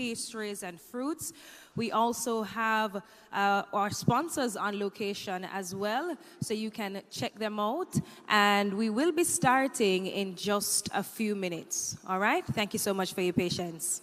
pastries, and fruits. We also have our sponsors on location as well, so you can check them out. And we will be starting in just a few minutes. All right? Thank you so much for your patience.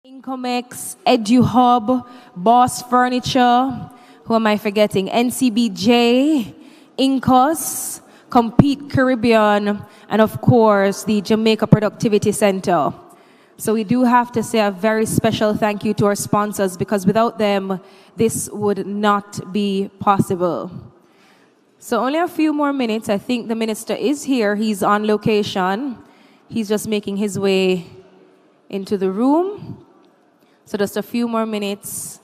Incomex, EduHub, Boss Furniture, who am I forgetting? NCBJ, Incos, Compete Caribbean, and of course, the Jamaica Productivity Center. So we do have to say a very special thank you to our sponsors, because without them, this would not be possible. So only a few more minutes. I think the minister is here. He's on location. He's just making his way into the room. So just a few more minutes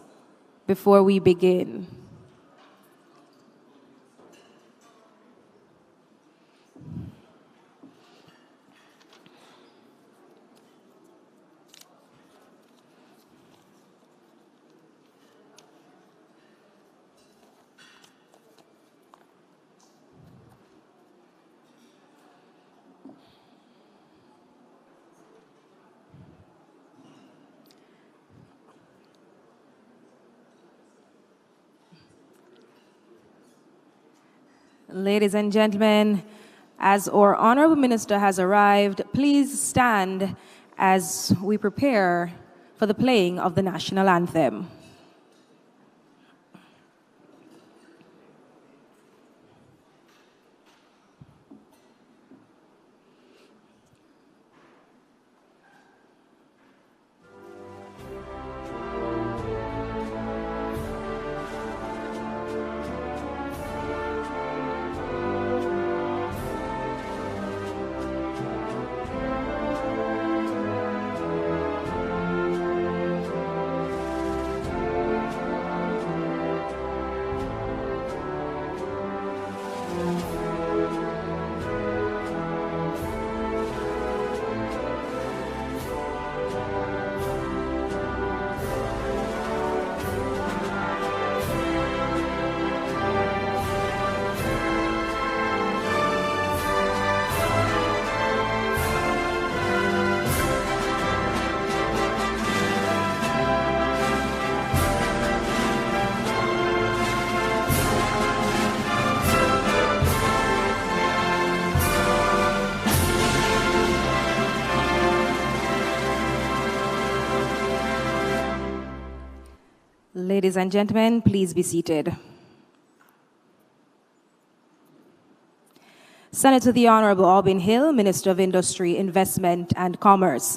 before we begin. Ladies and gentlemen, as our Honorable Minister has arrived, please stand as we prepare for the playing of the National Anthem. Ladies and gentlemen, please be seated. Senator the Honorable Albin Hill, Minister of Industry, Investment and Commerce.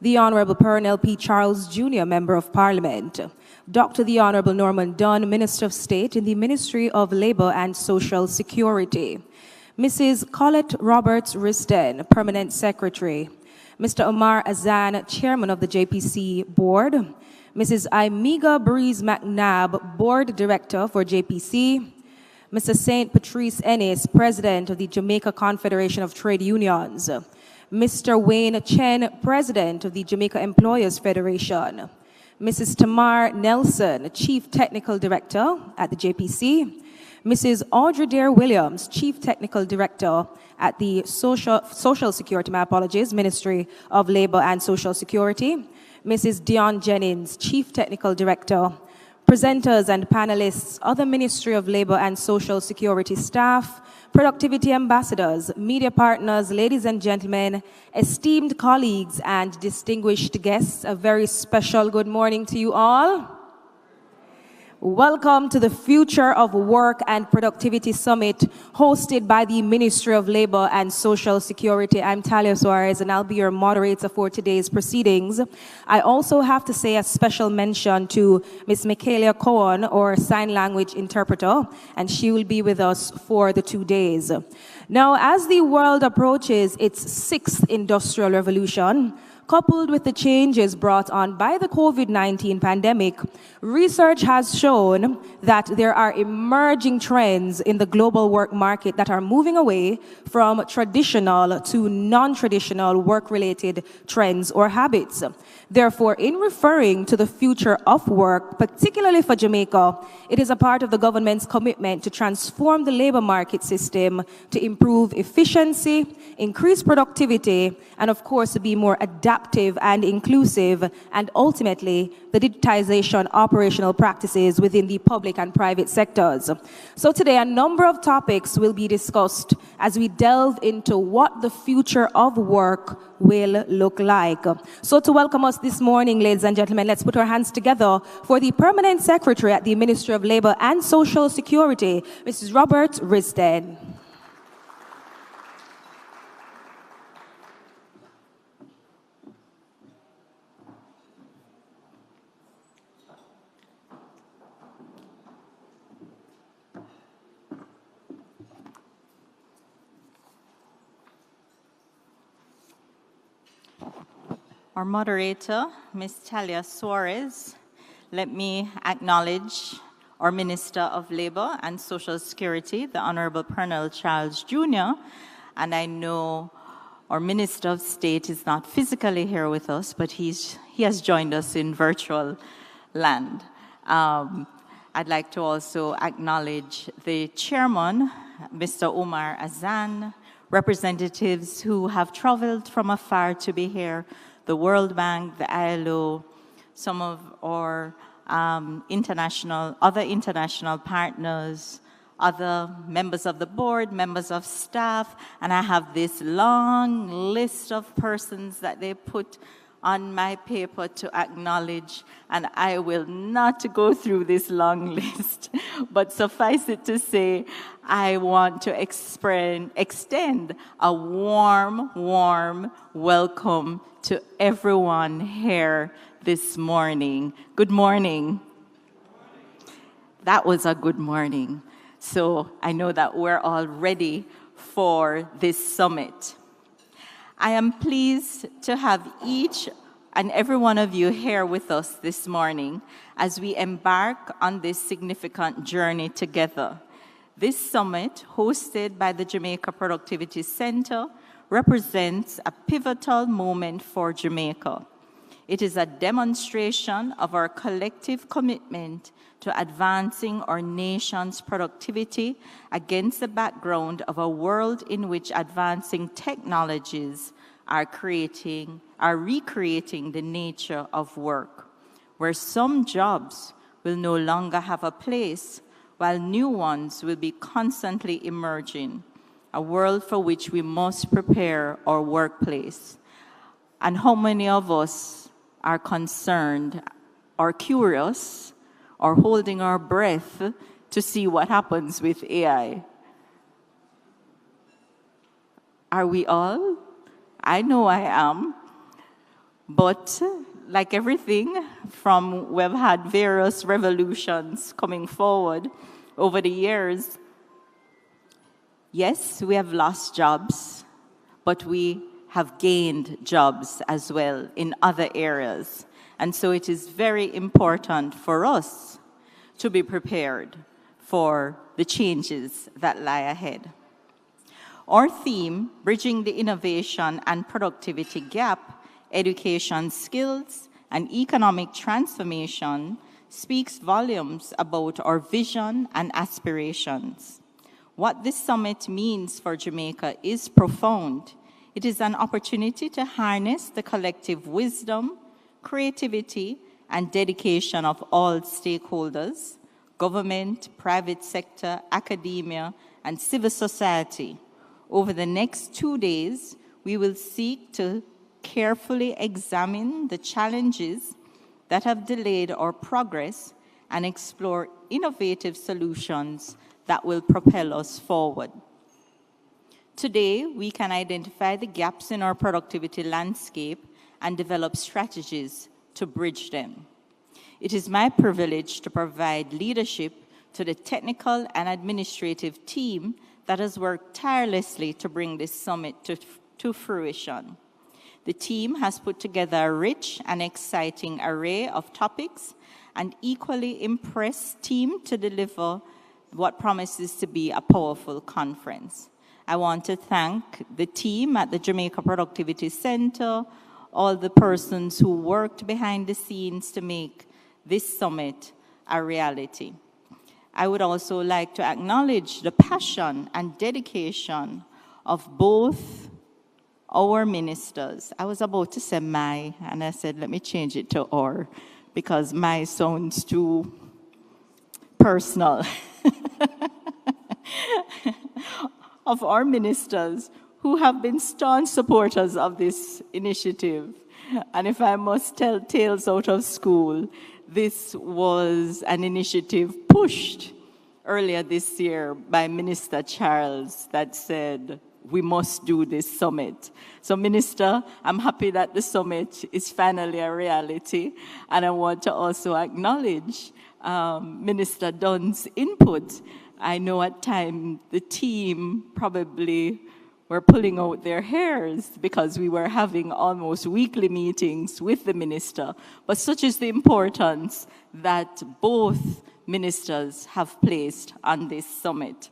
The Honorable Pernell P. Charles Jr., Member of Parliament. Dr. the Honorable Norman Dunn, Minister of State in the Ministry of Labor and Social Security. Mrs. Colette Roberts Risden, Permanent Secretary. Mr. Omar Azan, Chairman of the JPC Board. Mrs. Imiga Breeze McNabb, Board Director for JPC. Mr. St. Patrice Ennis, President of the Jamaica Confederation of Trade Unions. Mr. Wayne Chen, President of the Jamaica Employers Federation. Mrs. Tamar Nelson, Chief Technical Director at the JPC. Mrs. Audrey Dare Williams, Chief Technical Director at the Social Security, my apologies, Ministry of Labor and Social Security. Mrs. Dion Jennings, Chief Technical Director. Presenters and panelists, other Ministry of Labor and Social Security staff, productivity ambassadors, media partners, ladies and gentlemen, esteemed colleagues and distinguished guests, a very special good morning to you all. Welcome to the Future of Work and Productivity Summit hosted by the Ministry of Labor and Social Security. I'm Talia Suarez and I'll be your moderator for today's proceedings. I also have to say a special mention to Ms. Michaela Cohen, our sign language interpreter, and she will be with us for the 2 days. Now, as the world approaches its sixth industrial revolution, coupled with the changes brought on by the COVID-19 pandemic, research has shown that there are emerging trends in the global work market that are moving away from traditional to non-traditional work-related trends or habits. Therefore, in referring to the future of work, particularly for Jamaica, it is a part of the government's commitment to transform the labor market system to improve efficiency, increase productivity, and of course, to be more adaptable adaptive and inclusive, and ultimately the digitization operational practices within the public and private sectors. So today a number of topics will be discussed as we delve into what the future of work will look like. So to welcome us this morning, ladies and gentlemen, let's put our hands together for the Permanent Secretary at the Ministry of Labour and Social Security, Mrs. Robert Risted. Our moderator, Ms. Talia Suarez, let me acknowledge our Minister of Labour and Social Security, the Honorable Pernell Charles Jr., and I know our Minister of State is not physically here with us, but he has joined us in virtual land. I'd like to also acknowledge the Chairman, Mr. Omar Azan, representatives who have traveled from afar to be here, the World Bank, the ILO, some of our other international partners, other members of the board, members of staff, and I have this long list of persons that they put on my paper to acknowledge, and I will not go through this long list, but suffice it to say, I want to extend a warm welcome to everyone here this morning. Good morning. That was a good morning. So I know that we're all ready for this summit. I am pleased to have each and every one of you here with us this morning as we embark on this significant journey together. This summit, hosted by the Jamaica Productivity Center, represents a pivotal moment for Jamaica. It is a demonstration of our collective commitment to advancing our nation's productivity against the background of a world in which advancing technologies are recreating the nature of work, where some jobs will no longer have a place, while new ones will be constantly emerging, a world for which we must prepare our workplace. And how many of us are concerned, or curious, or holding our breath to see what happens with AI? Are we all? I know I am. But like everything, we've had various revolutions coming forward over the years. Yes, we have lost jobs, but we have gained jobs as well in other areas. And so it is very important for us to be prepared for the changes that lie ahead. Our theme, Bridging the Innovation and Productivity Gap, Education Skills and Economic Transformation, speaks volumes about our vision and aspirations. What this summit means for Jamaica is profound. It is an opportunity to harness the collective wisdom, creativity, and dedication of all stakeholders, government, private sector, academia, and civil society. Over the next 2 days, we will seek to carefully examine the challenges that have delayed our progress and explore innovative solutions that will propel us forward. Today, we can identify the gaps in our productivity landscape and develop strategies to bridge them. It is my privilege to provide leadership to the technical and administrative team that has worked tirelessly to bring this summit to fruition. The team has put together a rich and exciting array of topics and equally impressed team to deliver what promises to be a powerful conference. I want to thank the team at the Jamaica Productivity Center, all the persons who worked behind the scenes to make this summit a reality. I would also like to acknowledge the passion and dedication of both our ministers. I was about to say my, and I said, let me change it to our, because my sounds too personal. Of our ministers who have been staunch supporters of this initiative. And if I must tell tales out of school, this was an initiative pushed earlier this year by Minister Charles that said, we must do this summit. So Minister, I'm happy that the summit is finally a reality. And I want to also acknowledge Minister Dunn's input. I know at times the team probably were pulling out their hairs because we were having almost weekly meetings with the minister. But such is the importance that both ministers have placed on this summit.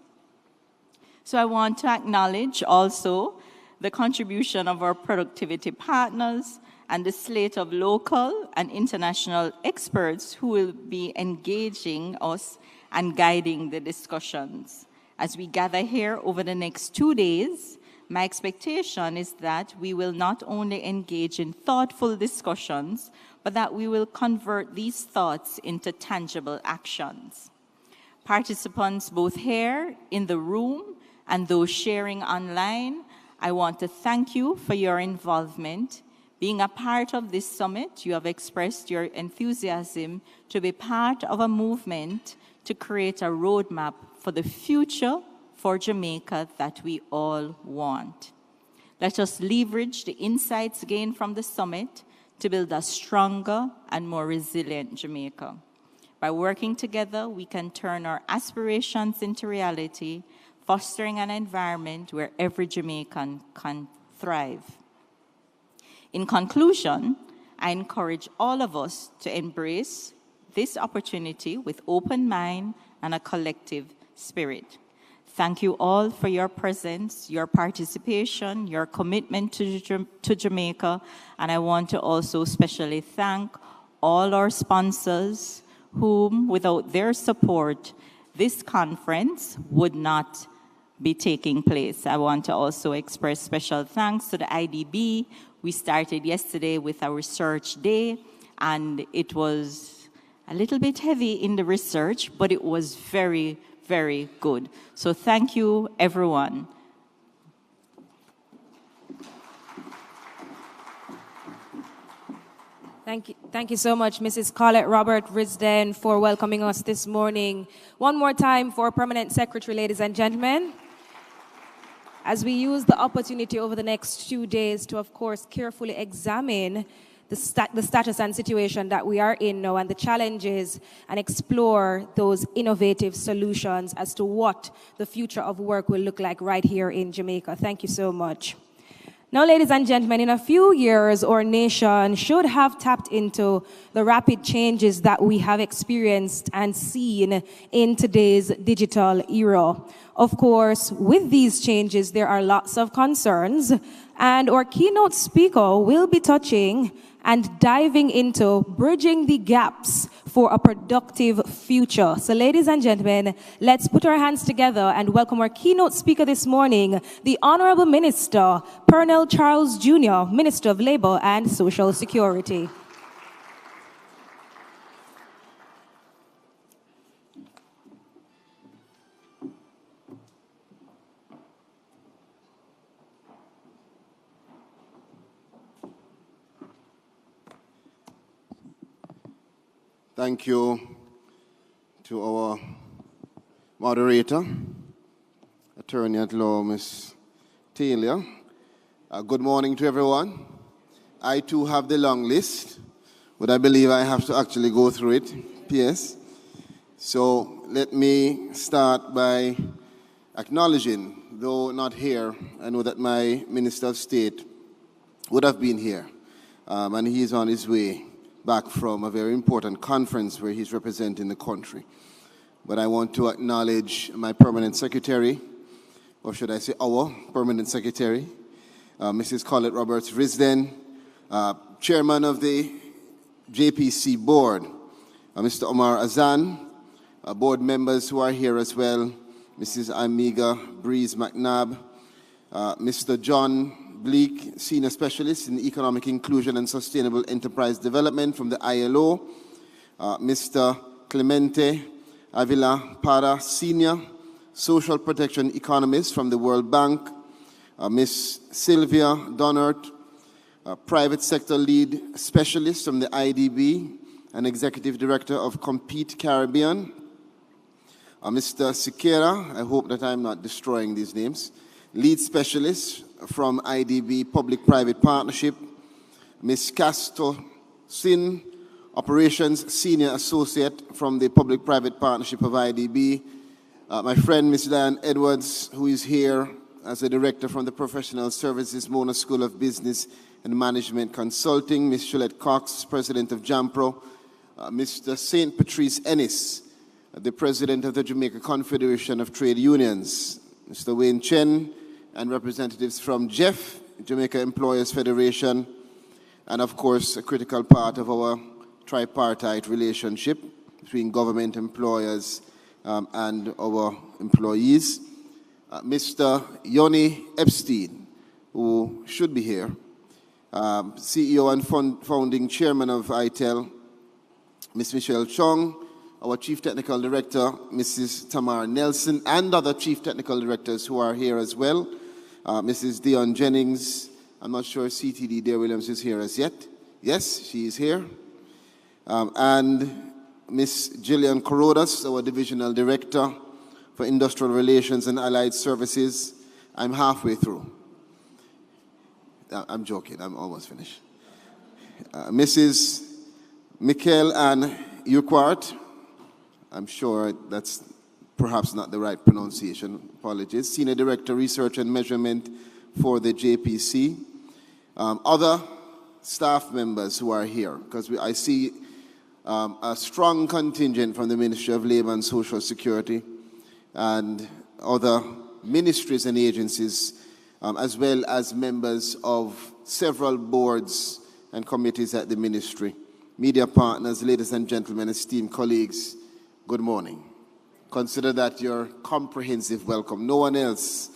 So I want to acknowledge also the contribution of our productivity partners and the slate of local and international experts who will be engaging us and guiding the discussions. As we gather here over the next 2 days, my expectation is that we will not only engage in thoughtful discussions, but that we will convert these thoughts into tangible actions. Participants both here in the room and those sharing online, I want to thank you for your involvement. Being a part of this summit, you have expressed your enthusiasm to be part of a movement to create a roadmap for the future for Jamaica that we all want. Let us leverage the insights gained from the summit to build a stronger and more resilient Jamaica. By working together, we can turn our aspirations into reality, fostering an environment where every Jamaican can thrive. In conclusion, I encourage all of us to embrace this opportunity with open mind and a collective spirit. Thank you all for your presence, your participation, your commitment to Jamaica, and I want to also especially thank all our sponsors whom, without their support, this conference would not be taking place. I want to also express special thanks to the IDB. We started yesterday with a research day, and it was a little bit heavy in the research, but it was very, very good. So thank you, everyone. Thank you so much, Mrs. Colette Robert Risden, for welcoming us this morning. One more time for Permanent Secretary, ladies and gentlemen. As we use the opportunity over the next few days to, of course, carefully examine the status and situation that we are in now and the challenges, and explore those innovative solutions as to what the future of work will look like right here in Jamaica. Thank you so much. Now, ladies and gentlemen, in a few years, our nation should have tapped into the rapid changes that we have experienced and seen in today's digital era. Of course, with these changes, there are lots of concerns, and our keynote speaker will be touching and diving into bridging the gaps for a productive future. So ladies and gentlemen, let's put our hands together and welcome our keynote speaker this morning, the Honorable Minister, Pernell Charles Jr., Minister of Labor and Social Security. Thank you to our moderator, Attorney at Law, Ms. Talia. Good morning to everyone. I too have the long list, but I believe I have to actually go through it. P.S. So let me start by acknowledging, though not here, I know that my Minister of State would have been here, and he's on his way back from a very important conference where he's representing the country. But I want to acknowledge my permanent secretary, or should I say our permanent secretary, Mrs. Colette Roberts Risden, chairman of the JPC board, Mr. Omar Azan, board members who are here as well, Mrs. Amiga Breeze McNabb, Mr. John Bleak, Senior Specialist in Economic Inclusion and Sustainable Enterprise Development from the ILO. Mr. Clemente Avila Para, Senior Social Protection Economist from the World Bank. Ms. Sylvia Dohnert, Private Sector Lead Specialist from the IDB and Executive Director of Compete Caribbean. Mr. Sikera, I hope that I'm not destroying these names, Lead Specialist from IDB Public-Private Partnership. Ms. Casto Sin, Operations Senior Associate from the Public-Private Partnership of IDB. My friend, Ms. Diane Edwards, who is here as a director from the Professional Services Mona School of Business and Management Consulting. Ms. Shalette Cox, President of JAMPRO. Mr. St. Patrice Ennis, the President of the Jamaica Confederation of Trade Unions. Mr. Wayne Chen, and representatives from JEF, Jamaica Employers Federation, and of course, a critical part of our tripartite relationship between government employers and our employees. Mr. Yoni Epstein, who should be here, CEO and founding chairman of ITEL. Ms. Michelle Chong, our Chief Technical Director, Mrs. Tamar Nelson, and other Chief Technical Directors who are here as well. Mrs. Dion Jennings, I'm not sure if CTD Dare Williams is here as yet. Yes, she is here. And Ms. Gillian Corodas, our Divisional Director for Industrial Relations and Allied Services. I'm halfway through. I'm joking, I'm almost finished. Mrs. Mikkel Ann Urquhart, I'm sure that's perhaps not the right pronunciation, apologies. Senior Director, Research and Measurement for the JPC. Other staff members who are here, because I see a strong contingent from the Ministry of Labor and Social Security and other ministries and agencies, as well as members of several boards and committees at the ministry. Media partners, ladies and gentlemen, esteemed colleagues, good morning. Consider that your comprehensive welcome. No one else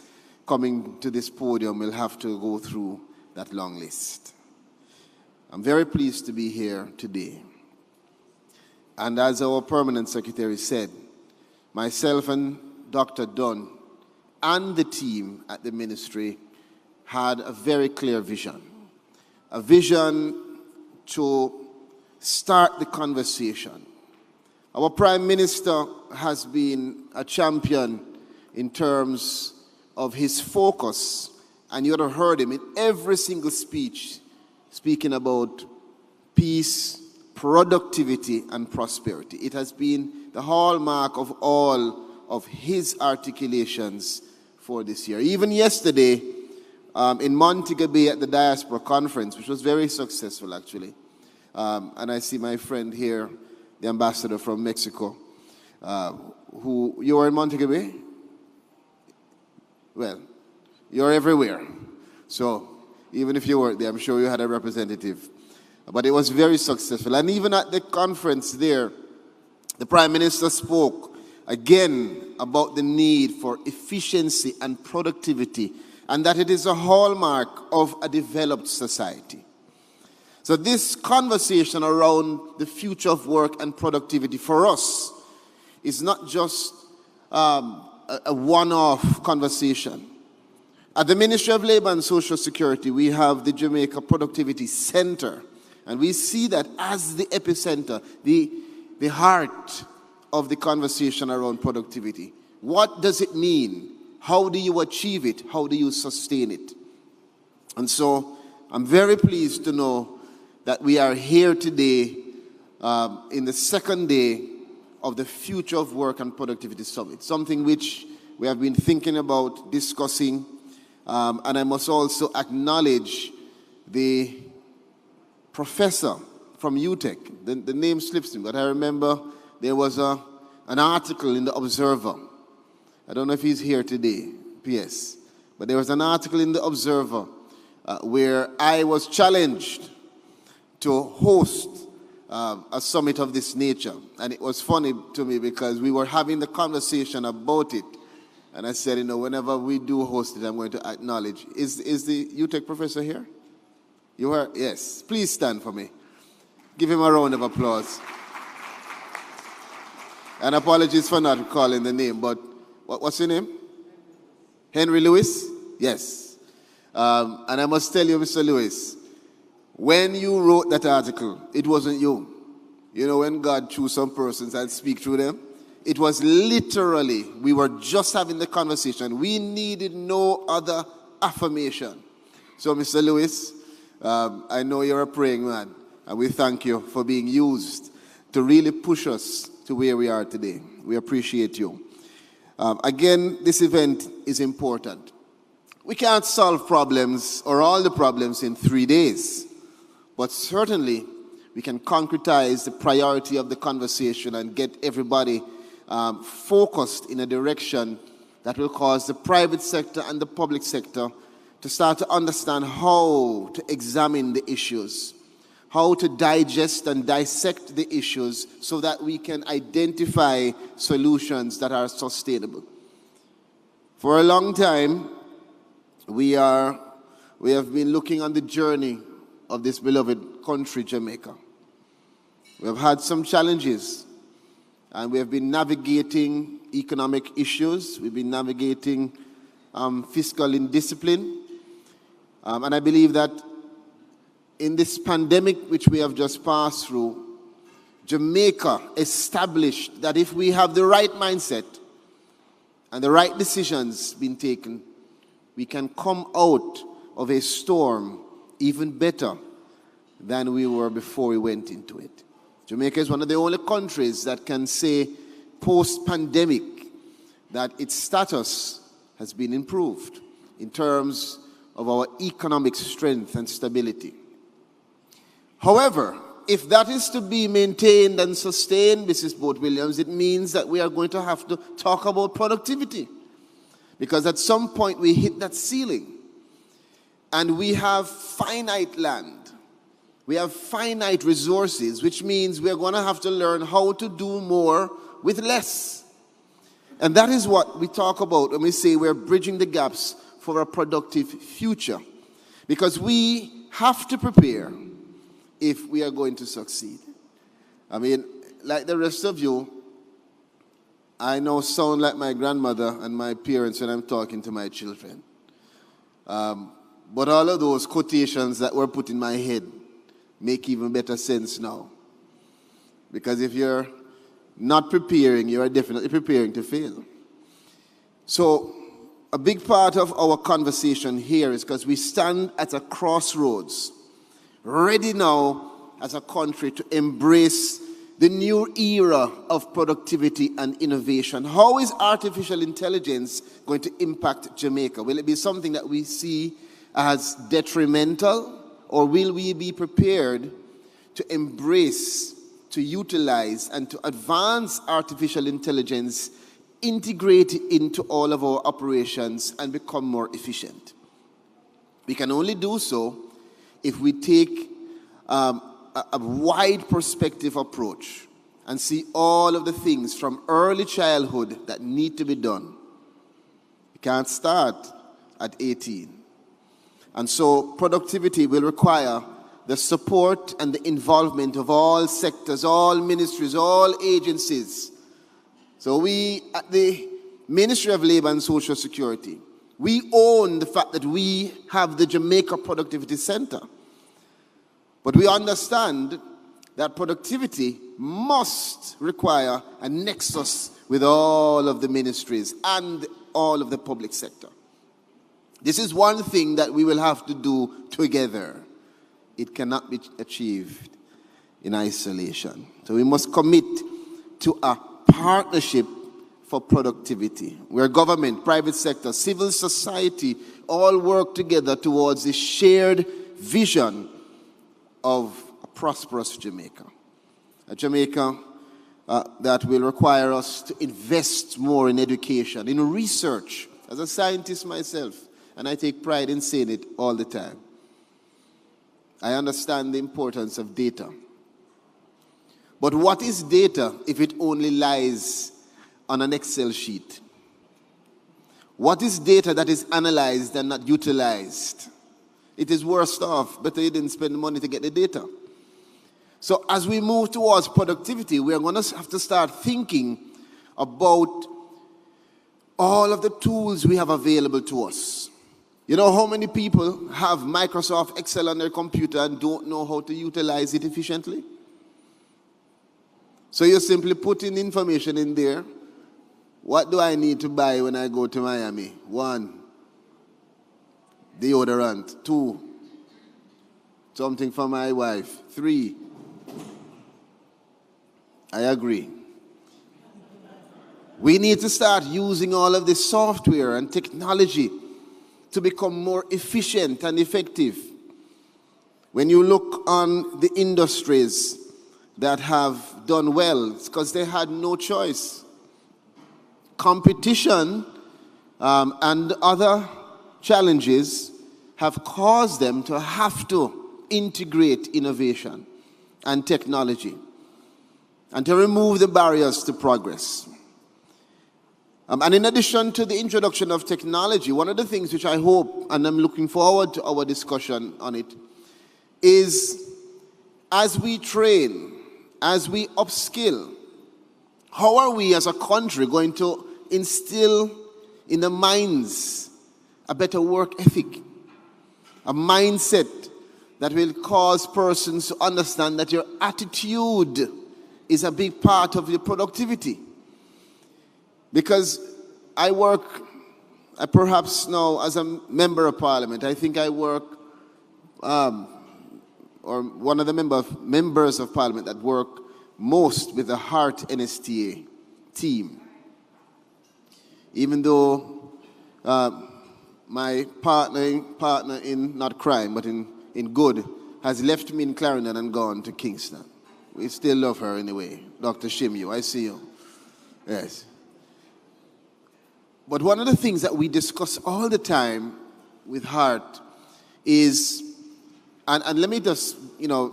coming to this podium will have to go through that long list. I'm very pleased to be here today. And as our permanent secretary said, myself and Dr. Dunn and the team at the ministry had a very clear vision. A vision to start the conversation. Our Prime Minister has been a champion in terms of his focus, and you would have heard him in every single speech speaking about peace, productivity, and prosperity. It has been the hallmark of all of his articulations for this year. Even yesterday, in Montego Bay at the Diaspora Conference, which was very successful actually, and I see my friend here, the ambassador from Mexico, who, you were in Montego Bay? Well, you're everywhere. So even if you weren't there, I'm sure you had a representative. But it was very successful. And even at the conference there, the Prime Minister spoke again about the need for efficiency and productivity, and that it is a hallmark of a developed society. So this conversation around the future of work and productivity for us is not just a one-off conversation. At the Ministry of Labor and Social Security, we have the Jamaica Productivity Center, and we see that as the epicenter, the heart of the conversation around productivity. What does it mean? How do you achieve it? How do you sustain it? And so I'm very pleased to know that we are here today in the second day of the Future of Work and Productivity Summit, something which we have been thinking about, discussing, and I must also acknowledge the professor from UTech. The name slips me, but I remember there was an article in the Observer. I don't know if he's here today, PS, but there was an article in the Observer where I was challenged to host a summit of this nature. And it was funny to me because we were having the conversation about it. And I said, whenever we do host it, I'm going to acknowledge. Is the UTech professor here? You are? Yes. Please stand for me. Give him a round of applause. And apologies for not calling the name, but what's your name? Henry Lewis? Yes. And I must tell you, Mr. Lewis, when you wrote that article, it wasn't you. When God chose some persons and speak through them, it was literally, we were just having the conversation. We needed no other affirmation. So, Mr. Lewis, I know you're a praying man, and we thank you for being used to really push us to where we are today. We appreciate you. Again, this event is important. We can't solve problems or all the problems in 3 days, but certainly we can concretize the priority of the conversation and get everybody focused in a direction that will cause the private sector and the public sector to start to understand how to examine the issues, how to digest and dissect the issues so that we can identify solutions that are sustainable. For a long time, we have been looking on the journey of this beloved country, Jamaica. We have had some challenges, and we have been navigating economic issues. We've been navigating fiscal indiscipline. And I believe that in this pandemic which we have just passed through, Jamaica established that if we have the right mindset and the right decisions being taken, we can come out of a storm even better than we were before we went into it. Jamaica is one of the only countries that can say post-pandemic that its status has been improved in terms of our economic strength and stability. However, if that is to be maintained and sustained, Mrs. Boat-Williams, it means that we are going to have to talk about productivity. Because at some point we hit that ceiling. And we have finite land. We have finite resources, which means we're going to have to learn how to do more with less. And that is what we talk about when we say we're bridging the gaps for a productive future. Because we have to prepare if we are going to succeed. I mean, like the rest of you, I now sound like my grandmother and my parents when I'm talking to my children. But all of those quotations that were put in my head make even better sense now. Because if you're not preparing, you are definitely preparing to fail. So, a big part of our conversation here is because we stand at a crossroads, ready now as a country to embrace the new era of productivity and innovation. How is artificial intelligence going to impact Jamaica? Will it be something that we see as detrimental, or will we be prepared to embrace, to utilize, and to advance artificial intelligence, integrate it into all of our operations, and become more efficient? We can only do so if we take a wide perspective approach and see all of the things from early childhood that need to be done. You can't start at 18. And so productivity will require the support and the involvement of all sectors, all ministries, all agencies. So we, at the Ministry of Labor and Social Security, we own the fact that we have the Jamaica Productivity Center. But we understand that productivity must require a nexus with all of the ministries and all of the public sector. This is one thing that we will have to do together. It cannot be achieved in isolation. So we must commit to a partnership for productivity, where government, private sector, civil society all work together towards this shared vision of a prosperous Jamaica. A Jamaica that will require us to invest more in education, in research. As a scientist myself, and I take pride in saying it all the time, I understand the importance of data. But what is data if it only lies on an Excel sheet? What is data that is analyzed and not utilized? It is worse off. Better you didn't spend the money to get the data. So as we move towards productivity, we are going to have to start thinking about all of the tools we have available to us. You know how many people have Microsoft Excel on their computer and don't know how to utilize it efficiently? So you simply put in information in there. What do I need to buy when I go to Miami? 1, deodorant. 2, something for my wife. 3, I agree. We need to start using all of this software and technology to become more efficient and effective. When you look on the industries that have done well, it's because they had no choice. Competition and other challenges have caused them to have to integrate innovation and technology and to remove the barriers to progress. And in addition to the introduction of technology, one of the things which I hope, and I'm looking forward to our discussion on it, is as we train, as we upskill, how are we as a country going to instill in the minds a better work ethic, a mindset that will cause persons to understand that your attitude is a big part of your productivity? Because I perhaps now as a member of parliament, I think I work, or one of the members of parliament that work most with the Heart NSTA team. Even though my partner in not crime, but in good, has left me in Clarendon and gone to Kingston. We still love her anyway. Dr. Shimyu, I see you. Yes. But one of the things that we discuss all the time with Heart is, and let me just,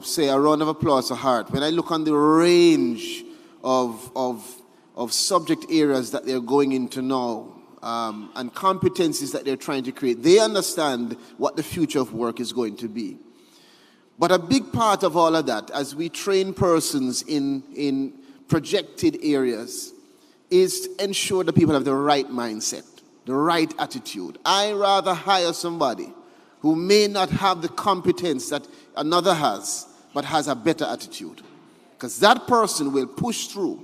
say a round of applause to Heart. When I look on the range of subject areas that they're going into now, and competencies that they're trying to create, they understand what the future of work is going to be. But a big part of all of that, as we train persons in projected areas, is to ensure that people have the right mindset, the right attitude. I rather hire somebody who may not have the competence that another has, but has a better attitude. Because that person will push through.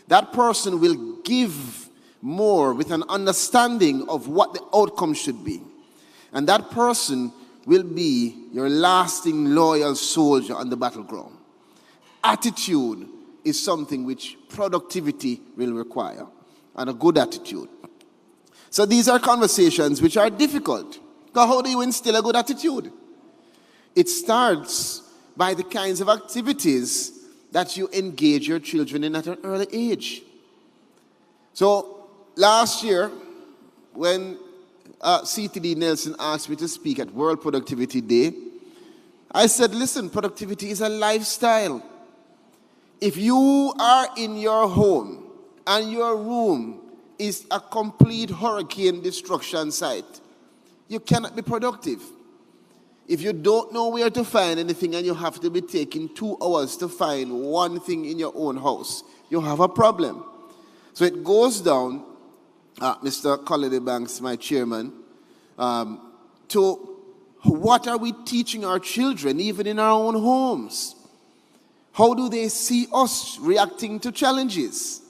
That person will give more with an understanding of what the outcome should be. And that person will be your lasting loyal soldier on the battleground. Attitude is something which productivity will require, and a good attitude. So these are conversations which are difficult. Because how do you instill a good attitude? It starts by the kinds of activities that you engage your children in at an early age. So last year, when CTD Nelson asked me to speak at World Productivity Day, I said, listen, productivity is a lifestyle. If you are in your home and your room is a complete hurricane destruction site, you cannot be productive. If you don't know where to find anything and you have to be taking 2 hours to find one thing in your own house, you have a problem. So it goes down, Mr. Colony Banks, my chairman, to what are we teaching our children even in our own homes? How do they see us reacting to challenges?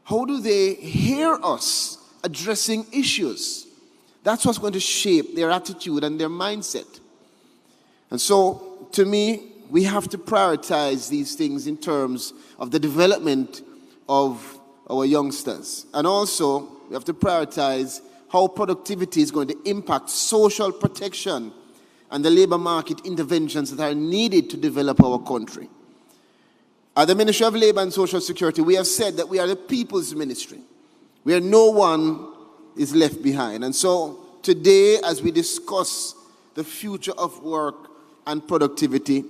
How do they hear us addressing issues? That's what's going to shape their attitude and their mindset. And so, to me, we have to prioritize these things in terms of the development of our youngsters. And also, we have to prioritize how productivity is going to impact social protection and the labor market interventions that are needed to develop our country. At the Ministry of Labor and Social Security, we have said that we are the people's ministry, where no one is left behind. And so today, as we discuss the future of work and productivity,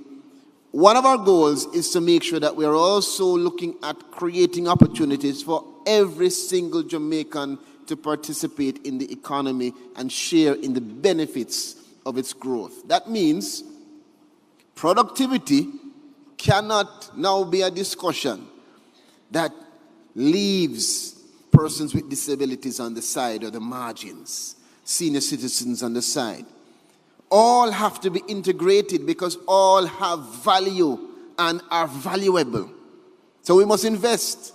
one of our goals is to make sure that we are also looking at creating opportunities for every single Jamaican to participate in the economy and share in the benefits of its growth. That means productivity cannot now be a discussion that leaves persons with disabilities on the side or the margins, senior citizens on the side. All have to be integrated because all have value and are valuable. So we must invest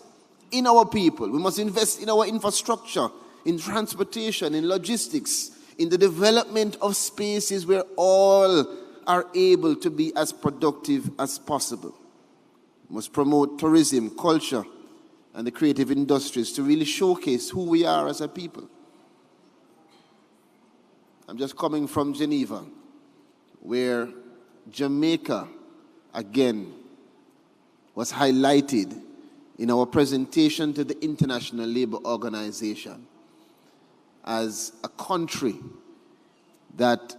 in our people. We must invest in our infrastructure, in transportation, in logistics, in the development of spaces where all are able to be as productive as possible. We must promote tourism, culture, and the creative industries to really showcase who we are as a people. I'm just coming from Geneva, where Jamaica, again, was highlighted in our presentation to the International Labour Organization as a country that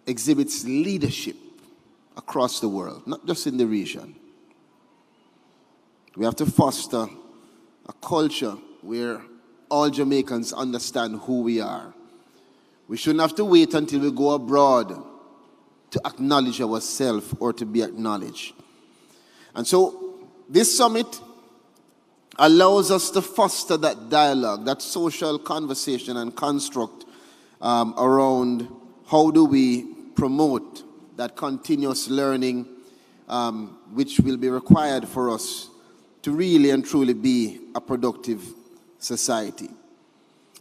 exhibits leadership across the world, not just in the region. We have to foster a culture where all Jamaicans understand who we are. We shouldn't have to wait until we go abroad to acknowledge ourselves or to be acknowledged. And so this summit allows us to foster that dialogue, that social conversation and construct around how do we promote that continuous learning which will be required for us to really and truly be a productive society.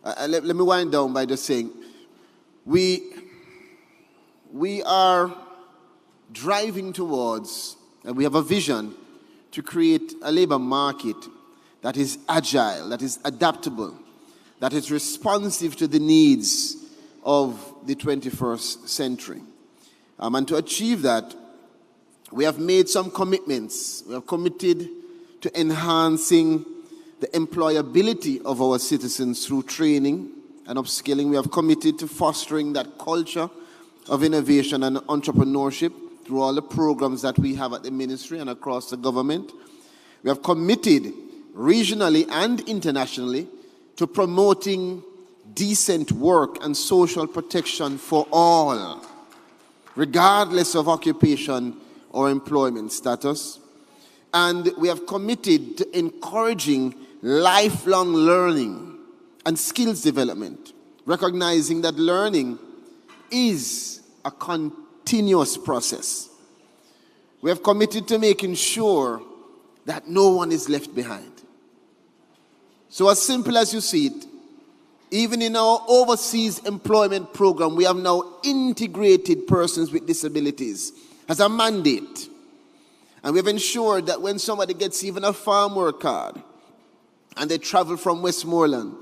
Let me wind down by just saying, we are driving towards, and we have a vision to create a labor market that is agile, that is adaptable, that is responsive to the needs of the 21st century. And to achieve that, we have made some commitments. We have committed to enhancing the employability of our citizens through training and upskilling. We have committed to fostering that culture of innovation and entrepreneurship through all the programs that we have at the ministry and across the government. We have committed regionally and internationally to promoting decent work and social protection for all, regardless of occupation or employment status. And we have committed to encouraging lifelong learning and skills development, recognizing that learning is a continuous process. We have committed to making sure that no one is left behind. So as simple as you see it, even in our overseas employment program, we have now integrated persons with disabilities as a mandate. And we have ensured that when somebody gets even a farm work card and they travel from Westmoreland,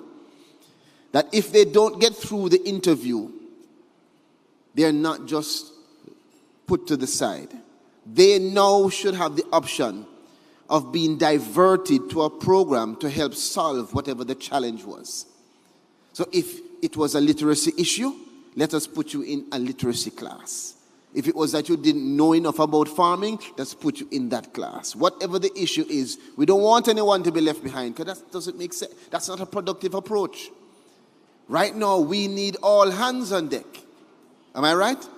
that if they don't get through the interview, they're not just put to the side. They now should have the option of being diverted to a program to help solve whatever the challenge was. So if it was a literacy issue, let us put you in a literacy class. If it was that you didn't know enough about farming, let's put you in that class. Whatever the issue is, we don't want anyone to be left behind, because that doesn't make sense. That's not a productive approach. Right now, we need all hands on deck. Am I right?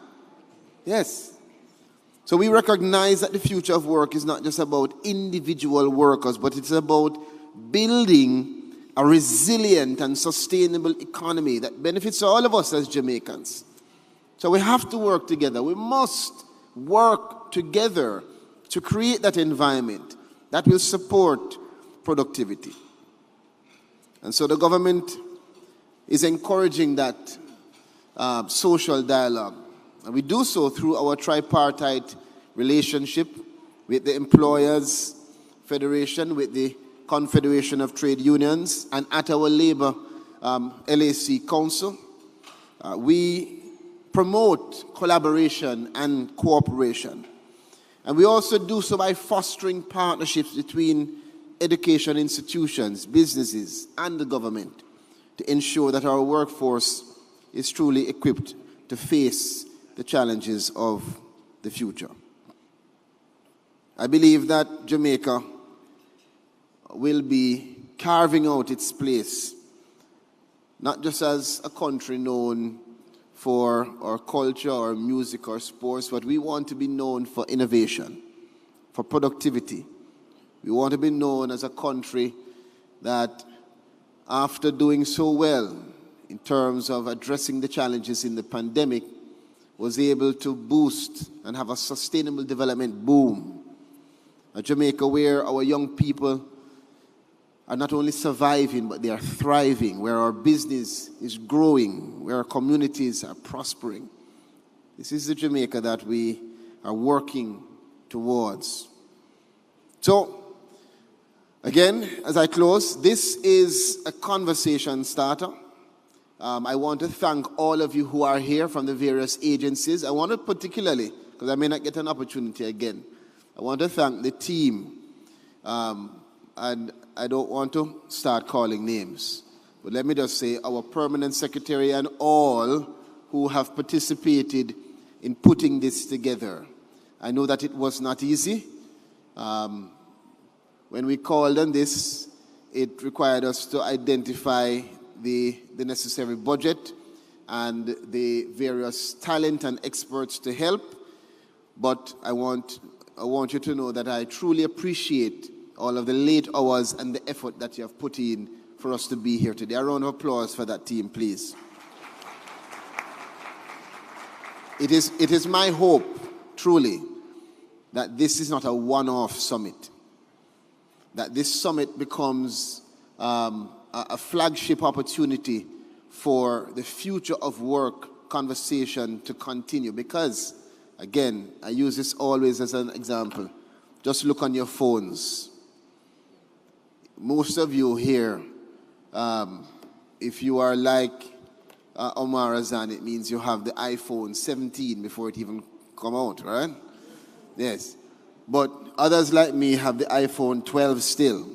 Yes. So we recognize that the future of work is not just about individual workers, but it's about building a resilient and sustainable economy that benefits all of us as Jamaicans. So we have to work together. We must work together to create that environment that will support productivity. And so the government is encouraging that social dialogue. And we do so through our tripartite relationship with the Employers Federation, with the Confederation of Trade Unions, and at our Labour LAC Council. We promote collaboration and cooperation. And we also do so by fostering partnerships between education institutions, businesses, and the government to ensure that our workforce is truly equipped to face the challenges of the future. I believe that Jamaica will be carving out its place not just as a country known for our culture or music or sports, but we want to be known for innovation, for productivity. We want to be known as a country that, after doing so well in terms of addressing the challenges in the pandemic, was able to boost and have a sustainable development boom. A Jamaica where our young people are not only surviving, but they are thriving, where our business is growing, where our communities are prospering. This is the Jamaica that we are working towards. So, again, as I close, this is a conversation starter. I want to thank all of you who are here from the various agencies. I want to particularly, because I may not get an opportunity again, I want to thank the team. And I don't want to start calling names, but let me just say our permanent secretary and all who have participated in putting this together. I know that it was not easy. When we called on this, it required us to identify the necessary budget and the various talent and experts to help. But I want you to know that I truly appreciate all of the late hours and the effort that you have put in for us to be here today. A round of applause for that team, please. It is my hope, truly, that this is not a one-off summit, that this summit becomes a flagship opportunity for the future of work conversation to continue. Because, again, I use this always as an example. Just look on your phones. Most of you here, if you are like Omar Azan, it means you have the iPhone 17 before it even come out, right? Yes. But others like me have the iPhone 12 still.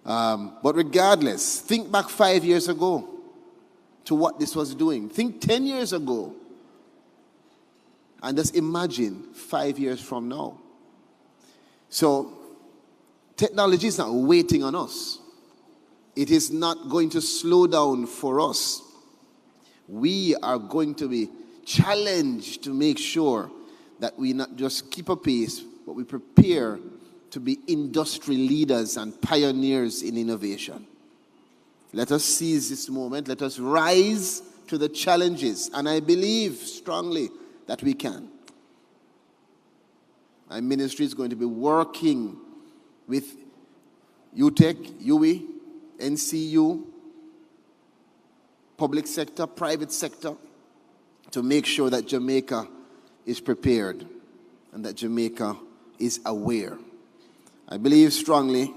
But regardless, think back 5 years ago to what this was doing. Think 10 years ago. And just imagine 5 years from now. So, technology is not waiting on us. It is not going to slow down for us. We are going to be challenged to make sure that we not just keep a pace, but we prepare to be industry leaders and pioneers in innovation. Let us seize this moment. Let us rise to the challenges. And I believe strongly that we can. My ministry is going to be working with UTEC, UE, NCU, public sector, private sector, to make sure that Jamaica is prepared and that Jamaica is aware. I believe strongly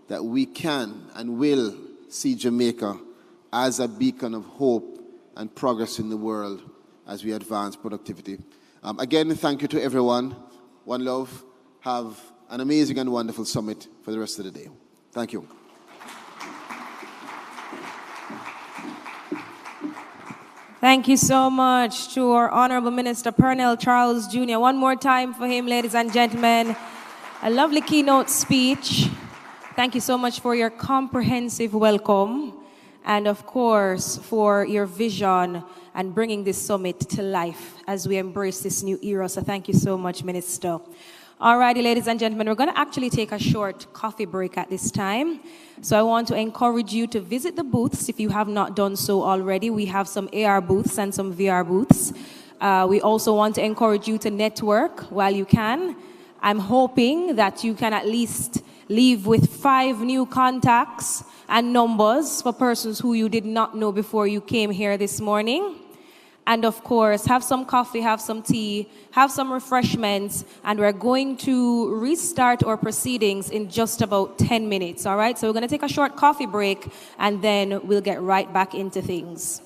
that we can and will see Jamaica as a beacon of hope and progress in the world as we advance productivity. Again, thank you to everyone. One love. Have an amazing and wonderful summit for the rest of the day. Thank you. Thank you so much to our Honorable Minister Pernell Charles Jr. One more time for him, ladies and gentlemen. A lovely keynote speech. Thank you so much for your comprehensive welcome and, of course, for your vision and bringing this summit to life as we embrace this new era. So thank you so much, Minister. All righty, ladies and gentlemen, we're going to actually take a short coffee break at this time. So I want to encourage you to visit the booths if you have not done so already. We have some AR booths and some VR booths. We also want to encourage you to network while you can. I'm hoping that you can at least leave with 5 new contacts and numbers for persons who you did not know before you came here this morning. And of course, have some coffee, have some tea, have some refreshments, and we're going to restart our proceedings in just about 10 minutes, all right? So we're going to take a short coffee break, and then we'll get right back into things.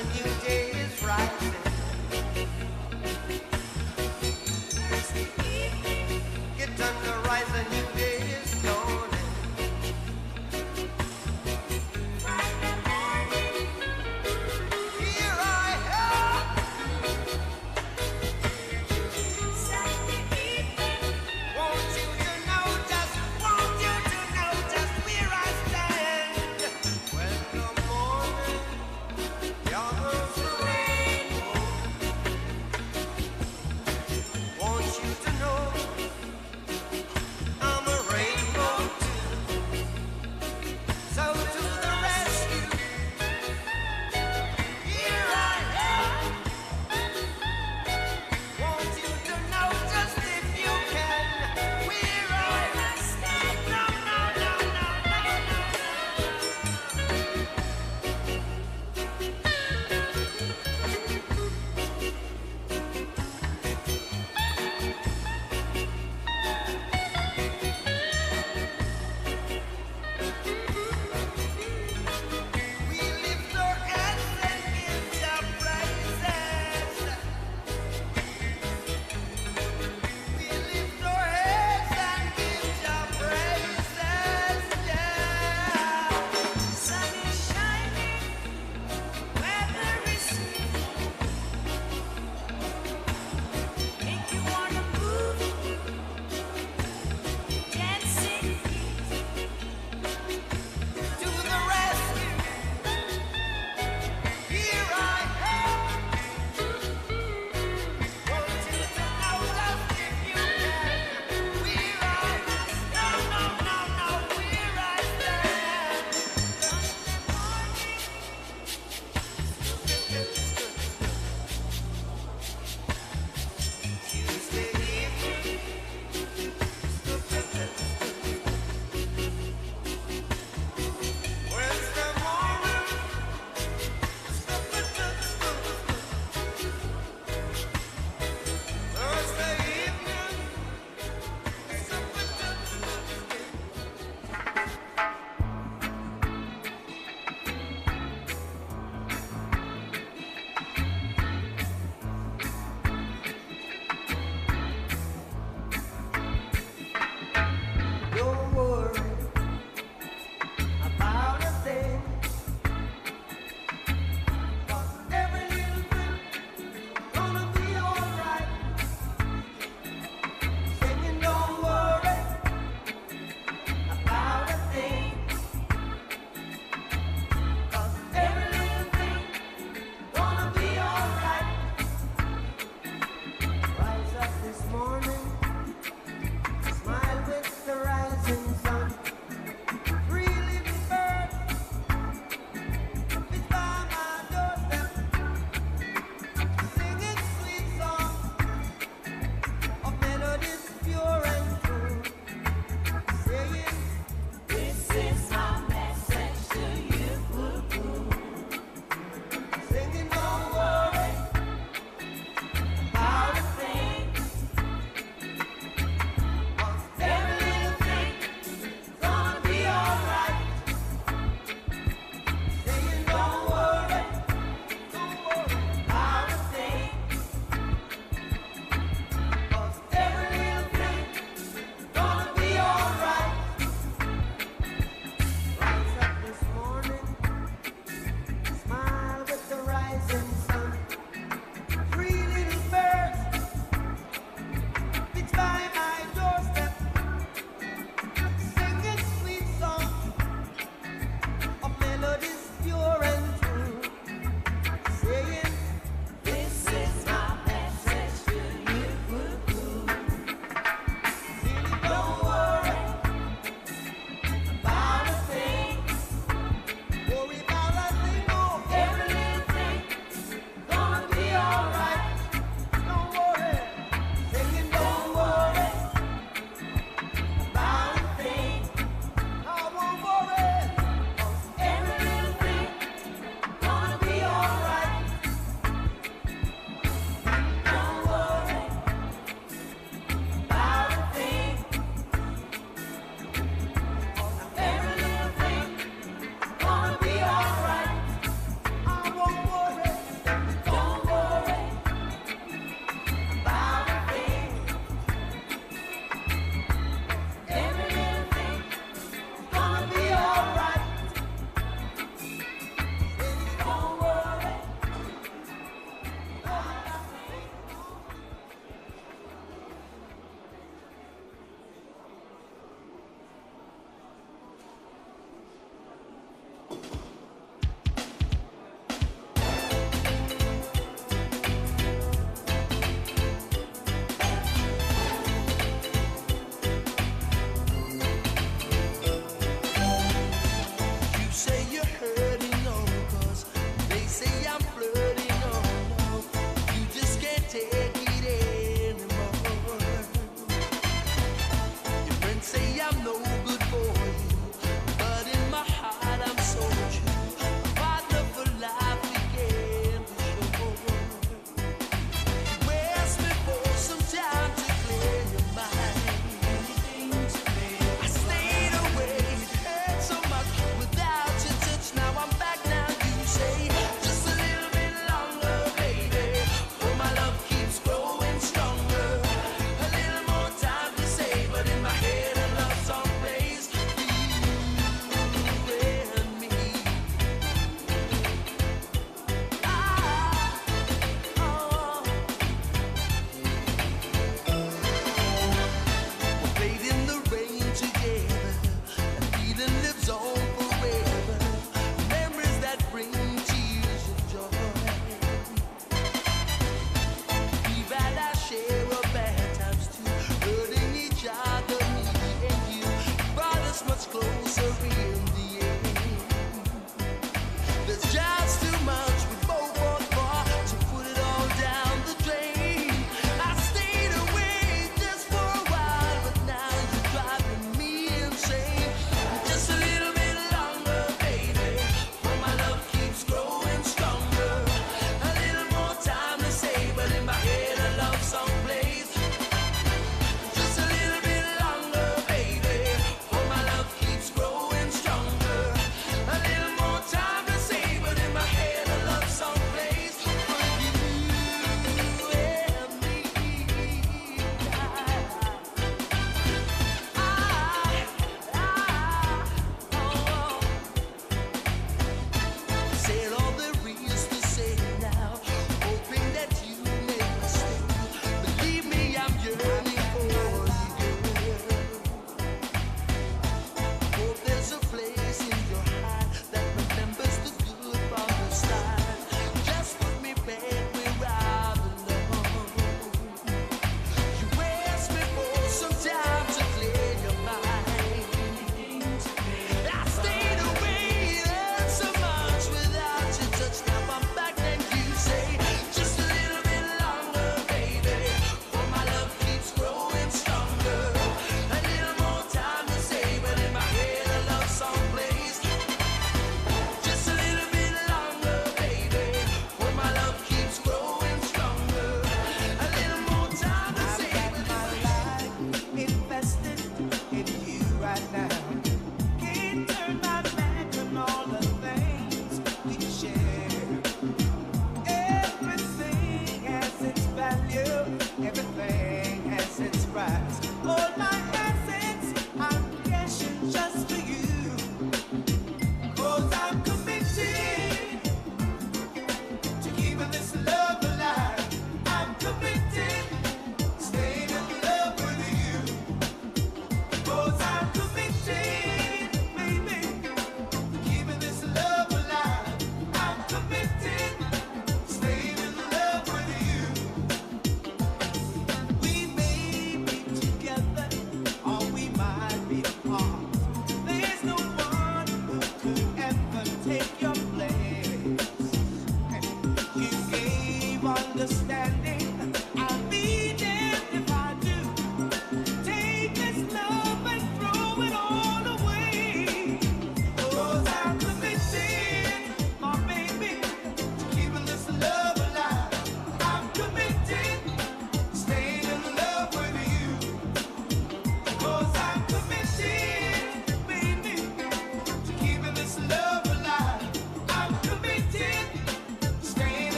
a new day is rising. Get under, rise, a new day is dawning. Here I am. Want you to know just where I stand. When the morning gathers around.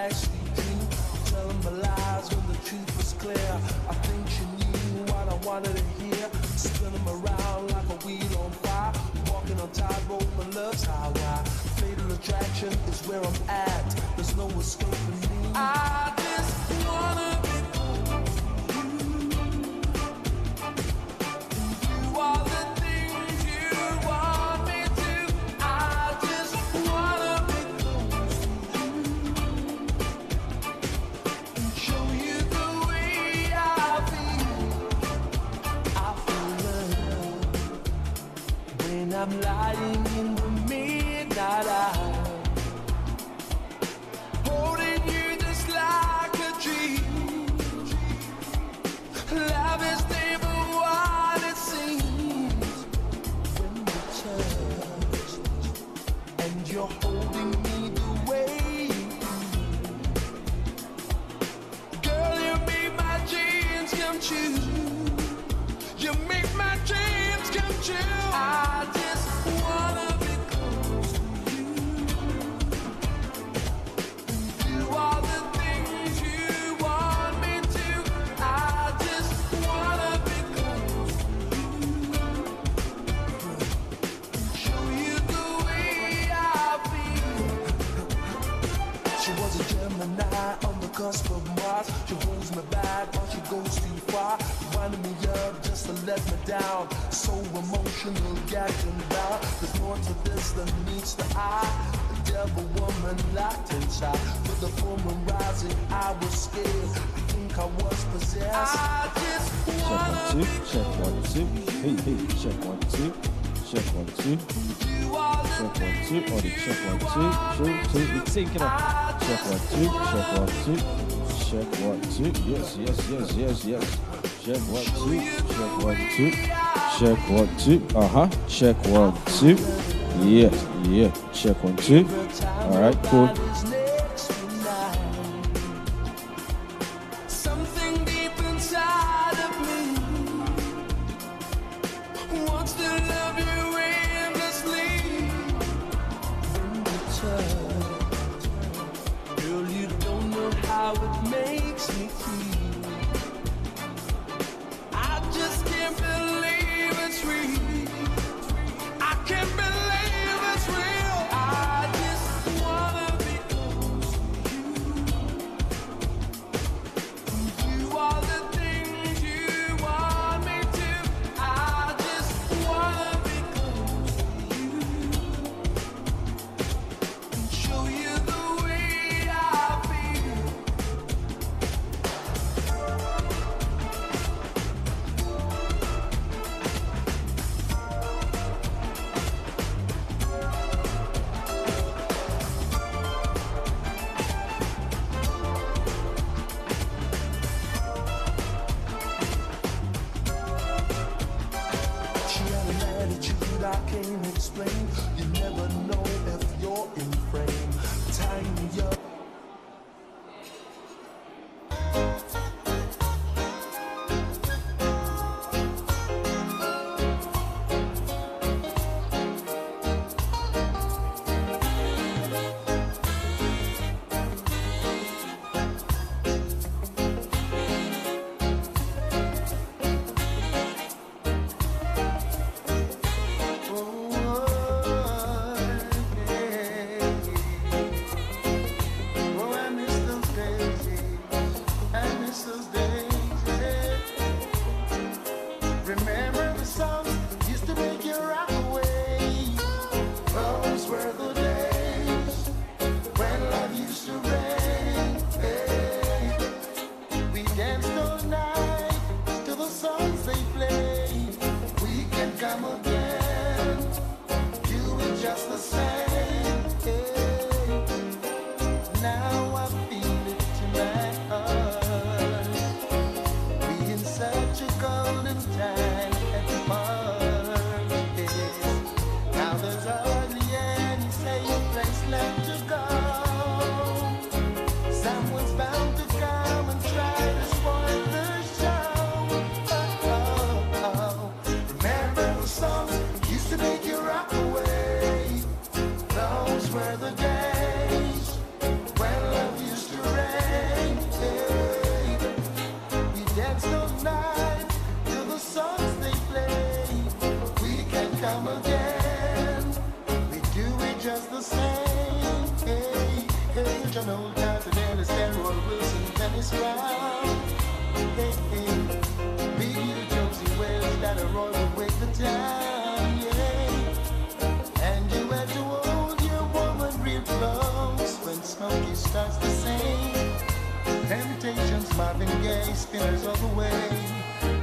backstreet dream. Telling my lies when the truth was clear. I think she knew what I wanted to hear. Spinning around like a wheel on fire. Walking on tightrope and love's highway. Fatal attraction is where I'm at. There's no escaping me. I just wanna be close to you. Do all the things you want me to. I just wanna be close to you. And show you the way I feel. I feel love when I'm lying in the midnight hour. Holding you just like a dream. Love is never what it seems. When we touch and you're holding me the way you do. Girl, you make my dreams come true. You make my dreams come true. I just wanna be close to you. Do all the things you want me to. I just wanna be close to you. Show you the way I feel. She was a Gemini on the cusp of Mars. She holds me back while she goes too far. Winding me up just to let me down. So emotional, gagged and bound. There's more to this than meets the eye. The devil woman locked inside. With the full moon rising, I was scared. I think I was possessed. I just wanna be Check 1 2. Hey, hey, check 1 2. Check 1 2. do all the Check 1 things 2. Or the check 1 2. True, 2. It's syncing up. Check 1 2. Check 1 2. Check 1 2. Yes, yes, yes, yes, yes. Check 1 2. Check 1 2. Check 1 2. Check 1 2. Yeah, yeah. Check 1 2. All right, cool. is next tonight. Something deep inside of me wants to love you endlessly. When we touch, girl, you don't know how it makes me feel. I just can't believe it's real. I can't believe it's real. I just wanna be close to you. Do all the things you want me to. I just wanna be close to you. And show you the way I feel. She had an attitude I can't explain. You never know if you're in frame. Tying me up. dance all night to the songs they play. We can come again. We do it just the same. Hey, hey, John Old Carson, Ellis, Roy Wilson, Dennis Brown. Hey, hey, Big Josie Wells, that a Roy will wake the town. Yeah, and you had to hold your woman real close when Smokey starts to sing. Temptations, Marvin Gaye, Spinners all the way.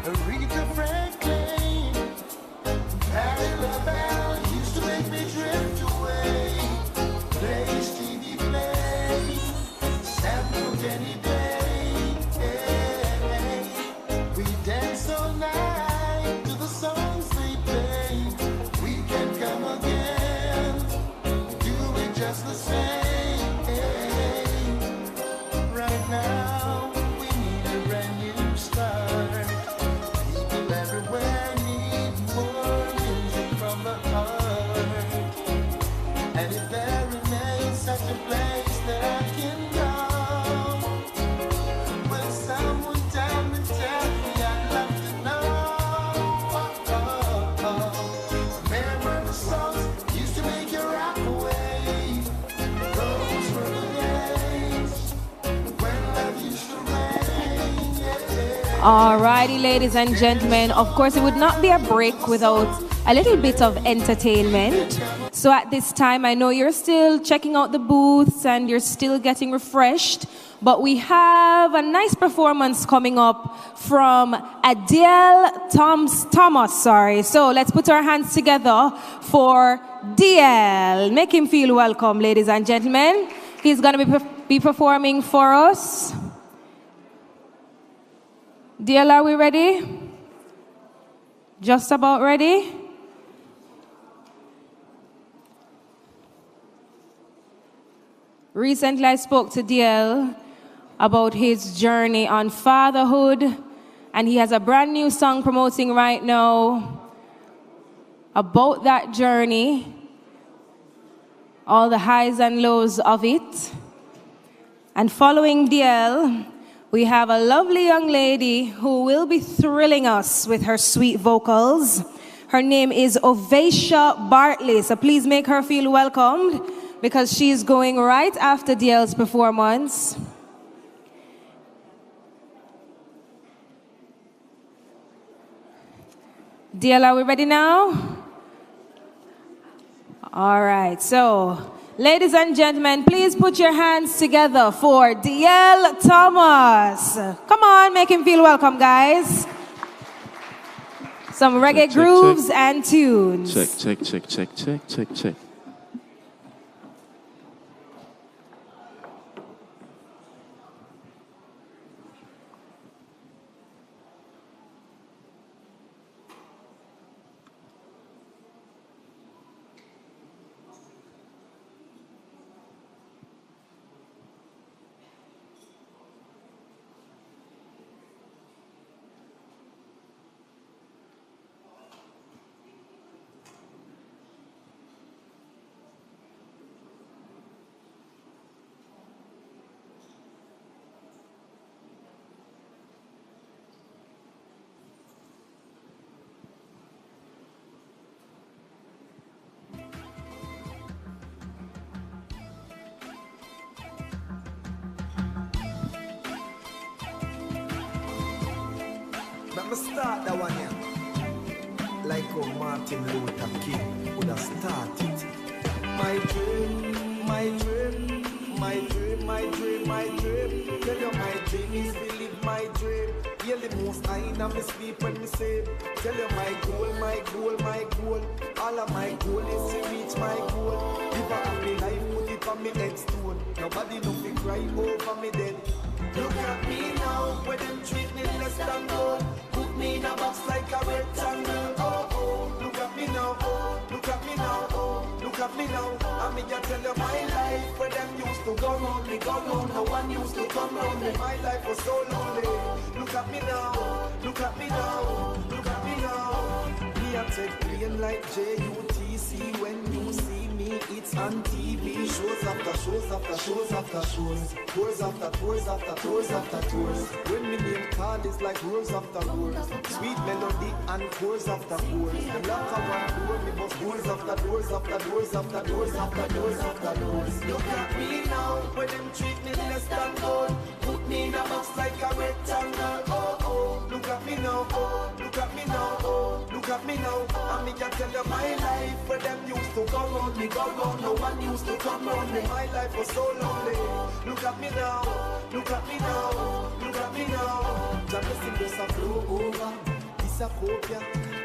Aretha Franklin, Patti LaBelle used to make me drift away. Play Stevie Play, sample Denny Day. Hey, we dance all night to the songs they play. We can come again, do it just the same. Hey, right now we need a brand new start. People everywhere need more music from the heart. And if there remains such a place that I can go, will someone tell me, I'd love to know. Remember the songs used to make you rock away. Those were the days when love used to rain. Yeah. Alrighty, ladies and gentlemen, of course it would not be a break without a little bit of entertainment. So at this time, I know you're still checking out the booths and you're still getting refreshed, but we have a nice performance coming up from Adele Thomas. So let's put our hands together for DL. Make him feel welcome, ladies and gentlemen. He's going to be performing for us. DL, are we ready? Just about ready? Recently, I spoke to DL about his journey on fatherhood, and he has a brand new song promoting right now about that journey, all the highs and lows of it. And following DL, we have a lovely young lady who will be thrilling us with her sweet vocals. Her name is Ovasia Bartley, so please make her feel welcomed, because she's going right after DL's performance. DL, are we ready now? All right, so ladies and gentlemen, please put your hands together for DL Thomas. Come on, make him feel welcome, guys. Some reggae grooves and tunes. Check. Let me start that one here. Like how Martin Luther King would have started. My dream, my dream, my dream, my dream, my dream. Tell you my dream is to live my dream. Hear the most I in me sleep when me say. Tell you my goal, my goal, my goal. All of my goal is to reach my goal. Live a happy life, put it on me headstone. Nobody know me cry over me dead. Look at me now, where them treat me less than gold. Put me in a box like a rectangle. Oh, oh, look at me now, oh, look at me now, oh, look at me now. I mean, just tell you my life, where them used to go round me, go round. No one used to come round me. My life was so lonely. Look at me now, look at me now, look at me now. Me a take plane like JUTC when you see me me, it's on TV. Shows after shows after shows after shows. Tours after tours after tours after tours. When me name call is like roars after roars. Sweet melody and chorus after chorus. The lock of one door, me bust doors after doors after doors after doors after doors after doors. Look at me now, when them treat me less than gold. Put me in a box like a rectangle. Oh oh, look at me now. Oh, look at me now. Oh, look at me now. And me can tell you my life where them used to go round me, go round. No one used to come round me. My life was so lonely. Look at me now. Look at me now. Look at me now. Just listen, just a flow over. This a copia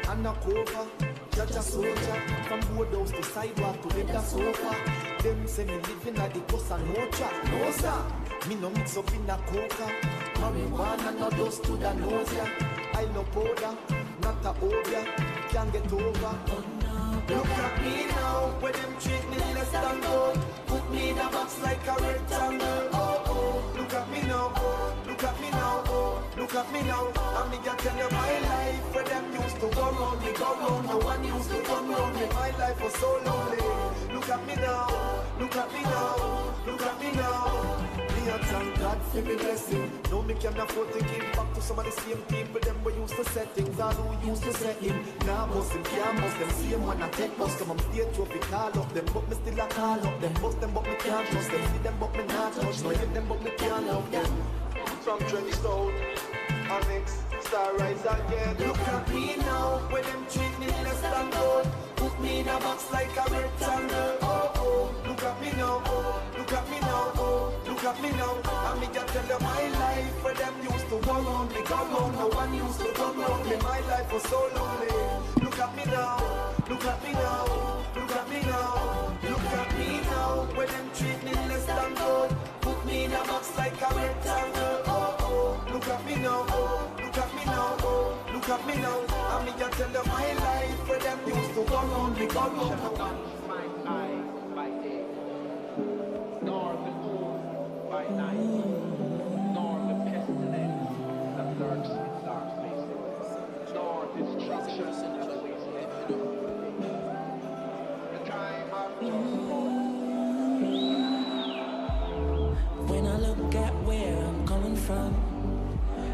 and a cover. Judge a soldier from boardhouse to sidewalk to the sofa. Them say me living at the coast and no track. No sir, me no mix up in a coca. Marijuana no dust to the nausea. I no powder, not a obia. Can't get over. Look at me now, where them treat me less than gold. Put me in a box like a rectangle. Oh oh, look at me now. Oh, look at me now. Oh, look at me now. And me can tell you my life where them used to go round me, go round. No one used to come round me. My life was so lonely. Look at me now. Look at me now. Look at me now. Me and thank God for me blessing. No me can afford to give back to some of the same people. Them we used to set things. All who used to set him. Now most them can't most them same one. I take most come on stage trophy call up them. But me still a call up them. Most them but me can't trust them. See them but me not touch. No hit them but me can't love them. From trench stone, Onyx, Star Rise again. Look at me now, when them treat me less than gold. Put me in a box like a rectangle. Oh oh, look at me now. Oh, look at me now. Oh, look at me now. And me can tell you my life where them used to go round me, go round. No one used to come round me. My life was so lonely. Look at me now. Look at me now. Look at me now. Look at me now, when them treat me less than gold. Put me in a box like a rectangle. Oh oh, look at me now. Oh, look at me now. Oh, look at me now. And me can tell you my life where them used to go round me, go round. My eyes by day, nor the moon by night, nor the pestilence that lurks in dark places, nor destruction that wastes the time of judgment. When I look at where I'm coming from,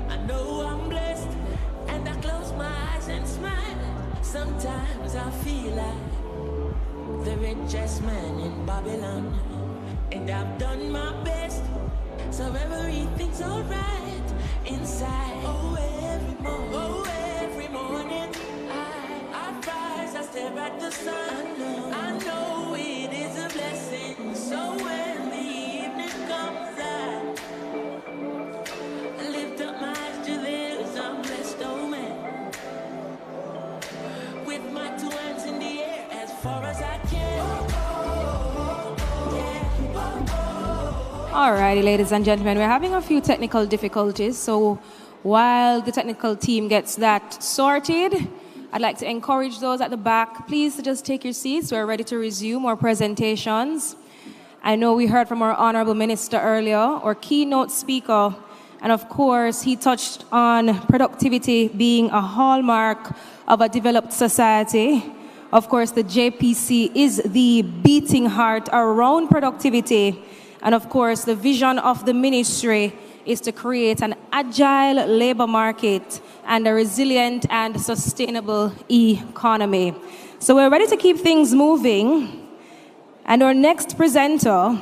I know I'm blessed, and I close my eyes and smile. Sometimes I feel like the richest man in Babylon, and I've done my best, so everything's alright inside. Oh, every morning I rise, I stare at the sun. I know it is a blessing, so when the evening comes, I lift up my eyes to this, I'm blessed, oh man. With my two hands in the air, as far as I can. Alrighty, ladies and gentlemen, we're having a few technical difficulties, so while the technical team gets that sorted, I'd like to encourage those at the back, please to just take your seats. We're ready to resume our presentations. I know we heard from our Honorable Minister earlier, our keynote speaker, and of course, he touched on productivity being a hallmark of a developed society. Of course, the JPC is the beating heart around productivity. And of course, the vision of the ministry is to create an agile labor market and a resilient and sustainable economy. So we're ready to keep things moving. And our next presenter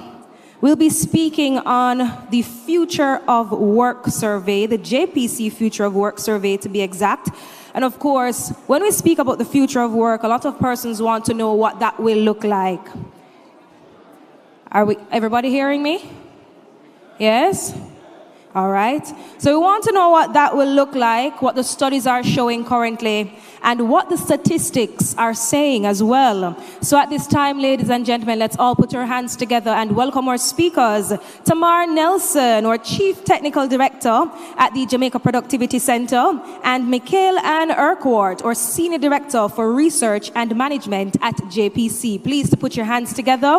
will be speaking on the Future of Work survey, the JPC Future of Work survey to be exact. And of course, when we speak about the future of work, a lot of persons want to know what that will look like. Everybody hearing me? Yes? All right. So we want to know what that will look like, what the studies are showing currently, and what the statistics are saying as well. So at this time, ladies and gentlemen, let's all put our hands together and welcome our speakers. Tamar Nelson, our Chief Technical Director at the Jamaica Productivity Center, and Michael Ann Urquhart, our Senior Director for Research and Management at JPC. Please to put your hands together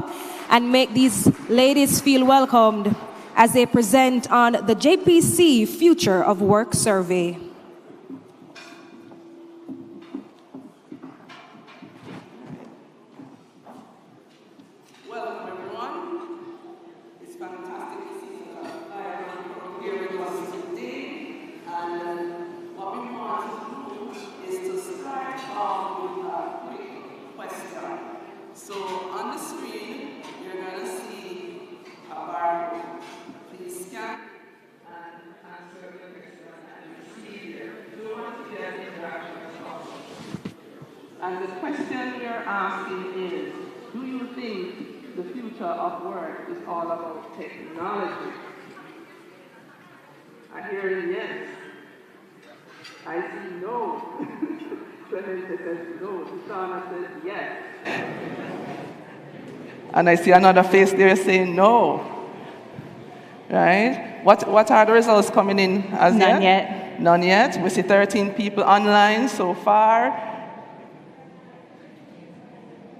and make these ladies feel welcomed as they present on the JPC Future of Work survey. And the question we are asking is, do you think the future of work is all about technology? I hear yes. I see no. Taneisha says no. Dushyant says yes. And I see another face there saying no. Right? What are the results coming in as yet? None yet. None yet. We see 13 people online so far.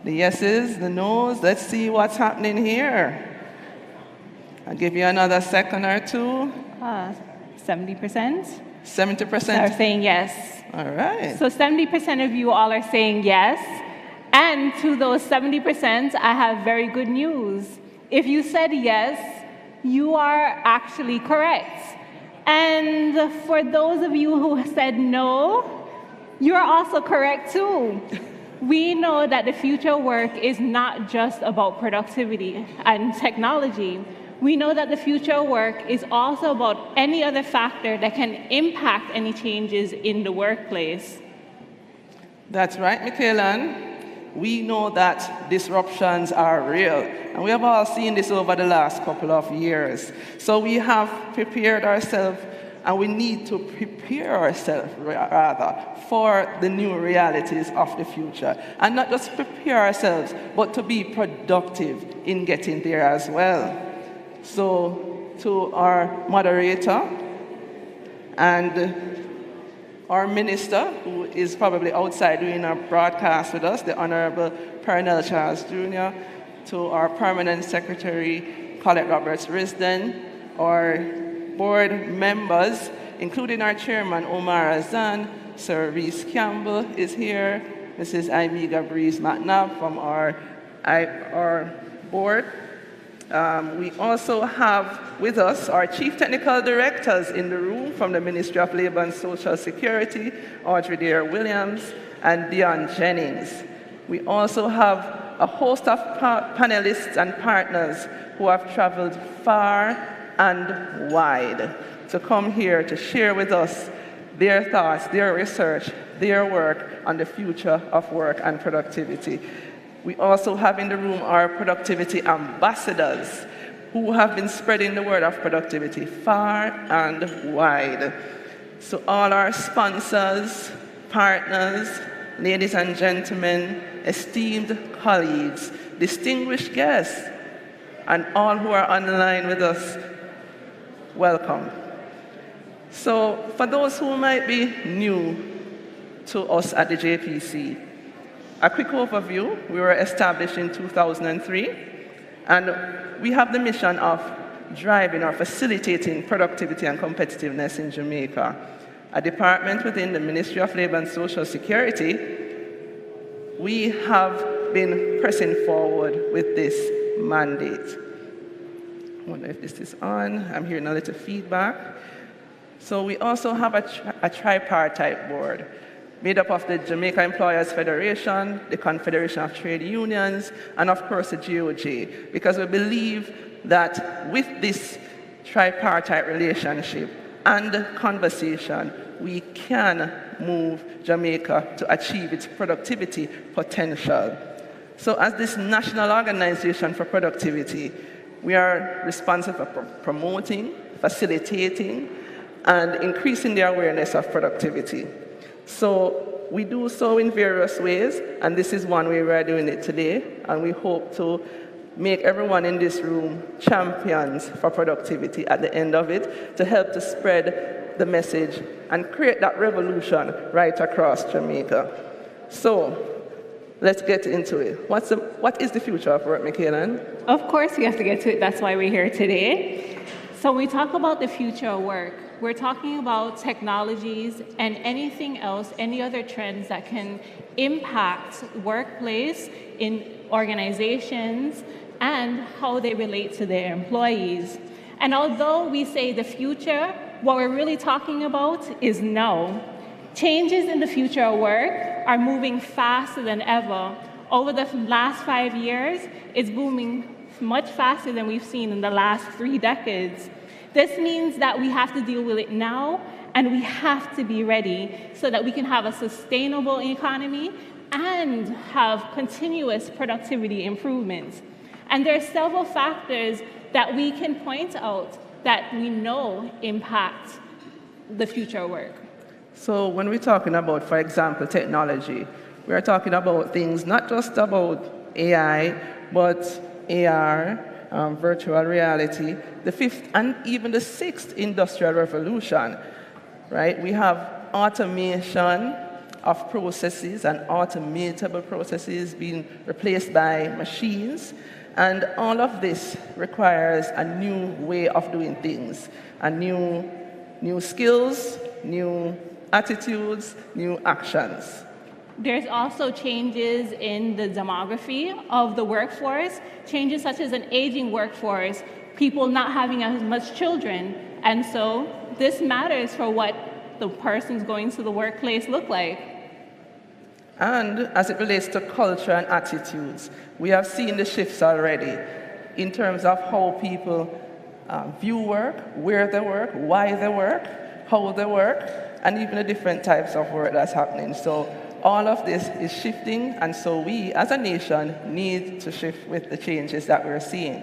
The yeses, the nos. Let's see what's happening here. I'll give you another second or two. 70%. 70% are saying yes. All right. So 70% of you all are saying yes. And to those 70%, I have very good news. If you said yes, you are actually correct. And for those of you who said no, you're also correct too. We know that the future of work is not just about productivity and technology. We know that the future of work is also about any other factor that can impact any changes in the workplace. That's right, Michaelan. We know that disruptions are real, and we have all seen this over the last couple of years. So we have prepared ourselves, and we need to prepare ourselves, rather, for the new realities of the future. And not just prepare ourselves, but to be productive in getting there as well. So, to our moderator and our minister, who is probably outside doing our broadcast with us, the Honorable Pernell Charles Jr., to our permanent secretary, Colette Roberts-Risden, our board members, including our chairman, Omar Azan, Sir Reese Campbell is here, Mrs. Aimiga Breeze McNabb from our board. We also have with us our chief technical directors in the room from the Ministry of Labour and Social Security, Audrey Dare Williams and Dion Jennings. We also have a host of panelists and partners who have traveled far and wide to come here to share with us their thoughts, their research, their work on the future of work and productivity. We also have in the room our productivity ambassadors who have been spreading the word of productivity far and wide. So all our sponsors, partners, ladies and gentlemen, esteemed colleagues, distinguished guests, and all who are online with us, welcome. So for those who might be new to us at the JPC, a quick overview: we were established in 2003, and we have the mission of driving or facilitating productivity and competitiveness in Jamaica. A department within the Ministry of Labour and Social Security, we have been pressing forward with this mandate. I wonder if this is on. I'm hearing a little feedback. So we also have a tripartite board made up of the Jamaica Employers Federation, the Confederation of Trade Unions, and of course the GOJ, because we believe that with this tripartite relationship and conversation, we can move Jamaica to achieve its productivity potential. So as this national organization for productivity, we are responsible for promoting, facilitating, and increasing the awareness of productivity. So we do so in various ways, and this is one way we are doing it today, and we hope to make everyone in this room champions for productivity at the end of it, to help to spread the message and create that revolution right across Jamaica. So let's get into it. What is the future of work, Michaelan? Of course we have to get to it. That's why we're here today. So when we talk about the future of work, we're talking about technologies and anything else, any other trends that can impact workplace in organizations and how they relate to their employees. And although we say the future, what we're really talking about is now. Changes in the future of work are moving faster than ever. Over the last 5 years, it's booming much faster than we've seen in the last 3 decades. This means that we have to deal with it now, and we have to be ready so that we can have a sustainable economy and have continuous productivity improvements. And there are several factors that we can point out that we know impact the future work. So when we're talking about, for example, technology, we are talking about things not just about AI, but AR, virtual reality, the fifth and even the sixth industrial revolution, right? We have automation of processes and automatable processes being replaced by machines. And all of this requires a new way of doing things, a new skills, new attitudes, new actions. There's also changes in the demography of the workforce, changes such as an aging workforce, people not having as much children. And so this matters for what the persons going to the workplace look like. And as it relates to culture and attitudes, we have seen the shifts already in terms of how people view work, where they work, why they work, how they work, and even the different types of work that's happening. So all of this is shifting, and so we as a nation need to shift with the changes that we're seeing.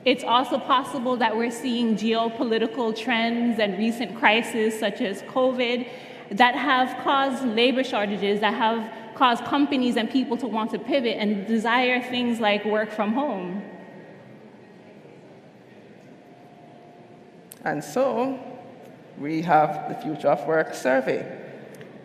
It's also possible that we're seeing geopolitical trends and recent crises such as COVID that have caused labor shortages, that have caused companies and people to want to pivot and desire things like work from home. And so we have the Future of Work survey.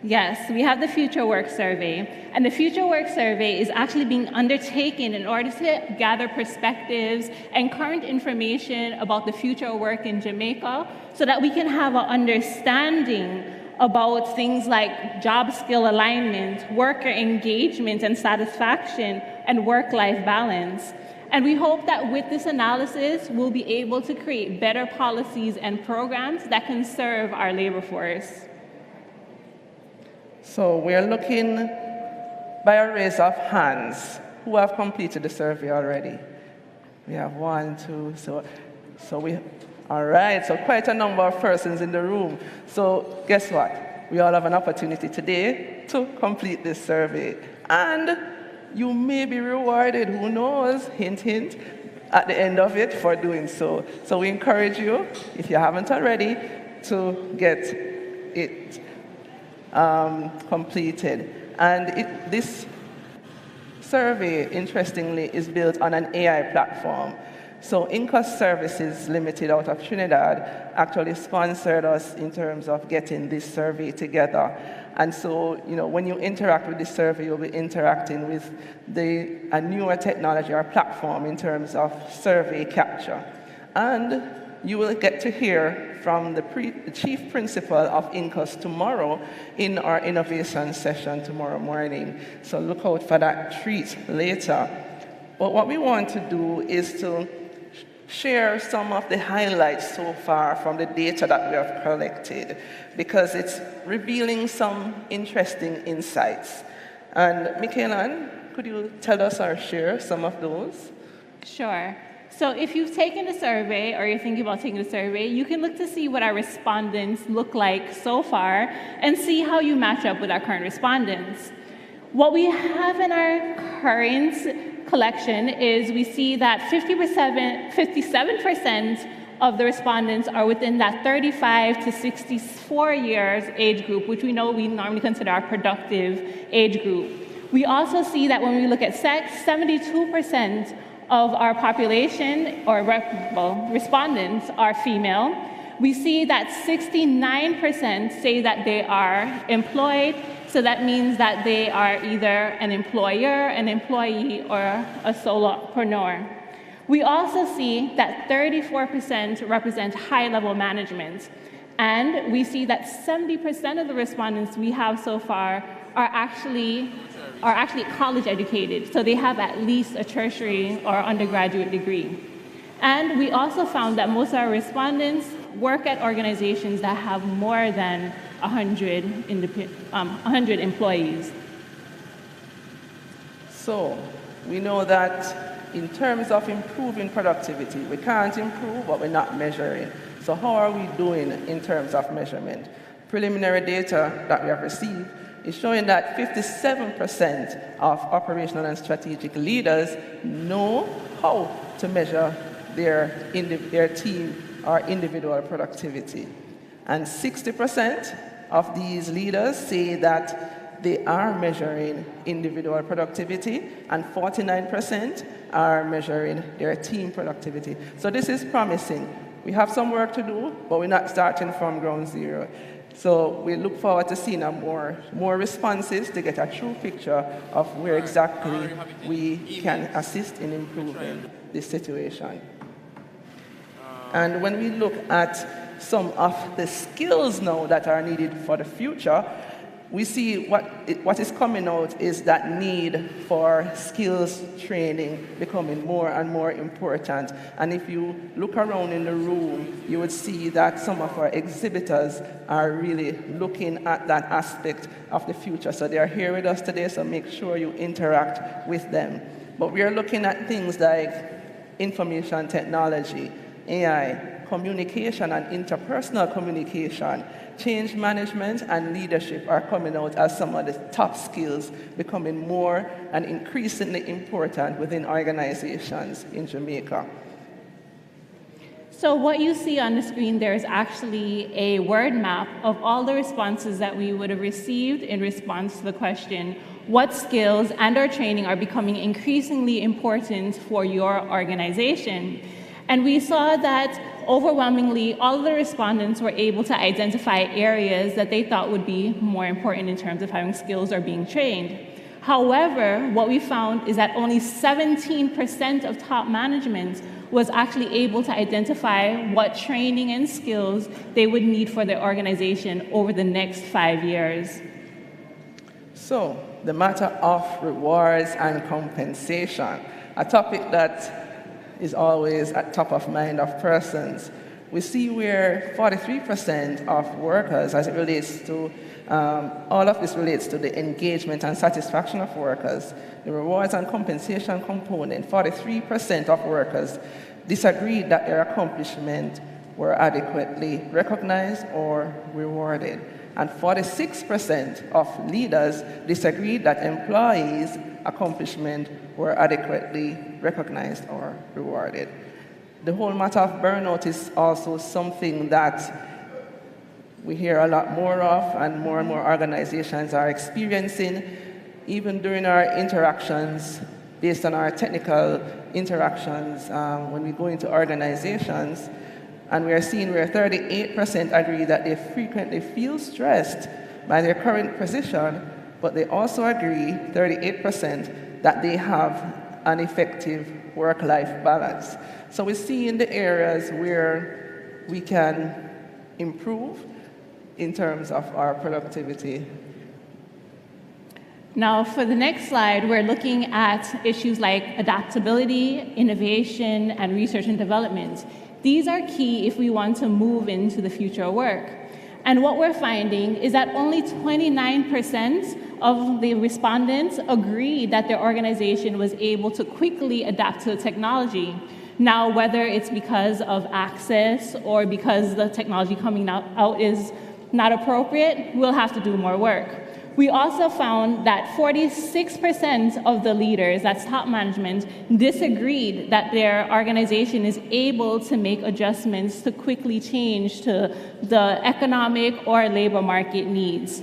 Yes, we have the Future Work Survey. And the Future Work Survey is actually being undertaken in order to gather perspectives and current information about the future of work in Jamaica so that we can have an understanding about things like job skill alignment, worker engagement and satisfaction, and work-life balance. And we hope that with this analysis, we'll be able to create better policies and programs that can serve our labor force. So we're looking by a raise of hands who have completed the survey already. We have 1, 2, all right, so quite a number of persons in the room. So guess what? We all have an opportunity today to complete this survey. And you may be rewarded, who knows, hint, hint, at the end of it for doing so. So we encourage you, if you haven't already, to get it completed. And this survey, interestingly, is built on an AI platform. So Incus Services Limited out of Trinidad actually sponsored us in terms of getting this survey together. And so, when you interact with this survey, you'll be interacting with a newer technology or platform in terms of survey capture. And you will get to hear from the chief principal of Incus tomorrow in our innovation session tomorrow morning. So look out for that treat later. But what we want to do is to share some of the highlights so far from the data that we have collected, because it's revealing some interesting insights. And Michaela, could you tell us or share some of those? Sure. So if you've taken the survey or you're thinking about taking the survey, you can look to see what our respondents look like so far and see how you match up with our current respondents. What we have in our current collection is we see that 57% of the respondents are within that 35 to 64 years age group, which we normally consider our productive age group. We also see that when we look at sex, 72% of our population, or respondents, are female. We see that 69% say that they are employed, so that means that they are either an employer, an employee, or a solopreneur. We also see that 34% represent high-level management, and we see that 70% of the respondents we have so far are actually college educated, so they have at least a tertiary or undergraduate degree. And we also found that most of our respondents work at organizations that have more than 100 employees. So we know that in terms of improving productivity, we can't improve what we're not measuring. So how are we doing in terms of measurement? Preliminary data that we have received is showing that 57% of operational and strategic leaders know how to measure their team or individual productivity. And 60% of these leaders say that they are measuring individual productivity, and 49% are measuring their team productivity. So this is promising. We have some work to do, but we're not starting from ground zero. So we look forward to seeing more responses to get a true picture of where exactly we can assist in improving this situation. And when we look at some of the skills now that are needed for the future, we see what is coming out is that need for skills training becoming more and more important. And if you look around in the room, you would see that some of our exhibitors are really looking at that aspect of the future. So they are here with us today, so make sure you interact with them. But we are looking at things like information technology, AI, communication and interpersonal communication, change management and leadership are coming out as some of the top skills becoming more and increasingly important within organizations in Jamaica. So what you see on the screen there is actually a word map of all the responses that we would have received in response to the question, what skills and/or training are becoming increasingly important for your organization? And we saw that overwhelmingly, all of the respondents were able to identify areas that they thought would be more important in terms of having skills or being trained. However, what we found is that only 17% of top management was actually able to identify what training and skills they would need for their organization over the next 5 years. So, the matter of rewards and compensation, a topic that is always at top of mind of persons. We see where 43% of workers, as it relates to, all of this relates to the engagement and satisfaction of workers. The rewards and compensation component, 43% of workers disagreed that their accomplishments were adequately recognized or rewarded. And 46% of leaders disagreed that employees' accomplishments were adequately recognized or rewarded. The whole matter of burnout is also something that we hear a lot more of and more organizations are experiencing. Even during our interactions, based on our technical interactions, when we go into organizations, and we are seeing where 38% agree that they frequently feel stressed by their current position, but they also agree, 38%, that they have an effective work-life balance. So we see in the areas where we can improve in terms of our productivity. Now, for the next slide, we're looking at issues like adaptability, innovation, and research and development. These are key if we want to move into the future of work. And what we're finding is that only 29% of the respondents agreed that their organization was able to quickly adapt to the technology. Now, whether it's because of access or because the technology coming out is not appropriate, we'll have to do more work. We also found that 46% of the leaders, that's top management, disagreed that their organization is able to make adjustments to quickly change to the economic or labor market needs.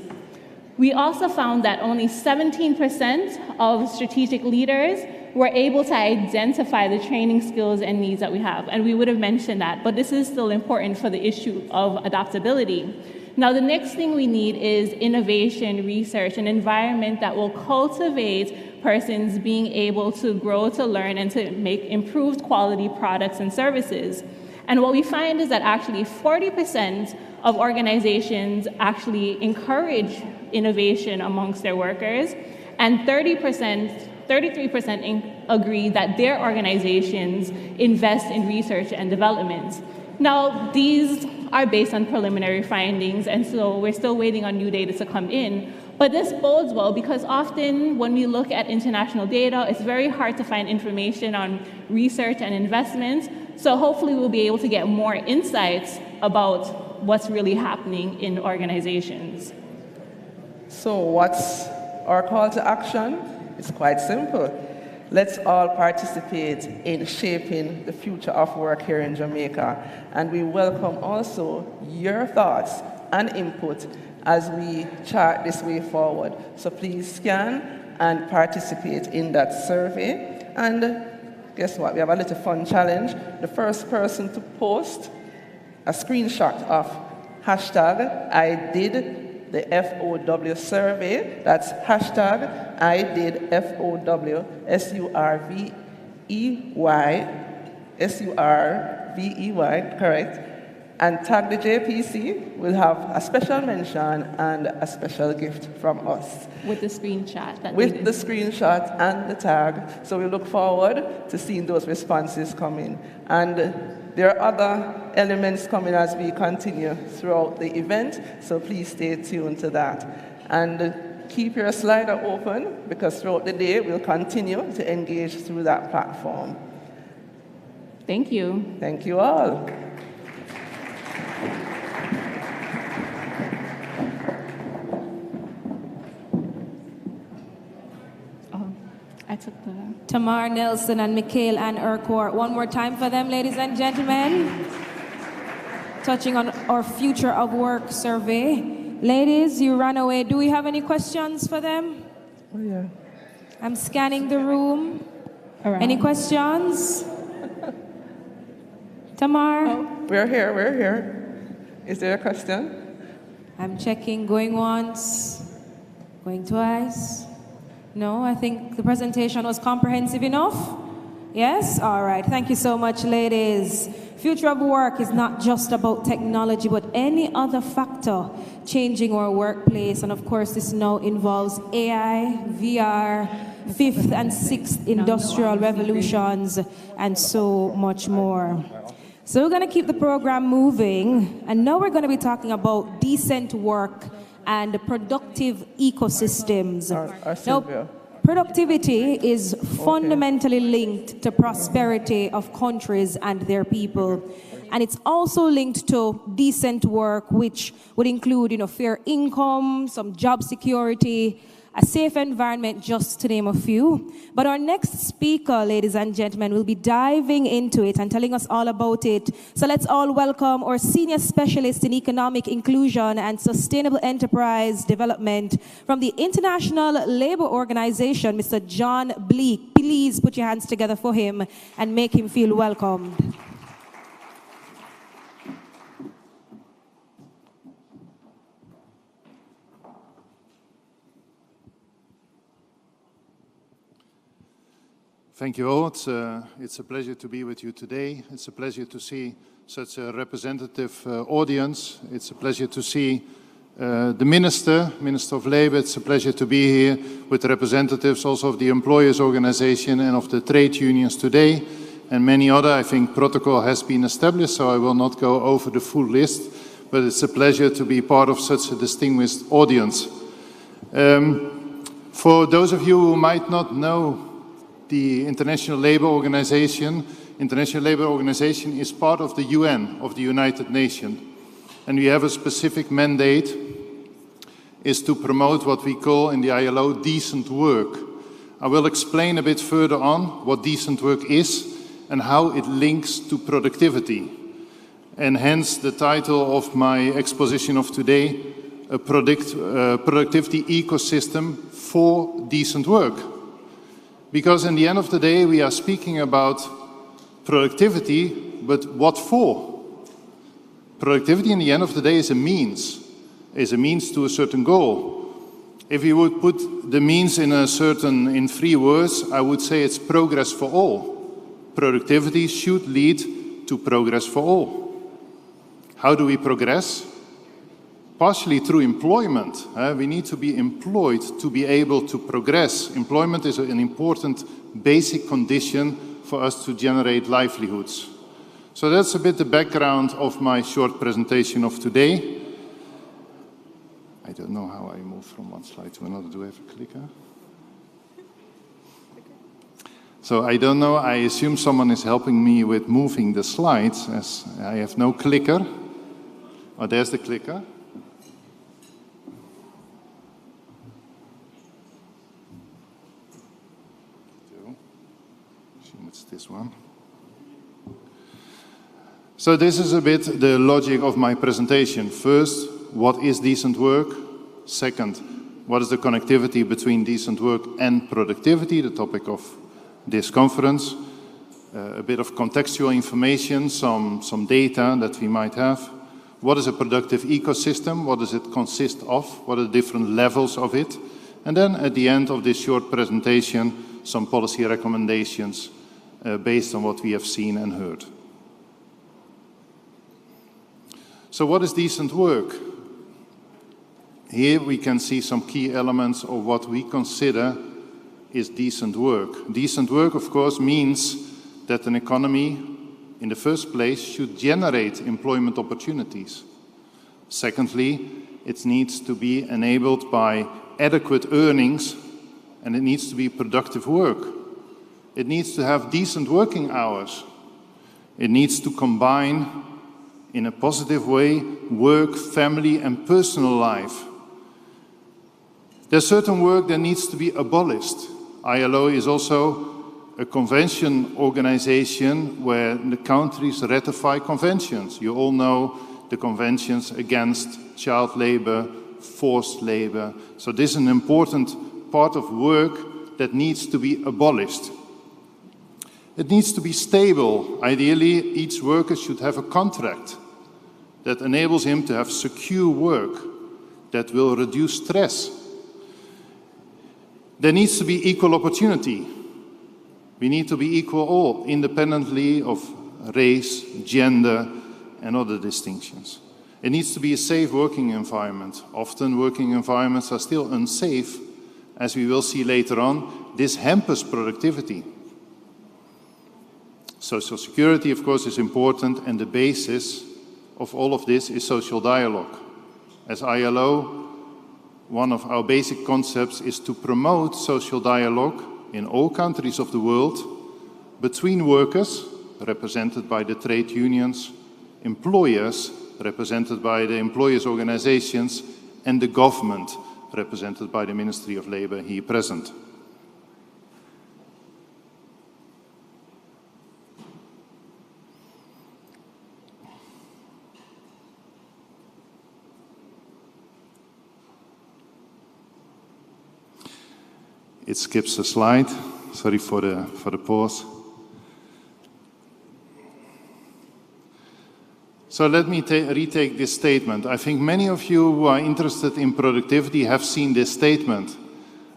We also found that only 17% of strategic leaders were able to identify the training skills and needs that we have. And we would have mentioned that, but this is still important for the issue of adaptability. Now, the next thing we need is innovation, research, an environment that will cultivate persons being able to grow, to learn, and to make improved quality products and services. And what we find is that actually 40% of organizations actually encourage innovation amongst their workers, and 33% agree that their organizations invest in research and development. Now, these are based on preliminary findings, and so we're still waiting on new data to come in. But this bodes well because often when we look at international data, it's very hard to find information on research and investments. So hopefully we'll be able to get more insights about what's really happening in organizations. So what's our call to action? It's quite simple. Let's all participate in shaping the future of work here in Jamaica. And we welcome also your thoughts and input as we chart this way forward. So please scan and participate in that survey. And guess what? We have a little fun challenge. The first person to post a screenshot of hashtag I did the FOW survey. That's hashtag I did FOW SURVEY, correct? And tag the JPC. Will have a special mention and a special gift from us. With the screenshot. With the screenshot and the tag. So we look forward to seeing those responses come in. And there are other elements coming as we continue throughout the event, so please stay tuned to that. And keep your slider open, because throughout the day we'll continue to engage through that platform. Thank you. Thank you all. I took the... Tamar Nelson and Mikhail and Urquhart. One more time for them, ladies and gentlemen. Touching on our Future of Work survey. Ladies, you ran away. Do we have any questions for them? Oh, yeah. I'm scanning the room. Around. Any questions? Tamar? Oh, we're here. Is there a question? I'm checking, going once, going twice. No, I think the presentation was comprehensive enough. Yes? All right. Thank you so much, ladies. Future of work is not just about technology, but any other factor changing our workplace. And of course, this now involves AI, VR, fifth and sixth industrial revolutions, and so much more. So we're going to keep the program moving. And now we're going to be talking about decent work and productive ecosystems. Now, productivity is fundamentally linked to prosperity of countries and their people. And it's also linked to decent work, which would include, fair income, some job security, a safe environment, just to name a few. But our next speaker, ladies and gentlemen, will be diving into it and telling us all about it. So let's all welcome our senior specialist in economic inclusion and sustainable enterprise development from the International Labour Organization, Mr. John Bleak. Please put your hands together for him and make him feel welcomed. Thank you all. It's a pleasure to be with you today. It's a pleasure to see such a representative audience. It's a pleasure to see the Minister of Labour. It's a pleasure to be here with representatives also of the Employers Organization and of the trade unions today, and many other. I think protocol has been established, so I will not go over the full list, but it's a pleasure to be part of such a distinguished audience. For those of you who might not know the International Labour Organization is part of the UN, of the United Nations. And we have a specific mandate, is to promote what we call in the ILO decent work. I will explain a bit further on what decent work is and how it links to productivity. And hence the title of my exposition of today, a productivity ecosystem for decent work. Because in the end of the day, we are speaking about productivity, but what for? Productivity in the end of the day is a means to a certain goal. If you would put the means in 3 words, I would say it's progress for all. Productivity should lead to progress for all. How do we progress? Partially through employment. We need to be employed to be able to progress. Employment is an important basic condition for us to generate livelihoods. So that's a bit the background of my short presentation of today. I don't know how I move from one slide to another. Do I have a clicker? So I don't know, I assume someone is helping me with moving the slides, as I have no clicker. Oh, there's the clicker. it's this one. So this is a bit the logic of my presentation. First, what is decent work? Second, what is the connectivity between decent work and productivity, the topic of this conference? A bit of contextual information, some data that we might have. What is a productive ecosystem? What does it consist of? What are the different levels of it? And then at the end of this short presentation, some policy recommendations based on what we have seen and heard. So what is decent work? Here we can see some key elements of what we consider is decent work. Decent work, of course, means that an economy, in the first place, should generate employment opportunities. Secondly, it needs to be enabled by adequate earnings, and it needs to be productive work. It needs to have decent working hours. It needs to combine, in a positive way, work, family, and personal life. There's certain work that needs to be abolished. ILO is also a convention organization where the countries ratify conventions. You all know the conventions against child labor, forced labor. So this is an important part of work that needs to be abolished. It needs to be stable. Ideally, each worker should have a contract that enables him to have secure work that will reduce stress. There needs to be equal opportunity. We need to be equal all, independently of race, gender, and other distinctions. It needs to be a safe working environment. Often working environments are still unsafe. As we will see later on, this hampers productivity. Social security, of course, is important, and the basis of all of this is social dialogue. As ILO, one of our basic concepts is to promote social dialogue in all countries of the world between workers, represented by the trade unions, employers, represented by the employers' organizations, and the government, represented by the Ministry of Labour here present. It skips a slide. Sorry for the pause. So let me retake this statement. I think many of you who are interested in productivity have seen this statement.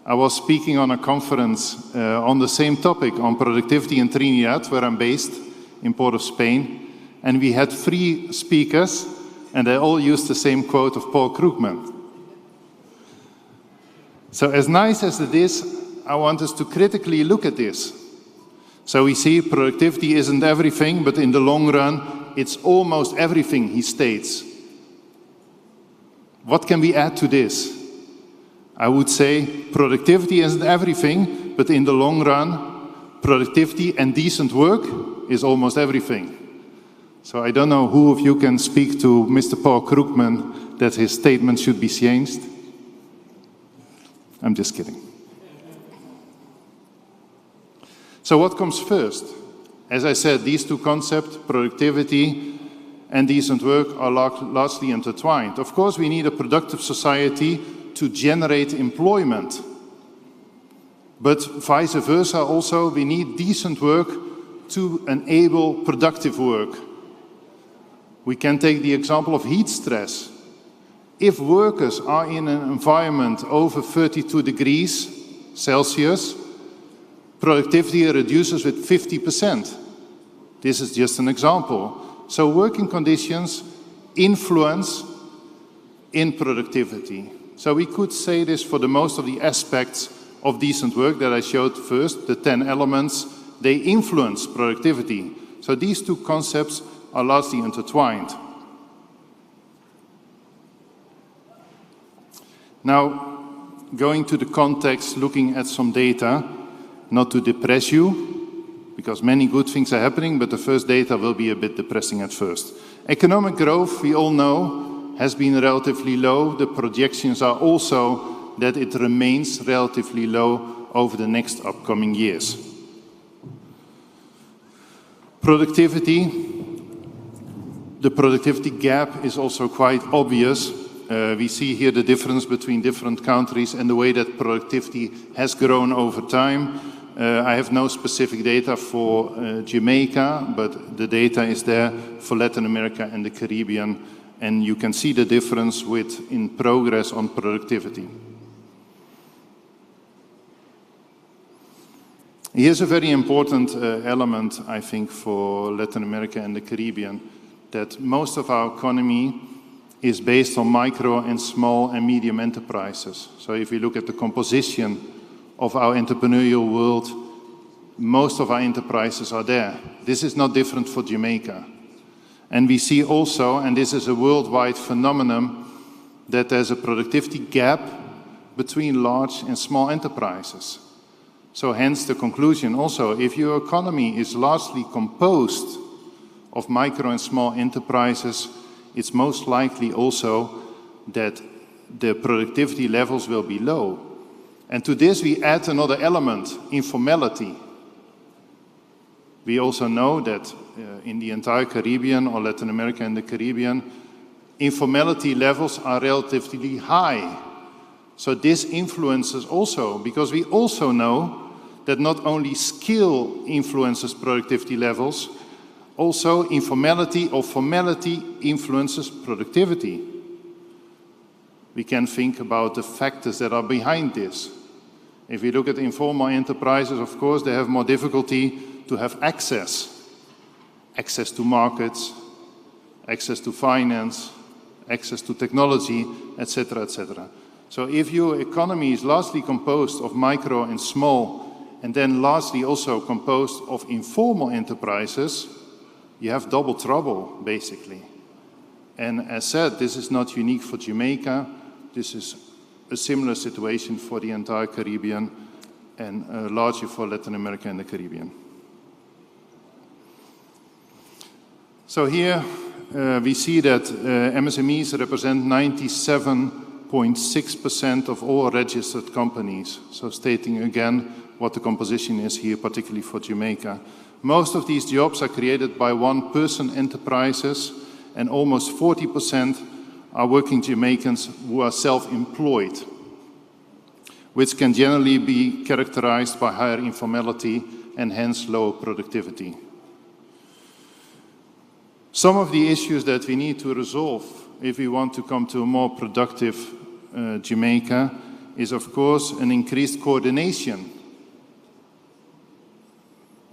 I was speaking on a conference on the same topic, on productivity in Trinidad, where I'm based, in Port of Spain. And we had 3 speakers, and they all used the same quote of Paul Krugman. So as nice as it is, I want us to critically look at this. So we see productivity isn't everything, but in the long run, it's almost everything, he states. What can we add to this? I would say productivity isn't everything, but in the long run, productivity and decent work is almost everything. So I don't know who of you can speak to Mr. Paul Krugman that his statement should be changed. I'm just kidding. So what comes first? As I said, these two concepts, productivity and decent work, are largely intertwined. Of course, we need a productive society to generate employment. But vice versa also, we need decent work to enable productive work. We can take the example of heat stress. If workers are in an environment over 32 degrees Celsius, productivity reduces with 50%. This is just an example. So working conditions influence in productivity. So we could say this for the most of the aspects of decent work that I showed first, the 10 elements, they influence productivity. So these two concepts are largely intertwined. Now, going to the context, looking at some data, not to depress you, because many good things are happening, but the first data will be a bit depressing at first. Economic growth, we all know, has been relatively low. The projections are also that it remains relatively low over the next upcoming years. Productivity, the productivity gap is also quite obvious. We see here the difference between different countries and the way that productivity has grown over time. I have no specific data for Jamaica, but the data is there for Latin America and the Caribbean, and you can see the difference in progress on productivity. Here's a very important element, I think, for Latin America and the Caribbean, that most of our economy is based on micro and small and medium enterprises. So if you look at the composition of our entrepreneurial world, most of our enterprises are there. This is not different for Jamaica. And we see also, and this is a worldwide phenomenon, that there's a productivity gap between large and small enterprises. So hence the conclusion also, if your economy is largely composed of micro and small enterprises, it's most likely also that the productivity levels will be low. And to this we add another element, informality. We also know that in the entire Caribbean or Latin America and the Caribbean, informality levels are relatively high. So this influences also, because we also know that not only skill influences productivity levels, also informality or formality influences productivity. We can think about the factors that are behind this. If we look at informal enterprises, of course, they have more difficulty to have access to markets, access to finance, access to technology, etc., etc. So if your economy is largely composed of micro and small, and then largely also composed of informal enterprises, you have double trouble, basically. And as said, this is not unique for Jamaica. This is a similar situation for the entire Caribbean and largely for Latin America and the Caribbean. So here we see that MSMEs represent 97.6% of all registered companies. So stating again what the composition is here, particularly for Jamaica. Most of these jobs are created by one-person enterprises, and almost 40% are working Jamaicans who are self-employed, which can generally be characterized by higher informality and hence lower productivity. Some of the issues that we need to resolve if we want to come to a more productive Jamaica is, of course, an increased coordination.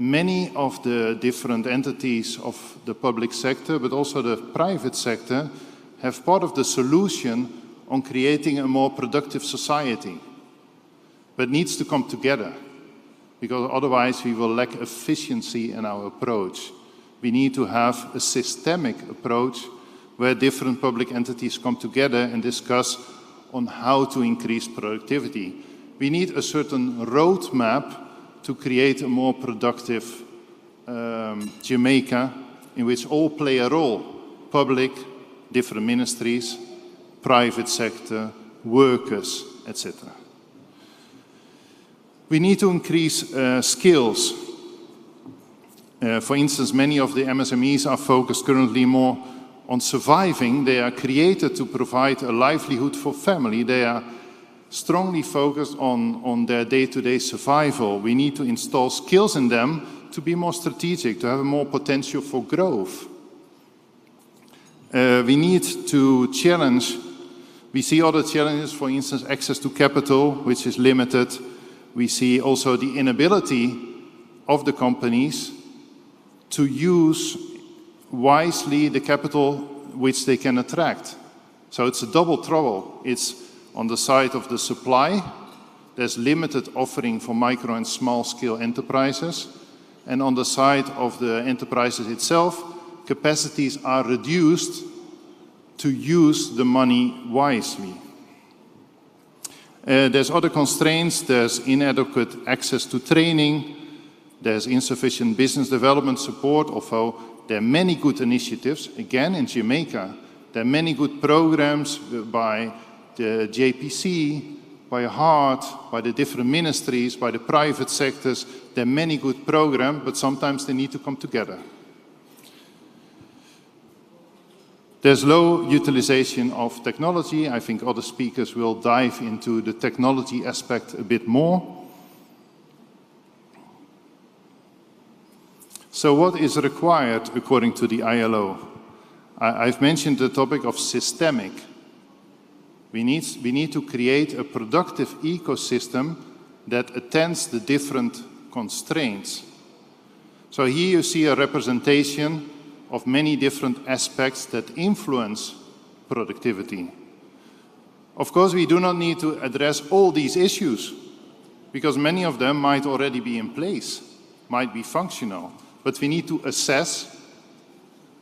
Many of the different entities of the public sector, but also the private sector, have part of the solution on creating a more productive society, but needs to come together, because otherwise we will lack efficiency in our approach. We need to have a systemic approach where different public entities come together and discuss on how to increase productivity. We need a certain roadmap to create a more productive Jamaica in which all play a role, public, different ministries, private sector, workers, etc. We need to increase skills. For instance, many of the MSMEs are focused currently more on surviving. They are created to provide a livelihood for family. They are strongly focused on their day-to-day survival. We need to install skills in them to be more strategic, to have more potential for growth. We need to challenge. We see other challenges, for instance, access to capital, which is limited. We see also the inability of the companies to use wisely the capital which they can attract. So it's a double trouble. It's on the side of the supply, there's limited offering for micro and small scale enterprises. And on the side of the enterprises itself, capacities are reduced to use the money wisely. There's other constraints. There's inadequate access to training. There's insufficient business development support, although there are many good initiatives. Again, in Jamaica, there are many good programs by the JPC, by HEART, by the different ministries, by the private sectors. There are many good programs, but sometimes they need to come together. There's low utilization of technology. I think other speakers will dive into the technology aspect a bit more. So what is required according to the ILO? I've mentioned the topic of systemic. We need to create a productive ecosystem that attends the different constraints. So here you see a representation of many different aspects that influence productivity. Of course, we do not need to address all these issues because many of them might already be in place, might be functional, but we need to assess,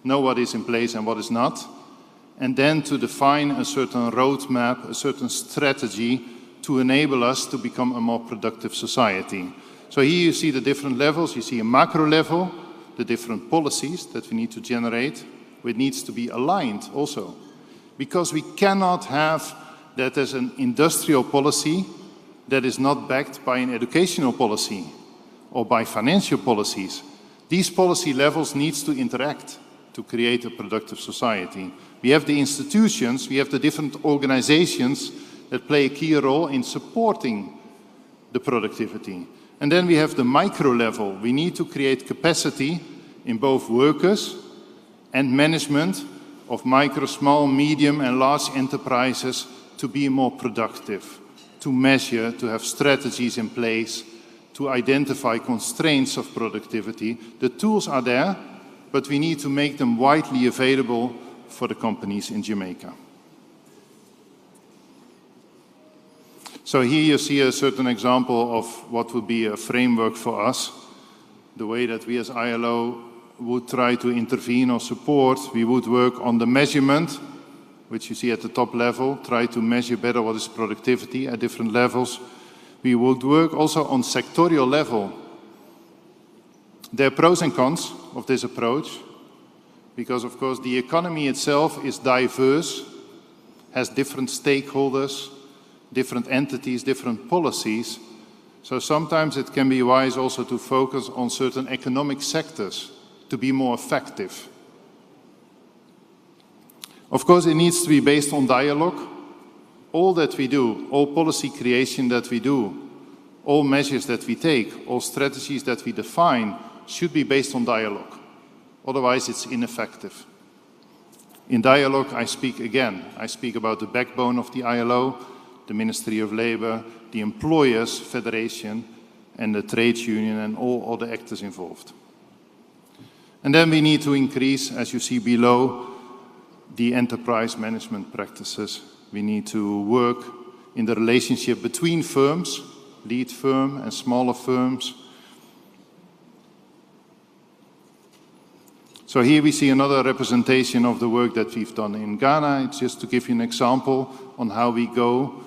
know what is in place and what is not, and then to define a certain roadmap, a certain strategy to enable us to become a more productive society. So here you see the different levels. You see a macro level, the different policies that we need to generate, which needs to be aligned also. Because we cannot have that as an industrial policy that is not backed by an educational policy or by financial policies. These policy levels need to interact to create a productive society. We have the institutions, we have the different organizations that play a key role in supporting the productivity. And then we have the micro level. We need to create capacity in both workers and management of micro, small, medium and large enterprises to be more productive, to measure, to have strategies in place, to identify constraints of productivity. The tools are there, but we need to make them widely available for the companies in Jamaica. So here you see a certain example of what would be a framework for us. The way that we as ILO would try to intervene or support, we would work on the measurement, which you see at the top level, try to measure better what is productivity at different levels. We would work also on sectorial level. There are pros and cons of this approach, because of course the economy itself is diverse, has different stakeholders, different entities, different policies. So sometimes it can be wise also to focus on certain economic sectors to be more effective. Of course, it needs to be based on dialogue. All that we do, all policy creation that we do, all measures that we take, all strategies that we define should be based on dialogue. Otherwise, it's ineffective. In dialogue, I speak about the backbone of the ILO, the Ministry of Labour, the Employers Federation, and the trade union and all other actors involved. And then we need to increase, as you see below, the enterprise management practices. We need to work in the relationship between firms, lead firm and smaller firms. So here we see another representation of the work that we've done in Ghana. It's just to give you an example on how we go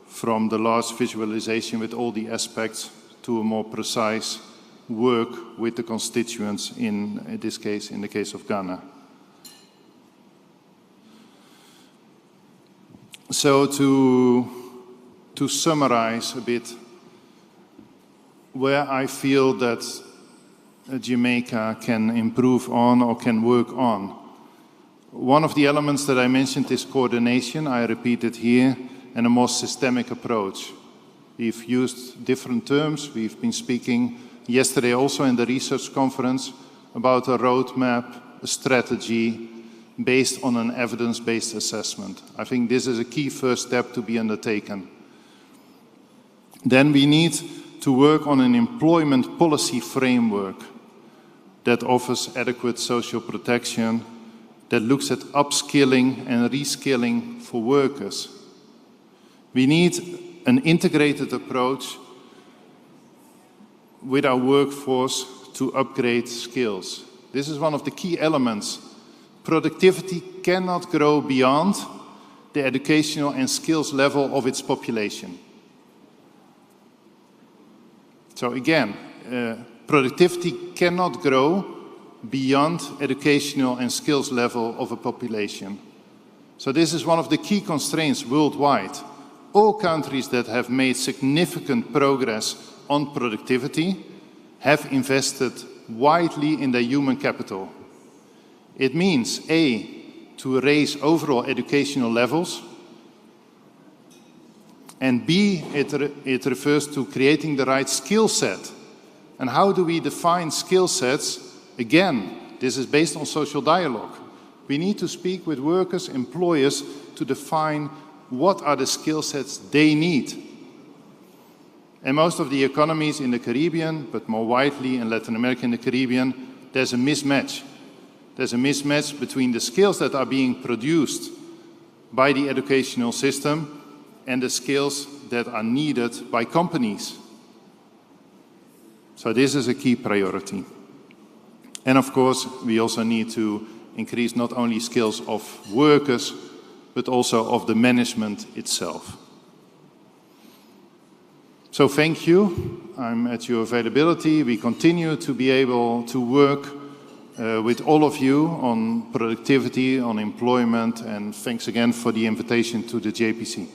from the large visualization with all the aspects to a more precise work with the constituents in this case, in the case of Ghana. So to summarize a bit where I feel that Jamaica can improve on or can work on. One of the elements that I mentioned is coordination. I repeat it here, and a more systemic approach. We've used different terms. We've been speaking yesterday also in the research conference about a roadmap, a strategy based on an evidence-based assessment. I think this is a key first step to be undertaken. Then we need to work on an employment policy framework that offers adequate social protection, that looks at upskilling and reskilling for workers. We need an integrated approach with our workforce to upgrade skills. This is one of the key elements. Productivity cannot grow beyond the educational and skills level of its population. So again, productivity cannot grow beyond educational and skills level of a population. So this is one of the key constraints worldwide. All countries that have made significant progress on productivity have invested widely in their human capital. It means, A, to raise overall educational levels. And B, it refers to creating the right skill set. And how do we define skill sets? Again, this is based on social dialogue. We need to speak with workers, employers, to define what are the skill sets they need. In most of the economies in the Caribbean, but more widely in Latin America and the Caribbean, there's a mismatch. There's a mismatch between the skills that are being produced by the educational system and the skills that are needed by companies. So this is a key priority. And of course, we also need to increase not only skills of workers, but also of the management itself. So thank you. I'm at your availability. We continue to be able to work with all of you on productivity, on employment, and thanks again for the invitation to the JPC.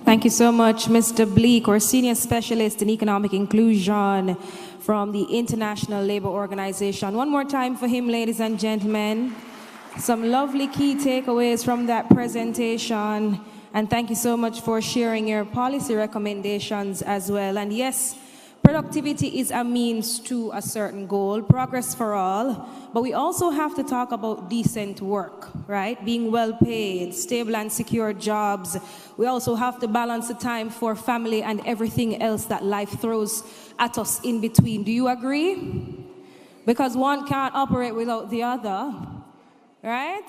Thank you so much, Mr. Bleek, our Senior Specialist in Economic Inclusion from the International Labour Organization. One more time for him, ladies and gentlemen. Some lovely key takeaways from that presentation. And thank you so much for sharing your policy recommendations as well. And yes, productivity is a means to a certain goal, progress for all, but we also have to talk about decent work, right? Being well paid, stable and secure jobs. We also have to balance the time for family and everything else that life throws at us in between. Do you agree? Because one can't operate without the other, right?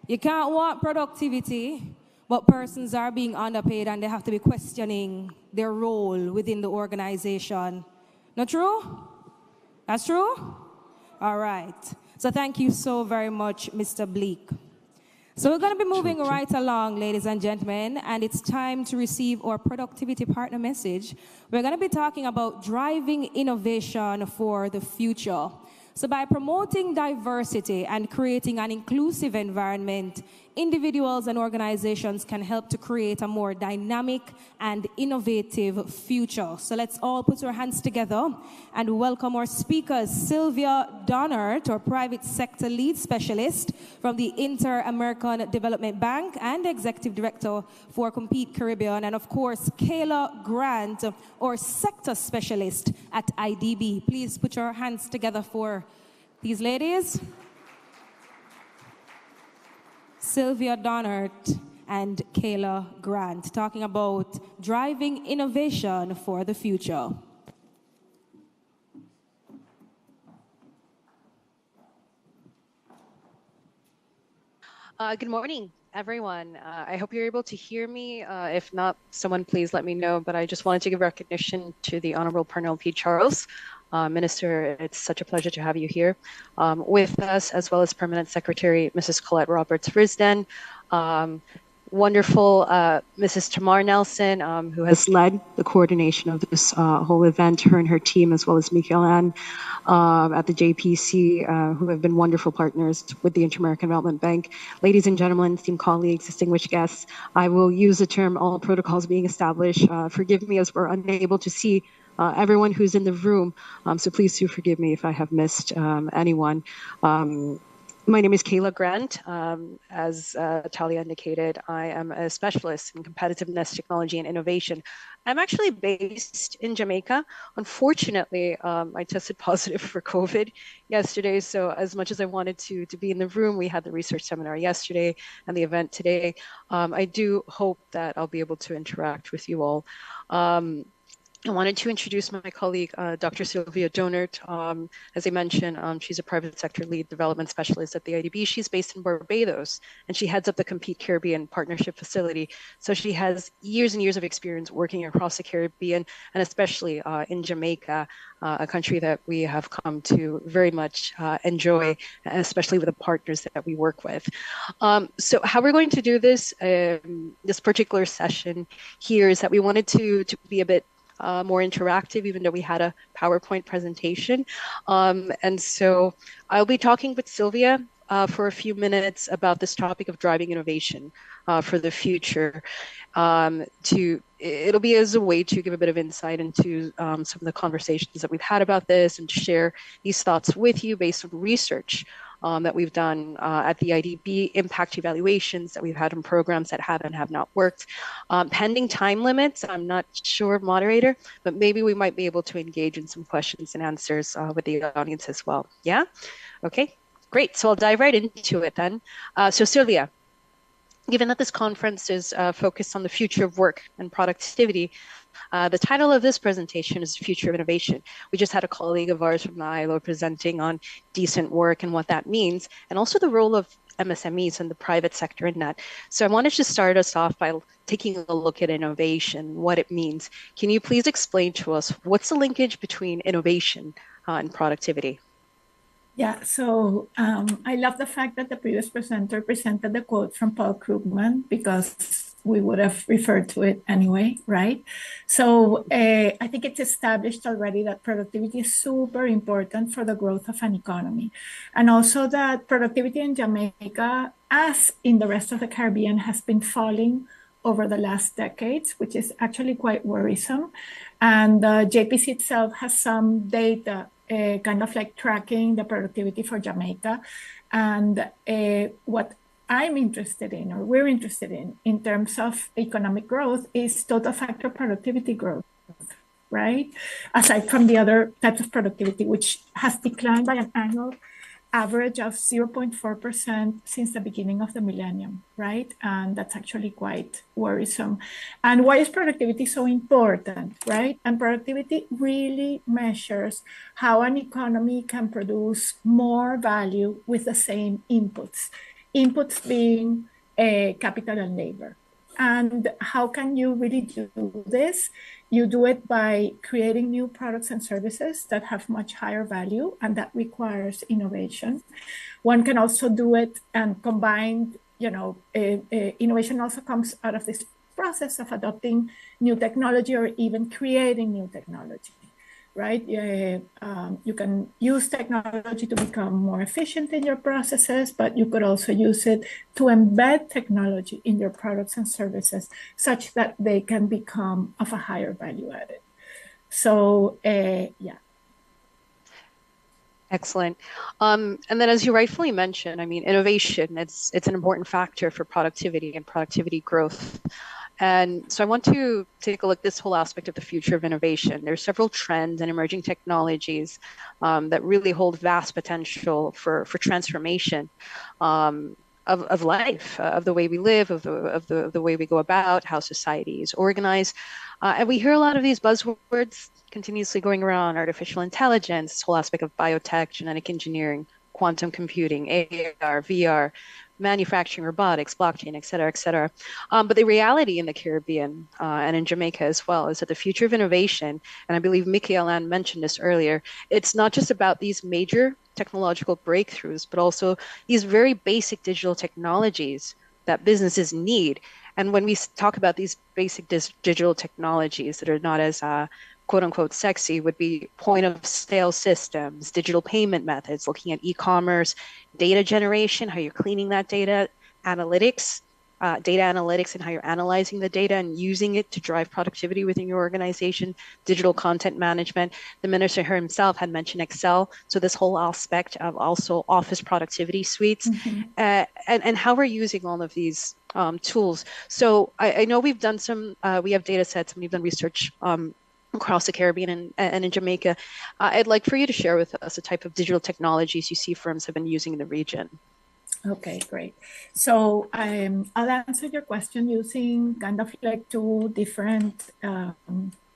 You can't want productivity, but persons are being underpaid and they have to be questioning their role within the organization. Not true? That's true? All right. So thank you so very much, Mr. Bleek. So we're going to be moving right along, ladies and gentlemen, and it's time to receive our productivity partner message. We're going to be talking about driving innovation for the future. So by promoting diversity and creating an inclusive environment, individuals and organizations can help to create a more dynamic and innovative future. So let's all put our hands together and welcome our speakers, Sylvia Dohnert, our private sector lead specialist from the Inter-American Development Bank and Executive Director for Compete Caribbean, and of course, Kayla Grant, our sector specialist at IDB. Please put your hands together for these ladies. Sylvia Dohnert and Kayla Grant, talking about driving innovation for the future. Good morning, everyone. I hope you're able to hear me. If not, someone please let me know. But I just wanted to give recognition to the Honorable Pernell P. Charles. Minister, it's such a pleasure to have you here with us, as well as Permanent Secretary Mrs. Colette Roberts-Risden, wonderful Mrs. Tamar Nelson, who has led the coordination of this whole event, her and her team, as well as Michael Ann at the JPC, who have been wonderful partners with the Inter-American Development Bank. Ladies and gentlemen, esteemed colleagues, distinguished guests, I will use the term all protocols being established. Forgive me as we're unable to see everyone who's in the room, so please do forgive me if I have missed anyone. My name is Kayla Grant. As Talia indicated, I am a specialist in competitiveness, technology, and innovation. I'm actually based in Jamaica. Unfortunately, I tested positive for COVID yesterday, so as much as I wanted to be in the room, we had the research seminar yesterday and the event today. I do hope that I'll be able to interact with you all. I wanted to introduce my colleague, Dr. Sylvia Dohnert. As I mentioned, she's a private sector lead development specialist at the IDB. She's based in Barbados, and she heads up the Compete Caribbean Partnership Facility. So she has years and years of experience working across the Caribbean, and especially in Jamaica, a country that we have come to very much enjoy, especially with the partners that we work with. So how we're going to do this, this particular session here, is that we wanted to be a bit more interactive, even though we had a PowerPoint presentation. And so I'll be talking with Sylvia for a few minutes about this topic of driving innovation for the future. It'll be as a way to give a bit of insight into some of the conversations that we've had about this and to share these thoughts with you based on research that we've done at the IDB, impact evaluations that we've had in programs that have and have not worked. Pending time limits, I'm not sure, moderator, but maybe we might be able to engage in some questions and answers with the audience as well. Yeah? Okay, great. So I'll dive right into it then. So Sylvia, given that this conference is focused on the future of work and productivity, the title of this presentation is Future of Innovation. We just had a colleague of ours from the ILO presenting on decent work and what that means, and also the role of MSMEs and the private sector in that. So I wanted to start us off by taking a look at innovation, what it means. Can you please explain to us what's the linkage between innovation and productivity? Yeah, so I love the fact that the previous presenter presented the quote from Paul Krugman, because we would have referred to it anyway, right? So I think it's established already that productivity is super important for the growth of an economy. And also that productivity in Jamaica, as in the rest of the Caribbean, has been falling over the last decades, which is actually quite worrisome. And JPC itself has some data kind of like tracking the productivity for Jamaica. And what I'm interested in, or we're interested in terms of economic growth, is total factor productivity growth, right? Aside from the other types of productivity, which has declined by an annual average of 0.4% since the beginning of the millennium, right? And that's actually quite worrisome. And why is productivity so important, right? And productivity really measures how an economy can produce more value with the same inputs. Inputs being capital and labor. And how can you really do this? You do it by creating new products and services that have much higher value, and that requires innovation. One can also do it and combine, innovation also comes out of this process of adopting new technology or even creating new technology, right? You can use technology to become more efficient in your processes, but you could also use it to embed technology in your products and services such that they can become of a higher value added. So, yeah. Excellent. And then as you rightfully mentioned, I mean, innovation, it's an important factor for productivity and productivity growth. And so I want to take a look at this whole aspect of the future of innovation. There's several trends and emerging technologies that really hold vast potential for transformation of life, of the way we live, of the way we go about, how society is organized. And we hear a lot of these buzzwords continuously going around: artificial intelligence, this whole aspect of biotech, genetic engineering, quantum computing, AR, VR, manufacturing, robotics, blockchain, et cetera, et cetera. But the reality in the Caribbean and in Jamaica as well is that the future of innovation, and I believe Michael Ann mentioned this earlier, it's not just about these major technological breakthroughs, but also these very basic digital technologies that businesses need. And when we talk about these basic digital technologies that are not as quote unquote sexy, would be point of sale systems, digital payment methods, looking at e-commerce, data generation, how you're cleaning that data, analytics, and how you're analyzing the data and using it to drive productivity within your organization, digital content management. The minister himself had mentioned Excel. So this whole aspect of also office productivity suites, and how we're using all of these tools. So I know we've done we have data sets and we've done research across the Caribbean and in Jamaica. I'd like for you to share with us the type of digital technologies you see firms have been using in the region. Okay, great. So I'll answer your question using kind of like two different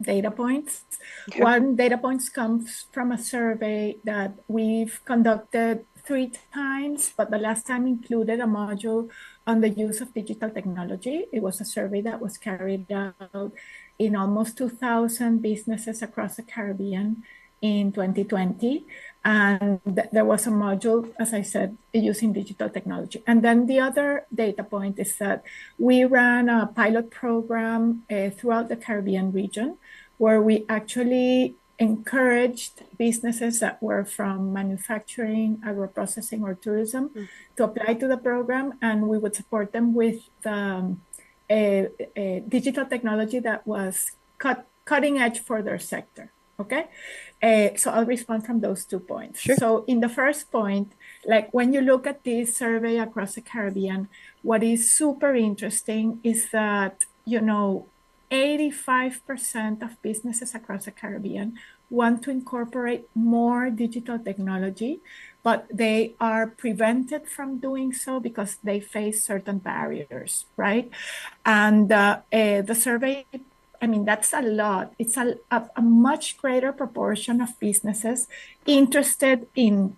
data points. Okay. One data point comes from a survey that we've conducted 3 times, but the last time included a module on the use of digital technology. It was a survey that was carried out in almost 2,000 businesses across the Caribbean in 2020. And there was a module, as I said, using digital technology. And then the other data point is that we ran a pilot program throughout the Caribbean region where we actually encouraged businesses that were from manufacturing, agro-processing, or tourism to apply to the program, and we would support them with digital technology that was cutting edge for their sector. Okay, so I'll respond from those 2 points. Sure. So in the first point, like when you look at this survey across the Caribbean, what is super interesting is that, 85% of businesses across the Caribbean want to incorporate more digital technology, but they are prevented from doing so because they face certain barriers, right? And the survey, I mean, that's a lot. It's a much greater proportion of businesses interested in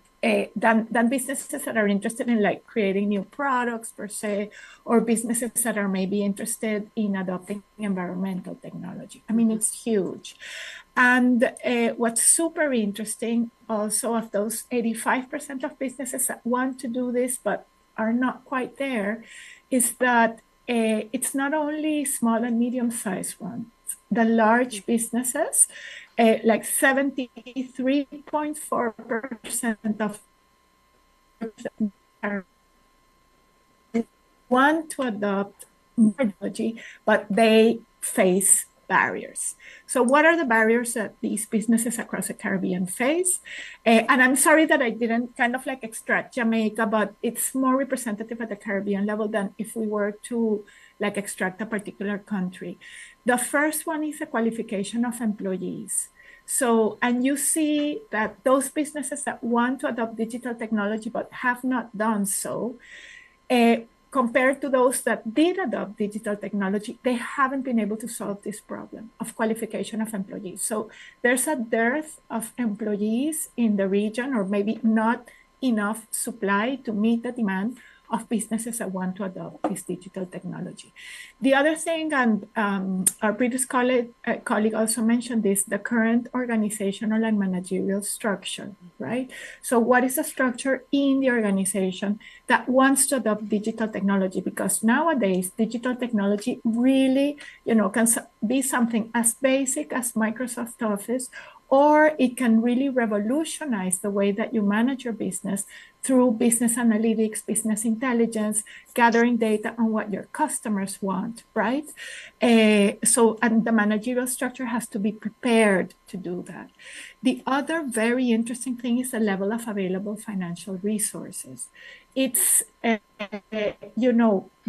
than businesses that are interested in like creating new products per se, or businesses that are maybe interested in adopting environmental technology. I mean, it's huge. And what's super interesting also, of those 85% of businesses that want to do this but are not quite there, is that it's not only small and medium-sized ones. The large businesses, like 73.4% of want to adopt technology, but they face barriers. So what are the barriers that these businesses across the Caribbean face? And I'm sorry that I didn't kind of like extract Jamaica, but it's more representative at the Caribbean level than if we were to like extract a particular country. The first one is the qualification of employees. So, and you see that those businesses that want to adopt digital technology but have not done so, compared to those that did adopt digital technology, they haven't been able to solve this problem of qualification of employees. So there's a dearth of employees in the region, or maybe not enough supply to meet the demand of businesses that want to adopt this digital technology. The other thing, and our previous colleague also mentioned this, the current organizational and managerial structure, right? So what is the structure in the organization that wants to adopt digital technology? Because nowadays, digital technology really, can be something as basic as Microsoft Office, or it can really revolutionize the way that you manage your business through business analytics, business intelligence, gathering data on what your customers want, right? And the managerial structure has to be prepared to do that. The other very interesting thing is the level of available financial resources. It's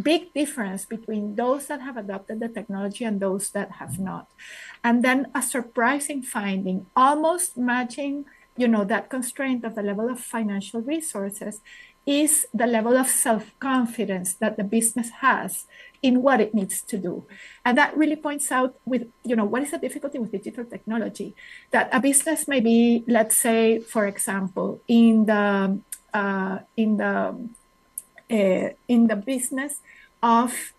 big difference between those that have adopted the technology and those that have not. And then a surprising finding, almost matching, that constraint of the level of financial resources, is the level of self-confidence that the business has in what it needs to do. And that really points out with, what is the difficulty with digital technology? That a business may be, let's say, for example, in the business of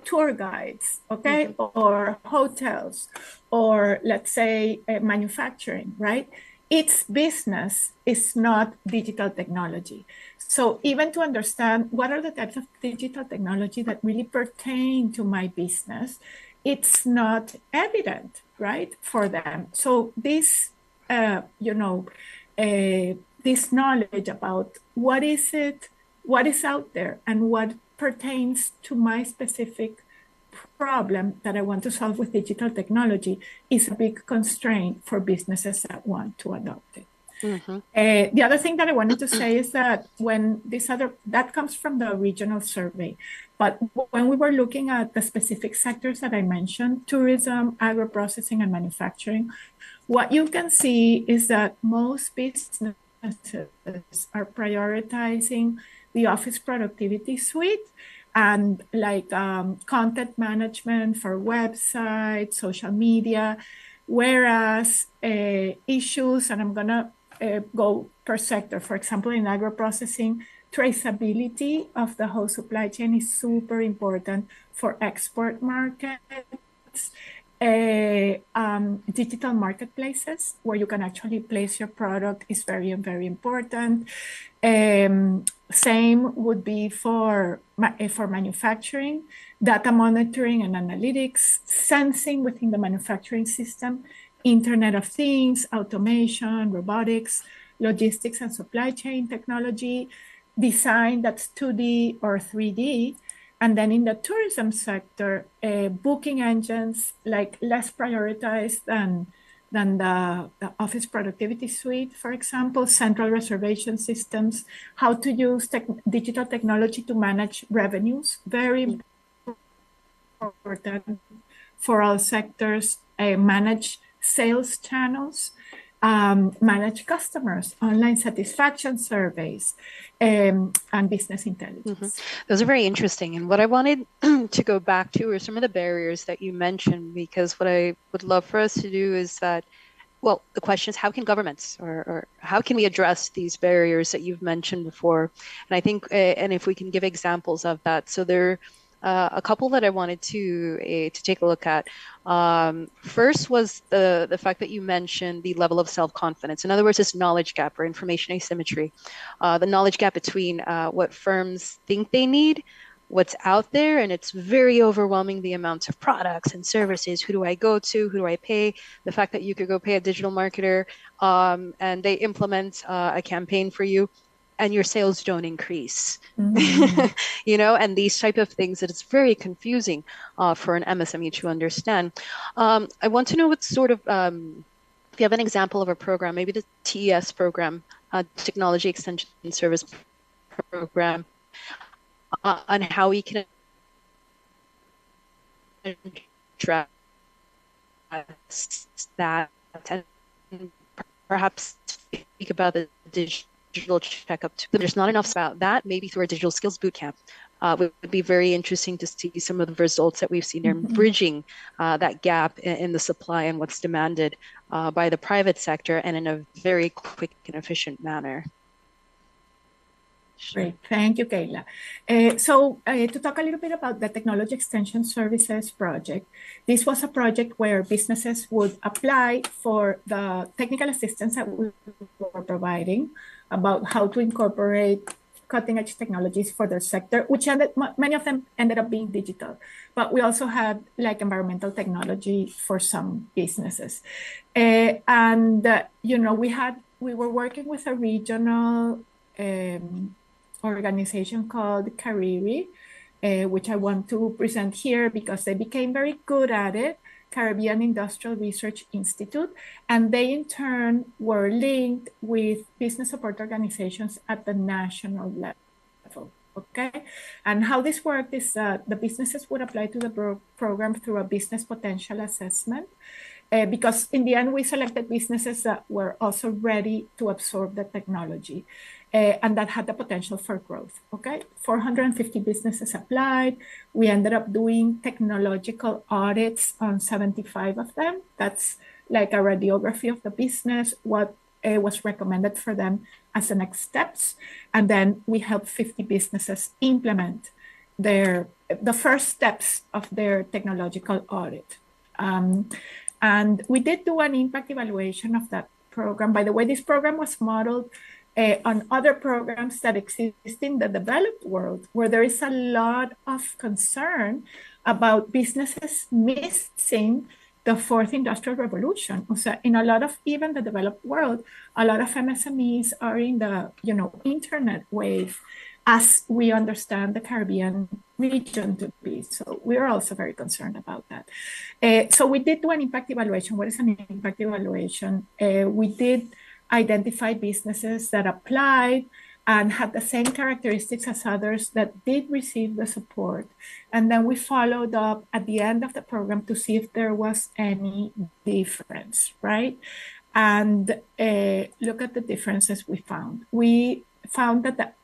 tour guides, okay, or hotels, or let's say manufacturing, right? Its business is not digital technology. So even to understand what are the types of digital technology that really pertain to my business, it's not evident, right, for them. So this, this knowledge about what is out there and what pertains to my specific problem that I want to solve with digital technology is a big constraint for businesses that want to adopt it. Mm-hmm. The other thing that I wanted to say is that when that comes from the regional survey, but when we were looking at the specific sectors that I mentioned, tourism, agro-processing, and manufacturing, what you can see is that most businesses are prioritizing the Office Productivity Suite and like content management for websites, social media, whereas issues, and I'm gonna go per sector, for example, in agro-processing, traceability of the whole supply chain is super important for export markets. Digital marketplaces where you can actually place your product is very, very important. Same would be for manufacturing, data monitoring and analytics, sensing within the manufacturing system Internet of Things, automation, robotics, logistics and supply chain technology, design that's 2D or 3D. And then in the tourism sector, booking engines like less prioritized than the Office Productivity Suite, for example, central reservation systems, how to use digital technology to manage revenues, very important for all sectors, manage sales channels, manage customers, online satisfaction surveys, and business intelligence. Those are very interesting. And what I wanted to go back to are some of the barriers that you mentioned, because what I would love for us to do is that, well, the question is, how can governments or how can we address these barriers that you've mentioned before? And I think, and if we can give examples of that. So there are a couple that I wanted to take a look at. First was the fact that you mentioned the level of self-confidence. In other words, this knowledge gap or information asymmetry, the knowledge gap between what firms think they need, what's out there, and it's very overwhelming, the amounts of products and services. Who do I go to? Who do I pay? The fact that you could go pay a digital marketer and they implement a campaign for you, and your sales don't increase, and these type of things, that it's very confusing for an MSME to understand. I want to know what sort of, if you have an example of a program, maybe the TES program, Technology Extension Service Program, on how we can address that, and perhaps speak about the digital checkup. There's not enough about that. Maybe through our digital skills bootcamp, would be very interesting to see some of the results that we've seen in bridging that gap in the supply and what's demanded by the private sector, and in a very quick and efficient manner. Great, thank you, Kayla. To talk a little bit about the Technology Extension Services project, this was a project where businesses would apply for the technical assistance that we were providing about how to incorporate cutting-edge technologies for their sector, which many of them ended up being digital. But we also had like environmental technology for some businesses. We were working with a regional organization called Cariri, which I want to present here because they became very good at it, Caribbean Industrial Research Institute, and they in turn were linked with business support organizations at the national level, okay? And how this worked is that the businesses would apply to the program through a business potential assessment, because in the end, we selected businesses that were also ready to absorb the technology. And that had the potential for growth, okay? 450 businesses applied. We ended up doing technological audits on 75 of them. That's like a radiography of the business, what was recommended for them as the next steps. And then we helped 50 businesses implement the first steps of their technological audit. And we did do an impact evaluation of that program. By the way, this program was modeled on other programs that exist in the developed world, where there is a lot of concern about businesses missing the fourth industrial revolution. So in a lot of even the developed world, a lot of MSMEs are in the internet wave, as we understand the Caribbean region to be. So we are also very concerned about that. So we did do an impact evaluation. What is an impact evaluation? We did identify businesses that applied and had the same characteristics as others that did receive the support. And then we followed up at the end of the program to see if there was any difference, right? And look at the differences we found. We found that the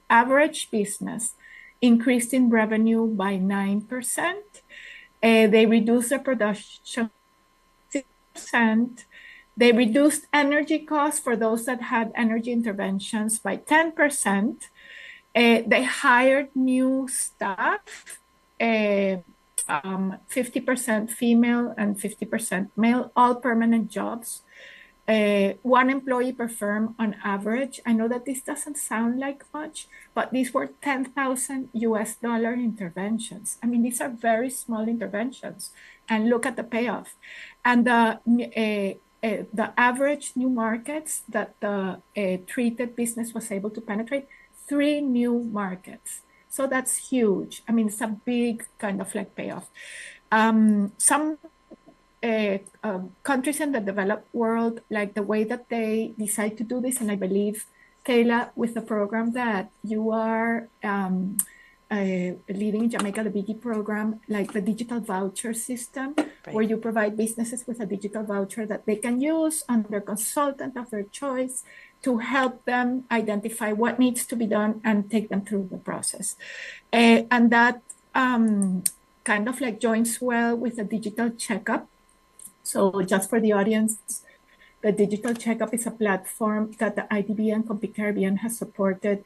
average business increased in revenue by 9%. They reduced their production 6%. They reduced energy costs for those that had energy interventions by 10%. They hired new staff, 50% female and 50% male, all permanent jobs. one employee per firm on average. I know that this doesn't sound like much, but these were $10,000 interventions. I mean, these are very small interventions, and look at the payoff. And the average new markets that the treated business was able to penetrate, 3 new markets. So that's huge. I mean, it's a big kind of like payoff. Some countries in the developed world, like the way that they decide to do this, and I believe, Kayla, with the program that you are leading in Jamaica, the BG program, like the digital voucher system, where you provide businesses with a digital voucher that they can use under consultant of their choice to help them identify what needs to be done and take them through the process. And that kind of like joins well with the digital checkup. So just for the audience, the digital checkup is a platform that the IDB and Compete Caribbean has supported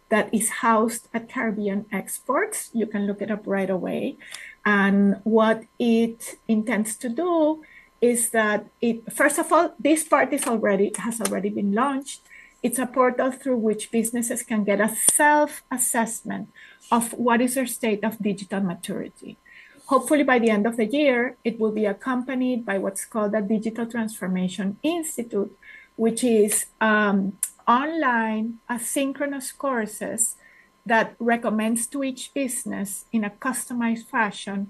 that is housed at Caribbean Exports. You can look it up right away. And what it intends to do is that first of all, this part has already been launched. It's a portal through which businesses can get a self-assessment of what is their state of digital maturity. Hopefully by the end of the year, it will be accompanied by what's called a Digital Transformation Institute, which is online asynchronous courses that recommends to each business in a customized fashion,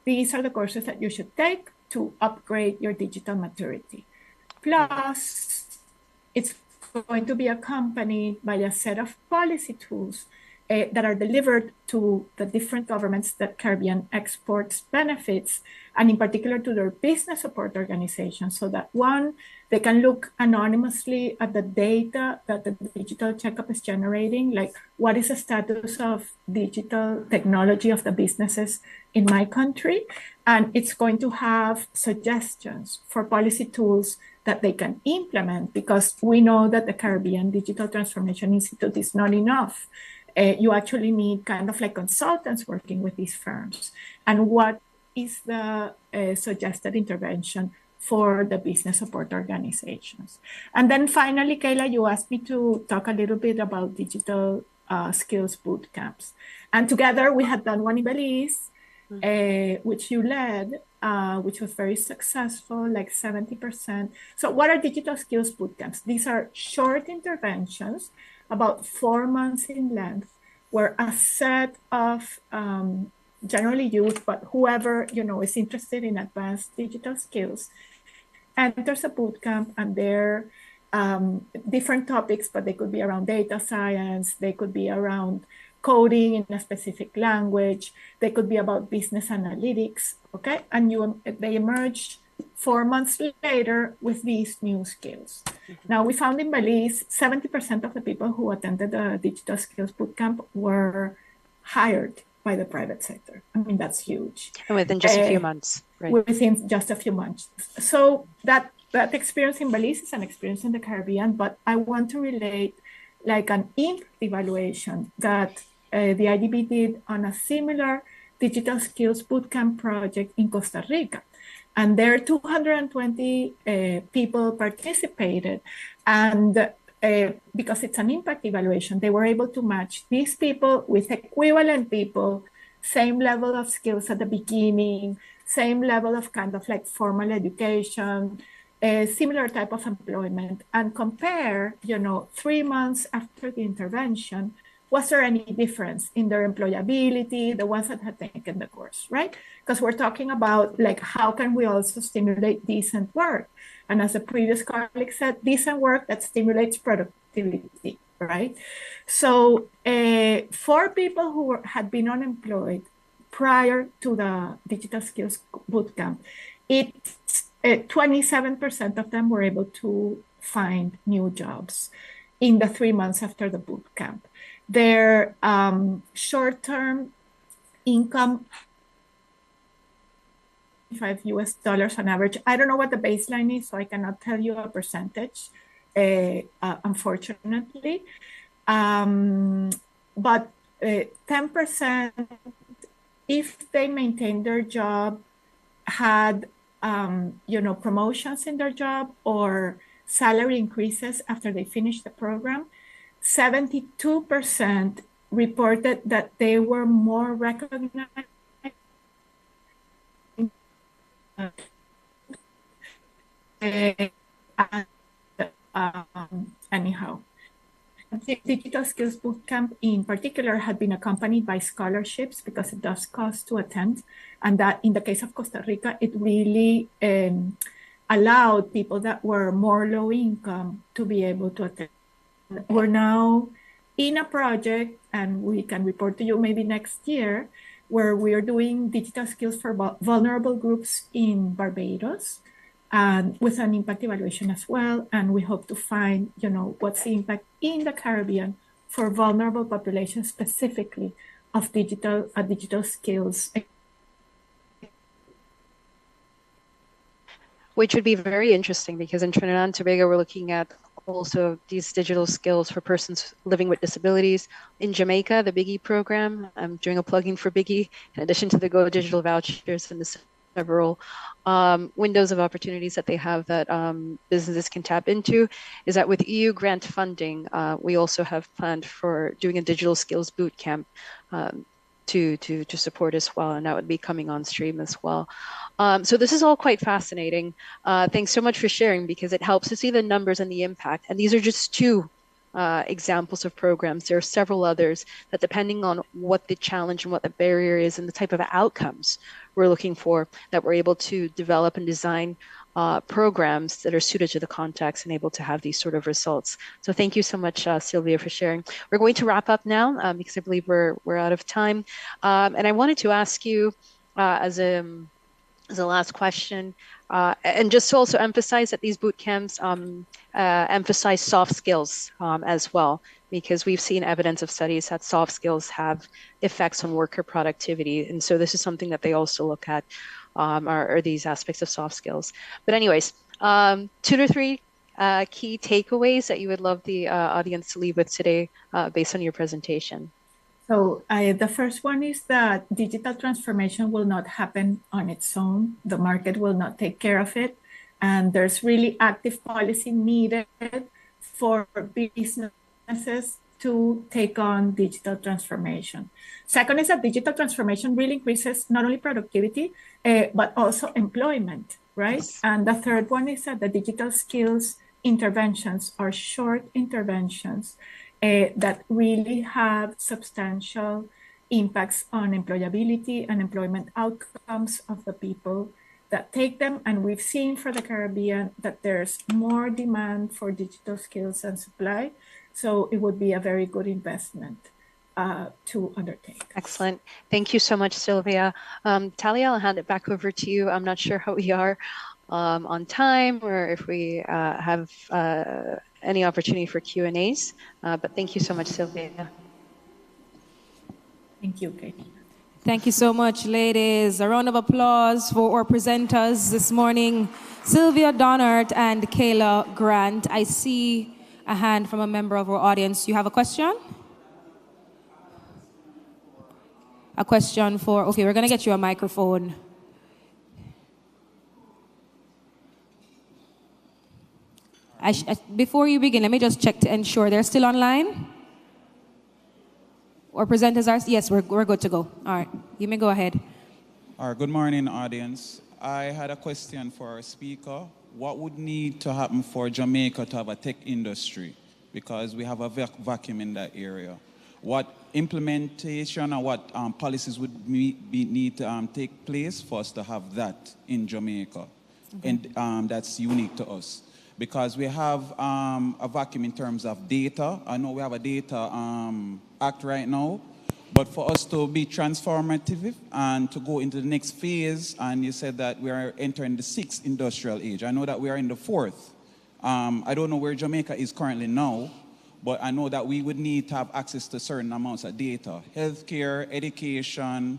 these are the courses that you should take to upgrade your digital maturity. Plus, it's going to be accompanied by a set of policy tools that are delivered to the different governments that Caribbean Exports benefits, and in particular to their business support organizations, so that one, they can look anonymously at the data that the digital checkup is generating, like what is the status of digital technology of the businesses in my country, and it's going to have suggestions for policy tools that they can implement, because we know that the Caribbean Digital Transformation Institute is not enough. You actually need kind of like consultants working with these firms. And what is the suggested intervention for the business support organizations? And then finally, Kayla, you asked me to talk a little bit about digital skills boot camps. And together we had done one in Belize, which you led, which was very successful, like 70%. So what are digital skills boot camps? These are short interventions, about 4 months in length, where a set of generally youth, but whoever is interested in advanced digital skills, enters a boot camp, and they're different topics, but they could be around data science, they could be around coding in a specific language, they could be about business analytics, okay? And they emerge 4 months later with these new skills. Now, we found in Belize, 70% of the people who attended the Digital Skills Bootcamp were hired by the private sector. I mean, that's huge. And within just a few months, right? Within just a few months. So that experience in Belize is an experience in the Caribbean, but I want to relate like an impact evaluation that the IDB did on a similar Digital Skills Bootcamp project in Costa Rica. And there 220 people participated. And because it's an impact evaluation, they were able to match these people with equivalent people, same level of skills at the beginning, same level of kind of like formal education, a similar type of employment, and compare, 3 months after the intervention, was there any difference in their employability, the ones that had taken the course, right? Because we're talking about like, how can we also stimulate decent work? And as the previous colleague said, decent work that stimulates productivity, right? So for people who had been unemployed prior to the Digital Skills Bootcamp, 27% of them were able to find new jobs in the 3 months after the bootcamp. Their short-term income, $5 on average. I don't know what the baseline is, so I cannot tell you a percentage, unfortunately. But 10%, if they maintained their job, had promotions in their job, or salary increases after they finish the program, 72% reported that they were more recognized. Anyhow, the Digital Skills Bootcamp in particular had been accompanied by scholarships because it does cost to attend. And that in the case of Costa Rica, it really allowed people that were more low income to be able to attend. We're now in a project, and we can report to you maybe next year, where we are doing digital skills for vulnerable groups in Barbados, and with an impact evaluation as well. And we hope to find, what's the impact in the Caribbean for vulnerable populations, specifically of digital skills. Which would be very interesting, because in Trinidad and Tobago, we're looking at also these digital skills for persons living with disabilities. In Jamaica, the Biggie program, I'm doing a plug-in for Biggie, in addition to the Go Digital vouchers and the several windows of opportunities that they have that businesses can tap into, is that with EU grant funding, we also have planned for doing a digital skills boot camp to support as well, and that would be coming on stream as well. So this is all quite fascinating. Thanks so much for sharing, because it helps to see the numbers and the impact. And these are just two examples of programs. There are several others that, depending on what the challenge and what the barrier is and the type of outcomes we're looking for, that we're able to develop and design programs that are suited to the context and able to have these sort of results. So thank you so much, Sylvia, for sharing. We're going to wrap up now because I believe we're out of time. And I wanted to ask you as a last question, and just to also emphasize that these boot camps emphasize soft skills as well, because we've seen evidence of studies that soft skills have effects on worker productivity. And so this is something that they also look at, are these aspects of soft skills. But anyways, 2 to 3 key takeaways that you would love the audience to leave with today based on your presentation. So the first one is that digital transformation will not happen on its own. The market will not take care of it. And there's really active policy needed for businesses to take on digital transformation. Second is that digital transformation really increases not only productivity, but also employment, right? Yes. And the third one is that the digital skills interventions are short interventions that really have substantial impacts on employability and employment outcomes of the people that take them. And we've seen for the Caribbean that there's more demand for digital skills than supply. So it would be a very good investment to undertake. Excellent. Thank you so much, Sylvia. Talia, I'll hand it back over to you. I'm not sure how we are on time, or if we have any opportunity for Q&As, but thank you so much, Sylvia. Thank you, Katie. Thank you so much, ladies. A round of applause for our presenters this morning, Sylvia Dohnert and Kayla Grant. I see a hand from a member of our audience. You have a question? A question for, okay, we're gonna get you a microphone. Before you begin, let me just check to ensure they're still online. Or presenters are, yes, we're good to go. All right, you may go ahead. All right, good morning, audience. I had a question for our speaker. What would need to happen for Jamaica to have a tech industry? Because we have a vacuum in that area. What implementation or what policies would need to take place for us to have that in Jamaica? Okay. And that's unique to us. Because we have a vacuum in terms of data. I know we have a data act right now, but for us to be transformative and to go into the next phase, and you said that we are entering the 6th industrial age. I know that we are in the 4th. I don't know where Jamaica is currently now, but I know that we would need to have access to certain amounts of data, healthcare, education,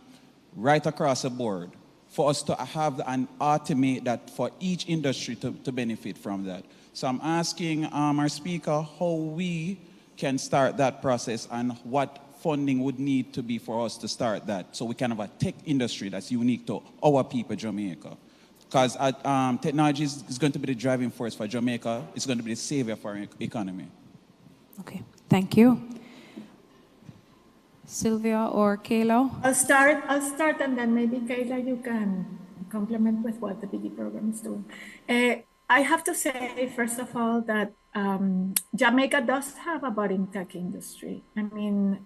right across the board, for us to have and automate that for each industry to benefit from that. So I'm asking our speaker how we can start that process and what funding would need to be for us to start that, so we can have a tech industry that's unique to our people, Jamaica. Because technology is going to be the driving force for Jamaica. It's going to be the savior for our economy. Okay, thank you. Sylvia or Kayla? I'll start, and then maybe Kayla, you can complement with what the BD program is doing. I have to say, first of all, that Jamaica does have a budding tech industry. I mean,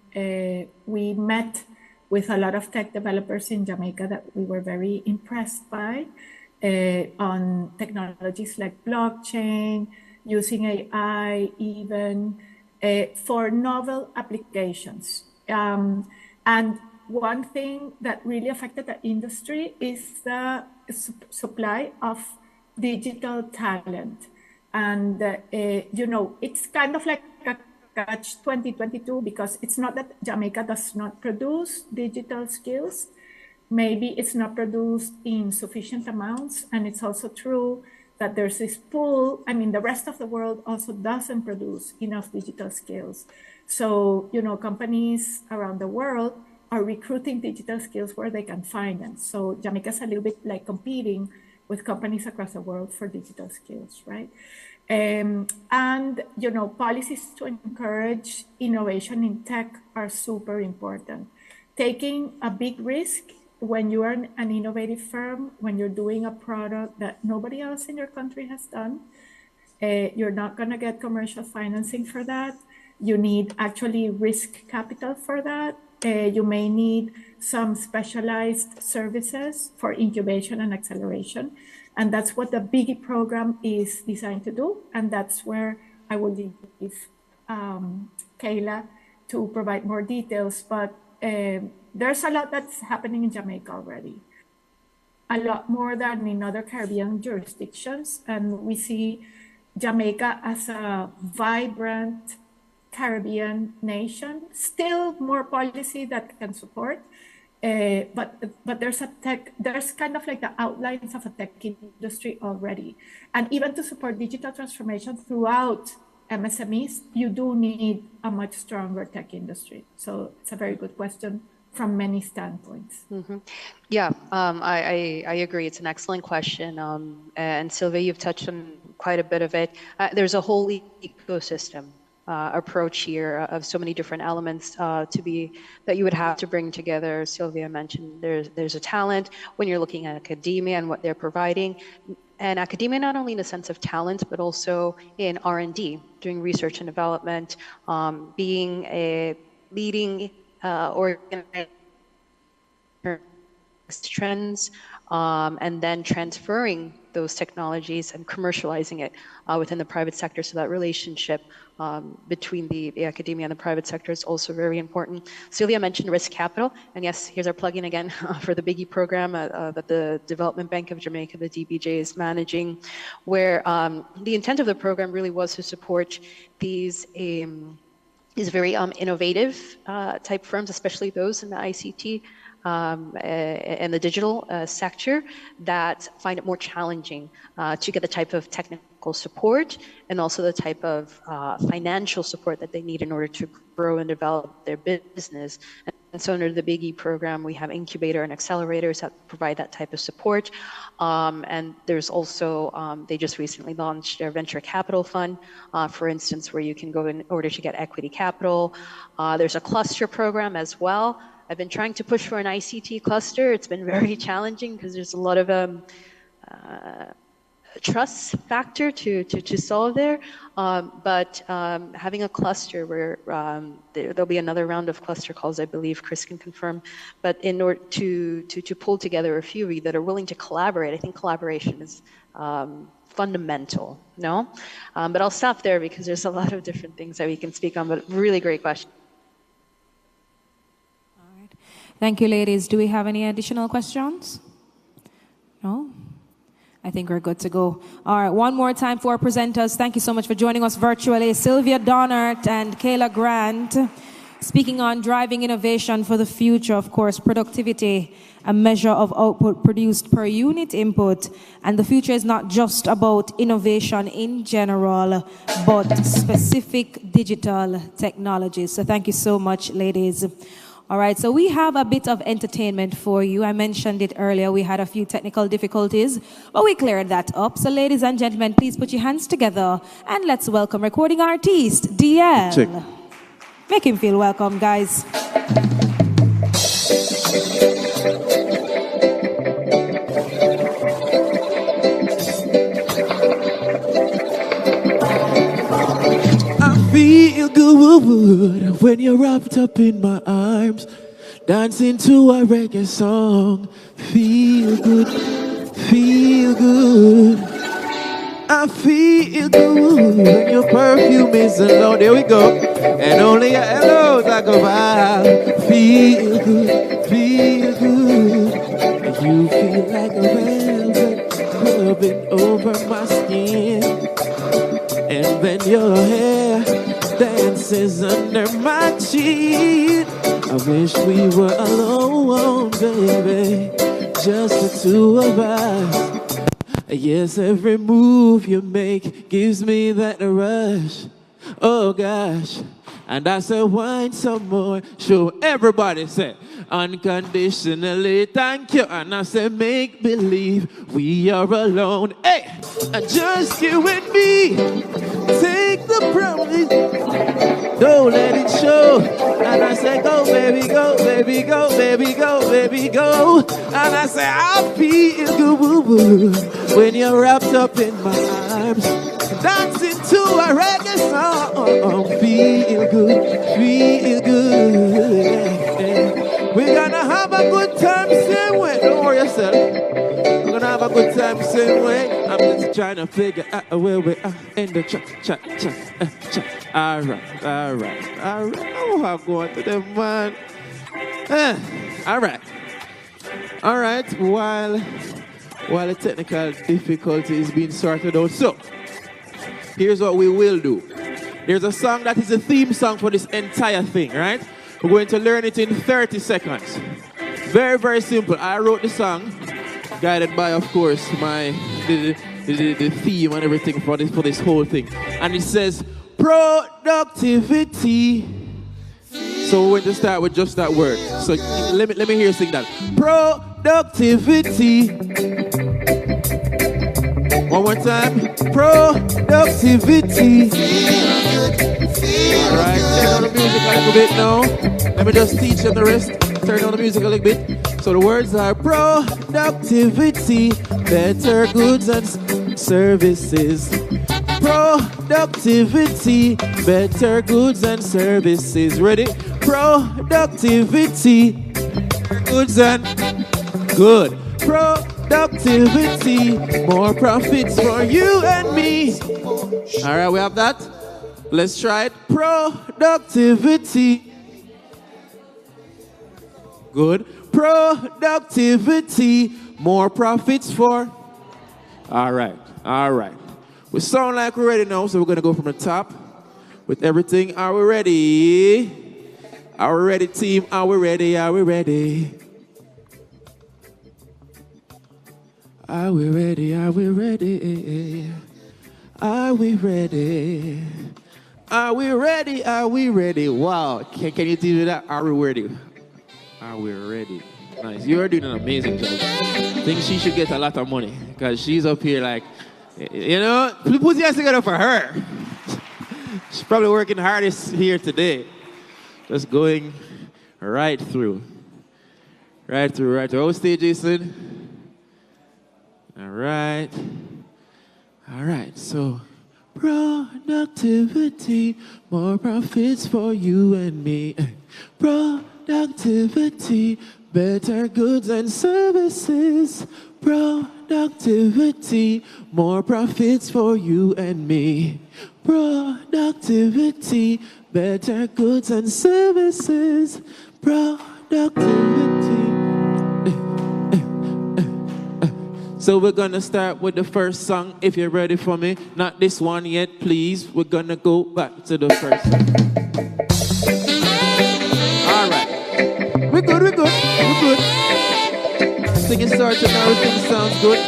we met with a lot of tech developers in Jamaica that we were very impressed by on technologies like blockchain, using AI even for novel applications. And one thing that really affected the industry is the supply of digital talent. And, you know, it's kind of like a catch 2022, because it's not that Jamaica does not produce digital skills. Maybe it's not produced in sufficient amounts. And it's also true that there's this pool. I mean, the rest of the world also doesn't produce enough digital skills. So, you know, companies around the world are recruiting digital skills where they can find them. So Jamaica's a little bit like competing with companies across the world for digital skills, right? And, you know, policies to encourage innovation in tech are super important. Taking a big risk when you are an innovative firm, when you're doing a product that nobody else in your country has done, you're not gonna get commercial financing for that. You need actually risk capital for that. You may need some specialized services for incubation and acceleration. And that's what the Biggie program is designed to do. And that's where I will leave Kayla to provide more details. But there's a lot that's happening in Jamaica already. A lot more than in other Caribbean jurisdictions. And we see Jamaica as a vibrant Caribbean nation, still more policy that can support, but there's kind of like the outlines of a tech industry already. And even to support digital transformation throughout MSMEs, you do need a much stronger tech industry. So it's a very good question from many standpoints. Mm-hmm. Yeah, I agree. It's an excellent question. And Sylvia, you've touched on quite a bit of it. There's a whole ecosystem approach here of so many different elements that you would have to bring together. Sylvia mentioned there's a talent when you're looking at academia and what they're providing. And academia, not only in a sense of talent, but also in R&D, doing research and development, being a leading organization trends, and then transferring those technologies and commercializing it within the private sector. So that relationship between the academia and the private sector is also very important. Sylvia mentioned risk capital. And yes, here's our plug-in again for the Biggie program that the Development Bank of Jamaica, the DBJ, is managing, where the intent of the program really was to support these very innovative type firms, especially those in the ICT and the digital sector that find it more challenging to get the type of technical support and also the type of financial support that they need in order to grow and develop their business. And so under the Biggie program, we have incubator and accelerators that provide that type of support. And there's also, they just recently launched their venture capital fund, for instance, where you can go in order to get equity capital. There's a cluster program as well. I've been trying to push for an ICT cluster. It's been very challenging because there's a lot of trust factor to solve there. But having a cluster where there'll be another round of cluster calls, I believe Chris can confirm. But in order to pull together a few that are willing to collaborate, I think collaboration is fundamental, no? But I'll stop there because there's a lot of different things that we can speak on, but really great question. Thank you, ladies. Do we have any additional questions? No? I think we're good to go. All right, one more time for our presenters. Thank you so much for joining us virtually. Sylvia Dohnert and Kayla Grant, speaking on driving innovation for the future, of course, productivity, a measure of output produced per unit input. And the future is not just about innovation in general, but specific digital technologies. So thank you so much, ladies. All right, so we have a bit of entertainment for you. I mentioned it earlier. We had a few technical difficulties, but we cleared that up. So ladies and gentlemen, please put your hands together and let's welcome recording artist, DL. Check. Make him feel welcome, guys. I feel good when you're wrapped up in my arms, dancing to a reggae song. Feel good, feel good. I feel good when your perfume is alone. There we go. And only your hello talk about. Feel good, feel good. You feel like a velvet rubbing over my skin. And then your hair dances under my chin. I wish we were alone, baby, just the two of us. Yes, every move you make gives me that rush. Oh gosh, and I say wine some more. Show everybody say unconditionally thank you. And I say make believe we are alone. Hey, and just you and me. Take the promise, don't let it show. And I say go baby, go baby, go baby, go baby, go. And I say I feel good when you're wrapped up in my arms, dancing to a reggae song. Feel good, feel good. Yeah. We're gonna have a good time same way. Don't worry yourself. We're gonna have a good time same way. I'm just trying to figure out where we are in the chat. All right. Oh, I'm going to the man. All right. While the technical difficulty is being sorted out, so here's what we will do. There's a song that is a theme song for this entire thing, right? We're going to learn it in 30 seconds. Very, very simple. I wrote the song, guided by, of course, the theme and everything for this whole thing. And it says, productivity. So we're going to start with just that word. So let me hear you sing that. Productivity. One more time. Productivity. All right, turn on the music a little bit now. Let me just teach them the rest. Turn on the music a little bit. So the words are productivity, better goods and services. Productivity, better goods and services. Ready? Productivity, goods and good. Productivity, more profits for you and me. All right, we have that. Let's try it. Productivity. Good. Productivity, more profits for. All right. We sound like we're ready now, so we're going to go from the top with everything. Are we ready? Are we ready, team? Are we ready? Are we ready? Are we ready? Are we ready? Are we ready? Are we ready? Are we ready? Wow. Can you do that? Are we ready? Are we ready? Nice. You are doing an amazing job. I think she should get a lot of money because she's up here like, you know, put your hands together for her. She's probably working hardest here today. Just going right through. Right through. Oh, stay, Jason. All right. So, productivity, more profits for you and me. Productivity, better goods and services. Productivity, more profits for you and me. Productivity, better goods and services. Productivity. So we're gonna start with the first song, if you're ready for me. Not this one yet, please. We're gonna go back to the first song. All right. We're good. Singing starts and everything sounds good.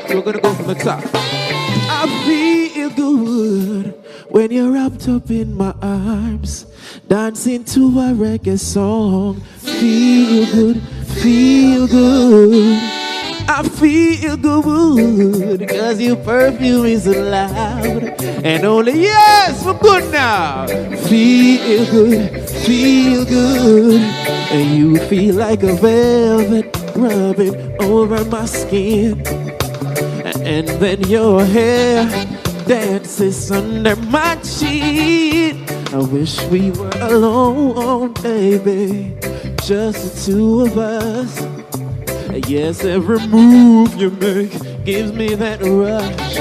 So we're gonna go from the top. I feel good when you're wrapped up in my arms, dancing to a reggae song. feel good, feel good. I feel good, cause your perfume is loud. And only yes, we're good now. Feel good. And you feel like a velvet rubbing over my skin. And then your hair dances under my chin. I wish we were alone, baby, just the two of us. Yes, every move you make gives me that rush.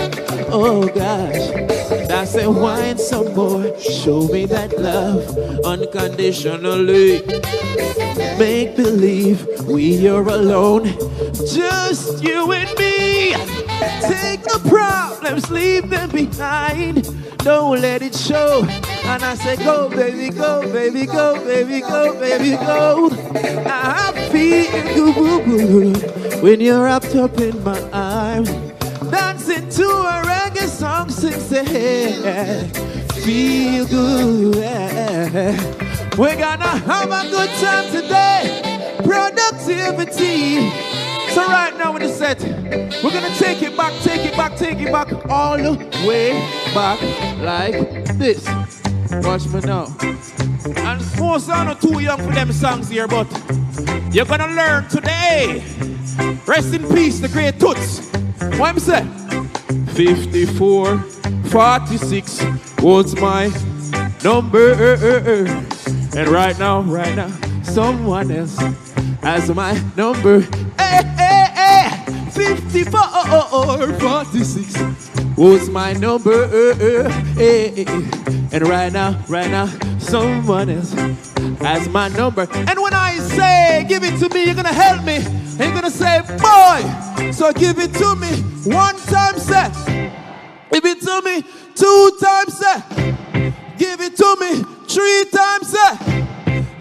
Oh gosh, and I say wine some more, show me that love unconditionally. Make believe we are alone, just you and me. Take the problems, leave them behind. Don't let it show. And I say, go, baby, go, baby, go, baby, go, baby, go. I feel good when you're wrapped up in my arms, dancing to a reggae song, sing, say, feel good. We're gonna have a good time today. Productivity. So right now in the set, we're gonna take it back all the way back like this. Watch me now. And most are not too young for them songs here, but you're gonna learn today. Rest in peace, the great Toots. What I'm saying? 54, 46 was my number. And right now, someone else has my number. 54, 46 was my number. And right now, someone else has my number. And when I say, give it to me, you're gonna help me. And you're gonna say, boy, so give it to me 1 time, say. Give it to me 2 times, say. Give it to me 3 times, say.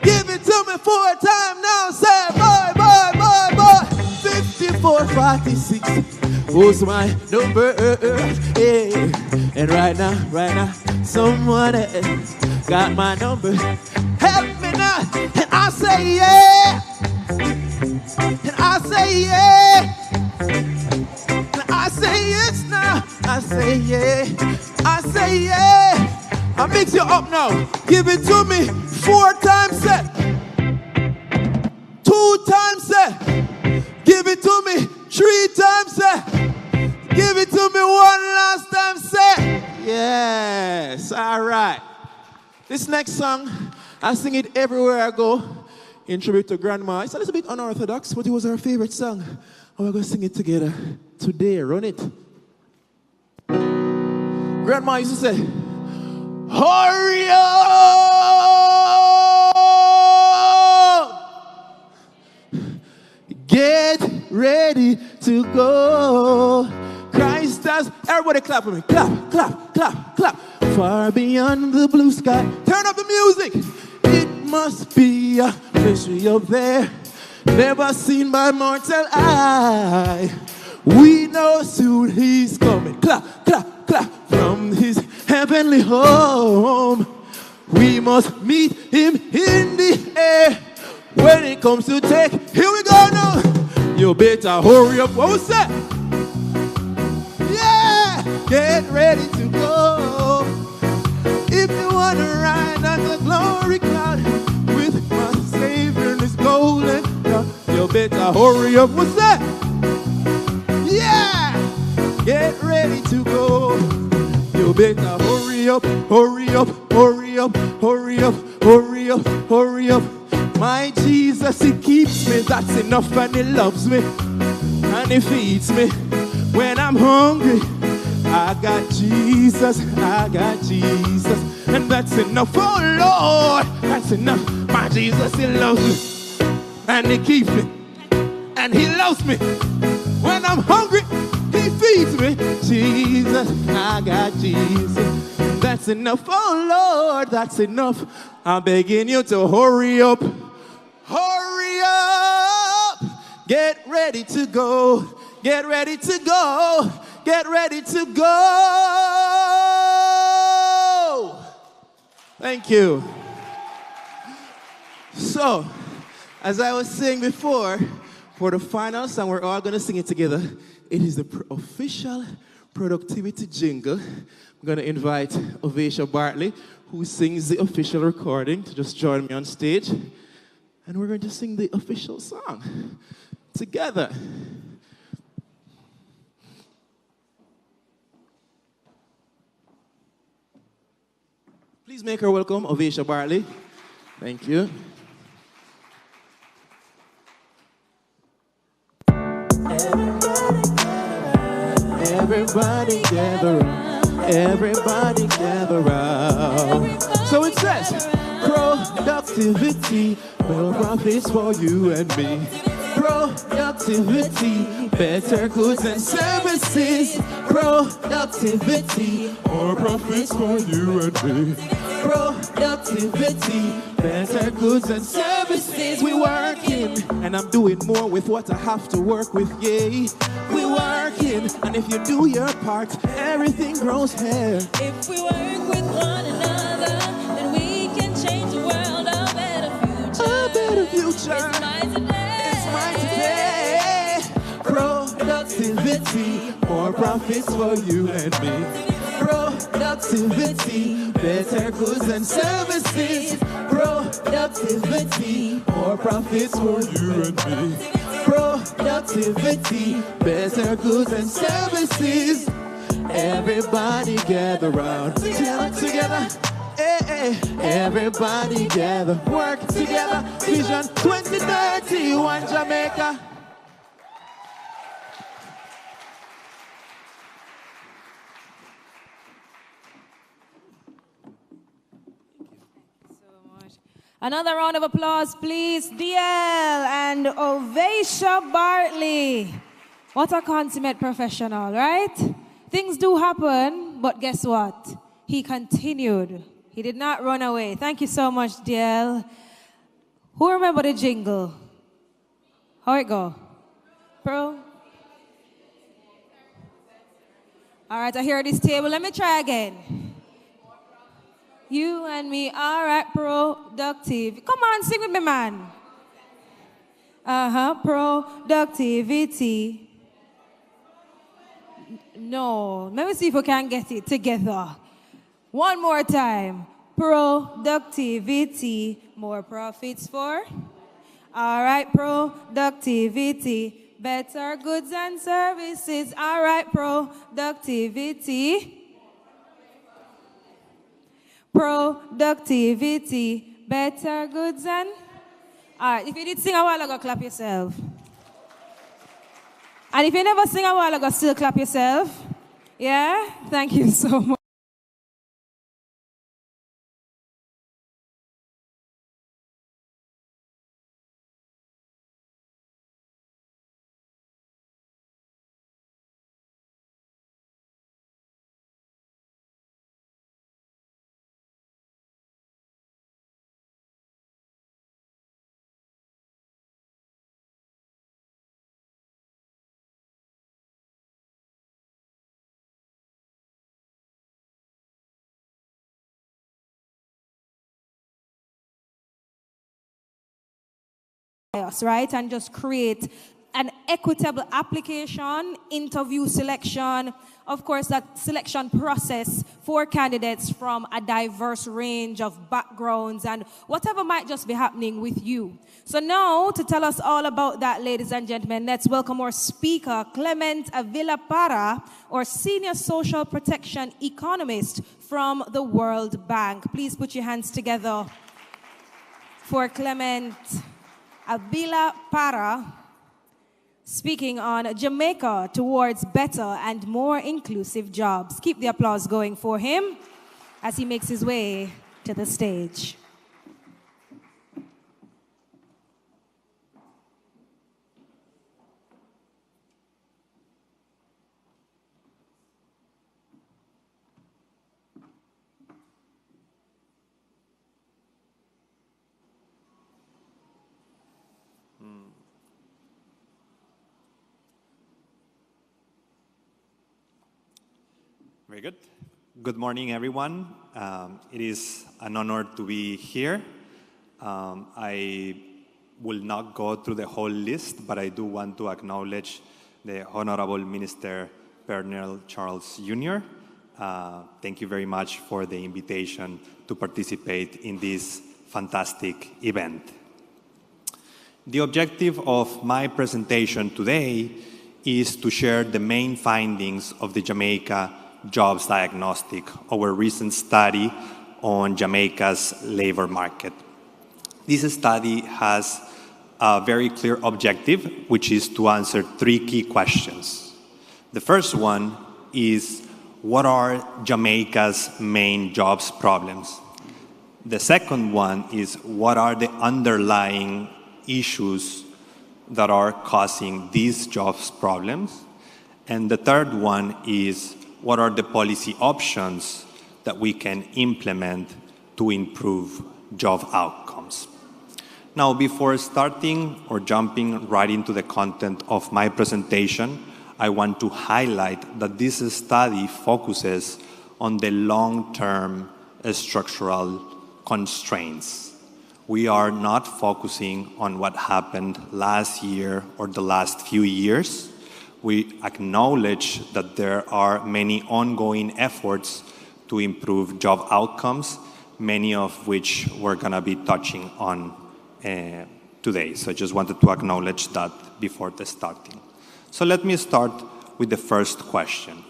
Give it to me 4 times now, say, boy. 54, 46 was my number. And right now, someone else got my number. Help me now. And I say yeah. And I say yeah. And I say yes now. I say yeah. I say yeah. I mix you up now. Give it to me 4 times, set. 2 times, set. Give it to me 3 times, set. Give it to me 1 last time, set. Yes, all right. This next song, I sing it everywhere I go in tribute to Grandma. It's a little bit unorthodox, but it was our favorite song. And we're going to sing it together today. Run it. Grandma used to say, hurry up! Get ready to go. Christ has, everybody clap for me. Clap, clap, clap, clap. Far beyond the blue sky. Turn up the music. It must be a mystery up there, never seen by mortal eye. We know soon he's coming. Clap, clap, clap. From his heavenly home. We must meet him in the air. When it comes to take, here we go now. You better hurry up. What was that? Yeah, get ready to go. If you want to ride on the glory cloud with my Savior in his golden crown, you better hurry up. What's that? Yeah, get ready to go. You better hurry up, hurry up, hurry up, hurry up, hurry up, hurry up. My Jesus, he keeps me, that's enough, and he loves me, and he feeds me when I'm hungry. I got Jesus, and that's enough, oh Lord, that's enough. My Jesus, he loves me, and he keeps me, and he loves me. When I'm hungry, he feeds me. Jesus, I got Jesus, that's enough, oh Lord, that's enough. I'm begging you to hurry up. Hurry up! Get ready to go. Get ready to go. Get ready to go. Thank you. So, As I was saying before, for the final song, we're all going to sing it together. It is the official productivity jingle. I'm going to invite Ovesha Bartley, who sings the official recording, to just join me on stage. And we're going to sing the official song together. Please make her welcome, Ovesha Bartley. Thank you. Everybody gather round. Everybody gather round. So it says, productivity, more profits for you and me. Productivity, better goods and services. Productivity, more profits for you and me. Productivity, better goods and services. We working, and I'm doing more with what I have to work with, yay. We working, and if you do your part, everything grows here. If we work with one another, then we can change the world a better future. A better future. It's mine today. It's mine today. Productivity, more profits for you and me. Productivity, better goods and services. Productivity, more profits for you and me. Productivity, better goods and services. Everybody gather round. Together. Hey, hey. Everybody gather. Work together. Vision 2030, one Jamaica. Another round of applause, please. DL and Ovesha Bartley. What a consummate professional, right? Things do happen, but guess what? He continued. He did not run away. Thank you so much, DL. Who remember the jingle? How it go? Pro? All right, I hear this table. Let me try again. You and me, all right, productive. Come on, sing with me, man. Productivity. No, let me see if we can get it together. One more time. Productivity, more profits for. All right, productivity, better goods and services. All right, productivity. Productivity, better goods and... All right, if you did sing a while ago, clap yourself. And if you never sing a while ago, still clap yourself. Yeah? Thank you so much. Right, and just create an equitable application, interview selection, of course that selection process for candidates from a diverse range of backgrounds and whatever might just be happening with you. So now to tell us all about that, ladies and gentlemen, let's welcome our speaker, Clement Avila Para, our senior social protection economist from the World Bank. Please put your hands together for Clement Avila Para, speaking on Jamaica towards better and more inclusive jobs. Keep the applause going for him as he makes his way to the stage. Very good. Good morning, everyone. It is an honor to be here. I will not go through the whole list, but I do want to acknowledge the Honorable Minister Pernell Charles Jr. Thank you very much for the invitation to participate in this fantastic event. The objective of my presentation today is to share the main findings of the Jamaica Jobs Diagnostic, our recent study on Jamaica's labor market. This study has a very clear objective, which is to answer three key questions. The first one is, what are Jamaica's main jobs problems? The second one is, what are the underlying issues that are causing these jobs problems? And the third one is, what are the policy options that we can implement to improve job outcomes? Now, before starting or jumping right into the content of my presentation, I want to highlight that this study focuses on the long-term structural constraints. We are not focusing on what happened last year or the last few years. We acknowledge that there are many ongoing efforts to improve job outcomes, many of which we're going to be touching on today. So I just wanted to acknowledge that before the starting. So let me start with the first question.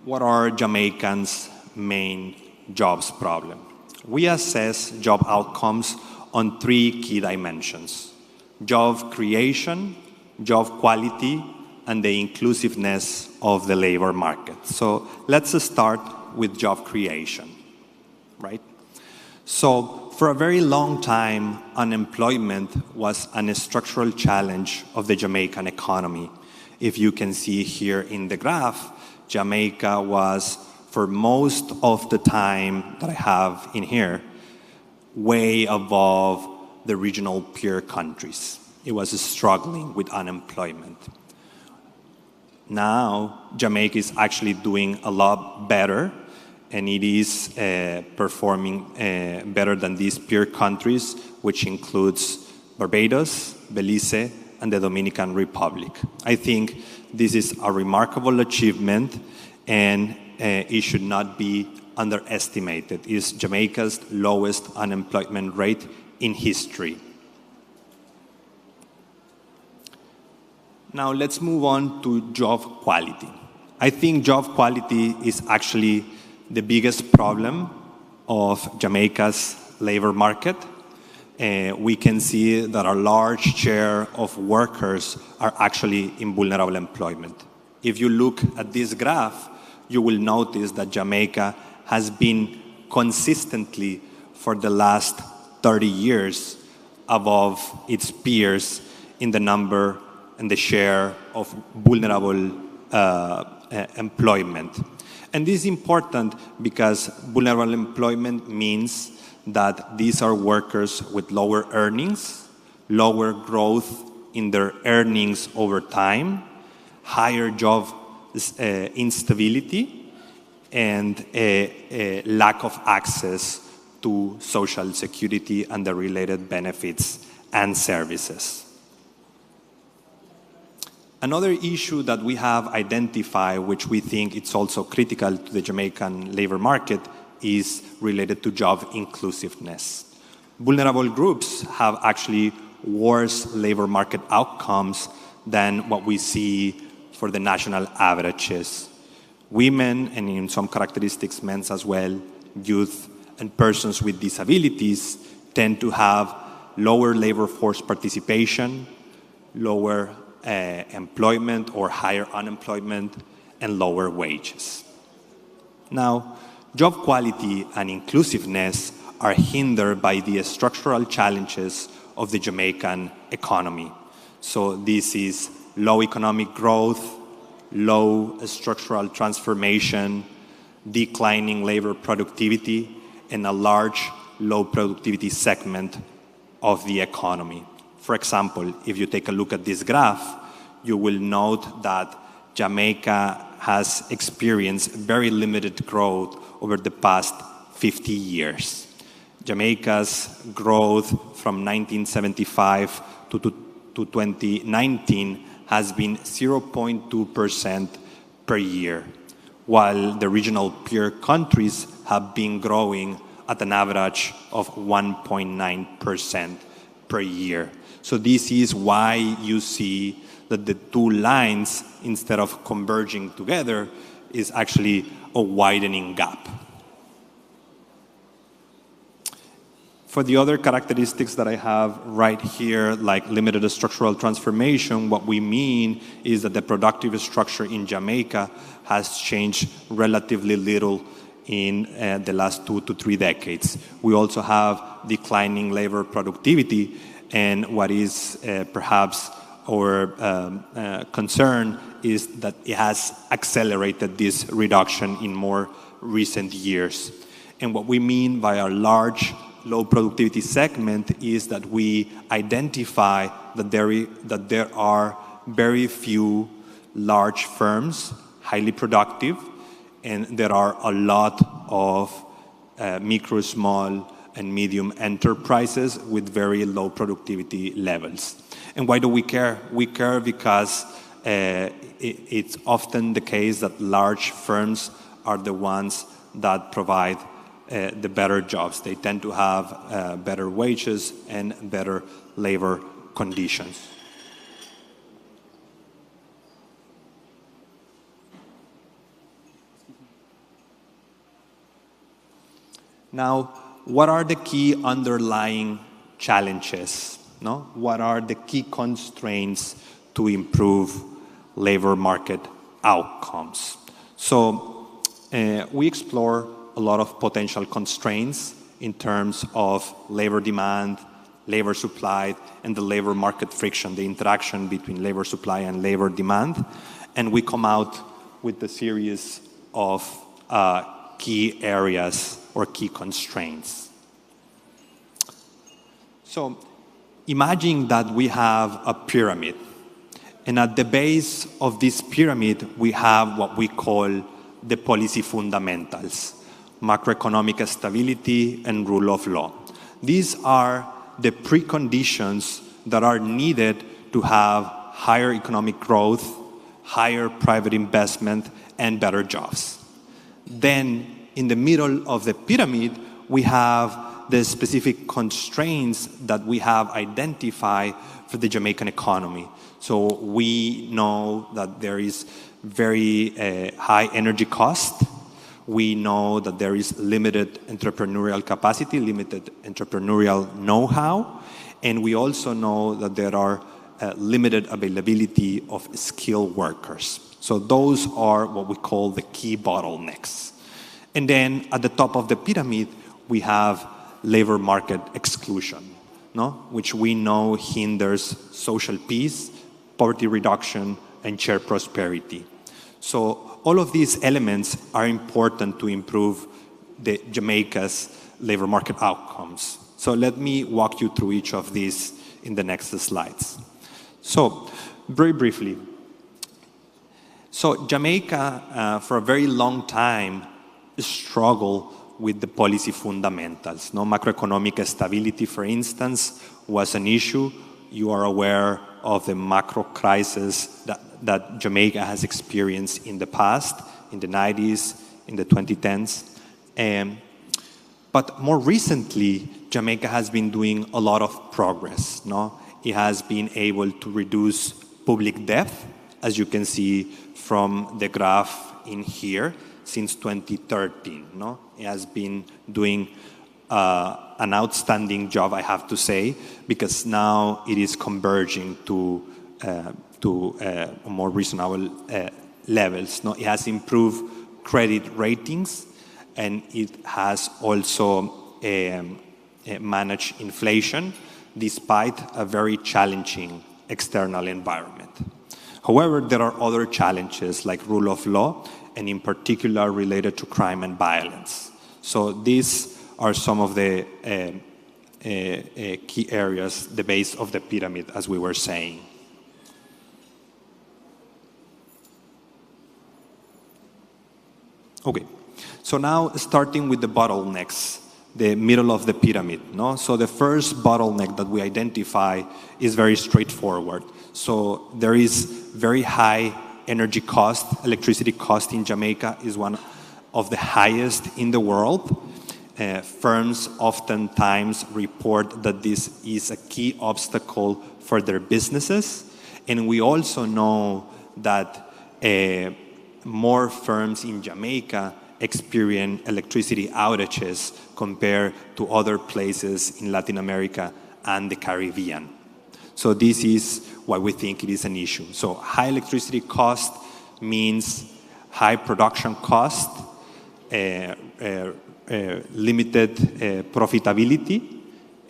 What are Jamaicans' main jobs problem? We assess job outcomes on three key dimensions: job creation, job quality, and the inclusiveness of the labor market. So let's start with job creation, right? So for a very long time, unemployment was a structural challenge of the Jamaican economy. If you can see here in the graph, Jamaica was, for most of the time that I have in here, way above the regional peer countries. It was struggling with unemployment. Now, Jamaica is actually doing a lot better, and it is performing better than these peer countries, which includes Barbados, Belize, and the Dominican Republic. I think this is a remarkable achievement, and it should not be underestimated. It is Jamaica's lowest unemployment rate in history. Now let's move on to job quality. I think job quality is actually the biggest problem of Jamaica's labor market. We can see that a large share of workers are actually in vulnerable employment. If you look at this graph, you will notice that Jamaica has been consistently, for the last 30 years, above its peers in the number and the share of vulnerable employment. And this is important because vulnerable employment means that these are workers with lower earnings, lower growth in their earnings over time, higher job instability, and a lack of access to social security and the related benefits and services. Another issue that we have identified, which we think it's also critical to the Jamaican labor market, is related to job inclusiveness. Vulnerable groups have actually worse labor market outcomes than what we see for the national averages. Women, and in some characteristics, men as well, youth, and persons with disabilities tend to have lower labor force participation, lower employment or higher unemployment, and lower wages. Now, job quality and inclusiveness are hindered by the structural challenges of the Jamaican economy. So this is low economic growth, low structural transformation, declining labor productivity, and a large low productivity segment of the economy. For example, if you take a look at this graph, you will note that Jamaica has experienced very limited growth over the past 50 years. Jamaica's growth from 1975 to 2019 has been 0.2% per year, while the regional peer countries have been growing at an average of 1.9% per year. So this is why you see that the two lines, instead of converging together, is actually a widening gap. For the other characteristics that I have right here, like limited structural transformation, what we mean is that the productive structure in Jamaica has changed relatively little in the last 2 to 3 decades. We also have declining labor productivity, and what is perhaps our concern is that it has accelerated this reduction in more recent years. And what we mean by a large low productivity segment is that we identify that there are very few large firms, highly productive, and there are a lot of micro, small, and medium enterprises with very low productivity levels. And why do we care? We care because it's often the case that large firms are the ones that provide the better jobs. They tend to have better wages and better labor conditions. Now, what are the key underlying challenges? No? What are the key constraints to improve labor market outcomes? So we explore a lot of potential constraints in terms of labor demand, labor supply, and the labor market friction, the interaction between labor supply and labor demand. And we come out with a series of key areas or key constraints. So imagine that we have a pyramid, and at the base of this pyramid we have what we call the policy fundamentals: macroeconomic stability and rule of law. These are the preconditions that are needed to have higher economic growth, higher private investment, and better jobs. Then, in the middle of the pyramid, we have the specific constraints that we have identified for the Jamaican economy. So we know that there is very high energy cost. We know that there is limited entrepreneurial capacity, limited entrepreneurial know-how, and we also know that there are limited availability of skilled workers. So those are what we call the key bottlenecks. And then at the top of the pyramid, we have labor market exclusion, no? Which we know hinders social peace, poverty reduction, and shared prosperity. So all of these elements are important to improve the Jamaica's labor market outcomes. So let me walk you through each of these in the next slides. So very briefly, so Jamaica for a very long time struggled with the policy fundamentals. No, macroeconomic stability, for instance, was an issue. You are aware of the macro crisis that Jamaica has experienced in the past, in the 90s, in the 2010s. But more recently, Jamaica has been doing a lot of progress. No? It has been able to reduce public debt, as you can see from the graph in here, since 2013. No? It has been doing an outstanding job, I have to say, because now it is converging to more reasonable levels. No? It has improved credit ratings, and it has also managed inflation despite a very challenging external environment. However, there are other challenges like rule of law, and in particular related to crime and violence. So these are some of the key areas, the base of the pyramid, as we were saying. Okay, so now starting with the bottlenecks. the middle of the pyramid. No? So the first bottleneck that we identify is very straightforward. So there is very high energy cost. Electricity cost in Jamaica is one of the highest in the world. Firms oftentimes report that this is a key obstacle for their businesses. And we also know that more firms in Jamaica experience electricity outages compared to other places in Latin America and the Caribbean. So this is why we think it is an issue. So high electricity cost means high production cost, limited profitability,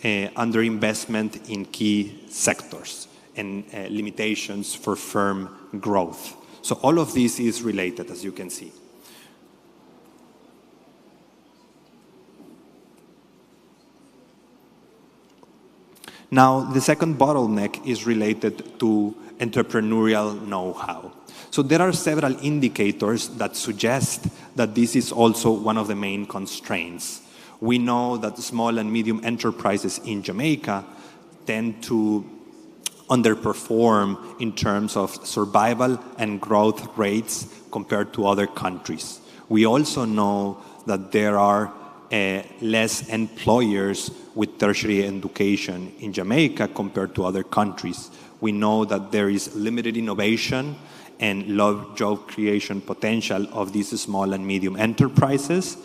underinvestment in key sectors, and limitations for firm growth. So all of this is related, as you can see. Now, the second bottleneck is related to entrepreneurial know-how. So there are several indicators that suggest that this is also one of the main constraints. We know that small and medium enterprises in Jamaica tend to underperform in terms of survival and growth rates compared to other countries. We also know that there are less employers with tertiary education in Jamaica compared to other countries. We know that there is limited innovation and low job creation potential of these small and medium enterprises,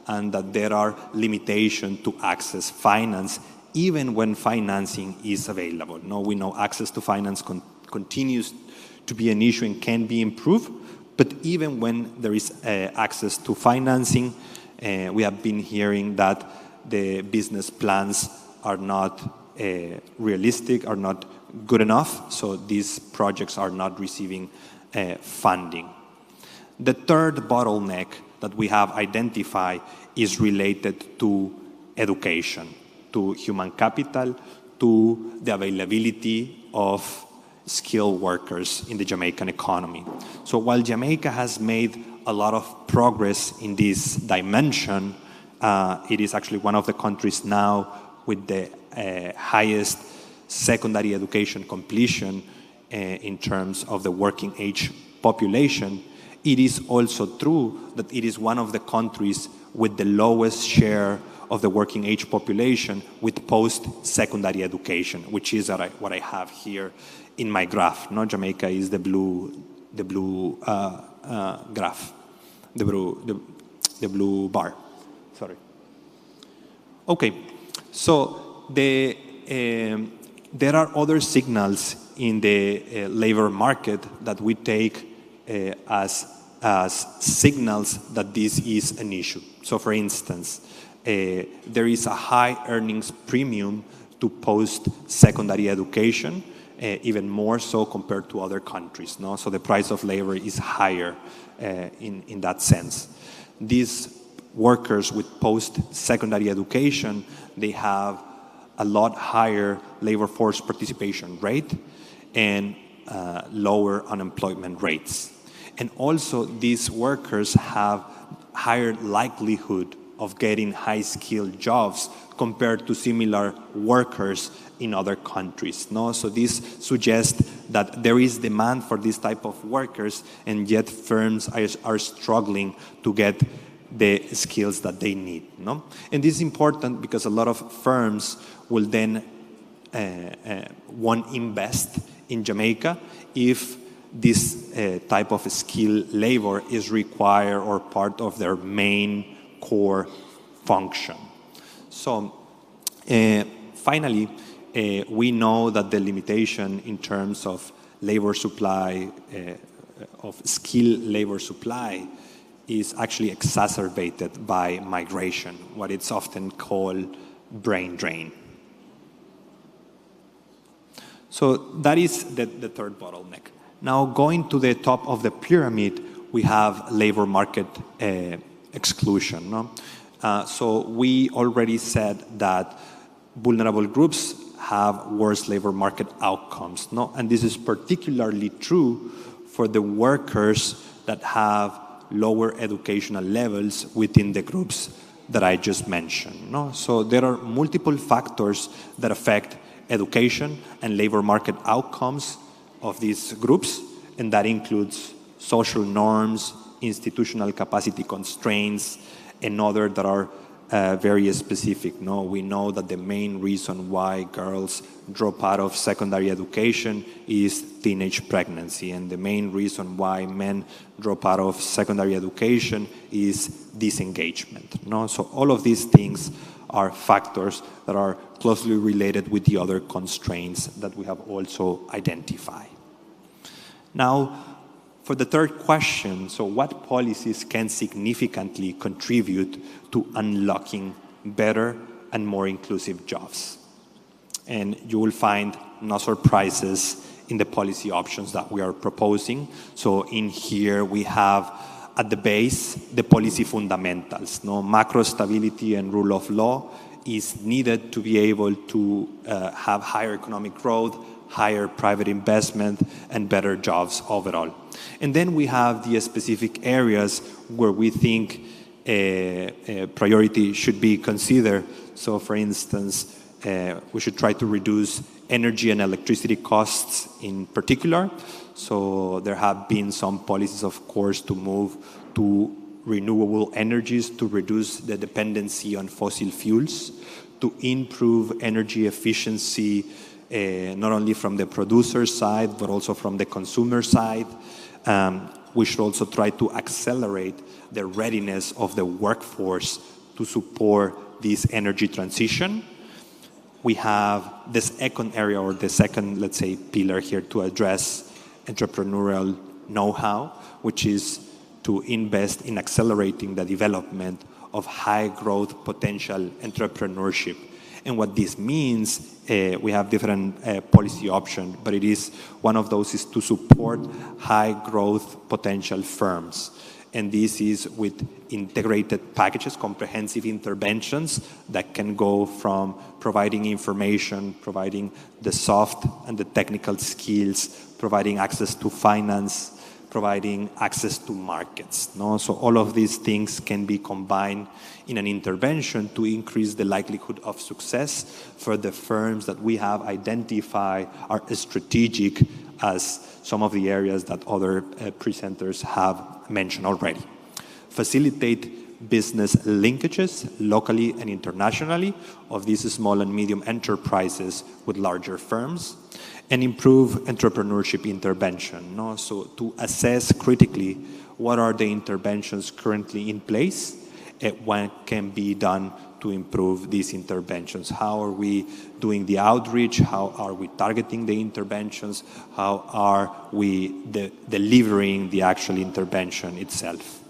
and that there are limitations to access finance even when financing is available. Now, we know access to finance continues to be an issue and can be improved, but even when there is access to financing, we have been hearing that the business plans are not realistic, are not good enough, so these projects are not receiving funding. The third bottleneck that we have identified is related to education, to human capital, to the availability of skilled workers in the Jamaican economy. So while Jamaica has made a lot of progress in this dimension, it is actually one of the countries now with the highest secondary education completion in terms of the working age population. It is also true that it is one of the countries with the lowest share of the working age population with post-secondary education, which is what I have here in my graph. No, Jamaica is the blue graph, the blue bar. Sorry. Okay, so there are other signals in the labor market that we take as signals that this is an issue. So, for instance, there is a high earnings premium to post-secondary education, even more so compared to other countries. No? So the price of labor is higher in that sense. These workers with post-secondary education, they have a lot higher labor force participation rate and lower unemployment rates. And also these workers have higher likelihood of getting high-skilled jobs compared to similar workers in other countries. No? So this suggests that there is demand for this type of workers, and yet firms are struggling to get the skills that they need. No? And this is important because a lot of firms will then won't invest in Jamaica if this type of skilled labor is required or part of their main core function. So finally, we know that the limitation in terms of labor supply, of skilled labor supply, is actually exacerbated by migration, what it's often called brain drain. So that is the third bottleneck. Now, going to the top of the pyramid, we have labor market exclusion. No? So we already said that vulnerable groups have worse labor market outcomes. No? And this is particularly true for the workers that have lower educational levels within the groups that I just mentioned. No? So there are multiple factors that affect education and labor market outcomes of these groups, and that includes social norms, institutional capacity constraints, and other that are very specific. No, we know that the main reason why girls drop out of secondary education is teenage pregnancy, and the main reason why men drop out of secondary education is disengagement. No, so all of these things are factors that are closely related with the other constraints that we have also identified. Now, for the third question, so what policies can significantly contribute to unlocking better and more inclusive jobs? And you will find no surprises in the policy options that we are proposing. So in here we have at the base the policy fundamentals. No, macro stability and rule of law is needed to be able to have higher economic growth, higher private investment, and better jobs overall. And then we have the specific areas where we think priority should be considered. So for instance, we should try to reduce energy and electricity costs in particular. So there have been some policies, of course, to move to renewable energies to reduce the dependency on fossil fuels, to improve energy efficiency not only from the producer side, but also from the consumer side. We should also try to accelerate the readiness of the workforce to support this energy transition. We have the second area, or the second, let's say, pillar here to address entrepreneurial know-how, which is to invest in accelerating the development of high growth potential entrepreneurship. And what this means, we have different policy options, but it is one of those is to support high growth potential firms. And this is with integrated packages, comprehensive interventions that can go from providing information, providing the soft and the technical skills, providing access to finance, providing access to markets. No? So all of these things can be combined in an intervention to increase the likelihood of success for the firms that we have identified are strategic, as some of the areas that other presenters have mentioned already. Facilitate business linkages locally and internationally of these small and medium enterprises with larger firms, and improve entrepreneurship intervention. No? So to assess critically what are the interventions currently in place and what can be done to improve these interventions. How are we doing the outreach? How are we targeting the interventions? How are we delivering the actual intervention itself?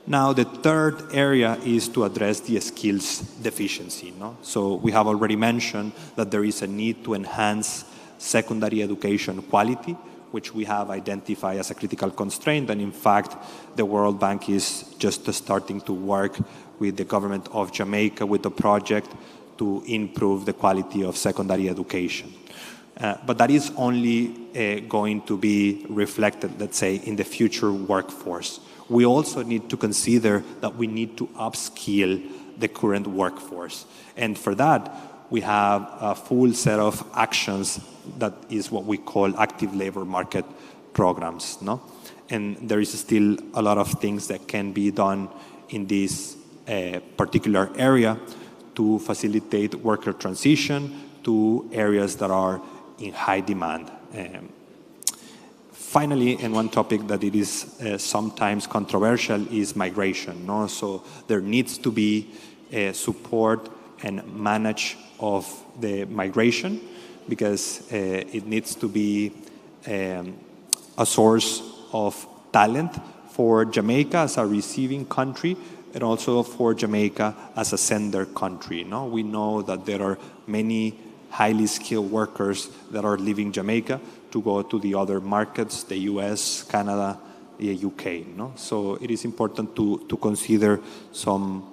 Now, the third area is to address the skills deficiency. No? So we have already mentioned that there is a need to enhance secondary education quality, which we have identified as a critical constraint. And in fact, the World Bank is just starting to work with the government of Jamaica with a project to improve the quality of secondary education. But that is only going to be reflected, let's say, in the future workforce. We also need to consider that we need to upskill the current workforce. And for that, we have a full set of actions that is what we call active labor market programs. No? And there is still a lot of things that can be done in this particular area to facilitate worker transition to areas that are in high demand. Finally, and one topic that it is sometimes controversial is migration. No? So there needs to be support and manage of the migration, because it needs to be a source of talent for Jamaica as a receiving country, and also for Jamaica as a sender country. No? We know that there are many highly skilled workers that are leaving Jamaica to go to the other markets, the US, Canada, the UK. No? So it is important to consider some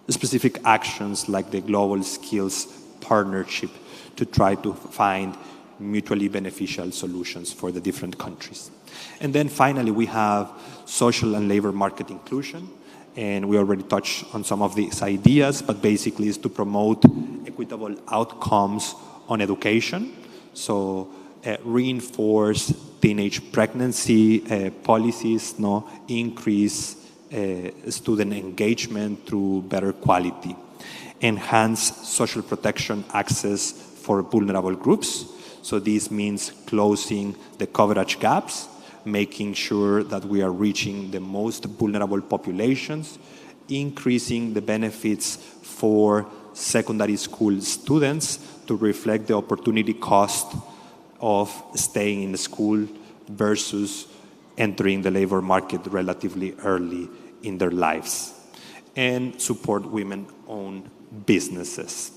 specific actions like the Global Skills Partnership to try to find mutually beneficial solutions for the different countries. And then finally, we have social and labor market inclusion. and we already touched on some of these ideas, but basically is to promote equitable outcomes on education. So reinforce teenage pregnancy policies, increase student engagement through better quality, enhance social protection access for vulnerable groups. So this means closing the coverage gaps, making sure that we are reaching the most vulnerable populations, increasing the benefits for secondary school students to reflect the opportunity cost of staying in school versus entering the labor market relatively early in their lives, and support women-owned businesses.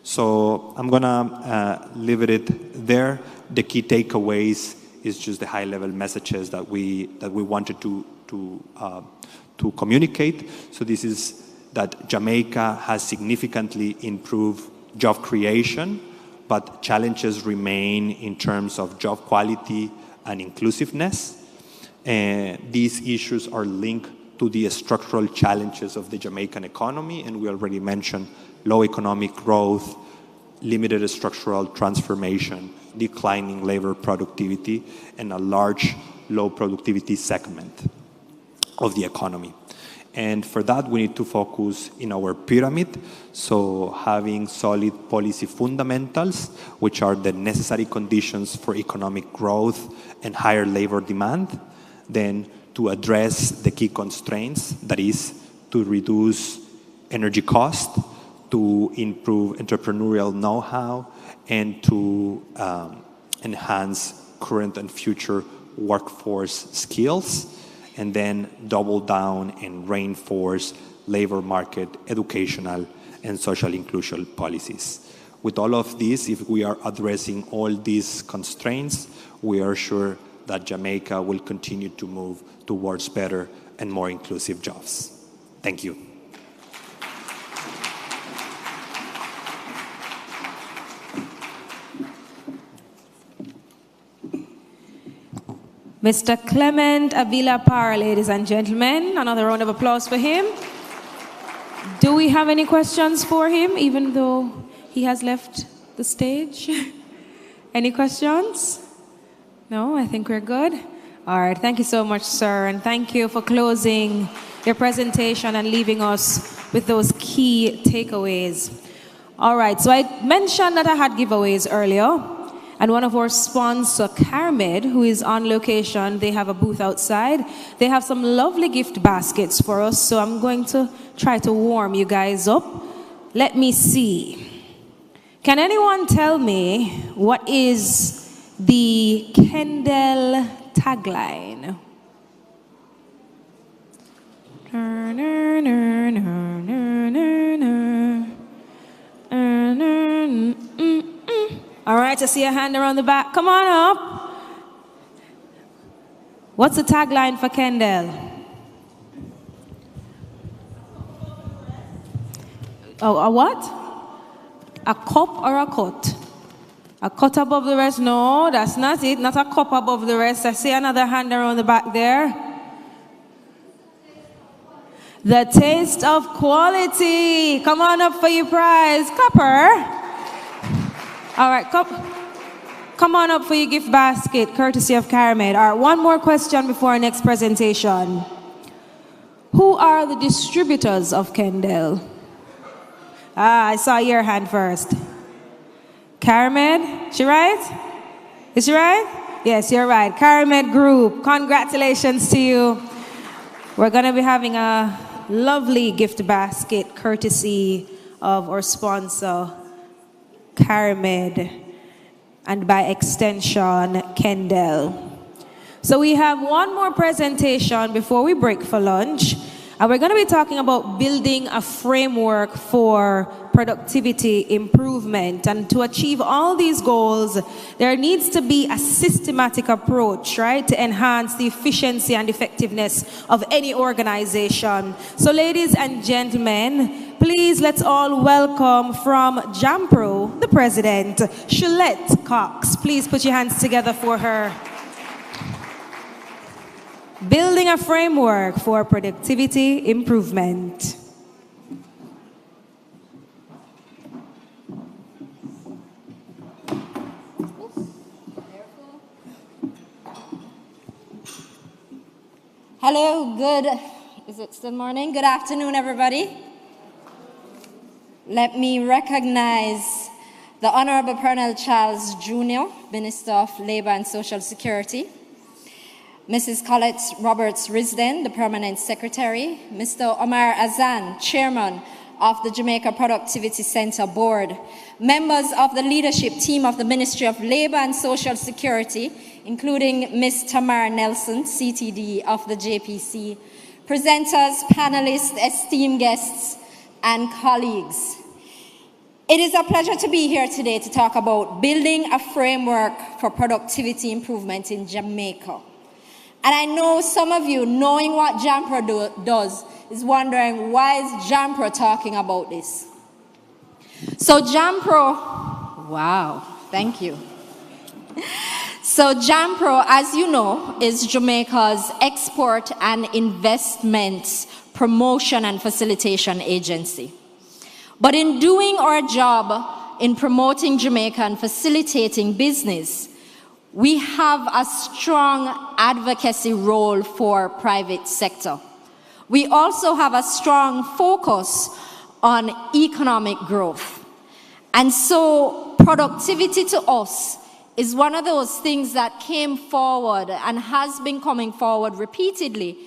So I'm gonna leave it there. The key takeaways is just the high-level messages that we wanted to communicate. So this is that Jamaica has significantly improved job creation, but challenges remain in terms of job quality and inclusiveness. These issues are linked to the structural challenges of the Jamaican economy, and we already mentioned low economic growth, limited structural transformation, declining labor productivity, and a large low productivity segment of the economy. And for that, we need to focus in our pyramid, so having solid policy fundamentals, which are the necessary conditions for economic growth and higher labor demand, then to address the key constraints, that is, to reduce energy cost, to improve entrepreneurial know-how, and to enhance current and future workforce skills, and then double down and reinforce labor market, educational, and social inclusion policies. With all of this, if we are addressing all these constraints, we are sure that Jamaica will continue to move towards better and more inclusive jobs. Thank you. Mr. Clement Avila Parra, ladies and gentlemen. Another round of applause for him. Do we have any questions for him, even though he has left the stage? Any questions? No, I think we're good. All right, thank you so much, sir, and thank you for closing your presentation and leaving us with those key takeaways. All right, so I mentioned that I had giveaways earlier. And one of our sponsors, Carmed, who is on location, they have a booth outside. They have some lovely gift baskets for us, so I'm going to try to warm you guys up. Let me see. Can anyone tell me what is the Kendall tagline? All right, I see a hand around the back. Come on up. What's the tagline for Kendall? Oh, a what? A cup or a cut? A cut above the rest? No, that's not it. Not a cup above the rest. I see another hand around the back there. The taste of quality. Come on up for your prize. Copper. All right, come on up for your gift basket, courtesy of Caramed. All right, one more question before our next presentation. Who are the distributors of Kendall? I saw your hand first. Caramed, she right? Is she right? Yes, you're right. Caramed Group, congratulations to you. We're gonna be having a lovely gift basket, courtesy of our sponsor, Caramed, and by extension, Kendall. So we have one more presentation before we break for lunch, and we're going to be talking about building a framework for productivity improvement. And to achieve all these goals, there needs to be a systematic approach, right, to enhance the efficiency and effectiveness of any organization. So ladies and gentlemen, please let's all welcome from JAMPRO, the president, Shalette Cox. Please put your hands together for her. Building a framework for productivity improvement. Hello, is it still morning? Good afternoon, everybody. Let me recognize the Honorable Pernell Charles Jr., Minister of Labor and Social Security, Mrs. Colette Roberts-Risden, the Permanent Secretary, Mr. Omar Azan, Chairman of the Jamaica Productivity Center Board, members of the leadership team of the Ministry of Labor and Social Security, including Ms. Tamar Nelson, CTD of the JPC, presenters, panelists, esteemed guests, and colleagues. It is a pleasure to be here today to talk about building a framework for productivity improvement in Jamaica. And I know some of you, knowing what JAMPRO does, is wondering, why is JAMPRO talking about this? So JAMPRO, wow, thank you. So JAMPRO, as you know, is Jamaica's export and investment promotion and facilitation agency. But in doing our job in promoting Jamaica and facilitating business, we have a strong advocacy role for private sector. We also have a strong focus on economic growth. And so productivity to us is one of those things that came forward and has been coming forward repeatedly,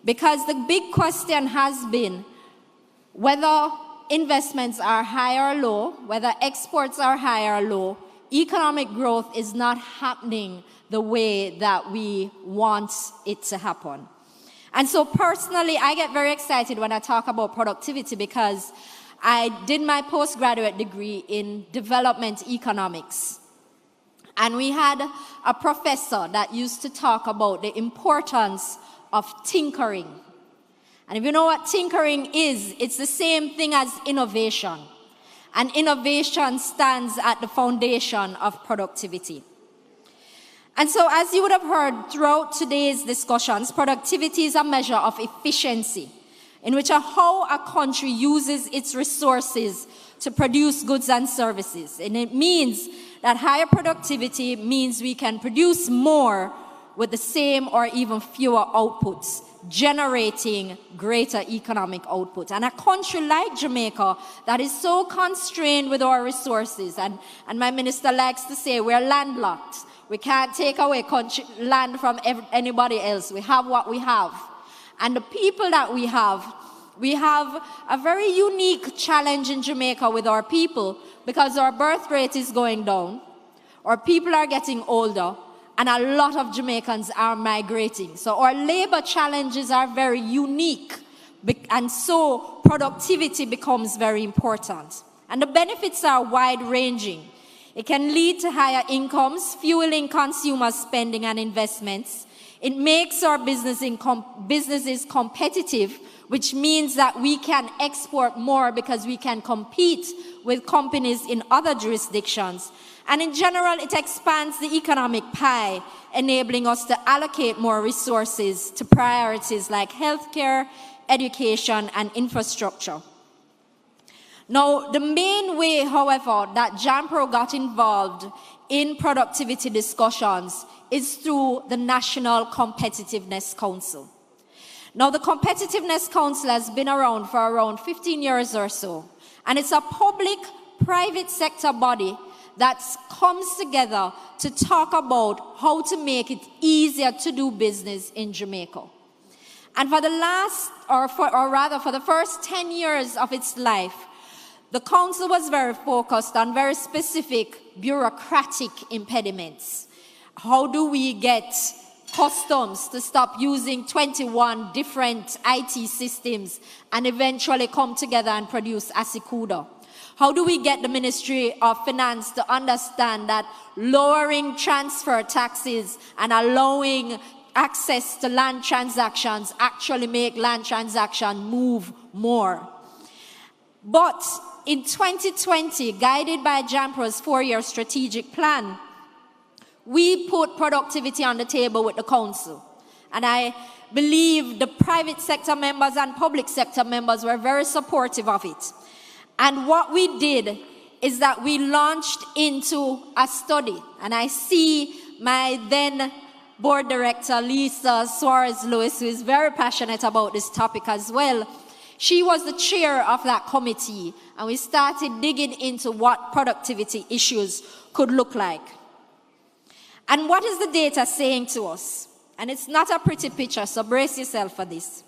because the big question has been whether investments are high or low, whether exports are high or low, economic growth is not happening the way that we want it to happen. And so personally, I get very excited when I talk about productivity, because I did my postgraduate degree in development economics. And we had a professor that used to talk about the importance of tinkering. And if you know what tinkering is, it's the same thing as innovation. And innovation stands at the foundation of productivity. And so, as you would have heard throughout today's discussions, productivity is a measure of efficiency, in which how a country uses its resources to produce goods and services. And it means that higher productivity means we can produce more with the same or even fewer outputs, generating greater economic output. And a country like Jamaica that is so constrained with our resources, and my minister likes to say we're landlocked. We can't take away land from anybody else. We have what we have. And the people that we have a very unique challenge in Jamaica with our people, because our birth rate is going down, our people are getting older, and a lot of Jamaicans are migrating. So our labor challenges are very unique, and so productivity becomes very important. And the benefits are wide-ranging. It can lead to higher incomes, fueling consumer spending and investments. It makes our businesses competitive, which means that we can export more because we can compete with companies in other jurisdictions. And in general, it expands the economic pie, enabling us to allocate more resources to priorities like healthcare, education, and infrastructure. Now, the main way, however, that JAMPRO got involved in productivity discussions is through the National Competitiveness Council. Now, the Competitiveness Council has been around for around 15 years or so, and it's a public-private sector body that comes together to talk about how to make it easier to do business in Jamaica. And for the first 10 years of its life, the council was very focused on very specific bureaucratic impediments. How do we get customs to stop using 21 different IT systems and eventually come together and produce Asikuda? How do we get the Ministry of Finance to understand that lowering transfer taxes and allowing access to land transactions actually make land transaction move more? But in 2020, guided by JAMPRO's 4-year strategic plan, we put productivity on the table with the council. And I believe the private sector members and public sector members were very supportive of it. And what we did is that we launched into a study. And I see my then board director, Lisa Suarez-Lewis, who is very passionate about this topic as well. She was the chair of that committee, and we started digging into what productivity issues could look like. And what is the data saying to us? And it's not a pretty picture, so brace yourself for this.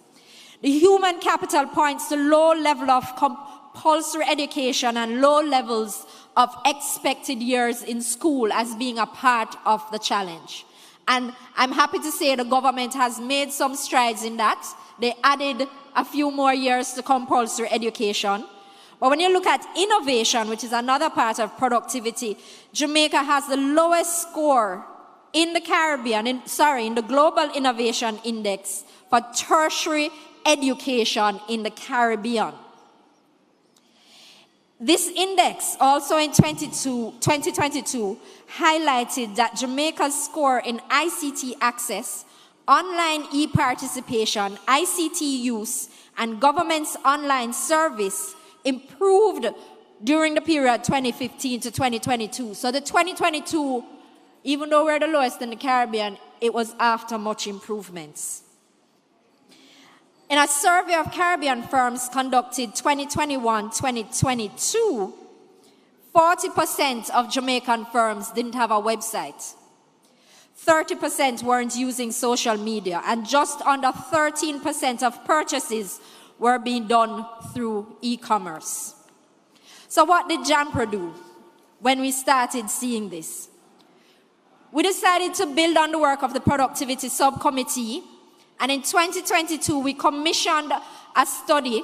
The human capital points to low level of compulsory education and low levels of expected years in school as being a part of the challenge. And I'm happy to say the government has made some strides in that. They added a few more years to compulsory education. But when you look at innovation, which is another part of productivity, Jamaica has the lowest score in the Caribbean, in the Global Innovation Index for tertiary education in the Caribbean. This index also in 2022 highlighted that Jamaica's score in ICT access, online e-participation, ICT use, and government's online service improved during the period 2015 to 2022. So the 2022, even though we're the lowest in the Caribbean, it was after much improvements. In a survey of Caribbean firms conducted 2021-2022, 40% of Jamaican firms didn't have a website. 30% weren't using social media, and just under 13% of purchases were being done through e-commerce. So what did JAMPRO do when we started seeing this? We decided to build on the work of the Productivity Subcommittee, and in 2022 we commissioned a study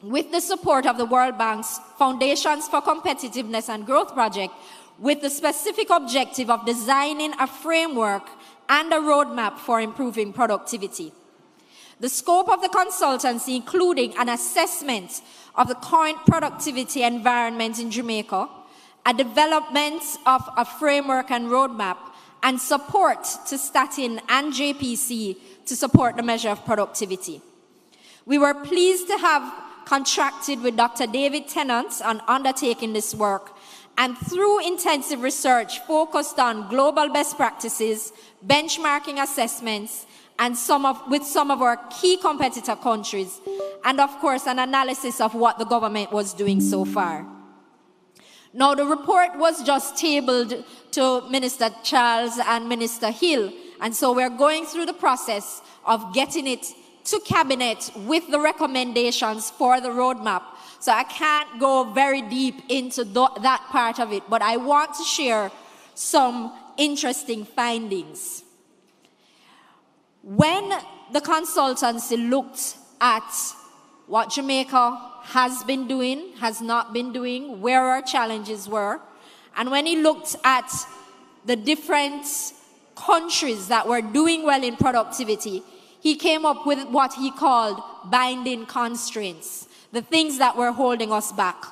with the support of the World Bank's Foundations for Competitiveness and Growth project, with the specific objective of designing a framework and a roadmap for improving productivity. The scope of the consultancy including an assessment of the current productivity environment in Jamaica, a development of a framework and roadmap, and support to Statin and JPC to support the measure of productivity. We were pleased to have contracted with Dr. David Tennant on undertaking this work, and through intensive research focused on global best practices, benchmarking assessments, and with some of our key competitor countries, and of course an analysis of what the government was doing so far. Now the report was just tabled to Minister Charles and Minister Hill, and so we're going through the process of getting it to Cabinet with the recommendations for the roadmap. So I can't go very deep into that part of it, but I want to share some interesting findings. When the consultancy looked at what Jamaica has been doing, has not been doing, where our challenges were, and when he looked at the different countries that were doing well in productivity, he came up with what he called binding constraints, the things that were holding us back.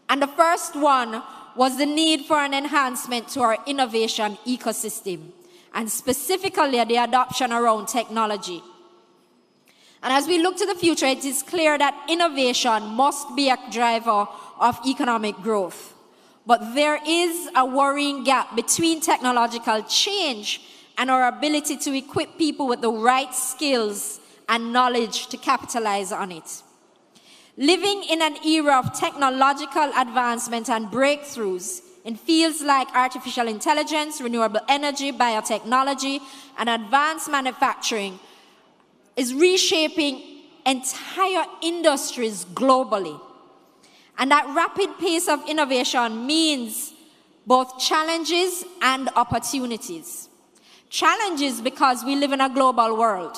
And the first one was the need for an enhancement to our innovation ecosystem, and specifically the adoption around technology. And as we look to the future, it is clear that innovation must be a driver of economic growth. But there is a worrying gap between technological change and our ability to equip people with the right skills and knowledge to capitalize on it. Living in an era of technological advancement and breakthroughs in fields like artificial intelligence, renewable energy, biotechnology, and advanced manufacturing is reshaping entire industries globally. And that rapid pace of innovation means both challenges and opportunities. Challenges because we live in a global world.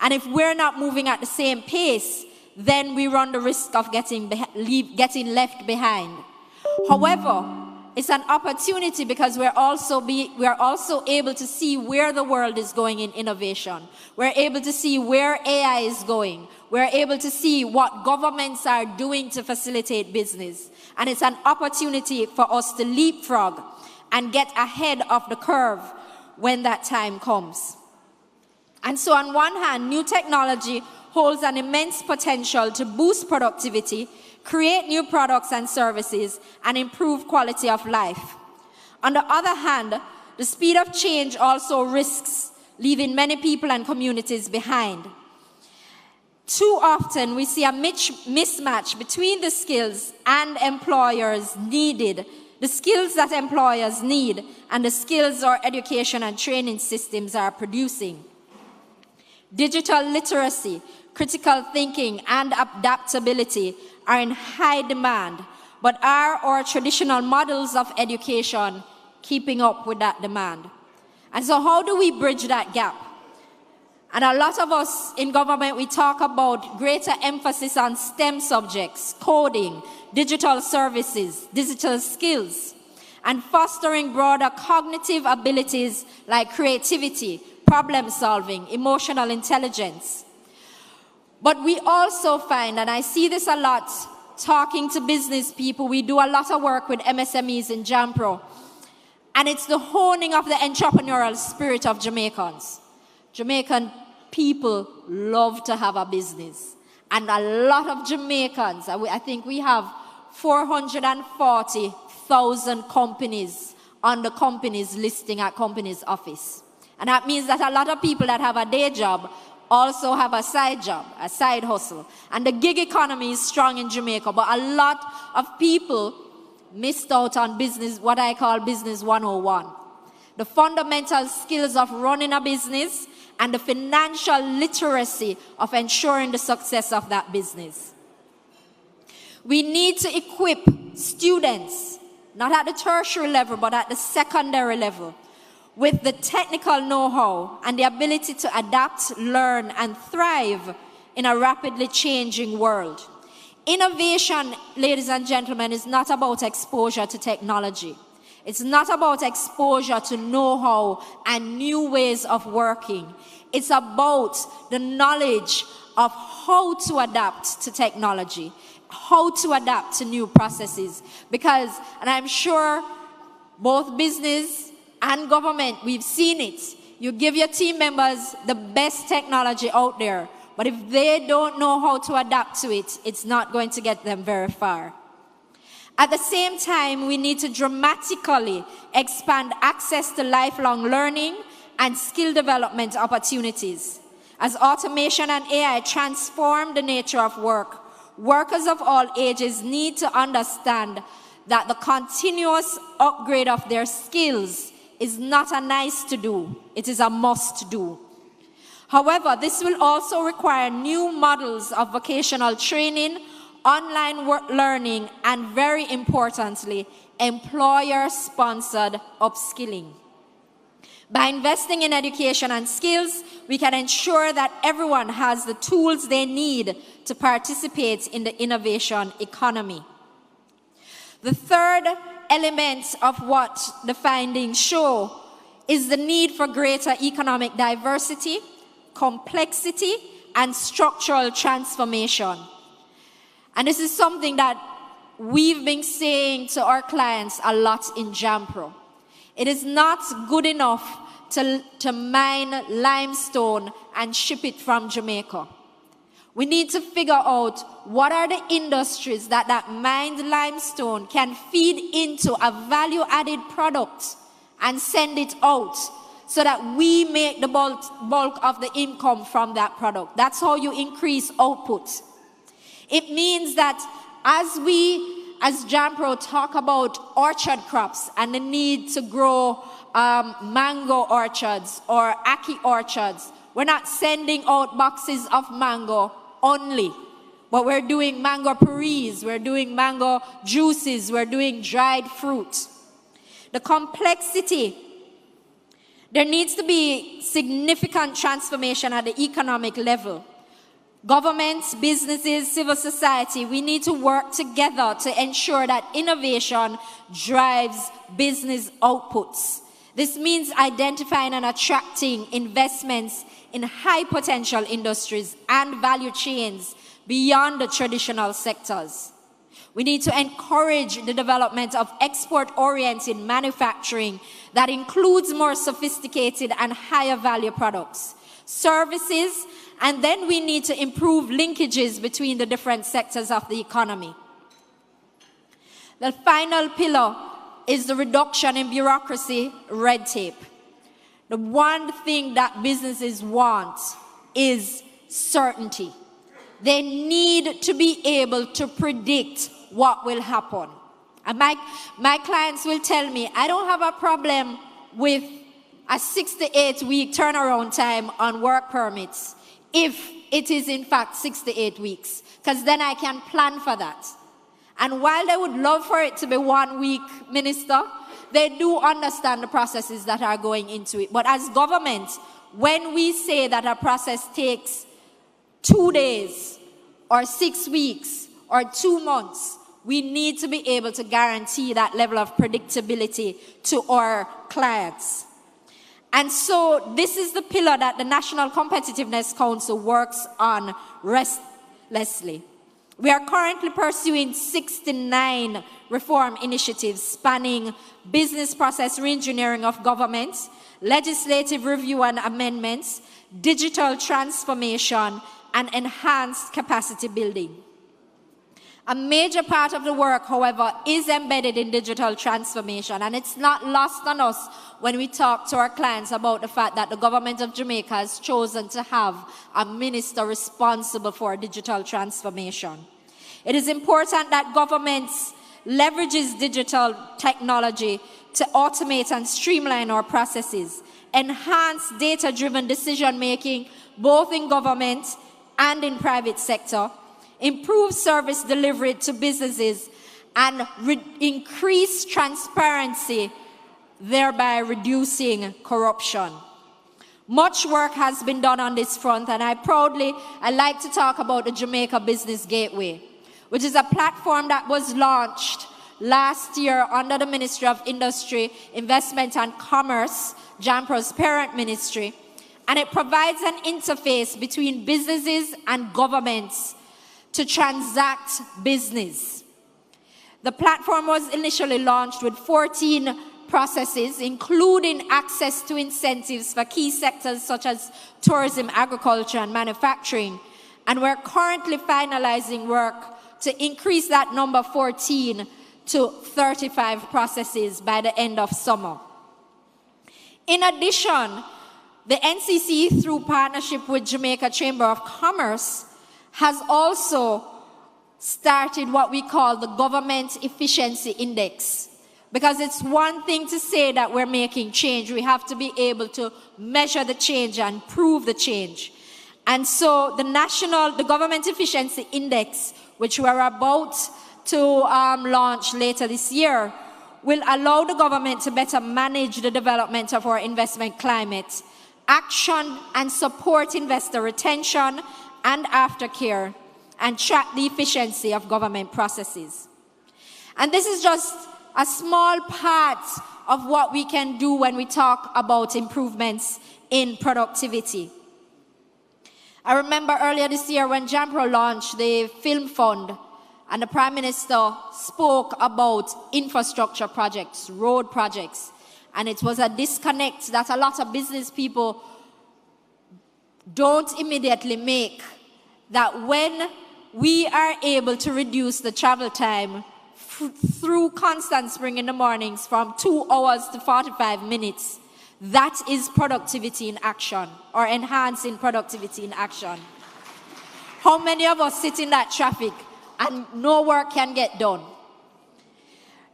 And if we're not moving at the same pace, then we run the risk of getting left behind. However, it's an opportunity because we are also able to see where the world is going in innovation. We're able to see where AI is going. We're able to see what governments are doing to facilitate business. And it's an opportunity for us to leapfrog and get ahead of the curve when that time comes. And so on one hand, new technology holds an immense potential to boost productivity, create new products and services, and improve quality of life. On the other hand, the speed of change also risks leaving many people and communities behind. Too often, we see a mismatch between the skills and employers needed, the skills that employers need, and the skills our education and training systems are producing. Digital literacy, critical thinking, and adaptability are in high demand, but are our traditional models of education keeping up with that demand? And so how do we bridge that gap? And a lot of us in government, we talk about greater emphasis on STEM subjects, coding, digital services, digital skills, and fostering broader cognitive abilities like creativity, problem solving, emotional intelligence. But we also find, and I see this a lot, talking to business people, we do a lot of work with MSMEs in JAMPRO, and it's the honing of the entrepreneurial spirit of Jamaicans. Jamaican people love to have a business. And a lot of Jamaicans, I think we have 440,000 companies on the companies listing at companies' office. And that means that a lot of people that have a day job also have a side job, a side hustle. And the gig economy is strong in Jamaica, but a lot of people missed out on business, what I call business 101. The fundamental skills of running a business and the financial literacy of ensuring the success of that business. We need to equip students, not at the tertiary level, but at the secondary level, with the technical know-how and the ability to adapt, learn, and thrive in a rapidly changing world. Innovation, ladies and gentlemen, is not about exposure to technology. It's not about exposure to know-how and new ways of working. It's about the knowledge of how to adapt to technology, how to adapt to new processes. Because, and I'm sure both business and government, we've seen it. You give your team members the best technology out there, but if they don't know how to adapt to it, it's not going to get them very far. At the same time, we need to dramatically expand access to lifelong learning and skill development opportunities. As automation and AI transform the nature of work, workers of all ages need to understand that the continuous upgrade of their skills is not a nice to do, it is a must do. However, this will also require new models of vocational training, online work learning, and very importantly, employer-sponsored upskilling. By investing in education and skills, we can ensure that everyone has the tools they need to participate in the innovation economy. The third element of what the findings show is the need for greater economic diversity, complexity, and structural transformation. And this is something that we've been saying to our clients a lot in JAMPRO. It is not good enough to mine limestone and ship it from Jamaica. We need to figure out what are the industries that mined limestone can feed into a value-added product and send it out so that we make the bulk of the income from that product. That's how you increase output. It means that as we, as JAMPRO, talk about orchard crops and the need to grow mango orchards or ackee orchards, we're not sending out boxes of mango only, but we're doing mango purees, we're doing mango juices, we're doing dried fruit. The complexity, there needs to be significant transformation at the economic level. Governments, businesses, civil society, we need to work together to ensure that innovation drives business outputs. This means identifying and attracting investments in high potential industries and value chains beyond the traditional sectors. We need to encourage the development of export-oriented manufacturing that includes more sophisticated and higher value products. services, and then we need to improve linkages between the different sectors of the economy. The final pillar is the reduction in bureaucracy, red tape. The one thing that businesses want is certainty. They need to be able to predict what will happen. And my clients will tell me, I don't have a problem with a 6 to 8 week turnaround time on work permits if it is in fact 6 to 8 weeks, because then I can plan for that. And while they would love for it to be 1 week, Minister, they do understand the processes that are going into it. But as government, when we say that a process takes 2 days or 6 weeks or 2 months, we need to be able to guarantee that level of predictability to our clients. And so this is the pillar that the National Competitiveness Council works on restlessly. We are currently pursuing 69 reform initiatives spanning business process reengineering of government, legislative review and amendments, digital transformation, and enhanced capacity building. A major part of the work, however, is embedded in digital transformation, and it's not lost on us when we talk to our clients about the fact that the government of Jamaica has chosen to have a minister responsible for digital transformation. It is important that governments leverages digital technology to automate and streamline our processes, enhance data-driven decision-making both in government and in private sector, improve service delivery to businesses, and increase transparency, thereby reducing corruption. Much work has been done on this front, and I like to talk about the Jamaica Business Gateway, which is a platform that was launched last year under the Ministry of Industry, Investment and Commerce, JAMPRO's parent ministry, and it provides an interface between businesses and governments to transact business. The platform was initially launched with 14 processes, including access to incentives for key sectors such as tourism, agriculture, and manufacturing. And we're currently finalizing work to increase that number 14 to 35 processes by the end of summer. In addition, the NCC, through partnership with Jamaica Chamber of Commerce, has also started what we call the Government Efficiency Index. Because it's one thing to say that we're making change, we have to be able to measure the change and prove the change. And so the Government Efficiency Index, which we're about to launch later this year, will allow the government to better manage the development of our investment climate, action and support investor retention and aftercare, and track the efficiency of government processes. And this is just a small part of what we can do when we talk about improvements in productivity. I remember earlier this year when JAMPRO launched the Film Fund, and the Prime Minister spoke about infrastructure projects, road projects, and it was a disconnect that a lot of business people don't immediately make, that when we are able to reduce the travel time through Constant Spring in the mornings from 2 hours to 45 minutes, that is productivity in action, or enhancing productivity in action. How many of us sit in that traffic and no work can get done?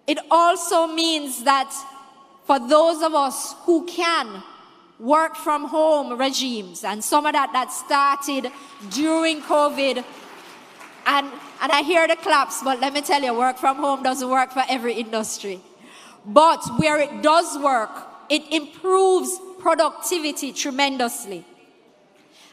It also means that for those of us who can, work from home regimes, and some of that started during COVID, and I hear the claps, but let me tell you, work from home doesn't work for every industry. But where it does work, it improves productivity tremendously.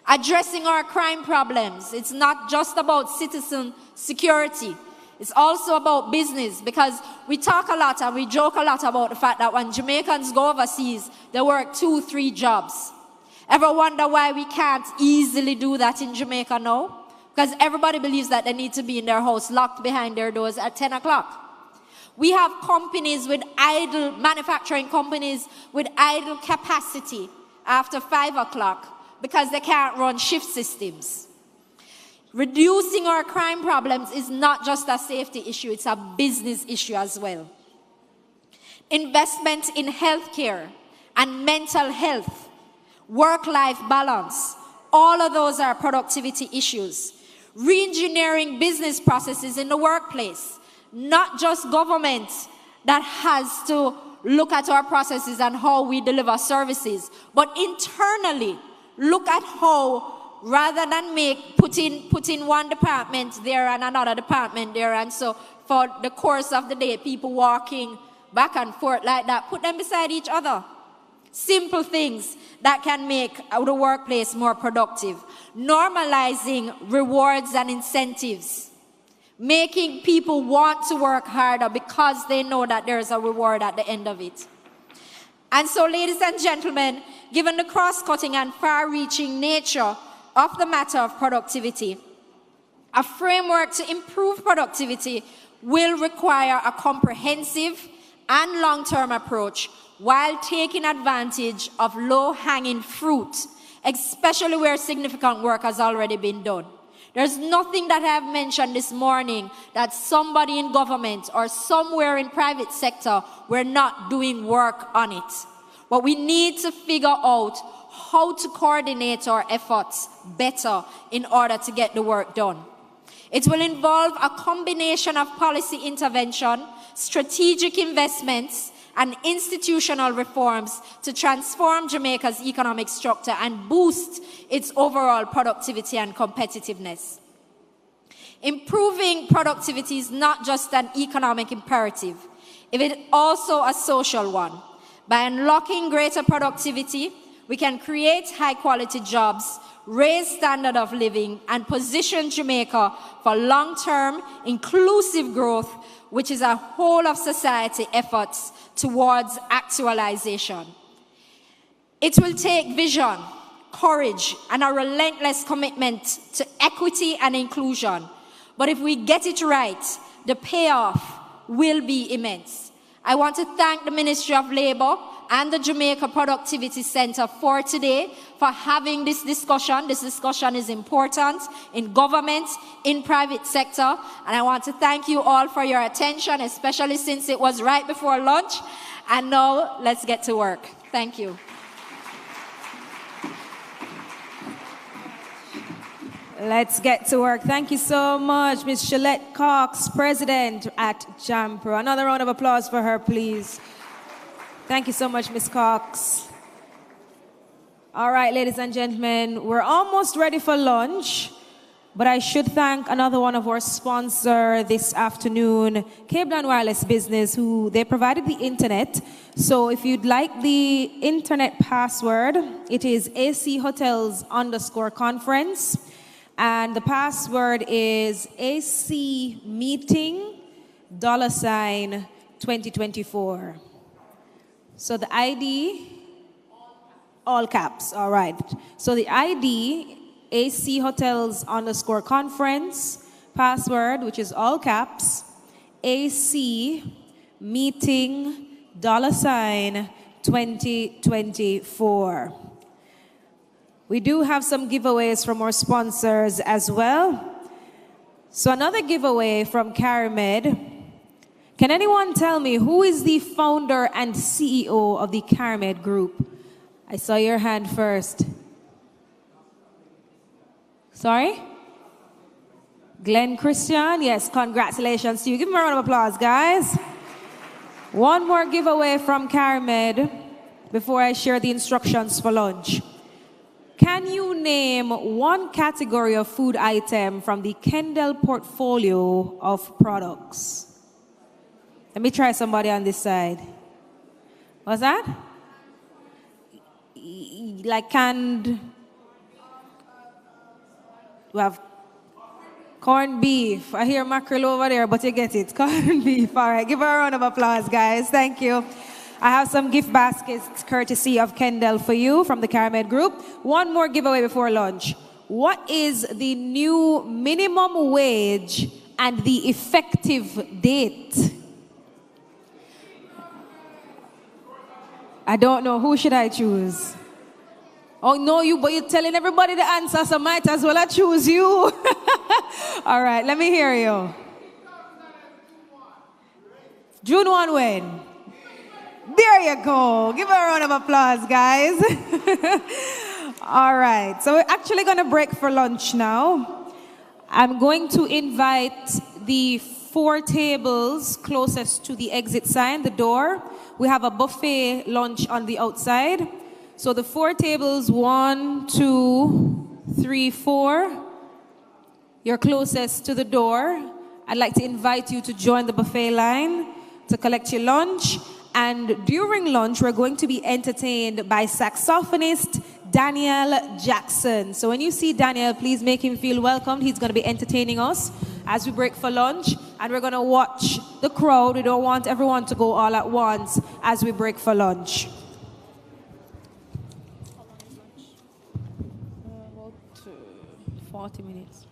Addressing our crime problems, it's not just about citizen security. It's also about business, because we talk a lot and we joke a lot about the fact that when Jamaicans go overseas, they work 2-3 jobs. Ever wonder why we can't easily do that in Jamaica now? Because everybody believes that they need to be in their house, locked behind their doors at 10 o'clock. We have companies with manufacturing companies with idle capacity after 5 o'clock, because they can't run shift systems. Reducing our crime problems is not just a safety issue, it's a business issue as well. Investment in healthcare and mental health, work-life balance, all of those are productivity issues. Re-engineering business processes in the workplace, not just government that has to look at our processes and how we deliver services, but internally look at how, rather than put in one department there and another department there, and so for the course of the day, people walking back and forth like that, put them beside each other. Simple things that can make the workplace more productive. Normalizing rewards and incentives. Making people want to work harder because they know that there's a reward at the end of it. And so, ladies and gentlemen, given the cross-cutting and far-reaching nature of the matter of productivity, a framework to improve productivity will require a comprehensive and long-term approach while taking advantage of low-hanging fruit, especially where significant work has already been done. There's nothing that I have mentioned this morning that somebody in government or somewhere in private sector we're not doing work on it. But we need to figure out how to coordinate our efforts better in order to get the work done. It will involve a combination of policy intervention, strategic investments, and institutional reforms to transform Jamaica's economic structure and boost its overall productivity and competitiveness. Improving productivity is not just an economic imperative, it is also a social one. By unlocking greater productivity, we can create high-quality jobs, raise standard of living, and position Jamaica for long-term inclusive growth, which is a whole of society efforts towards actualization. It will take vision, courage, and a relentless commitment to equity and inclusion. But if we get it right, the payoff will be immense. I want to thank the Ministry of Labour and the Jamaica Productivity Center for today, for having this discussion. This discussion is important in government, in private sector, and I want to thank you all for your attention, especially since it was right before lunch. And now, let's get to work. Thank you. Let's get to work. Thank you so much, Ms. Shalette Cox, President at JAMPRO. Another round of applause for her, please. Thank you so much, Ms. Cox. All right, ladies and gentlemen, we're almost ready for lunch, but I should thank another one of our sponsors this afternoon, Cable and Wireless Business, who they provided the internet. So if you'd like the internet password, it is ACHotels_conference. And the password is AC Meeting $2024. So the ID, all caps, all right. So the ID, ACHotels_conference, password, which is all caps, AC Meeting $2024. We do have some giveaways from our sponsors as well. So another giveaway from CariMed. Can anyone tell me who is the founder and CEO of the CariMed Group? I saw your hand first. Sorry? Glenn Christian? Yes, congratulations to you. Give him a round of applause, guys. One more giveaway from CariMed before I share the instructions for lunch. Can you name one category of food item from the Kendall portfolio of products? Let me try somebody on this side. What's that? Like canned... We have corned beef. I hear mackerel over there, but you get it. Corned beef. All right, give her a round of applause, guys. Thank you. I have some gift baskets courtesy of Kendall for you from the CariMed Group. One more giveaway before lunch. What is the new minimum wage and the effective date? I don't know. Who should I choose? Oh, no, but you're telling everybody the answer, so might as well I choose you. All right, let me hear you. June 1 when? There you go. Give her a round of applause, guys. All right, so we're actually going to break for lunch now. I'm going to invite the 4 tables closest to the exit sign, the door. We have a buffet lunch on the outside. So the 4 tables, 1, 2, 3, 4. You're closest to the door. I'd like to invite you to join the buffet line to collect your lunch. And during lunch, we're going to be entertained by saxophonist Daniel Jackson. So when you see Daniel, please make him feel welcomed. He's going to be entertaining us as we break for lunch. And we're going to watch the crowd. We don't want everyone to go all at once as we break for lunch. About 40 minutes.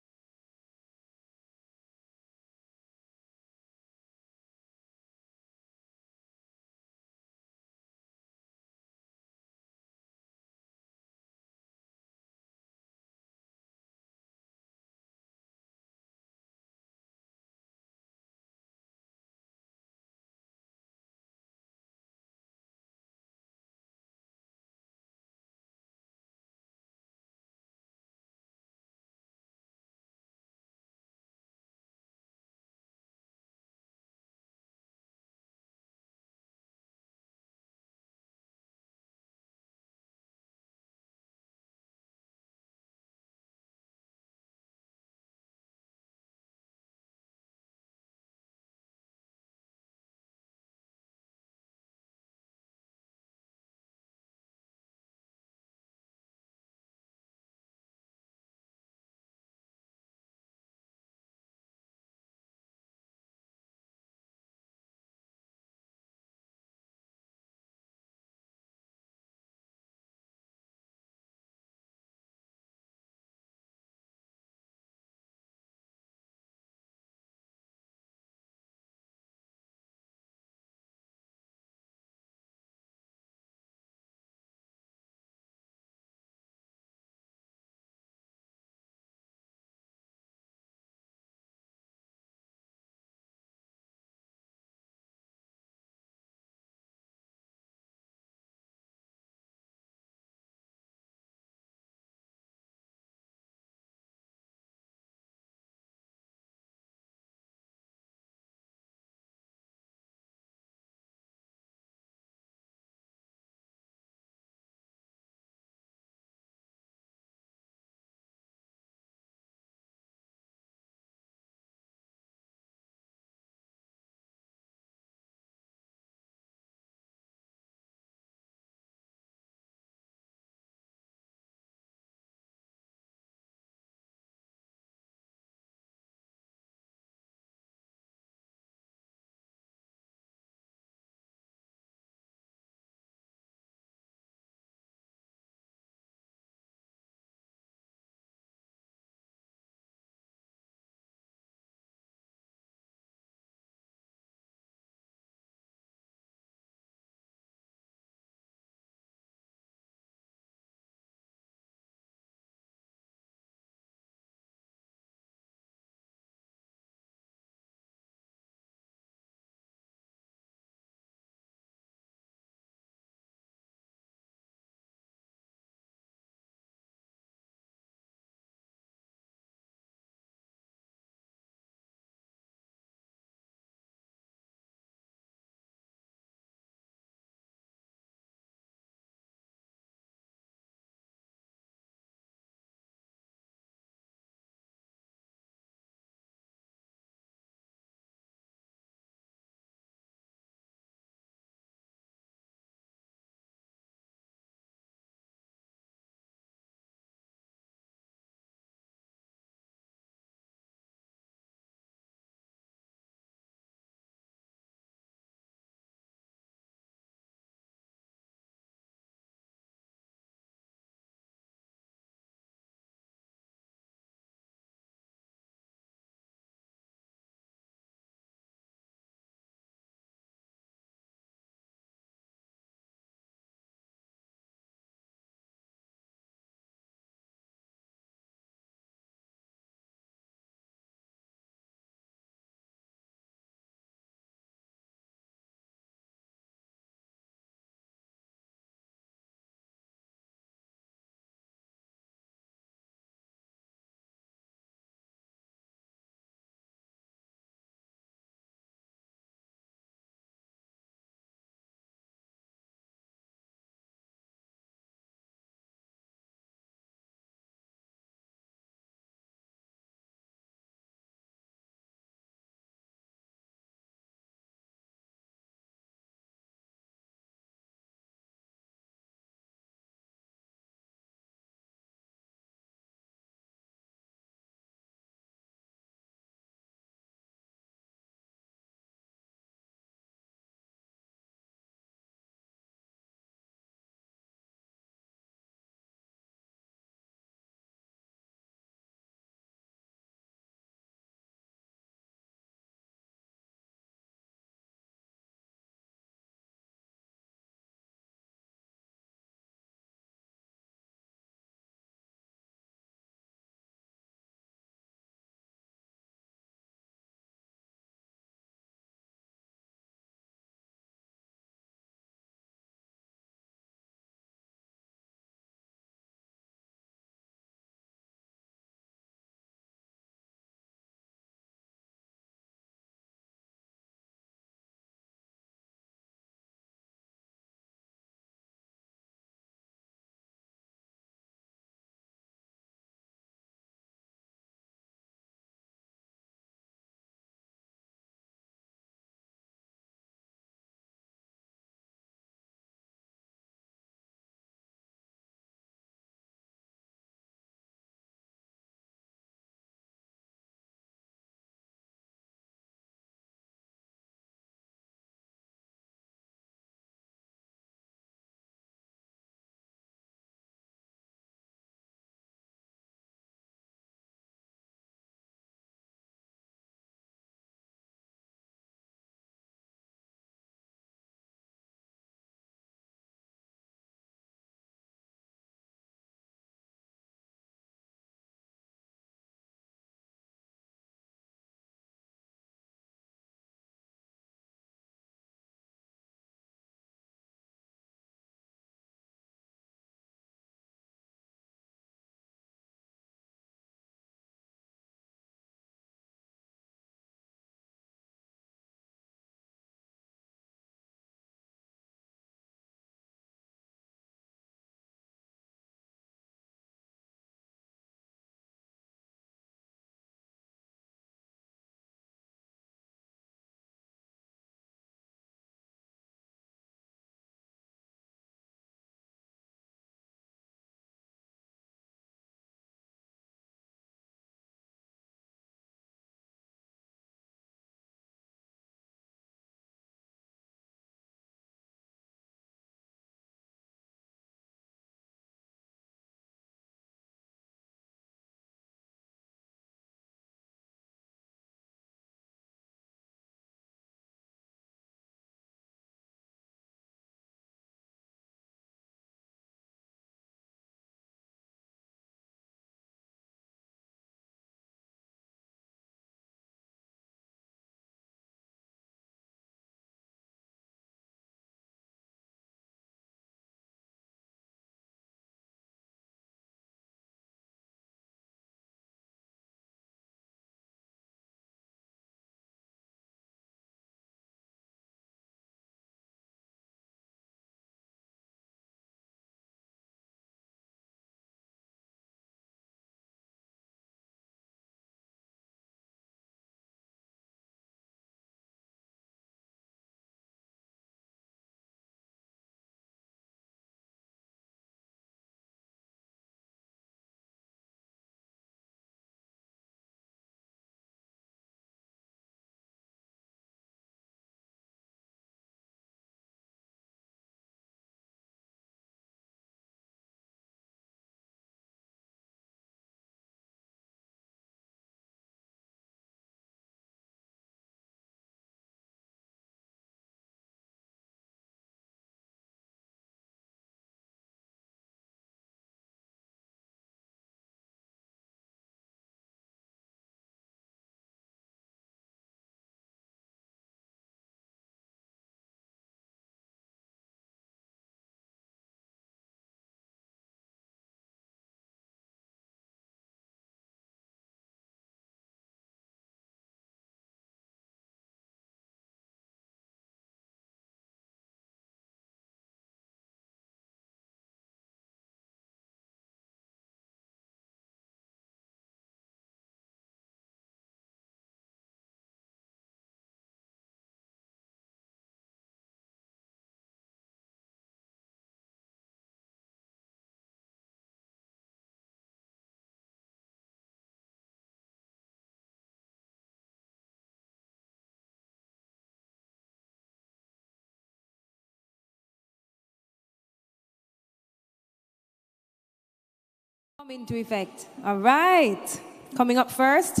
Into effect. All right. Coming up first.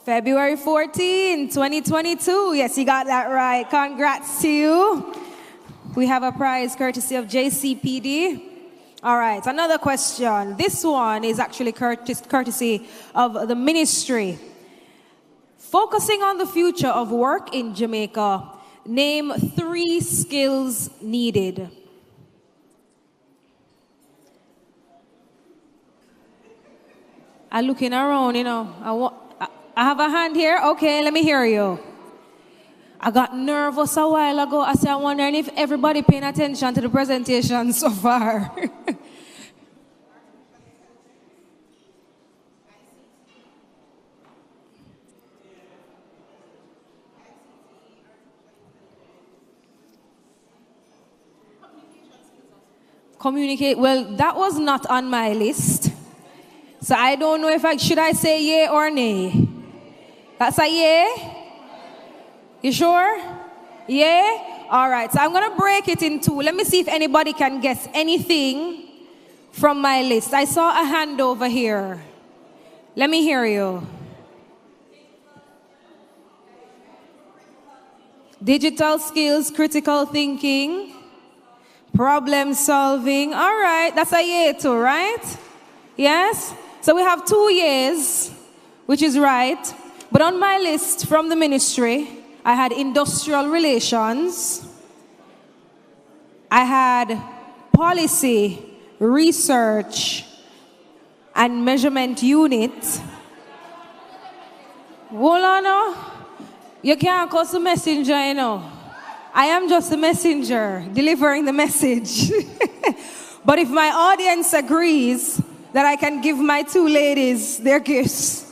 February 14, 2022. Yes, you got that right. Congrats to you. We have a prize courtesy of JCPD. All right, another question. This one is actually courtesy of the ministry. Focusing on the future of work in Jamaica, name 3 skills needed. I'm looking around, you know. I have a hand here. Okay, let me hear you. I got nervous a while ago. I said, I'm wondering if everybody paying attention to the presentation so far. Communicate. Well, that was not on my list. So I don't know if should I say yay or nay? That's a yay? You sure? Yay? All right, so I'm going to break it in 2. Let me see if anybody can guess anything from my list. I saw a hand over here. Let me hear you. Digital skills, critical thinking, problem solving. All right, that's a yay too, right? Yes? So we have 2 years, which is right. But on my list from the ministry, I had industrial relations. I had policy, research, and measurement unit. Hold on now. You can't call the messenger, you know. I am just a messenger delivering the message. But if my audience agrees that I can give my 2 ladies their gifts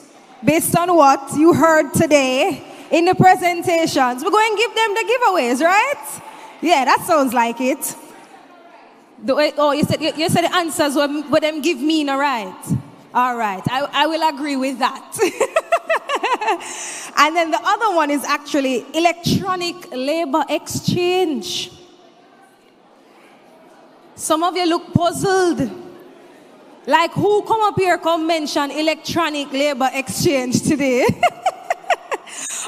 based on what you heard today in the presentations, we're going to give them the giveaways, right? Yeah, that sounds like it. You said the answers were them give me, no, right? All right, I will agree with that. And then the other one is actually electronic labor exchange. Some of you look puzzled. Like, who come up here come mention electronic labor exchange today?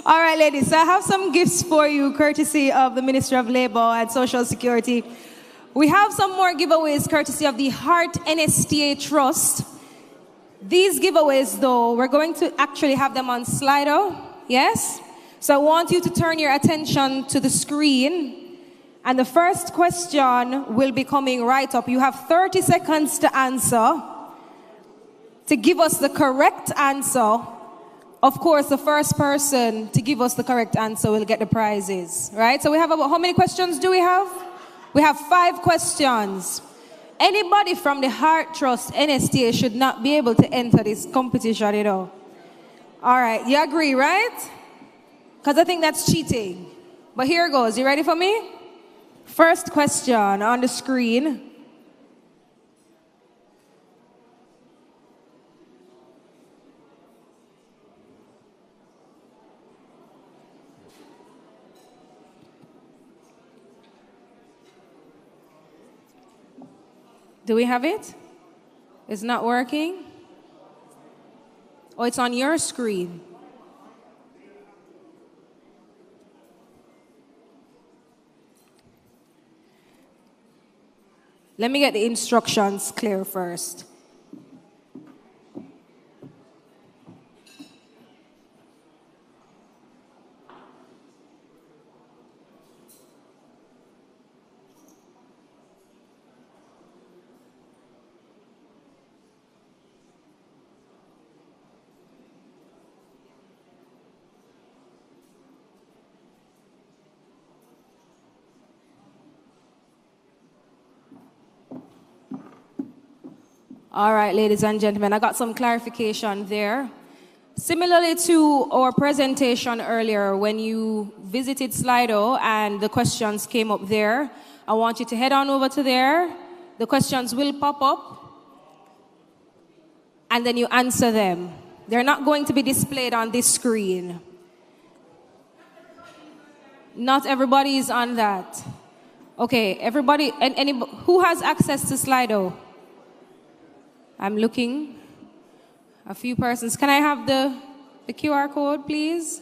All right, ladies, so I have some gifts for you, courtesy of the Ministry of Labor and Social Security. We have some more giveaways, courtesy of the Heart NSTA Trust. These giveaways, though, we're going to actually have them on Slido, yes? So I want you to turn your attention to the screen. And the first question will be coming right up. You have 30 seconds to answer, to give us the correct answer. Of course, the first person to give us the correct answer will get the prizes, right? So we have about, how many questions do we have? We have 5 questions. Anybody from the Heart Trust NSTA should not be able to enter this competition, you know. All right, you agree, right? Because I think that's cheating. But here goes. You ready for me? First question on the screen. Do we have it? It's not working? Oh, it's on your screen. Let me get the instructions clear first. All right, ladies and gentlemen, I got some clarification there. Similarly to our presentation earlier, when you visited Slido and the questions came up there, I want you to head on over to there. The questions will pop up, and then you answer them. They're not going to be displayed on this screen. Not everybody is on that. Okay, everybody, and who has access to Slido? I'm looking. A few persons. Can I have the QR code, please?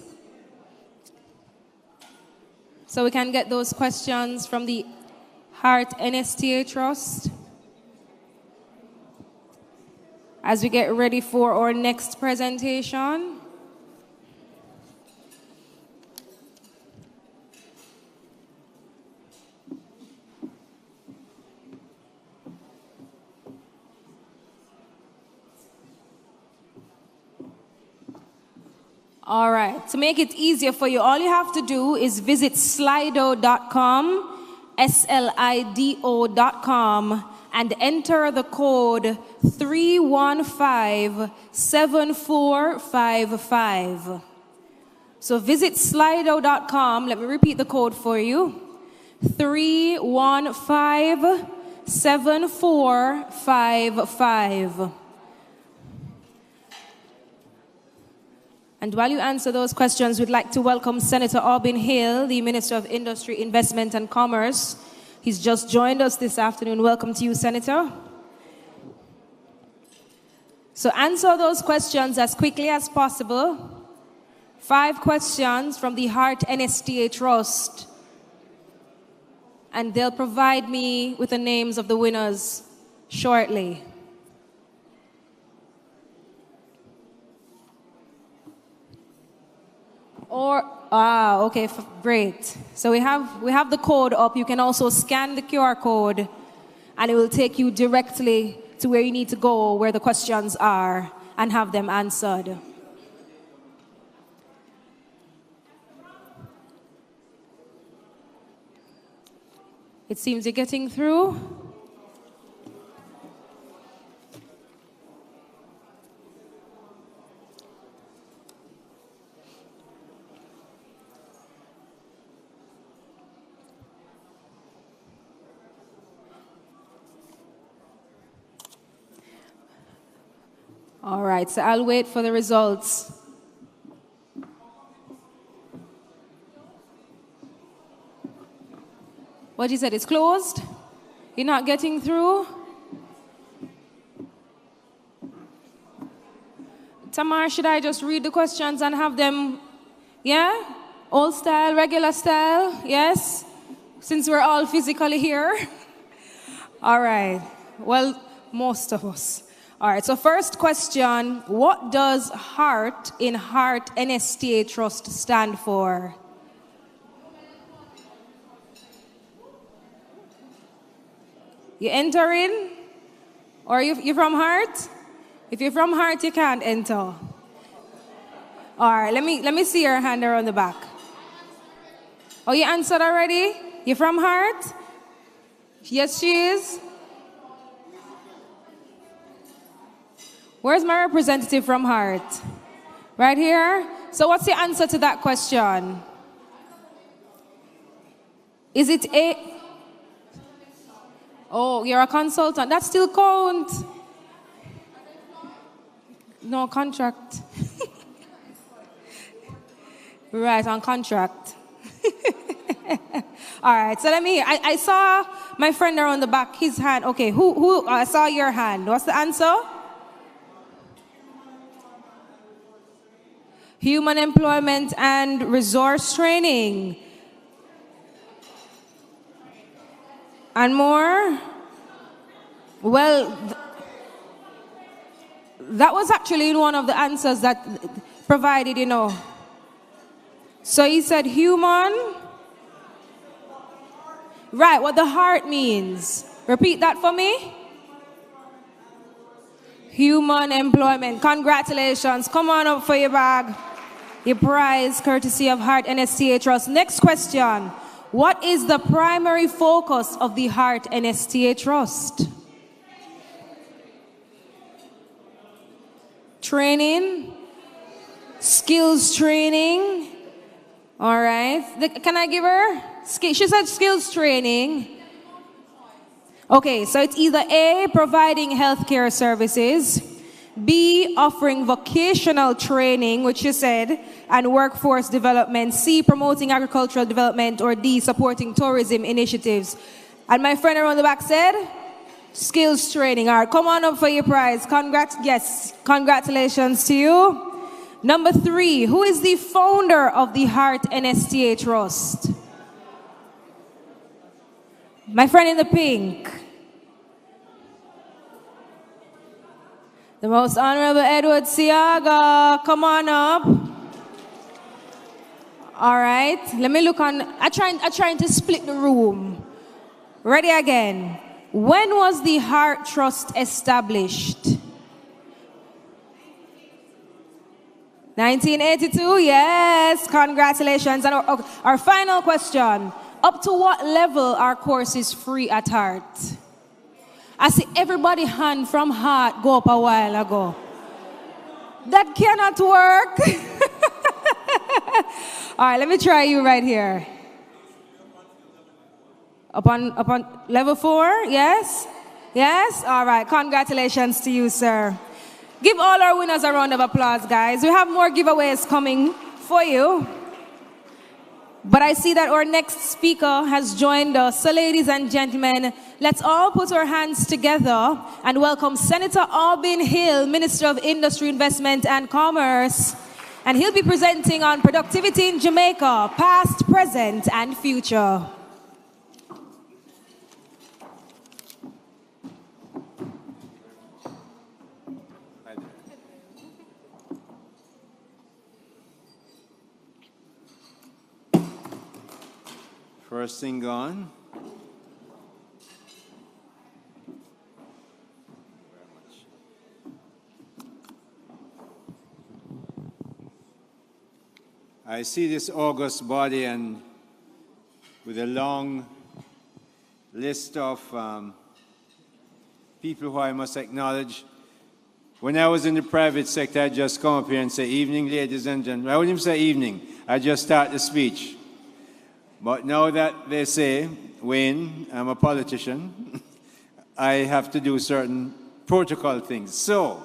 So we can get those questions from the Heart NSTA Trust as we get ready for our next presentation. All right, to make it easier for you, all you have to do is visit slido.com, slido.com, and enter the code 315-7455. So visit slido.com, let me repeat the code for you, 315-7455. And while you answer those questions, we'd like to welcome Senator Aubin Hill, the Minister of Industry, Investment and Commerce. He's just joined us this afternoon. Welcome to you, Senator. So answer those questions as quickly as possible. 5 questions from the Heart NSTA Trust. And they'll provide me with the names of the winners shortly. Okay, great. So we have the code up. You can also scan the QR code and it will take you directly to where you need to go, where the questions are, and have them answered. It seems you're getting through. All right, so I'll wait for the results. What you said, it's closed? You're not getting through? Tamar, should I just read the questions and have them, yeah? Old style, regular style, yes? Since we're all physically here. All right, well, most of us. All right, so first question, what does HEART in Heart NSTA Trust stand for? You enter in? Or you from Heart? If you're from Heart, you can't enter. All right, let me see your hand around the back. Oh, you answered already? You from Heart? Yes, she is. Where's my representative from Heart? Right here? So what's the answer to that question? Is it A? Oh, you're a consultant. That still counts. No contract. Right, on contract. All right, so I saw my friend around the back, his hand. Okay, who I saw your hand. What's the answer? Human employment and resource training. And more? Well, that was actually one of the answers that provided, you know. So he said human. Right, what the heart means. Repeat that for me. Human employment. Congratulations. Come on up for your bag. Your prize, courtesy of Heart NSTA Trust. Next question. What is the primary focus of the Heart NSTA Trust? Training. Skills training. All right. Can I give her? She said skills training. Okay, so it's either A, providing healthcare services, B, offering vocational training, which you said, and workforce development. C, promoting agricultural development. Or D, supporting tourism initiatives. And my friend around the back said, skills training. All right, come on up for your prize. Congratulations to you. Number 3, who is the founder of the Heart NSTA Trust? My friend in the pink. The Most Honorable Edward Siaga, come on up. All right, let me look on. I'm trying to split the room. Ready again. When was the Heart Trust established? 1982, yes, congratulations. And our final question, up to what level are courses free at Heart? I see everybody hand from Heart go up a while ago. That cannot work. All right, let me try you right here. Upon level 4, yes? Yes? All right, congratulations to you, sir. Give all our winners a round of applause, guys. We have more giveaways coming for you. But I see that our next speaker has joined us. So ladies and gentlemen, let's all put our hands together and welcome Senator Albin Hill, Minister of Industry, Investment and Commerce. And he'll be presenting on productivity in Jamaica, past, present, and future. First thing gone. I see this august body and with a long list of people who I must acknowledge. When I was in the private sector, I'd just come up here and say, evening, ladies and gentlemen. I wouldn't even say evening. I'd just start the speech. But now that they say, Wayne, I'm a politician, I have to do certain protocol things. So,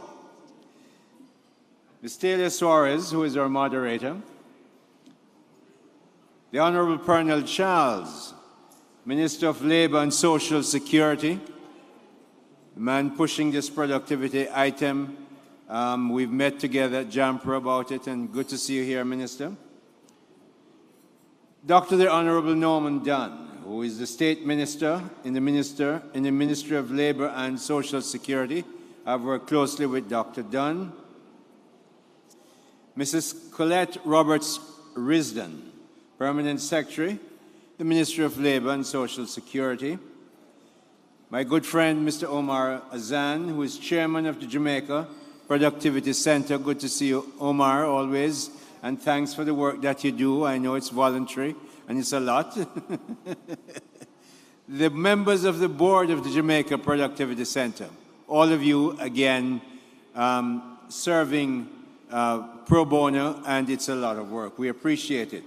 Ms. Talia Suarez, who is our moderator, the Honorable Pernell Charles, Minister of Labor and Social Security, the man pushing this productivity item. We've met together at Jampro about it, and good to see you here, Minister. Dr. the Honorable Norman Dunn, who is the State Minister in the Ministry of Labor and Social Security. I've worked closely with Dr. Dunn. Mrs. Colette Roberts-Risdon, Permanent Secretary, the Ministry of Labor and Social Security. My good friend, Mr. Omar Azan, who is Chairman of the Jamaica Productivity Center. Good to see you, Omar, always. And thanks for the work that you do. I know it's voluntary, and it's a lot. The members of the board of the Jamaica Productivity Center, all of you, again, serving pro bono, and it's a lot of work. We appreciate it.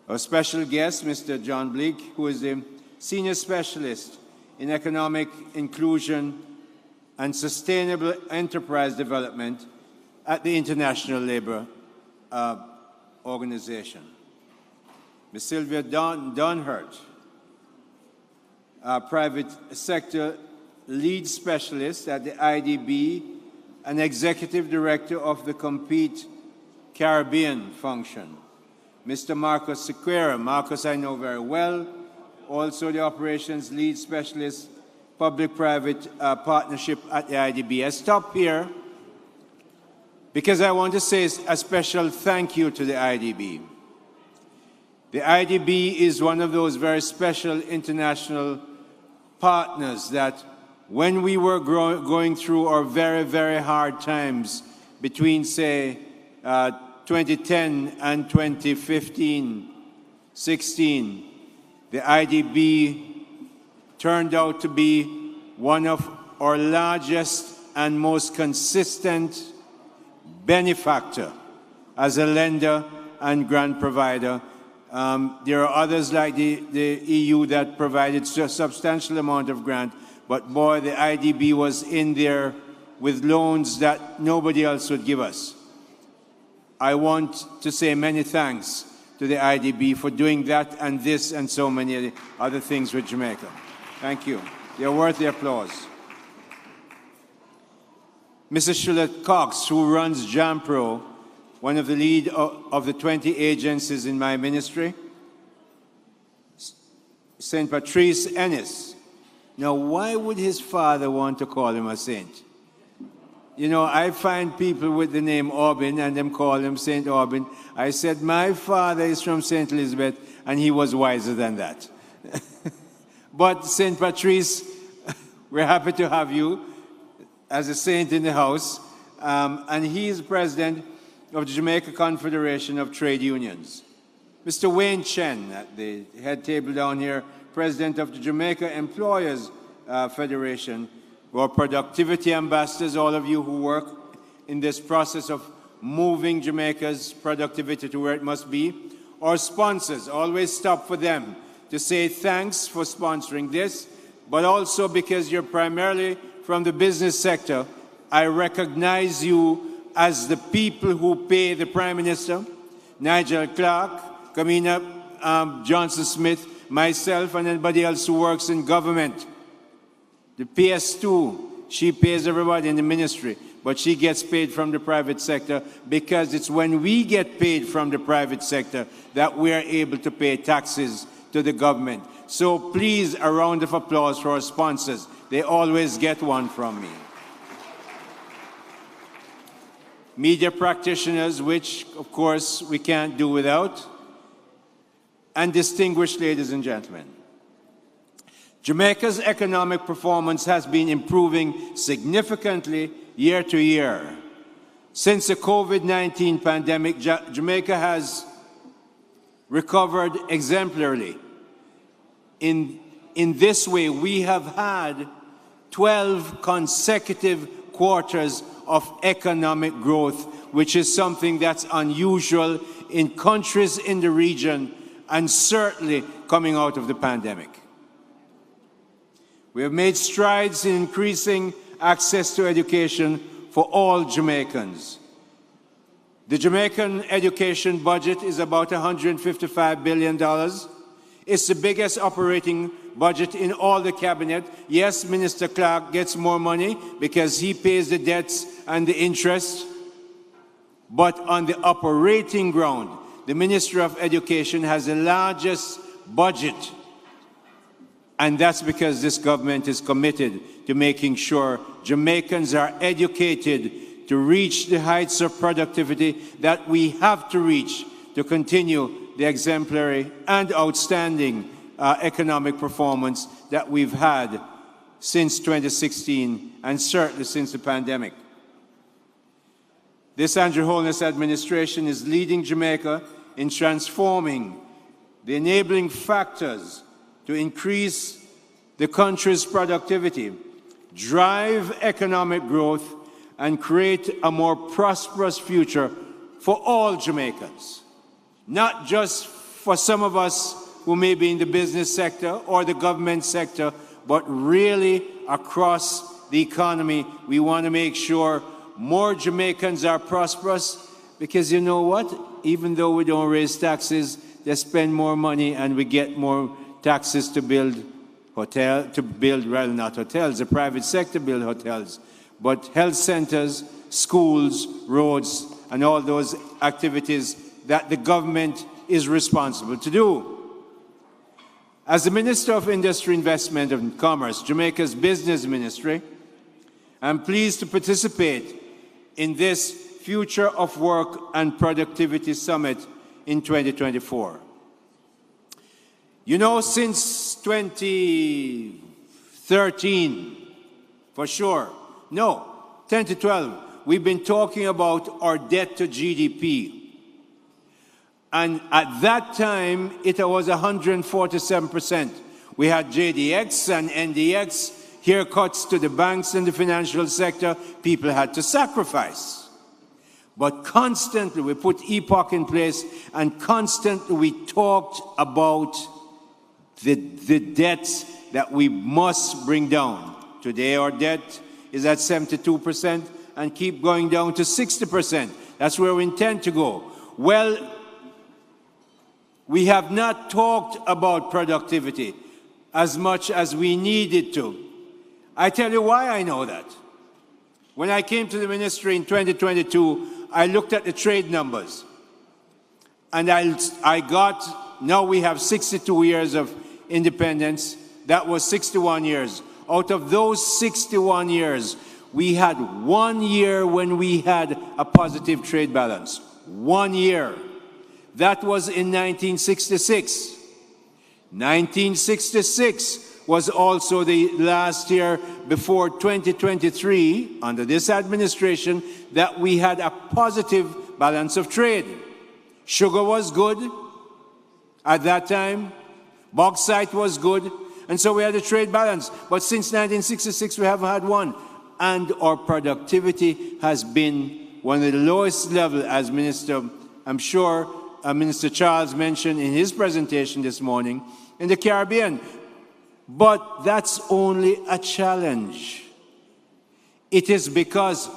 Our special guest, Mr. John Bleak, who is the Senior Specialist in Economic Inclusion and Sustainable Enterprise Development at the International Labor Organization. Ms. Sylvia Dohnert, private sector lead specialist at the IDB and executive director of the Compete Caribbean function. Mr. Marcos Sequeira, Marcos I know very well, also the operations lead specialist, public-private partnership at the IDB. I stop here because I want to say a special thank you to the IDB. The IDB is one of those very special international partners that when we were going through our very, very hard times between, say, 2010 and 2015, 16, the IDB turned out to be one of our largest and most consistent benefactor as a lender and grant provider. There are others like the EU that provided a substantial amount of grant, but boy, the IDB was in there with loans that nobody else would give us. I want to say many thanks to the IDB for doing that and this and so many other things with Jamaica. Thank you. You're worth the applause. Mrs. Shulett Cox, who runs JAMPRO, one of the lead of the 20 agencies in my ministry. St. Patrice Ennis. Now, why would his father want to call him a saint? You know, I find people with the name Aubin and them call him St. Aubin. I said, my father is from St. Elizabeth, and he was wiser than that. But St. Patrice, we're happy to have you as a saint in the house. And he is president of the Jamaica Confederation of Trade Unions. Mr. Wayne Chen, at the head table down here, president of the Jamaica Employers Federation, our productivity ambassadors, all of you who work in this process of moving Jamaica's productivity to where it must be. Our sponsors, always stop for them to say thanks for sponsoring this, but also because you're primarily from the business sector, I recognize you as the people who pay the Prime Minister, Nigel Clark, Kamina Johnson-Smith, myself, and anybody else who works in government. The PS2, she pays everybody in the ministry, but she gets paid from the private sector because it's when we get paid from the private sector that we are able to pay taxes to the government. So please, a round of applause for our sponsors. They always get one from me. Media practitioners, which, of course, we can't do without, and distinguished ladies and gentlemen. Jamaica's economic performance has been improving significantly year to year. Since the COVID-19 pandemic, Jamaica has recovered exemplarily. In this way, we have had 12 consecutive quarters of economic growth, which is something that's unusual in countries in the region and certainly coming out of the pandemic. We have made strides in increasing access to education for all Jamaicans. The Jamaican education budget is about $155 billion. It's the biggest operating budget in all the cabinet. Yes, Minister Clark gets more money because he pays the debts and the interest. But on the operating ground, the Ministry of Education has the largest budget. And that's because this government is committed to making sure Jamaicans are educated to reach the heights of productivity that we have to reach to continue the exemplary and outstanding economic performance that we've had since 2016 and certainly since the pandemic. This Andrew Holness administration is leading Jamaica in transforming the enabling factors to increase the country's productivity, drive economic growth, and create a more prosperous future for all Jamaicans. Not just for some of us who may be in the business sector or the government sector, but really across the economy. We want to make sure more Jamaicans are prosperous because you know what? Even though we don't raise taxes, they spend more money and we get more taxes to build not hotels, the private sector build hotels, but health centers, schools, roads, and all those activities that the government is responsible to do. As the Minister of Industry, Investment and Commerce, Jamaica's business ministry, I'm pleased to participate in this Future of Work and Productivity Summit in 2024. You know, since 2013, for sure, no, 10 to 12, we've been talking about our debt to GDP. And at that time, it was 147%. We had JDX and NDX, haircuts to the banks and the financial sector. People had to sacrifice. But constantly, we put EPOC in place, and constantly we talked about the debts that we must bring down. Today, our debt is at 72% and keep going down to 60%. That's where we intend to go. Well, we have not talked about productivity as much as we needed to. I tell you why I know that. When I came to the ministry in 2022, I looked at the trade numbers. And I got, now we have 62 years of independence. That was 61 years. Out of those 61 years, we had 1 year when we had a positive trade balance. 1 year. That was in 1966. 1966 was also the last year before 2023, under this administration, that we had a positive balance of trade. Sugar was good at that time. Bauxite was good. And so we had a trade balance. But since 1966, we haven't had one. And our productivity has been one of the lowest levels, as I'm sure Minister Charles mentioned in his presentation this morning, in the Caribbean. But that's only a challenge. It is because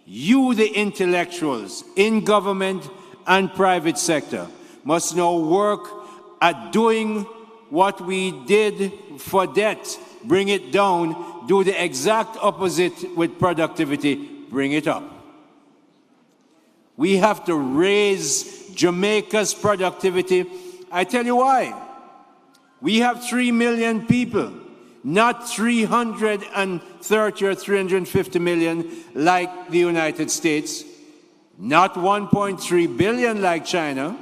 you the intellectuals in government and private sector, must now work at doing what we did for debt, bring it down, do the exact opposite with productivity, bring it up. We have to raise Jamaica's productivity. I tell you why. We have 3 million people, not 330 or 350 million like the United States, not 1.3 billion like China,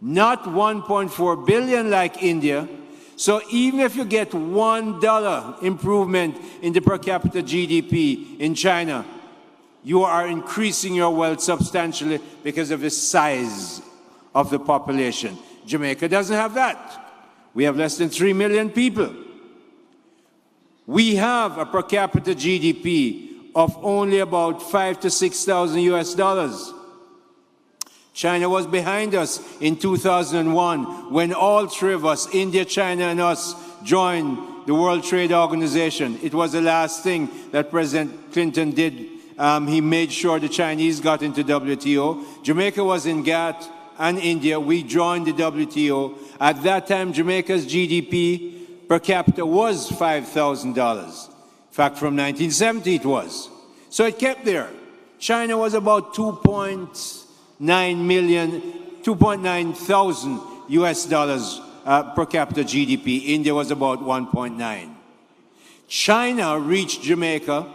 not 1.4 billion like India. So even if you get $1 improvement in the per capita GDP in China, you are increasing your wealth substantially because of the size of the population. Jamaica doesn't have that. We have less than 3 million people. We have a per capita GDP of only about $5,000 to $6,000 US. China was behind us in 2001 when all three of us, India, China, and us, joined the World Trade Organization. It was the last thing that President Clinton did. He made sure the Chinese got into WTO. Jamaica was in GATT and India. We joined the WTO. At that time, Jamaica's GDP per capita was $5,000. In fact, from 1970 it was. So it kept there. China was about 2.9 thousand US dollars per capita GDP. India was about 1.9. China reached Jamaica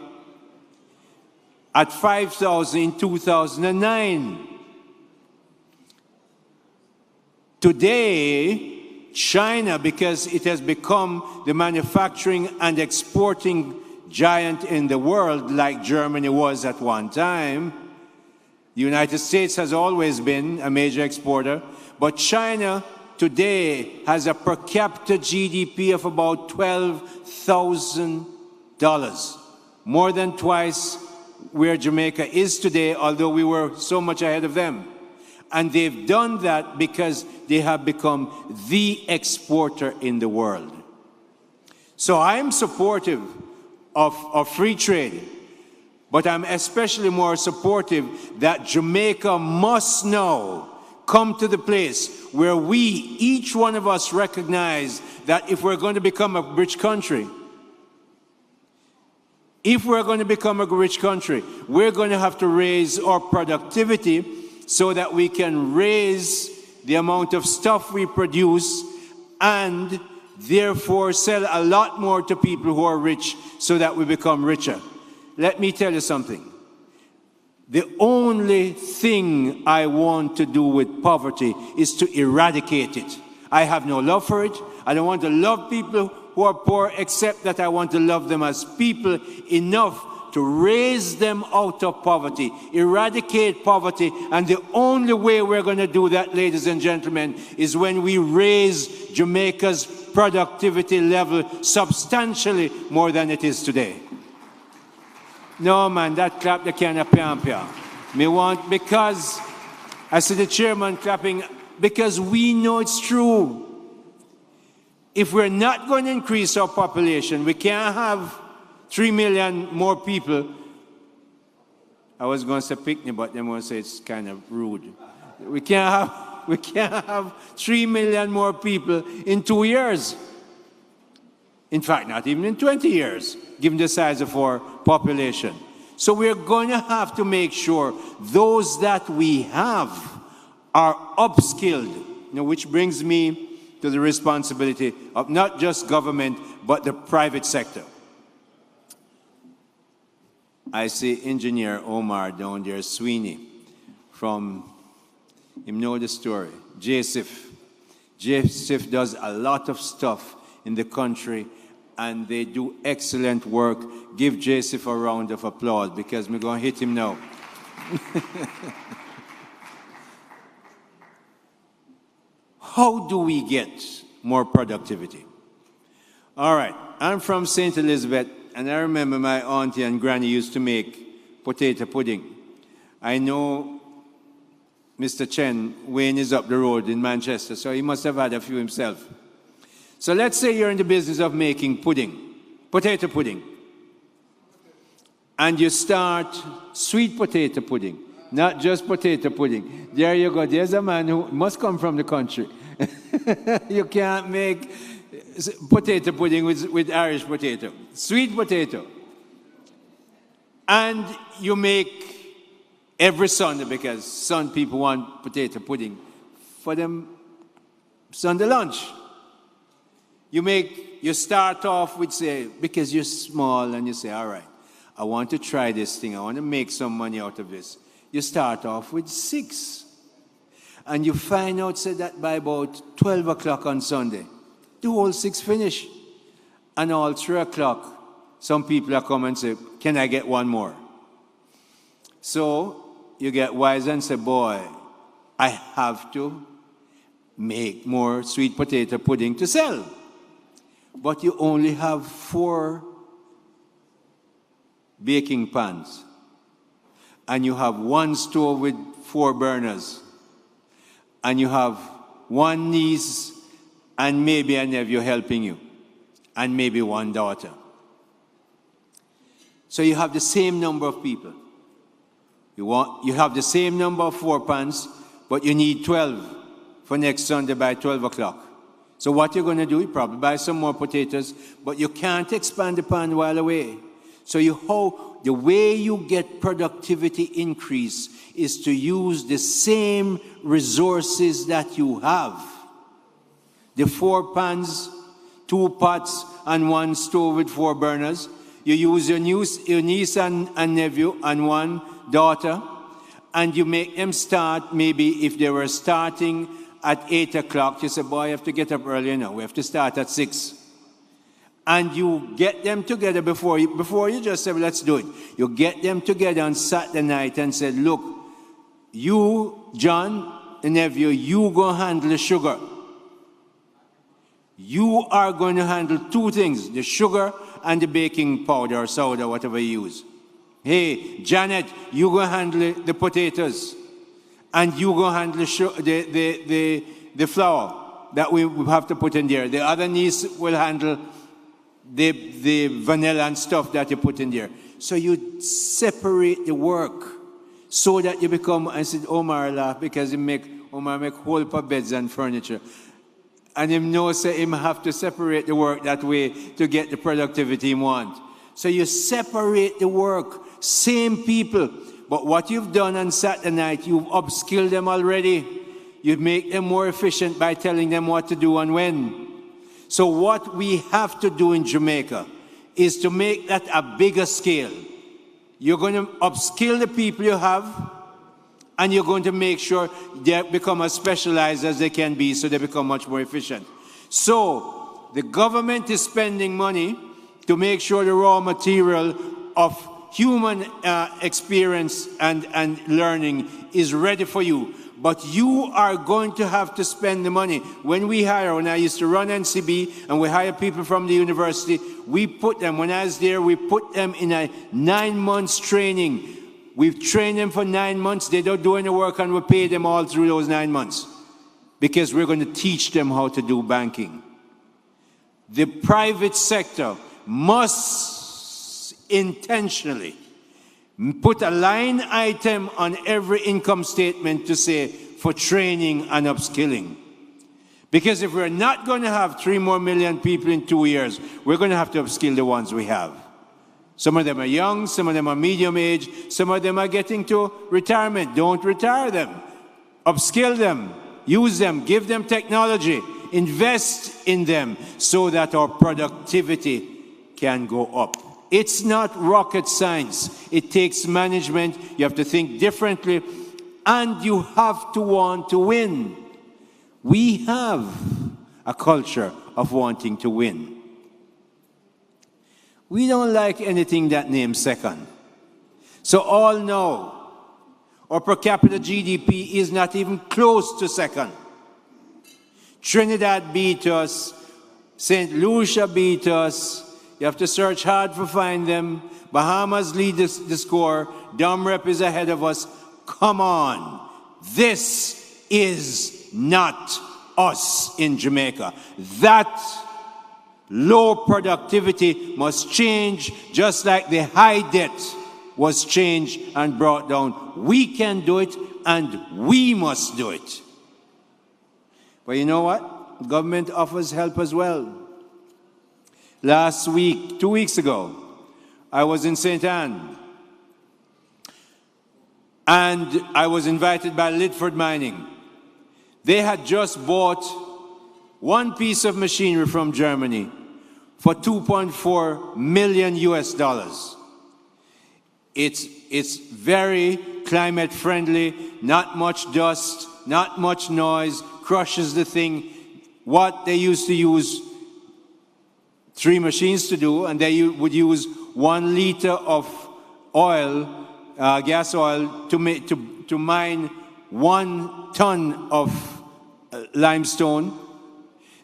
at 5,000 in 2009. Today, China, because it has become the manufacturing and exporting giant in the world like Germany was at one time, the United States has always been a major exporter, but China today has a per capita GDP of about $12,000, more than twice where Jamaica is today, although we were so much ahead of them. And they've done that because they have become the exporter in the world. So I'm supportive of free trade, but I'm especially more supportive that Jamaica must now come to the place where we, each one of us, recognize that if we're going to become a rich country, we're going to have to raise our productivity so that we can raise the amount of stuff we produce and therefore sell a lot more to people who are rich so that we become richer. Let me tell you something. The only thing I want to do with poverty is to eradicate it. I have no love for it. I don't want to love people who are poor, except that I want to love them as people enough to raise them out of poverty, eradicate poverty. And the only way we're going to do that, ladies and gentlemen, is when we raise Jamaica's productivity level substantially more than it is today. No, man, that clap the can of pian. Me want, because I see the chairman clapping, because we know it's true. If we're not going to increase our population, we can't have 3 million more people. I was going to say picnic, but they want to say it's kind of rude. We can't have 3 million more people in 2 years. In fact, not even in 20 years, given the size of our population. So we're going to have to make sure those that we have are upskilled, which brings me to the responsibility of not just government, but the private sector. I see Engineer Omar down there, Sweeney, from, him know the story, JSIF. JSIF does a lot of stuff in the country, and they do excellent work. Give JSIF a round of applause, because we're going to hit him now. How do we get more productivity? All right, I'm from St. Elizabeth, and I remember my auntie and granny used to make potato pudding. I know Mr. Chen, Wayne is up the road in Manchester, so he must have had a few himself. So let's say you're in the business of making pudding, potato pudding, and you start sweet potato pudding, not just potato pudding. There you go. There's a man who must come from the country. You can't make potato pudding with Irish potato. Sweet potato. And you make every Sunday, because some people want potato pudding for them Sunday lunch. You start off with, say, because you're small and you say, all right, I want to try this thing. I want to make some money out of this. You start off with 6. And you find out, say, that by about 12 o'clock on Sunday, the whole 6 finish. And all 3 o'clock, some people are coming and say, can I get one more? So you get wise and say, boy, I have to make more sweet potato pudding to sell. But you only have 4 baking pans. And you have 1 stove with 4 burners. And you have 1 niece and maybe a nephew helping you. And maybe 1 daughter. So you have the same number of people. You have the same number of 4 pans, but you need 12 for next Sunday by 12 o'clock. So what you're going to do, you probably buy some more potatoes, but you can't expand the pan while away. So the way you get productivity increase is to use the same resources that you have. The 4 pans, 2 pots, and 1 stove with 4 burners. You use your niece and nephew and 1 daughter, and you make them start, maybe if they were starting at 8 o'clock, you say, boy, you have to get up earlier now. We have to start at 6. And you get them together before you just say, well, let's do it. You get them together on Saturday night and say, look, you, John, the nephew, you go handle the sugar. You are going to handle 2 things, the sugar and the baking powder or soda, whatever you use. Hey, Janet, you go handle the potatoes. And you go handle the flour that we have to put in there. The other niece will handle the vanilla and stuff that you put in there. So you separate the work so that you become, I said, Omar laugh because Omar make whole for beds and furniture. And him knows that him have to separate the work that way to get the productivity he want. So you separate the work, same people. But what you've done on Saturday night, you've upskilled them already. You make them more efficient by telling them what to do and when. So what we have to do in Jamaica is to make that a bigger scale. You're going to upskill the people you have, and you're going to make sure they become as specialized as they can be so they become much more efficient. So the government is spending money to make sure the raw material of human experience and learning is ready for you. But you are going to have to spend the money. When I used to run NCB and we hire people from the university, we put them, when I was there, we put them in a 9 months training. We've trained them for 9 months. They don't do any work and we pay them all through those 9 months because we're going to teach them how to do banking. The private sector must intentionally. Put a line item on every income statement to say for training and upskilling. Because if we're not going to have 3 more million people in 2 years, we're going to have to upskill the ones we have. Some of them are young, some of them are medium age, some of them are getting to retirement. Don't retire them. Upskill them, use them, give them technology, invest in them so that our productivity can go up. It's not rocket science. It takes management. You have to think differently, and you have to want to win. We have a culture of wanting to win. We don't like anything that names second. So all know our per capita GDP is not even close to second. Trinidad beat us. St. Lucia beat us. You have to search hard to find them. Bahamas lead the score. Dom Rep is ahead of us. Come on. This is not us in Jamaica. That low productivity must change, just like the high debt was changed and brought down. We can do it, and we must do it. But you know what? Government offers help as well. Last week, 2 weeks ago, I was in St. Anne, and I was invited by Lidford Mining. They had just bought one piece of machinery from Germany for $2.4 million US. It's very climate friendly, not much dust, not much noise, crushes the thing. What they used to use 3 machines to do, and they would use 1 liter of oil, gas oil, to mine 1 ton of limestone.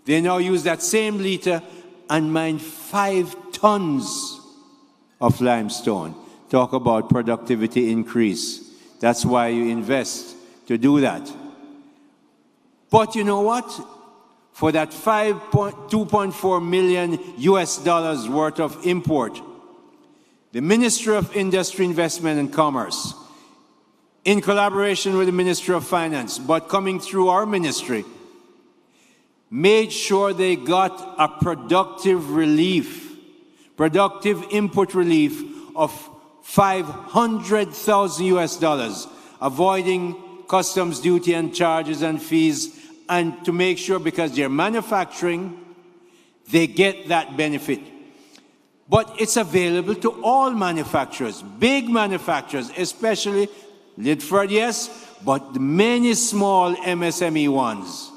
They now use that same liter and mine 5 tons of limestone. Talk about productivity increase. That's why you invest to do that. But you know what? For that $2.4 million US worth of import, the Ministry of Industry, Investment and Commerce, in collaboration with the Ministry of Finance, but coming through our ministry, made sure they got a productive input relief of $500,000 US, avoiding customs duty and charges and fees, and to make sure, because they're manufacturing, they get that benefit. But it's available to all manufacturers, big manufacturers, especially Lidford, yes, but the many small MSME ones.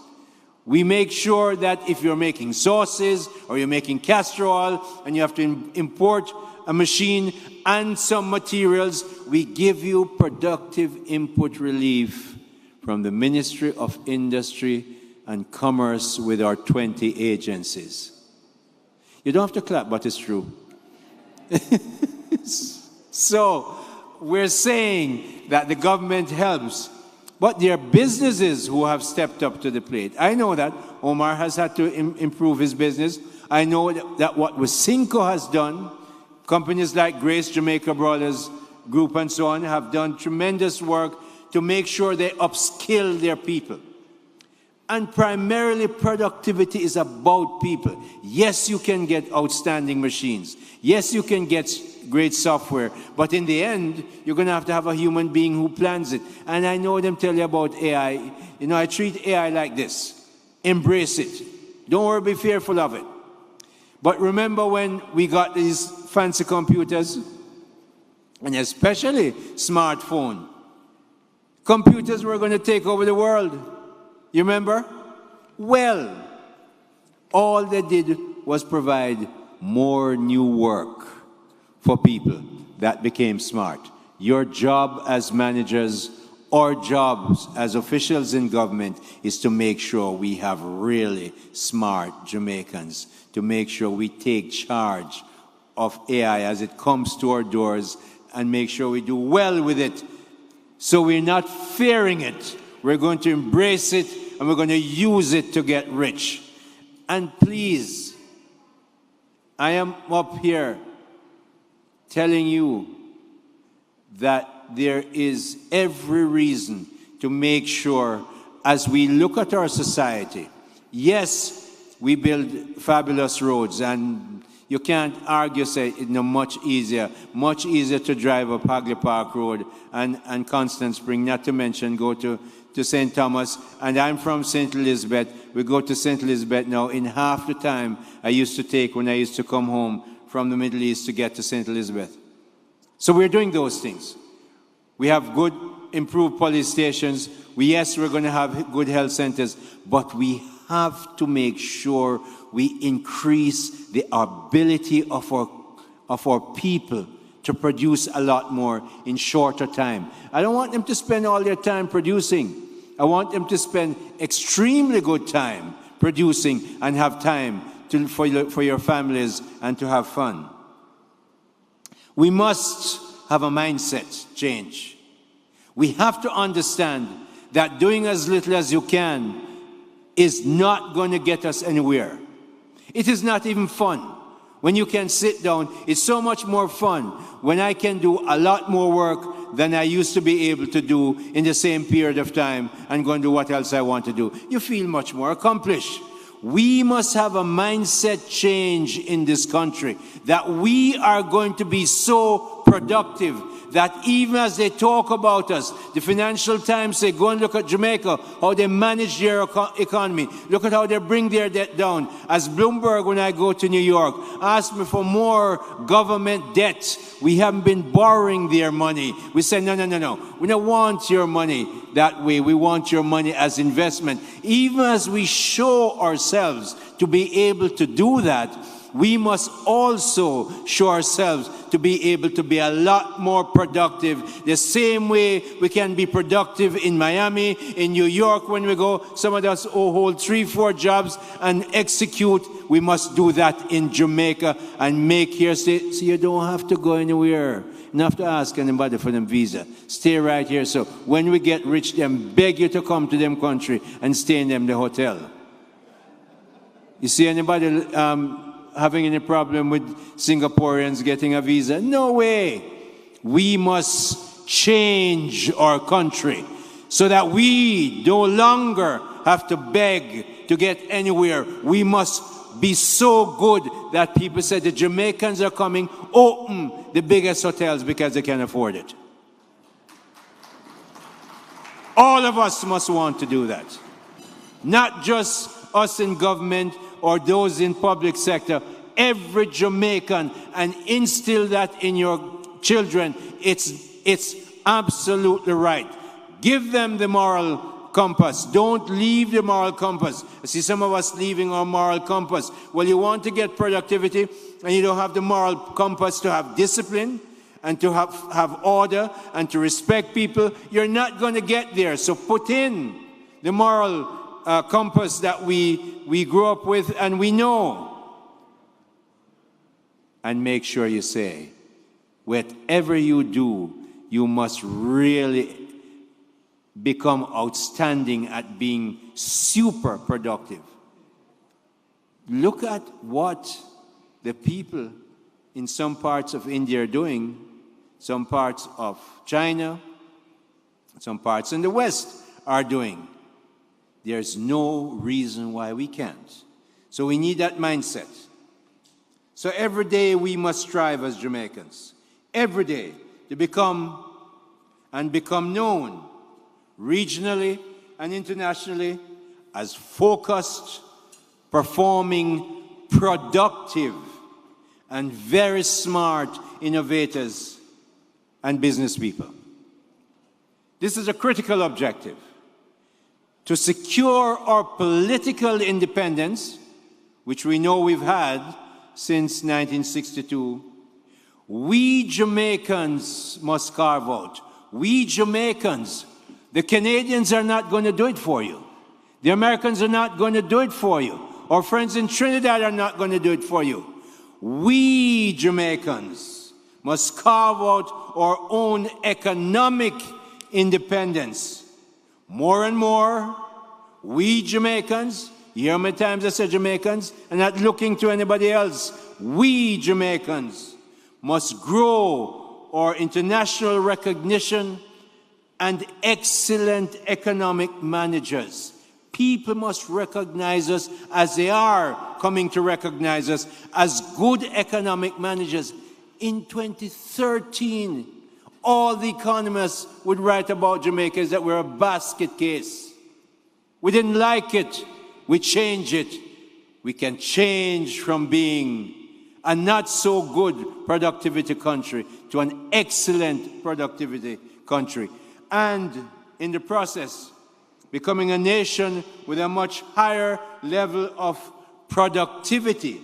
We make sure that if you're making sauces or you're making castor oil and you have to import a machine and some materials, we give you productive input relief from the Ministry of Industry and Commerce with our 20 agencies. You don't have to clap, but it's true. So we're saying that the government helps, but there are businesses who have stepped up to the plate. I know that Omar has had to improve his business. I know that what Wasinco has done, companies like Grace Jamaica Brothers Group and so on, have done tremendous work to make sure they upskill their people. And primarily, productivity is about people. Yes, you can get outstanding machines. Yes, you can get great software. But in the end, you're going to have a human being who plans it. And I know them tell you about AI. You know, I treat AI like this. Embrace it. Don't worry, be fearful of it. But remember when we got these fancy computers, and especially smartphone, computers were going to take over the world. You remember? Well, all they did was provide more new work for people that became smart. Your job as managers, our jobs as officials in government, is to make sure we have really smart Jamaicans, to make sure we take charge of AI as it comes to our doors and make sure we do well with it. So we're not fearing it. We're going to embrace it, and we're going to use it to get rich. And please, I am up here telling you that there is every reason to make sure, as we look at our society, yes, we build fabulous roads, and you can't argue, say, it's much easier to drive up Hagley Park Road and Constant Spring, not to mention go to St. Thomas. And I'm from St. Elizabeth. We go to St. Elizabeth now in half the time I used to take when I used to come home from the Middle East to get to St. Elizabeth. So we're doing those things. We have good, improved police stations. Yes, we're going to have good health centers, but we have to make sure we increase the ability of our people to produce a lot more in shorter time. I don't want them to spend all their time producing. I want them to spend extremely good time producing and have time for your families and to have fun. We must have a mindset change. We have to understand that doing as little as you can is not going to get us anywhere. It is not even fun. When you can sit down, it's so much more fun when I can do a lot more work than I used to be able to do in the same period of time and go and do what else I want to do. You feel much more accomplished. We must have a mindset change in this country that we are going to be so productive that even as they talk about us, the Financial Times say, go and look at Jamaica, how they manage their economy. Look at how they bring their debt down. As Bloomberg, when I go to New York, asked me for more government debt. We haven't been borrowing their money. We say, no. We don't want your money that way. We want your money as investment. Even as we show ourselves to be able to do that, we must also show ourselves to be able to be a lot more productive. The same way we can be productive in Miami, in New York when we go. Some of us hold 3-4 jobs and execute. We must do that in Jamaica and make here stay. So you don't have to go anywhere. You don't have to ask anybody for them visa. Stay right here. So when we get rich, them beg you to come to them country and stay in them the hotel. You see anybody having any problem with Singaporeans getting a visa? No way. We must change our country so that we no longer have to beg to get anywhere. We must be so good that people say the Jamaicans are coming, open the biggest hotels because they can afford it. All of us must want to do that. Not just us in government or those in public sector. Every Jamaican, and instill that in your children. It's absolutely right. Give them the moral compass. Don't leave the moral compass. I see some of us leaving our moral compass. Well, you want to get productivity and you don't have the moral compass to have discipline and to have order and to respect people. You're not going to get there. So put in the moral compass that we grew up with and we know. And make sure you say, whatever you do, you must really become outstanding at being super productive. Look at what the people in some parts of India are doing, some parts of China, some parts in the West are doing. There's no reason why we can't. So we need that mindset. So every day we must strive as Jamaicans, every day, to become known regionally and internationally as focused, performing, productive, and very smart innovators and business people. This is a critical objective. To secure our political independence, which we know we've had since 1962, we Jamaicans must carve out. We Jamaicans, the Canadians are not going to do it for you. The Americans are not going to do it for you. Our friends in Trinidad are not going to do it for you. We Jamaicans must carve out our own economic independence. More and more, we Jamaicans, you hear how many times I said Jamaicans, and not looking to anybody else. We Jamaicans must grow our international recognition and excellent economic managers. People must recognize us as they are coming to recognize us as good economic managers. In 2013, all the economists would write about Jamaica is that we're a basket case. We didn't like it. We changed it. We can change from being a not so good productivity country to an excellent productivity country. And in the process, becoming a nation with a much higher level of productivity.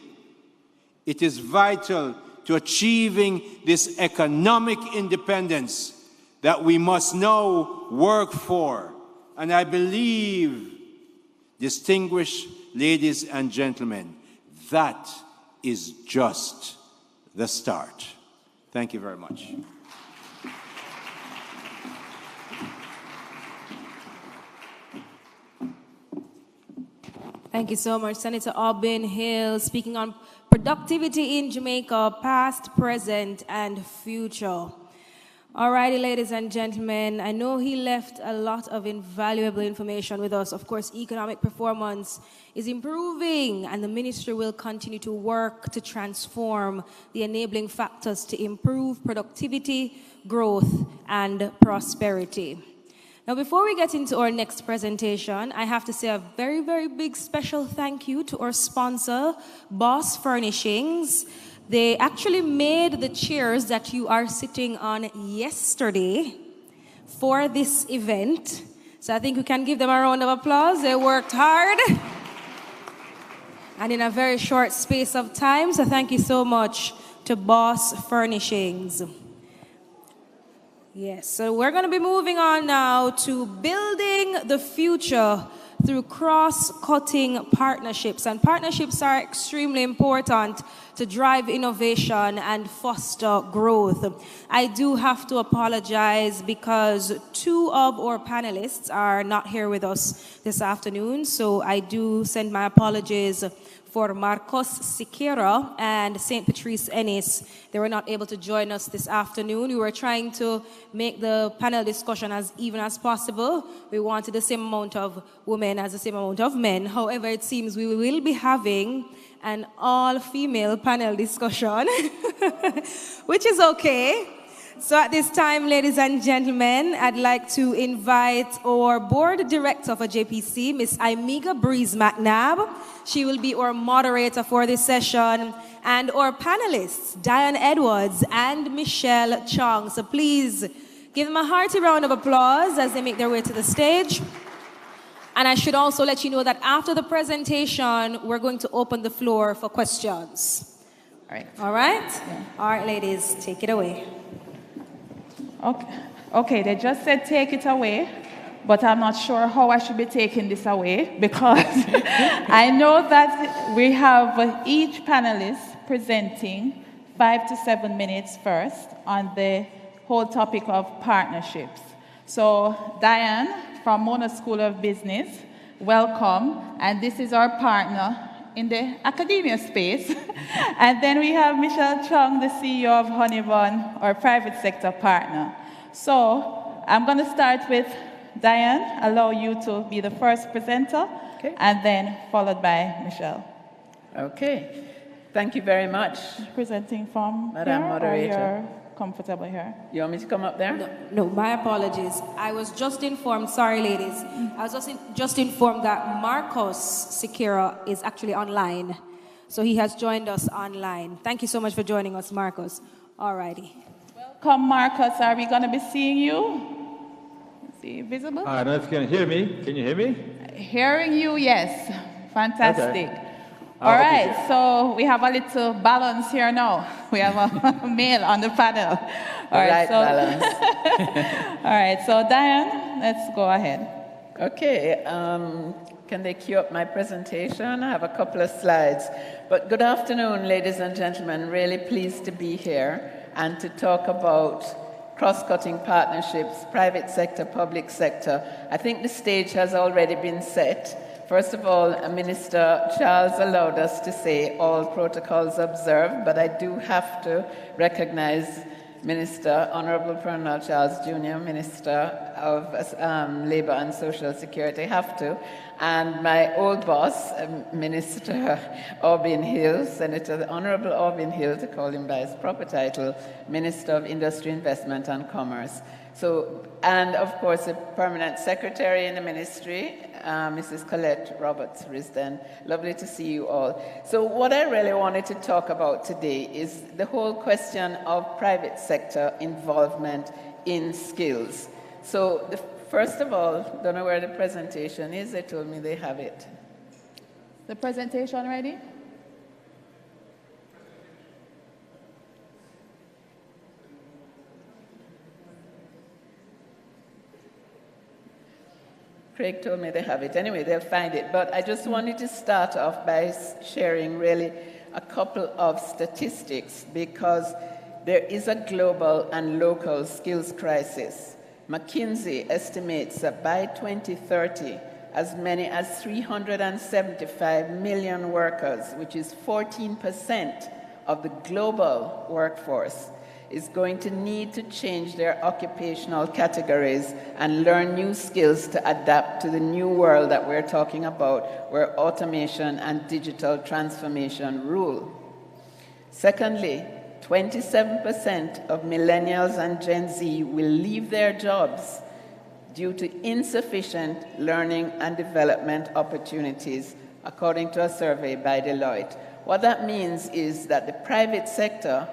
It is vital to achieving this economic independence that we must now work for. And I believe, distinguished ladies and gentlemen, that is just the start. Thank you very much. Thank you so much, Senator Aubin Hill, speaking on productivity in Jamaica, past, present, and future. Alrighty, ladies and gentlemen, I know he left a lot of invaluable information with us. Of course, economic performance is improving, and the ministry will continue to work to transform the enabling factors to improve productivity, growth, and prosperity. Now, before we get into our next presentation, I have to say a very, very big special thank you to our sponsor, Boss Furnishings. They actually made the chairs that you are sitting on yesterday for this event. So I think we can give them a round of applause. They worked hard and in a very short space of time. So thank you so much to Boss Furnishings. Yes, so we're going to be moving on now to building the future through cross-cutting partnerships. And partnerships are extremely important to drive innovation and foster growth. I do have to apologize because two of our panelists are not here with us this afternoon. So I do send my apologies for Marcos Siqueira and St. Patrice Ennis. They were not able to join us this afternoon. We were trying to make the panel discussion as even as possible. We wanted the same amount of women as the same amount of men. However, it seems we will be having an all-female panel discussion, which is okay. So at this time, ladies and gentlemen, I'd like to invite our board director for JPC, Ms. Imiga Breeze McNabb. She will be our moderator for this session, and our panelists, Diane Edwards and Michelle Chong. So please give them a hearty round of applause as they make their way to the stage. And I should also let you know that after the presentation, we're going to open the floor for questions. All right. All right? Yeah. All right, ladies, take it away. Okay, they just said take it away, but I'm not sure how I should be taking this away because I know that we have each panelist presenting 5 to 7 minutes first on the whole topic of partnerships. So Diane from Mona School of Business, welcome, and this is our partner in the academia space. And then we have Michelle Chong, the CEO of Honeybun, our private sector partner. So I'm going to start with Diane, allow you to be the first presenter, okay, and then followed by Michelle. Okay, thank you very much. Presenting from Madam here, Moderator. or you're comfortable here? You want me to come up there? No, my apologies. I was just informed, sorry ladies, I was just informed that Marcos Siqueira is actually online. So he has joined us online. Thank you so much for joining us, Marcos. All righty. Welcome, Marcos. Are we going to be seeing you? Is he visible? I don't know if you can hear me. Can you hear me? Hearing you, yes. Fantastic. Okay. All right, so we have a little balance here now. We have a male on the panel. All right, so balance. All right, so Diane, let's go ahead. Okay, can they cue up my presentation? I have a couple of slides. But good afternoon, ladies and gentlemen. Really pleased to be here and to talk about cross-cutting partnerships, private sector, public sector. I think the stage has already been set First of all, Minister Charles allowed us to say all protocols observed, but I do have to recognize Minister, Honorable Colonel Charles Jr., Minister of Labor and Social Security, have to, and my old boss, Minister Orbin Hill, Senator Honorable Orbin Hill, to call him by his proper title, Minister of Industry, Investment and Commerce. So, and of course, the permanent secretary in the ministry, Mrs. Colette Roberts-Risden. Lovely to see you all. So what I really wanted to talk about today is the whole question of private sector involvement in skills. So first of all, don't know where the presentation is. They told me they have it. The presentation ready? Craig told me they have it. Anyway, they'll find it. But I just wanted to start off by sharing really a couple of statistics because there is a global and local skills crisis. McKinsey estimates that by 2030, as many as 375 million workers, which is 14% of the global workforce, is going to need to change their occupational categories and learn new skills to adapt to the new world that we're talking about, where automation and digital transformation rule. Secondly, 27% of millennials and Gen Z will leave their jobs due to insufficient learning and development opportunities, according to a survey by Deloitte. What that means is that the private sector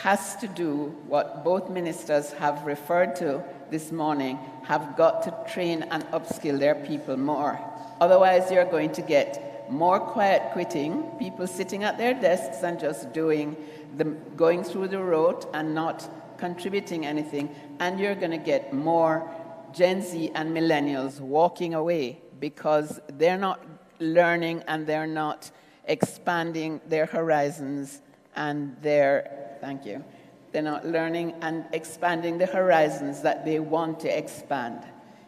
has to do what both ministers have referred to this morning, have got to train and upskill their people more. Otherwise, you're going to get more quiet quitting, people sitting at their desks and just going through the rote and not contributing anything, and you're going to get more Gen Z and millennials walking away because they're not learning and they're not expanding their horizons and they're not learning and expanding the horizons that they want to expand.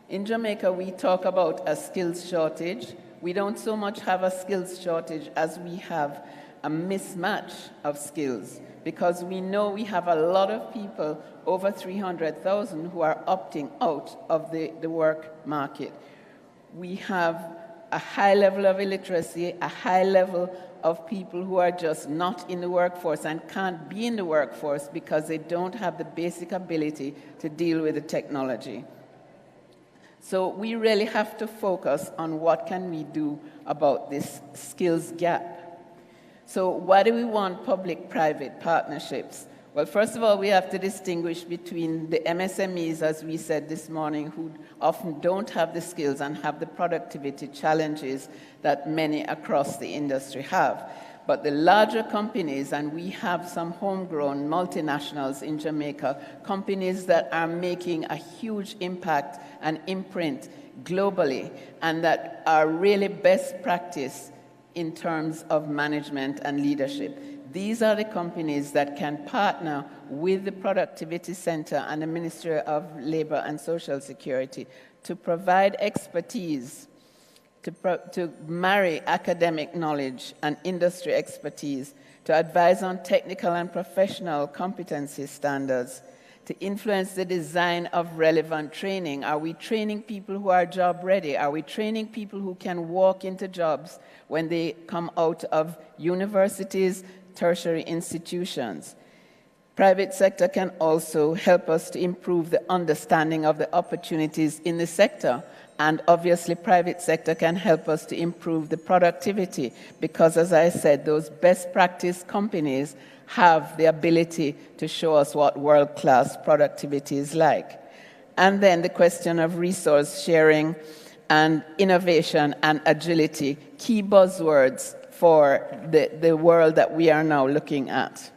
In Jamaica, we talk about a skills shortage. We don't so much have a skills shortage as we have a mismatch of skills, because we know we have a lot of people, over 300,000, who are opting out of the work market. We have a high level of illiteracy, a high level of people who are just not in the workforce and can't be in the workforce because they don't have the basic ability to deal with the technology. So we really have to focus on what can we do about this skills gap. So why do we want public-private partnerships? Well, first of all, we have to distinguish between the MSMEs, as we said this morning, who often don't have the skills and have the productivity challenges that many across the industry have. But the larger companies, and we have some homegrown multinationals in Jamaica, companies that are making a huge impact and imprint globally, and that are really best practice in terms of management and leadership. These are the companies that can partner with the Productivity Center and the Ministry of Labor and Social Security to provide expertise, to marry academic knowledge and industry expertise, to advise on technical and professional competency standards, to influence the design of relevant training. Are we training people who are job ready? Are we training people who can walk into jobs when they come out of universities, tertiary institutions? Private sector can also help us to improve the understanding of the opportunities in the sector. And obviously, private sector can help us to improve the productivity because, as I said, those best practice companies have the ability to show us what world-class productivity is like. And then the question of resource sharing and innovation and agility, key buzzwords for the world that we are now looking at.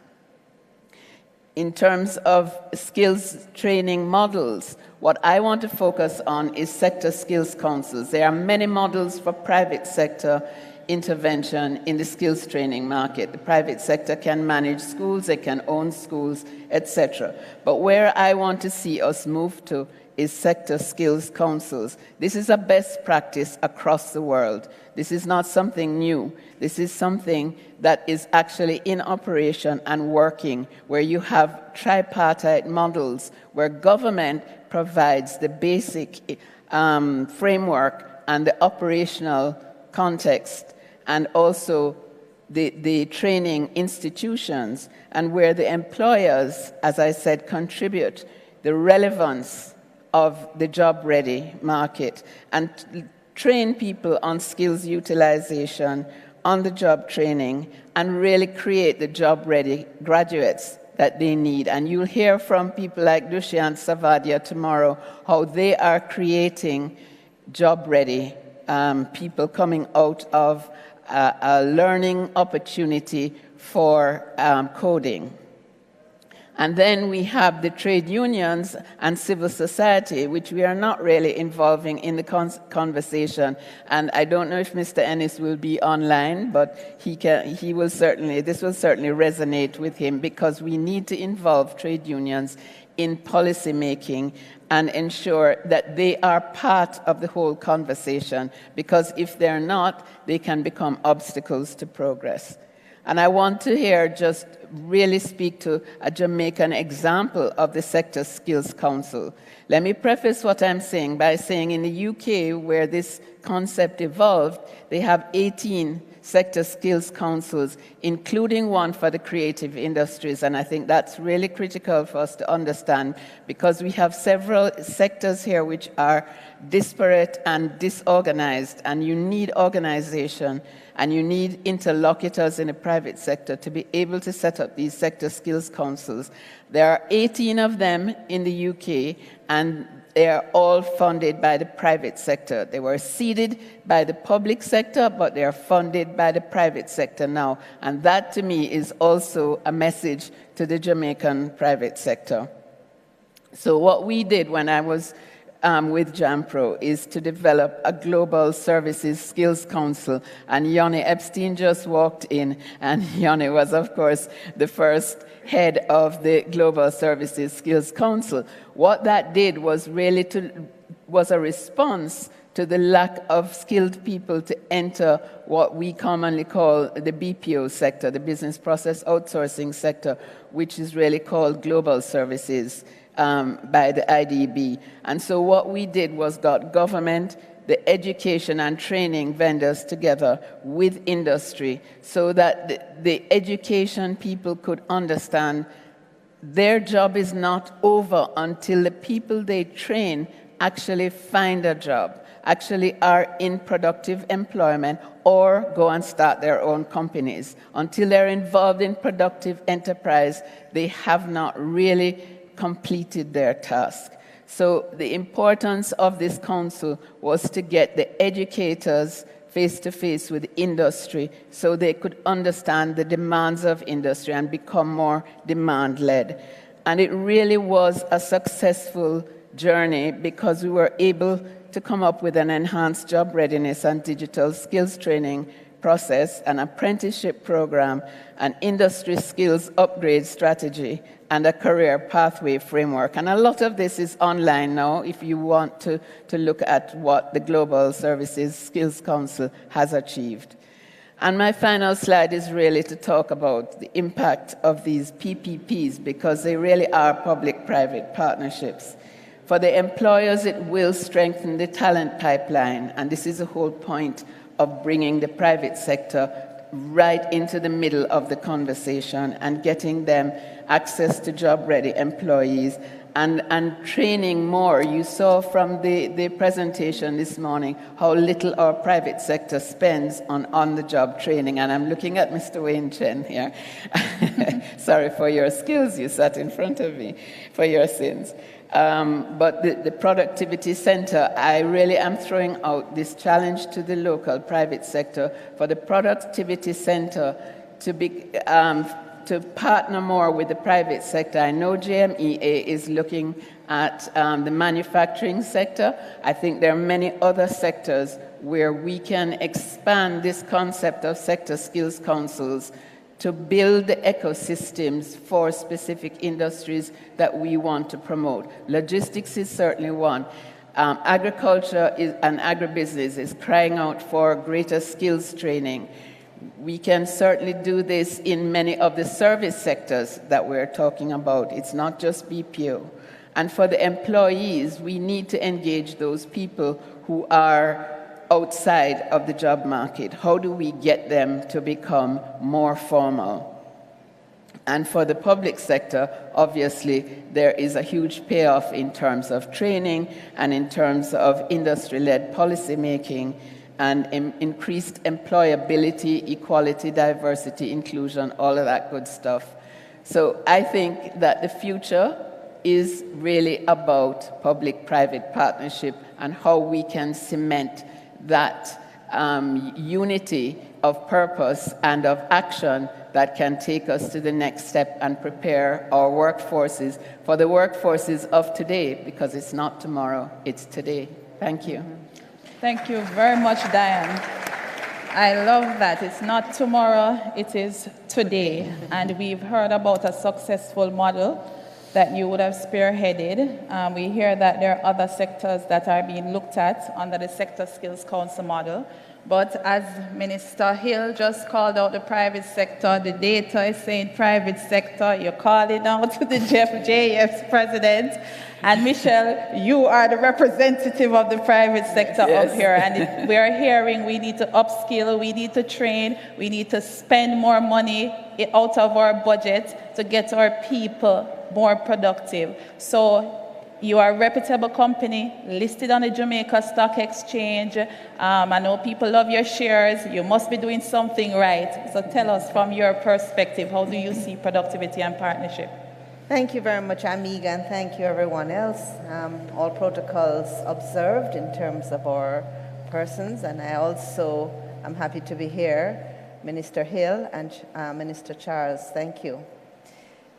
In terms of skills training models, what I want to focus on is sector skills councils. There are many models for private sector intervention in the skills training market. The private sector can manage schools, they can own schools, etc. But where I want to see us move to is sector skills councils. This is a best practice across the world. This is not something new. This is something that is actually in operation and working, where you have tripartite models, where government provides the basic framework and the operational context, and also the training institutions, and where the employers, as I said, contribute the relevance of the job-ready market and train people on skills utilization, on the job training, and really create the job-ready graduates that they need. And you'll hear from people like Dushyant Savadia tomorrow how they are creating job-ready people coming out of a learning opportunity for coding. And then we have the trade unions and civil society, which we are not really involving in the conversation. And I don't know if Mr. Ennis will be online, but this will certainly resonate with him, because we need to involve trade unions in policy making and ensure that they are part of the whole conversation, because if they're not, they can become obstacles to progress. And I want to here just really speak to a Jamaican example of the Sector Skills Council. Let me preface what I'm saying by saying in the UK, where this concept evolved, they have 18 sector skills councils, including one for the creative industries. And I think that's really critical for us to understand, because we have several sectors here which are disparate and disorganized, and you need organization and you need interlocutors in the private sector to be able to set up these sector skills councils. There are 18 of them in the UK, and they are all funded by the private sector. They were seeded by the public sector, but they are funded by the private sector now. And that, to me, is also a message to the Jamaican private sector. So what we did when I was with JAMPRO is to develop a global services skills council. And Yoni Epstein just walked in, and Yoni was, of course, the first head of the Global Services Skills Council. What that did was really was a response to the lack of skilled people to enter what we commonly call the BPO sector, the business process outsourcing sector, which is really called global services by the IDB. And so what we did was got government, the education and training vendors together with industry, so that the education people could understand their job is not over until the people they train actually find a job, actually are in productive employment, or go and start their own companies. Until they're involved in productive enterprise, they have not really completed their task. So the importance of this council was to get the educators face-to-face with industry so they could understand the demands of industry and become more demand-led. And it really was a successful journey, because we were able to come up with an enhanced job readiness and digital skills training process, an apprenticeship program, an industry skills upgrade strategy, and a career pathway framework. And a lot of this is online now if you want to look at what the Global Services Skills Council has achieved. And my final slide is really to talk about the impact of these PPPs, because they really are public-private partnerships. For the employers, it will strengthen the talent pipeline, and this is the whole point of bringing the private sector right into the middle of the conversation and getting them access to job-ready employees and training more. You saw from the presentation this morning how little our private sector spends on on-the-job training, and I'm looking at Mr. Wayne Chen here. Sorry for your skills, you sat in front of me, for your sins. But the Productivity Center, I really am throwing out this challenge to the local private sector for the Productivity Center to partner more with the private sector. I know JMEA is looking at the manufacturing sector. I think there are many other sectors where we can expand this concept of sector skills councils to build the ecosystems for specific industries that we want to promote. Logistics is certainly one. Agriculture and agribusiness is crying out for greater skills training. We can certainly do this in many of the service sectors that we're talking about. It's not just BPO. And for the employees, we need to engage those people who are outside of the job market. How do we get them to become more formal? And for the public sector, obviously, there is a huge payoff in terms of training and in terms of industry-led policy making and increased employability, equality, diversity, inclusion, all of that good stuff. So I think that the future is really about public-private partnership and how we can cement that unity of purpose and of action that can take us to the next step and prepare our workforces for the workforces of today, because it's not tomorrow, it's today. Thank you. Thank you very much, Diane. I love that. It's not tomorrow, it is today. And we've heard about a successful model that you would have spearheaded. We hear that there are other sectors that are being looked at under the Sector Skills Council model. But as Minister Hill just called out the private sector, the data is saying private sector, you're calling out to the JF's president. And Michelle, you are the representative of the private sector up here. And we are hearing we need to upskill, we need to train, we need to spend more money out of our budget to get our people more productive. So you are a reputable company listed on the Jamaica Stock Exchange. I know people love your shares. You must be doing something right. So tell us from your perspective, how do you see productivity and partnership? Thank you very much, Amiga, and thank you everyone else. All protocols observed in terms of our persons, and I also am happy to be here. Minister Hill and Minister Charles, thank you.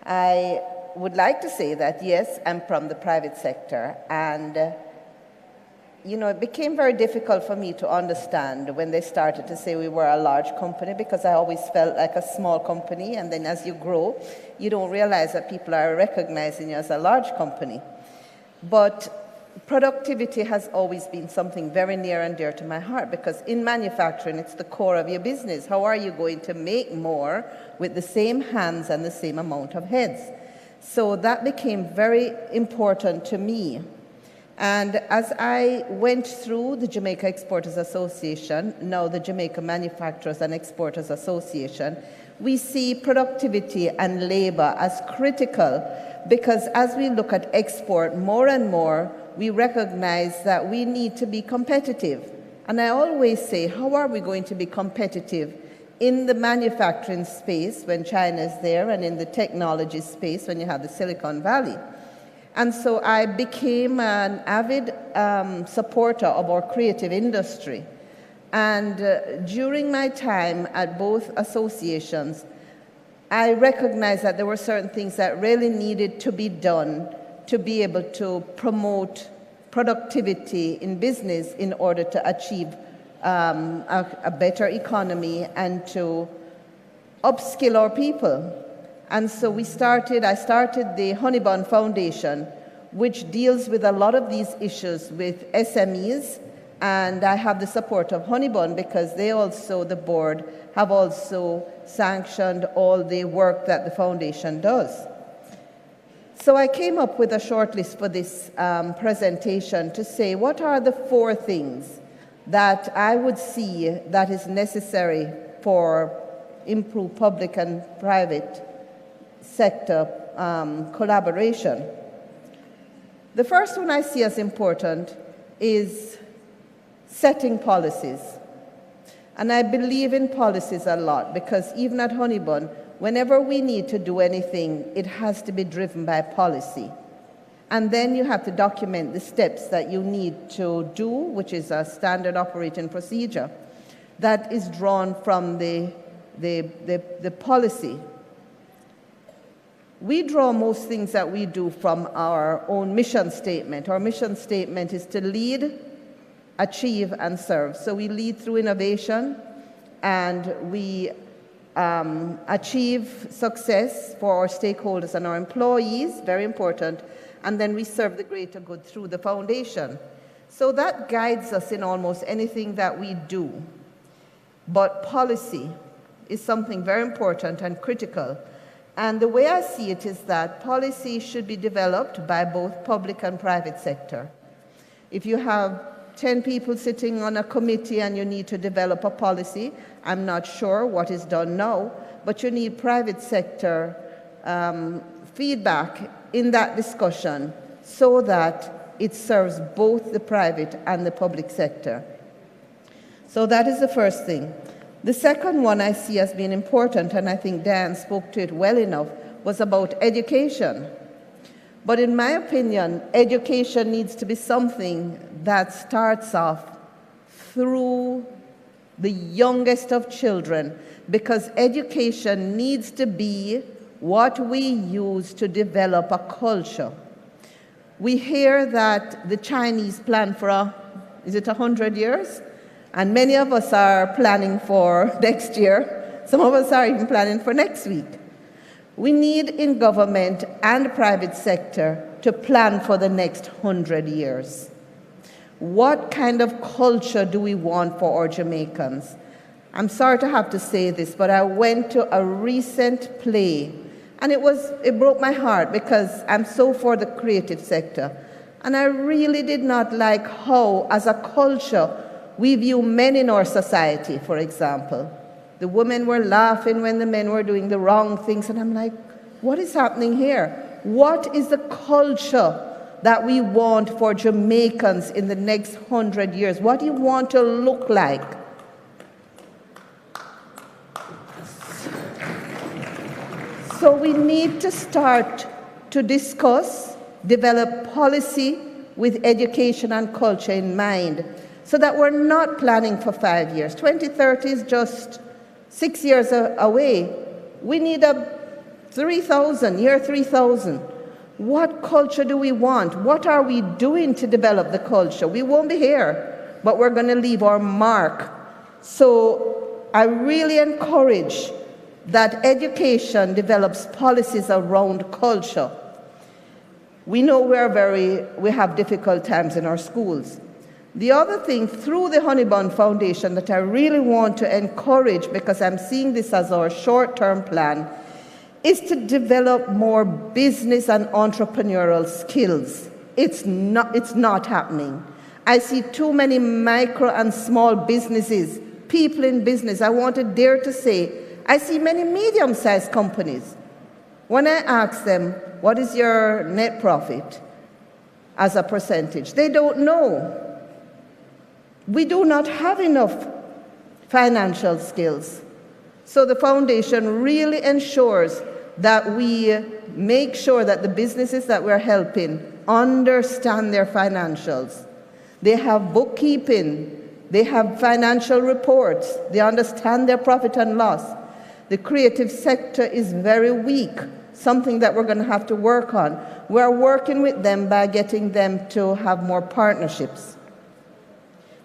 I would like to say that, yes, I'm from the private sector, and you know, it became very difficult for me to understand when they started to say we were a large company, because I always felt like a small company, and then as you grow, you don't realize that people are recognizing you as a large company. But productivity has always been something very near and dear to my heart, because in manufacturing, it's the core of your business. How are you going to make more with the same hands and the same amount of heads? So that became very important to me. And as I went through the Jamaica Exporters Association, now the Jamaica Manufacturers and Exporters Association, we see productivity and labor as critical, because as we look at export more and more, we recognize that we need to be competitive. And I always say, how are we going to be competitive in the manufacturing space when China is there, and in the technology space when you have the Silicon Valley? And so I became an avid supporter of our creative industry. And during my time at both associations, I recognized that there were certain things that really needed to be done to be able to promote productivity in business in order to achieve a better economy and to upskill our people. And so I started the Honeybun Foundation, which deals with a lot of these issues with SMEs, and I have the support of Honeybun because they also, the board, have also sanctioned all the work that the foundation does. So I came up with a short list for this presentation to say, what are the 4 things that I would see that is necessary for improved public and private sector collaboration? The first one I see as important is setting policies. And I believe in policies a lot, because even at Honeybun, whenever we need to do anything, it has to be driven by policy. And then you have to document the steps that you need to do, which is a standard operating procedure that is drawn from the policy. We draw most things that we do from our own mission statement. Our mission statement is to lead, achieve, and serve. So we lead through innovation, and we achieve success for our stakeholders and our employees, very important, and then we serve the greater good through the foundation. So that guides us in almost anything that we do. But policy is something very important and critical. And the way I see it is that policy should be developed by both public and private sector. If you have 10 people sitting on a committee and you need to develop a policy, I'm not sure what is done now, but you need private sector feedback in that discussion so that it serves both the private and the public sector. So that is the first thing. The second one I see as being important, and I think Dan spoke to it well enough, was about education. But in my opinion, education needs to be something that starts off through the youngest of children, because education needs to be what we use to develop a culture. We hear that the Chinese plan for, is it 100 years? And many of us are planning for next year. Some of us are even planning for next week. We need in government and private sector to plan for the next 100 years. What kind of culture do we want for our Jamaicans? I'm sorry to have to say this, but I went to a recent play, and it broke my heart because I'm so for the creative sector. And I really did not like how, as a culture, we view men in our society, for example. The women were laughing when the men were doing the wrong things, and I'm like, what is happening here? What is the culture that we want for Jamaicans in the next 100 years? What do you want to look like? So we need to start to discuss, develop policy with education and culture in mind, so that we're not planning for 5 years. 2030 is just 6 years away. We need a 3,000, year 3,000. What culture do we want? What are we doing to develop the culture? We won't be here, but we're going to leave our mark. So I really encourage that education develops policies around culture. We know we have difficult times in our schools. The other thing, through the Honeybun Foundation, that I really want to encourage, because I'm seeing this as our short-term plan, is to develop more business and entrepreneurial skills. It's not happening. I see too many micro and small businesses, people in business. I want to dare to say, I see many medium-sized companies. When I ask them, what is your net profit as a percentage? They don't know. We do not have enough financial skills. So the foundation really ensures that we make sure that the businesses that we're helping understand their financials. They have bookkeeping, they have financial reports, they understand their profit and loss. The creative sector is very weak, something that we're going to have to work on. We're working with them by getting them to have more partnerships.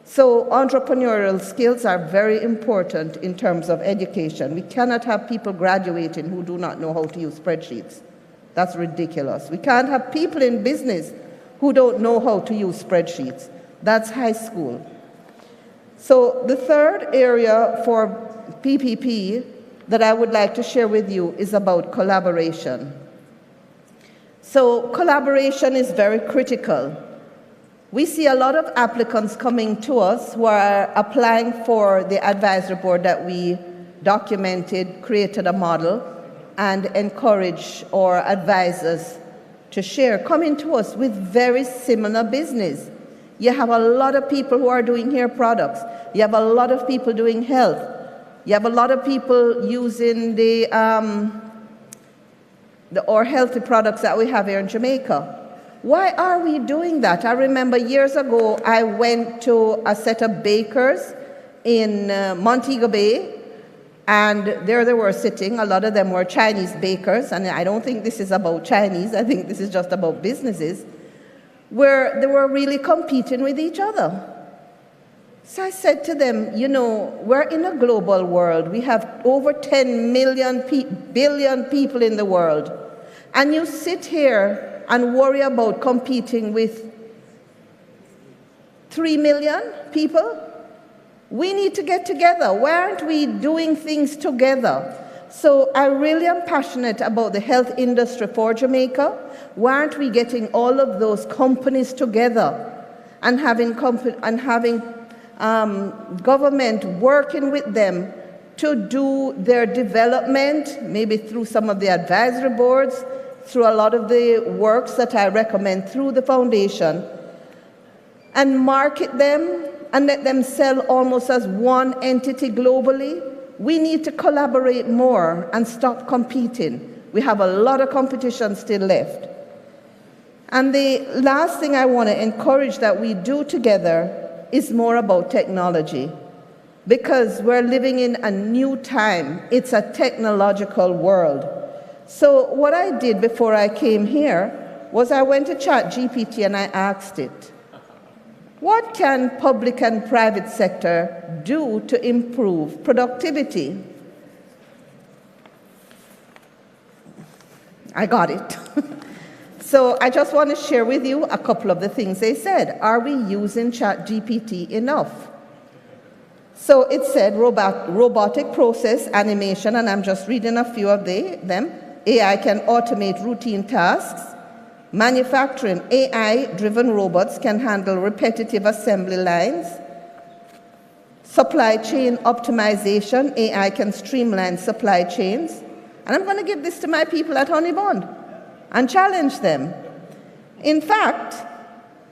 So entrepreneurial skills are very important in terms of education. We cannot have people graduating who do not know how to use spreadsheets. That's ridiculous. We can't have people in business who don't know how to use spreadsheets. That's high school. So the third area for PPP that I would like to share with you is about collaboration. So collaboration is very critical. We see a lot of applicants coming to us who are applying for the advisory board that we documented, created a model, and encourage our advisors to share, coming to us with very similar business. You have a lot of people who are doing hair products. You have a lot of people doing health. You have a lot of people using the healthy products that we have here in Jamaica. Why are we doing that? I remember years ago, I went to a set of bakers in Montego Bay, and there they were sitting. A lot of them were Chinese bakers, and I don't think this is about Chinese. I think this is just about businesses, where they were really competing with each other. So I said to them, you know, we're in a global world. We have over 10 billion people in the world. And you sit here and worry about competing with 3 million people? We need to get together. Why aren't we doing things together? So I really am passionate about the health industry for Jamaica. Why aren't we getting all of those companies together and having government working with them to do their development, maybe through some of the advisory boards, through a lot of the works that I recommend through the foundation, and market them and let them sell almost as one entity globally. We need to collaborate more and stop competing. We have a lot of competition still left. And the last thing I want to encourage that we do together is more about technology, because we're living in a new time. It's a technological world. So what I did before I came here was I went to ChatGPT and I asked it, what can public and private sector do to improve productivity? I got it. So I just want to share with you a couple of the things they said. Are we using ChatGPT enough? So it said robotic process animation, and I'm just reading a few of them. AI can automate routine tasks. Manufacturing, AI-driven robots can handle repetitive assembly lines. Supply chain optimization, AI can streamline supply chains. And I'm going to give this to my people at Honeybond and challenge them. In fact,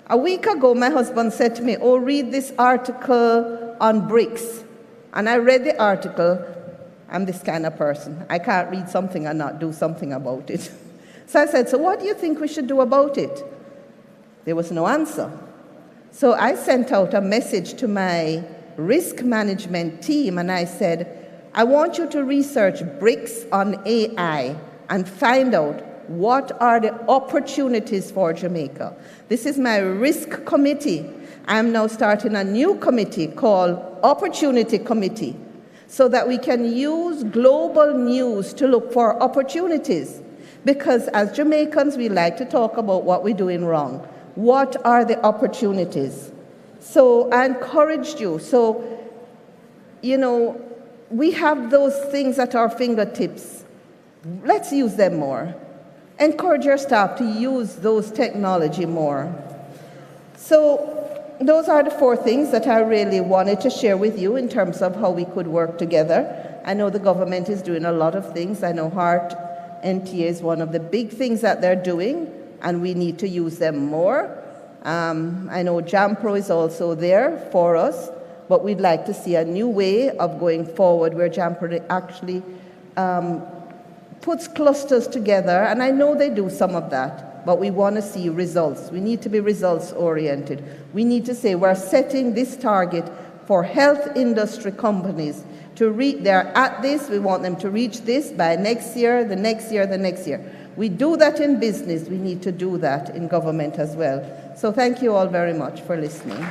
a week ago, my husband said to me, oh, read this article on BRICS. And I read the article. I'm this kind of person. I can't read something and not do something about it. So I said, so what do you think we should do about it? There was no answer. So I sent out a message to my risk management team, and I said, I want you to research BRICS on AI and find out what are the opportunities for Jamaica. This is my risk committee. I'm now starting a new committee called Opportunity Committee, so that we can use global news to look for opportunities. Because as Jamaicans, we like to talk about what we're doing wrong. What are the opportunities? So I encouraged you. So, you know, we have those things at our fingertips. Let's use them more. Encourage your staff to use those technology more. So those are the 4 things that I really wanted to share with you in terms of how we could work together. I know the government is doing a lot of things. I know HEART NTA is one of the big things that they're doing, and we need to use them more. I know JAMPRO is also there for us, but we'd like to see a new way of going forward where JAMPRO actually puts clusters together, and I know they do some of that, but we want to see results. We need to be results-oriented. We need to say we're setting this target for health industry companies to reach. They're at this, we want them to reach this by next year, the next year, the next year. We do that in business, we need to do that in government as well. So thank you all very much for listening.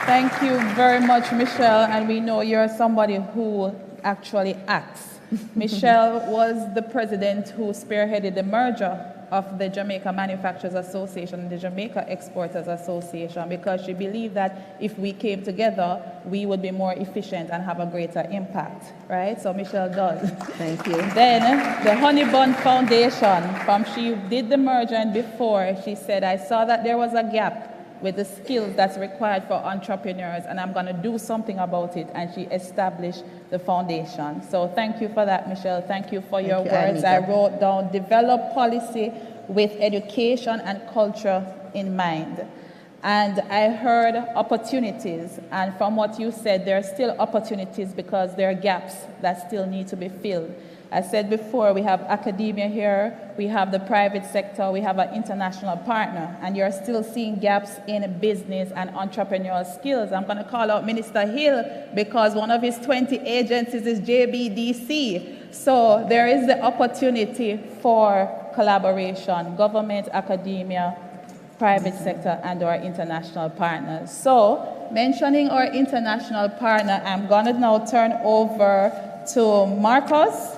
Thank you very much, Michelle, and we know you're somebody who actually acts. Michelle was the president who spearheaded the merger of the Jamaica Manufacturers Association and the Jamaica Exporters Association, because she believed that if we came together, we would be more efficient and have a greater impact, right? So Michelle does. Thank you. Then the Honeybond Foundation, she did the merger, and before she said, I saw that there was a gap with the skills that's required for entrepreneurs, and I'm going to do something about it, and she established the foundation. So thank you for that, Michelle. Thank you for your words. I wrote down, develop policy with education and culture in mind. And I heard opportunities, and from what you said, there are still opportunities because there are gaps that still need to be filled. I said before, we have academia here, we have the private sector, we have an international partner, and you're still seeing gaps in business and entrepreneurial skills. I'm going to call out Minister Hill because one of his 20 agencies is JBDC. So there is the opportunity for collaboration, government, academia, private sector and our international partners. So, mentioning our international partner, I'm going to now turn over to Marcos,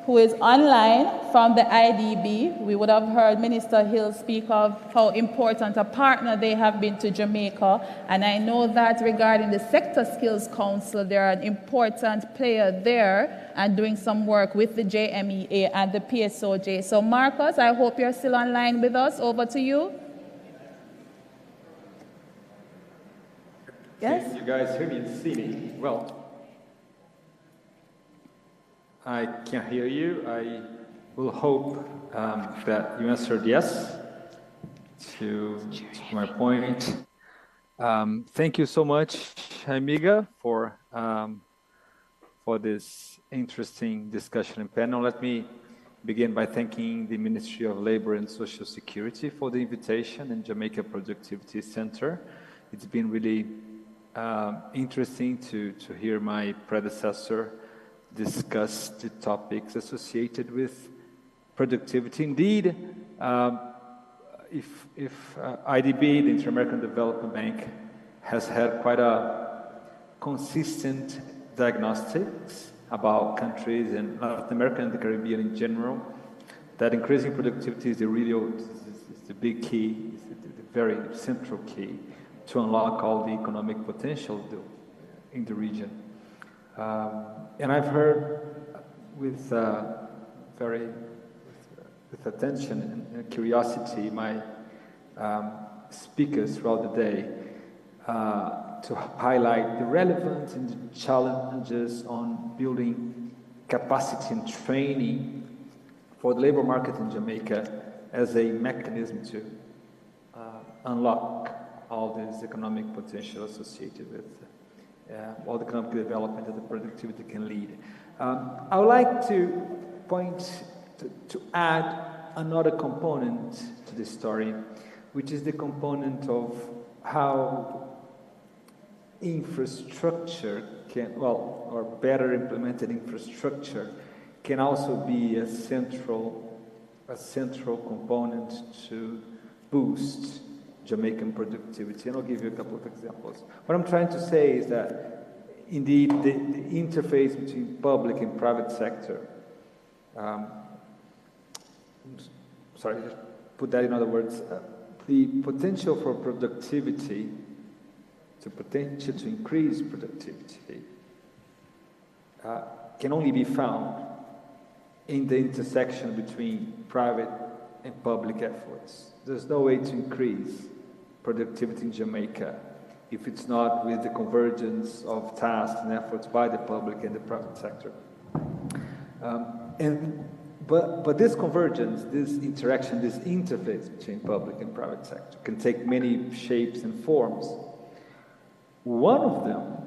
who is online from the IDB. We would have heard Minister Hill speak of how important a partner they have been to Jamaica. And I know that regarding the Sector Skills Council, they're an important player there and doing some work with the JMEA and the PSOJ. So Marcos, I hope you're still online with us. Over to you. Yes? Can you guys hear me and see me? Well, I can't hear you. I will hope that you answered yes to my point. Thank you so much, Amiga, for this interesting discussion and panel. Let me begin by thanking the Ministry of Labor and Social Security for the invitation and Jamaica Productivity Center. It's been really interesting to hear my predecessor discuss the topics associated with productivity. Indeed, if IDB, the Inter-American Development Bank, has had quite a consistent diagnostics about countries in Latin America and the Caribbean in general, that increasing productivity is the big key, is the very central key to unlock all the economic potential in the region. And I've heard with attention and curiosity my speakers throughout the day to highlight the relevance and the challenges on building capacity and training for the labor market in Jamaica as a mechanism to unlock all this economic potential associated with all the economic development that the productivity can lead. I would like to to add another component to this story, which is the component of how infrastructure or better implemented infrastructure can also be a central component to boost Jamaican productivity. And I'll give you a couple of examples. What I'm trying to say is that, indeed, the interface between public and private sector, sorry, just put that in other words, the potential for productivity, potential to increase productivity, can only be found in the intersection between private and public efforts. There's no way to increase productivity in Jamaica if it's not with the convergence of tasks and efforts by the public and the private sector. But this convergence, this interaction, this interface between public and private sector can take many shapes and forms. One of them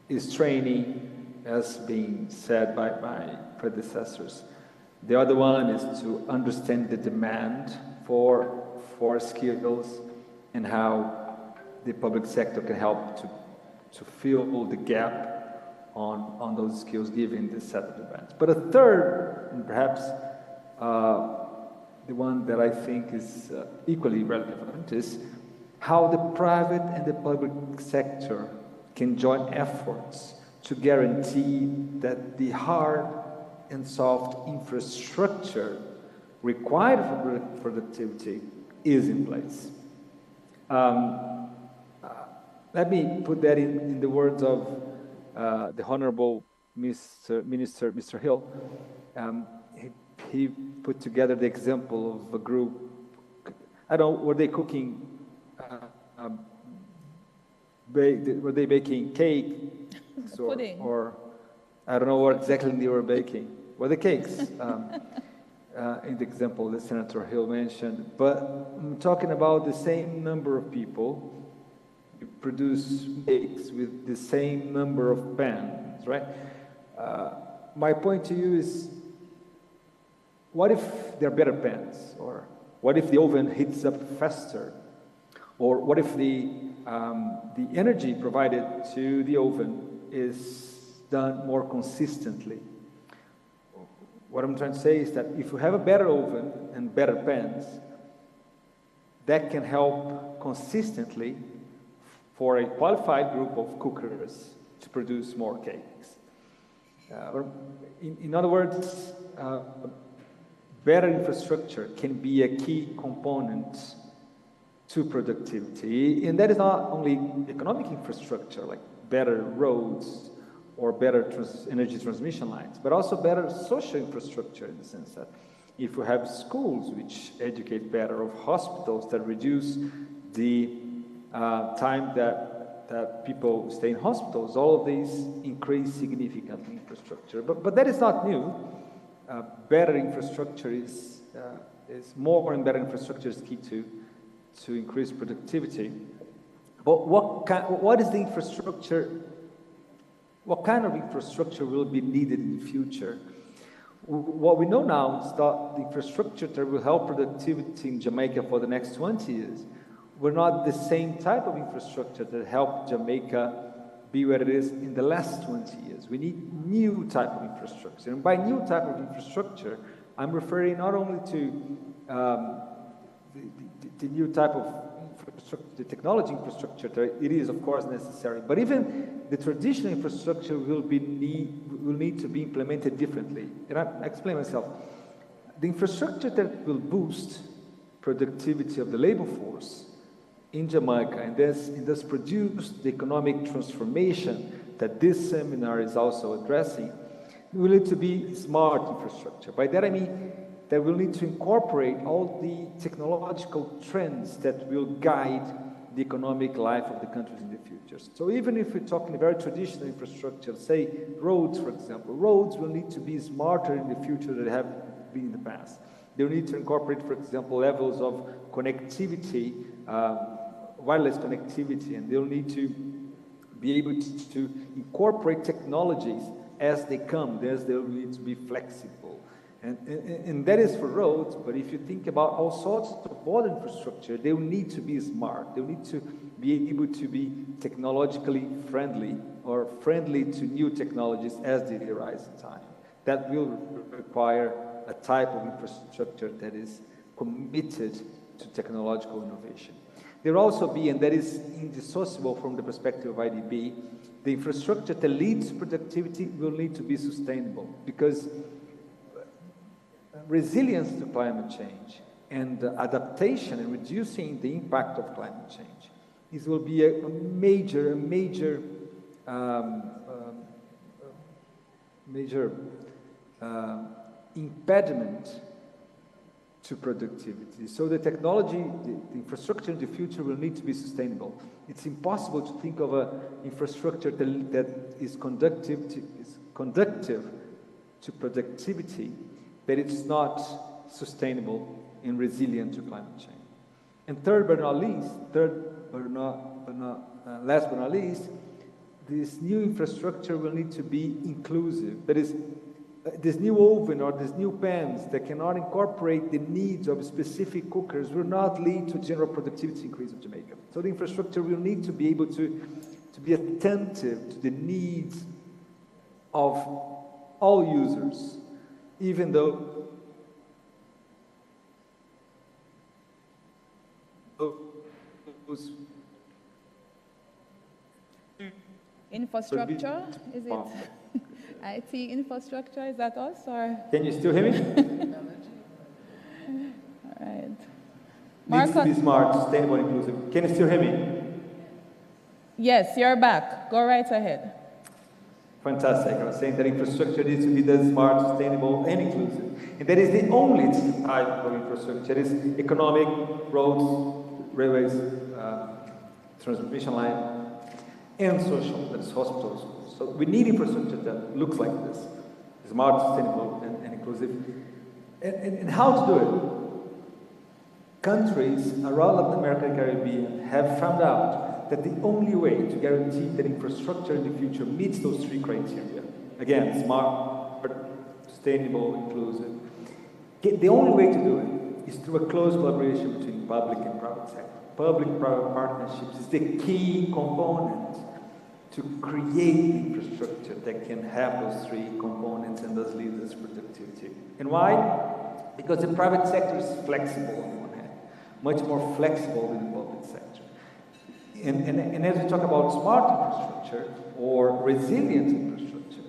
is training, as being said by my predecessors. The other one is to understand the demand for skills and how the public sector can help to fill the gap on those skills given this set of demands. But a third, and perhaps the one that I think is equally relevant, is how the private and the public sector can join efforts to guarantee that the hard and soft infrastructure required for productivity is in place. Let me put that in the words of the Honorable Mr. Hill. He put together the example of a group. I don't know, were they cooking? Were they baking cake? Pudding. Or I don't know what exactly they were baking. Were the cakes? In the example that Senator Hill mentioned. But I'm talking about the same number of people who produce cakes with the same number of pans, right? My point to you is, what if they're better pans? Or what if the oven heats up faster? Or what if the energy provided to the oven is done more consistently? What I'm trying to say is that if you have a better oven and better pans, that can help consistently for a qualified group of cookers to produce more cakes. In other words, better infrastructure can be a key component to productivity, and that is not only economic infrastructure, like better roads or better energy transmission lines, but also better social infrastructure in the sense that if we have schools which educate better, or hospitals that reduce the time that people stay in hospitals, all of these increase significantly infrastructure. But that is not new. Better infrastructure is more, and better infrastructure is key to increase productivity. But what is the infrastructure? What kind of infrastructure will be needed in the future? What we know now is that the infrastructure that will help productivity in Jamaica for the next 20 years were not the same type of infrastructure that helped Jamaica be where it is in the last 20 years. We need new type of infrastructure. And by new type of infrastructure, I'm referring not only to the new type of infrastructure, the technology infrastructure that it is, of course, necessary, but even the traditional infrastructure will need to be implemented differently. And I explain myself. The infrastructure that will boost productivity of the labor force in Jamaica and thus produce the economic transformation that this seminar is also addressing will need to be smart infrastructure. By that I mean that we'll need to incorporate all the technological trends that will guide the economic life of the countries in the future. So even if we're talking very traditional infrastructure, say roads, for example, roads will need to be smarter in the future than they have been in the past. They'll need to incorporate, for example, levels of connectivity, wireless connectivity, and they'll need to be able to incorporate technologies as they come, as they'll need to be flexible. And that is for roads, but if you think about all sorts of other infrastructure, they will need to be smart. They'll need to be able to be technologically friendly or friendly to new technologies as they arise in time. That will require a type of infrastructure that is committed to technological innovation. There will also be, and that is indissociable from the perspective of IDB, the infrastructure that leads to productivity will need to be sustainable, because resilience to climate change and adaptation and reducing the impact of climate change, this will be a major impediment to productivity. So the technology, the infrastructure in the future will need to be sustainable. It's impossible to think of an infrastructure that is conductive to productivity, but it's not sustainable and resilient to climate change. And last but not least, this new infrastructure will need to be inclusive. That is, this new oven or these new pans that cannot incorporate the needs of specific cookers will not lead to general productivity increase of Jamaica. So the infrastructure will need to be able to be attentive to the needs of all users, even though infrastructure, is it? IT infrastructure, is that us, or? Can you still hear me? All right. Needs to be smart, sustainable, inclusive. Can you still hear me? Yes, you're back. Go right ahead. Fantastic. I was saying that infrastructure needs to be that smart, sustainable, and inclusive. And that is the only type of infrastructure. It is economic, roads, railways, transmission line, and social, that's hospitals. So we need infrastructure that looks like this, smart, sustainable, and inclusive. And how to do it? Countries around Latin America and Caribbean have found out that the only way to guarantee that infrastructure in the future meets those three criteria, again, smart, sustainable, inclusive, the only way to do it is through a close collaboration between public and private sector. Public-private partnerships is the key component to create infrastructure that can have those three components and thus lead us to productivity. And why? Because the private sector is flexible on the one hand, much more flexible than the public sector. And as we talk about smart infrastructure or resilient infrastructure,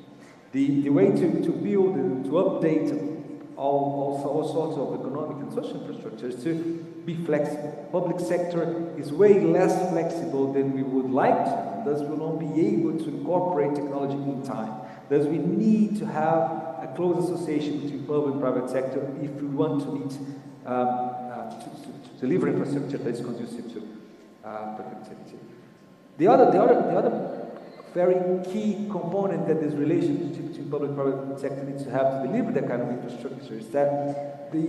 the way to build and to update all sorts of economic and social infrastructure is to be flexible. Public sector is way less flexible than we would like to, thus we will not be able to incorporate technology in time. Thus we need to have a close association between public and private sector if we want to meet to deliver infrastructure that is conducive to productivity. The other very key component that this relationship between public and private sector needs to have to deliver that kind of infrastructure is that the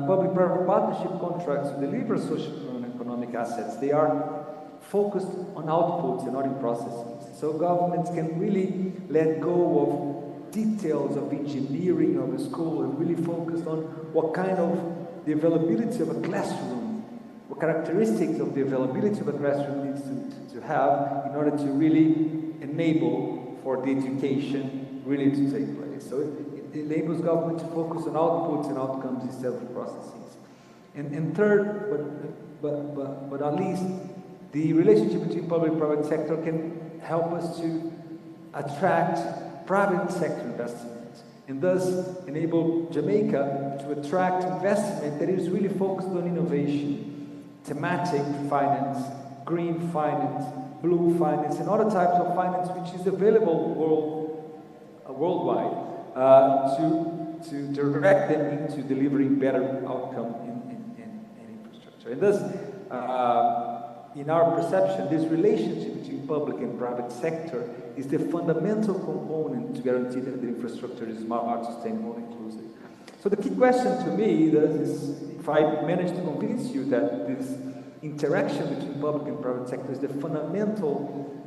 public-private partnership contracts to deliver social and economic assets, they are focused on outputs and not in processes. So governments can really let go of details of engineering of a school and really focus on what kind of the availability of a classroom, what characteristics of the availability of a classroom needs to have in order to really enable for the education really to take place. So it enables government to focus on outputs and outcomes instead of processes. And third, but at least, the relationship between public and private sector can help us to attract private sector investment and thus enable Jamaica to attract investment that is really focused on innovation, thematic finance, green finance, blue finance, and other types of finance which is available worldwide to direct them into delivering better outcome in infrastructure. And thus, in our perception, this relationship between public and private sector is the fundamental component to guarantee that the infrastructure is smart, sustainable, and inclusive. So the key question to me is, if I manage to convince you that this interaction between public and private sector is the fundamental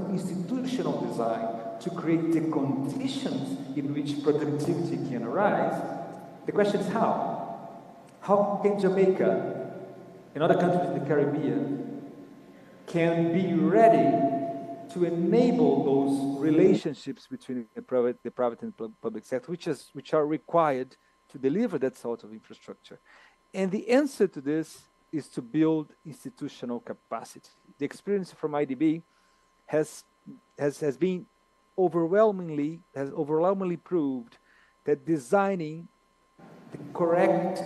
institutional design to create the conditions in which productivity can arise, the question is how? How can Jamaica and other countries in the Caribbean can be ready to enable those relationships between the private and public sector, which are required to deliver that sort of infrastructure. And the answer to this is to build institutional capacity. The experience from IDB has overwhelmingly proved that designing the correct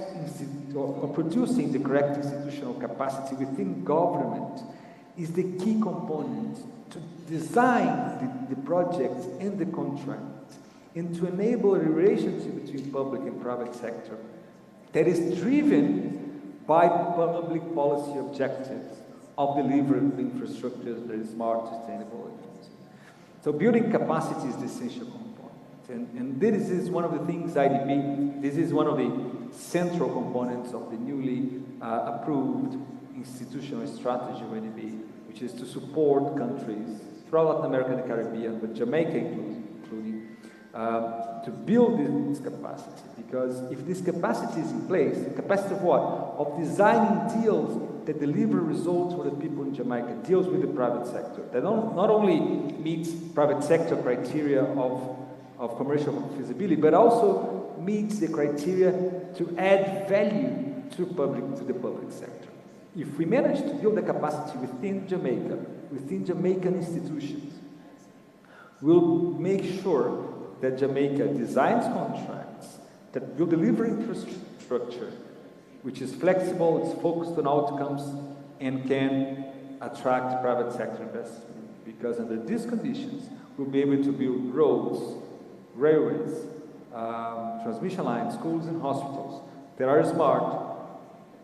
or producing the correct institutional capacity within government is the key component to design the projects and the contracts and to enable a relationship between public and private sector that is driven by public policy objectives of delivering infrastructure that is smart, sustainable, and inclusive. So building capacity is the essential component. And this is one of the things IDB, this is one of the central components of the newly approved institutional strategy of IDB, which is to support countries throughout Latin America and the Caribbean, but Jamaica including, to build this capacity. Because if this capacity is in place, the capacity of what? Of designing deals that deliver results for the people in Jamaica, deals with the private sector, that not only meets private sector criteria of commercial feasibility, but also meets the criteria to add value to the public sector. If we manage to build the capacity within Jamaica, within Jamaican institutions, we'll make sure that Jamaica designs contracts that will deliver infrastructure which is flexible, it's focused on outcomes, and can attract private sector investment. Because under these conditions, we'll be able to build roads, railways, transmission lines, schools and hospitals that are smart,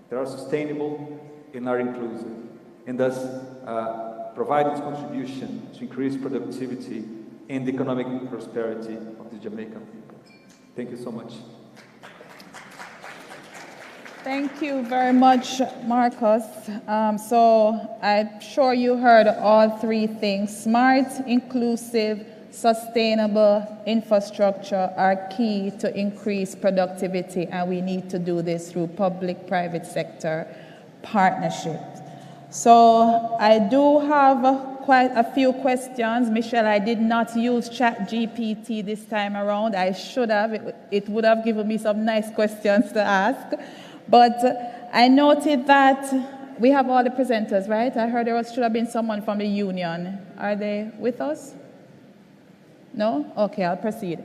that are sustainable, and are inclusive, and thus provide its contribution to increase productivity and economic prosperity of the Jamaican people. Thank you so much. Thank you very much, Marcus. So I'm sure you heard all three things. Smart, inclusive, sustainable infrastructure are key to increase productivity, and we need to do this through public-private sector partnerships. So I do have quite a few questions. Michelle, I did not use ChatGPT this time around. I should have. It would have given me some nice questions to ask. But I noted that we have all the presenters, right? I heard should have been someone from the union. Are they with us? No? Okay, I'll proceed.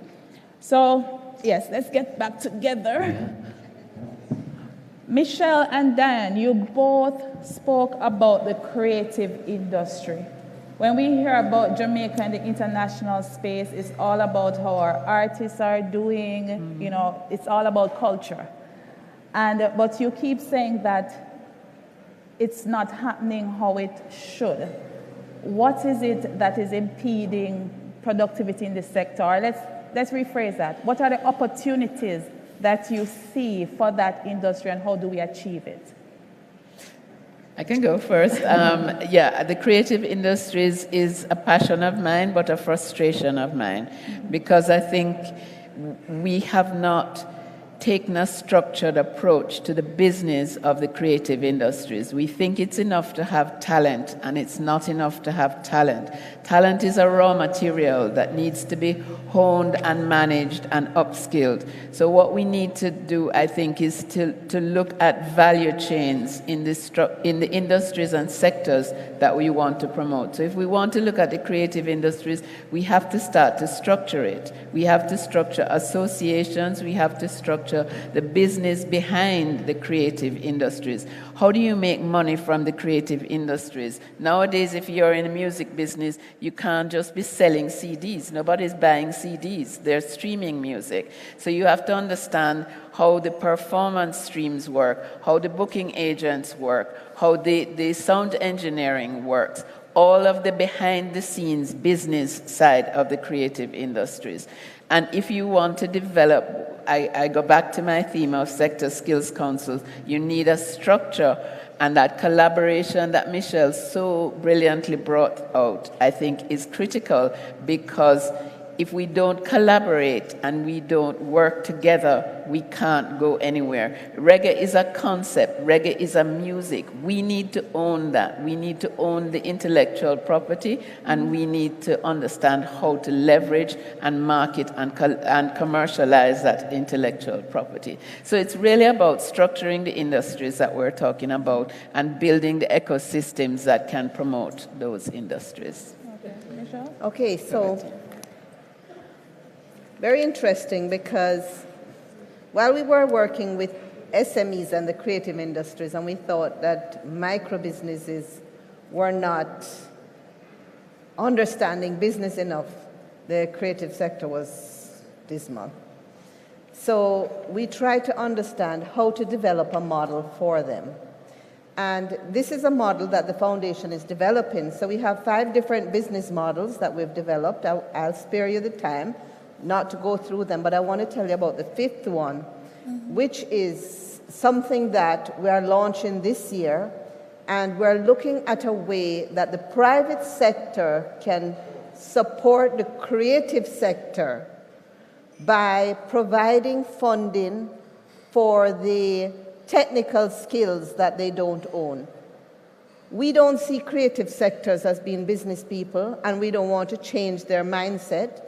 So, yes, let's get back together. Michelle and Diane, you both spoke about the creative industry. When we hear about Jamaica and the international space, it's all about how our artists are doing, you know, it's all about culture. But you keep saying that it's not happening how it should. What is it that is impeding productivity in this sector? Or let's rephrase that. What are the opportunities that you see for that industry, and how do we achieve it? I can go first. Yeah, the creative industries is a passion of mine, but a frustration of mine, because I think we have not taken a structured approach to the business of the creative industries. We think it's enough to have talent, and it's not enough to have talent. Talent is a raw material that needs to be honed and managed and upskilled. So what we need to do, I think, is to look at value chains in the industries and sectors that we want to promote. So if we want to look at the creative industries, we have to start to structure it. We have to structure associations. We have to structure the business behind the creative industries. How do you make money from the creative industries? Nowadays, if you're in a music business, you can't just be selling CDs. Nobody's buying CDs. They're streaming music. So you have to understand how the performance streams work, how the booking agents work, how the sound engineering works, all of the behind-the-scenes business side of the creative industries. And if you want to develop, I go back to my theme of sector skills councils, you need a structure, and that collaboration that Michelle so brilliantly brought out, I think, is critical, because if we don't collaborate and we don't work together, we can't go anywhere. Reggae is a concept. Reggae is a music. We need to own that. We need to own the intellectual property, and we need to understand how to leverage and market and commercialize that intellectual property. So it's really about structuring the industries that we're talking about and building the ecosystems that can promote those industries. Okay, Michelle? Okay, so very interesting, because while we were working with SMEs and the creative industries, and we thought that micro businesses were not understanding business enough, the creative sector was dismal. So we tried to understand how to develop a model for them. And this is a model that the foundation is developing. So we have 5 different business models that we've developed. I'll spare you the time not to go through them, but I want to tell you about the 5th one, which is something that we are launching this year, and we're looking at a way that the private sector can support the creative sector by providing funding for the technical skills that they don't own. We don't see creative sectors as being business people, and we don't want to change their mindset.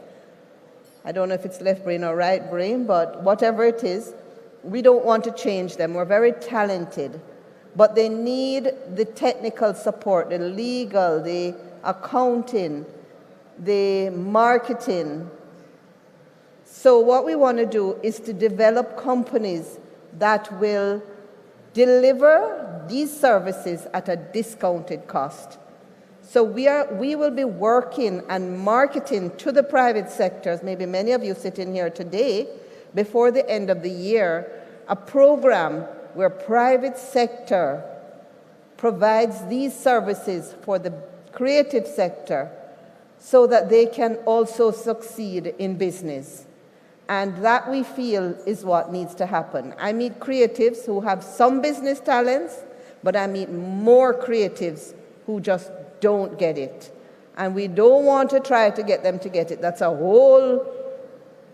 I don't know if it's left brain or right brain, but whatever it is, we don't want to change them. We're very talented, but they need the technical support, the legal, the accounting, the marketing. So what we want to do is to develop companies that will deliver these services at a discounted cost. So we will be working and marketing to the private sectors, maybe many of you sitting here today, before the end of the year, a program where private sector provides these services for the creative sector so that they can also succeed in business. And that, we feel, is what needs to happen. I meet creatives who have some business talents, but I meet more creatives who just don't get it. And we don't want to try to get them to get it. That's a whole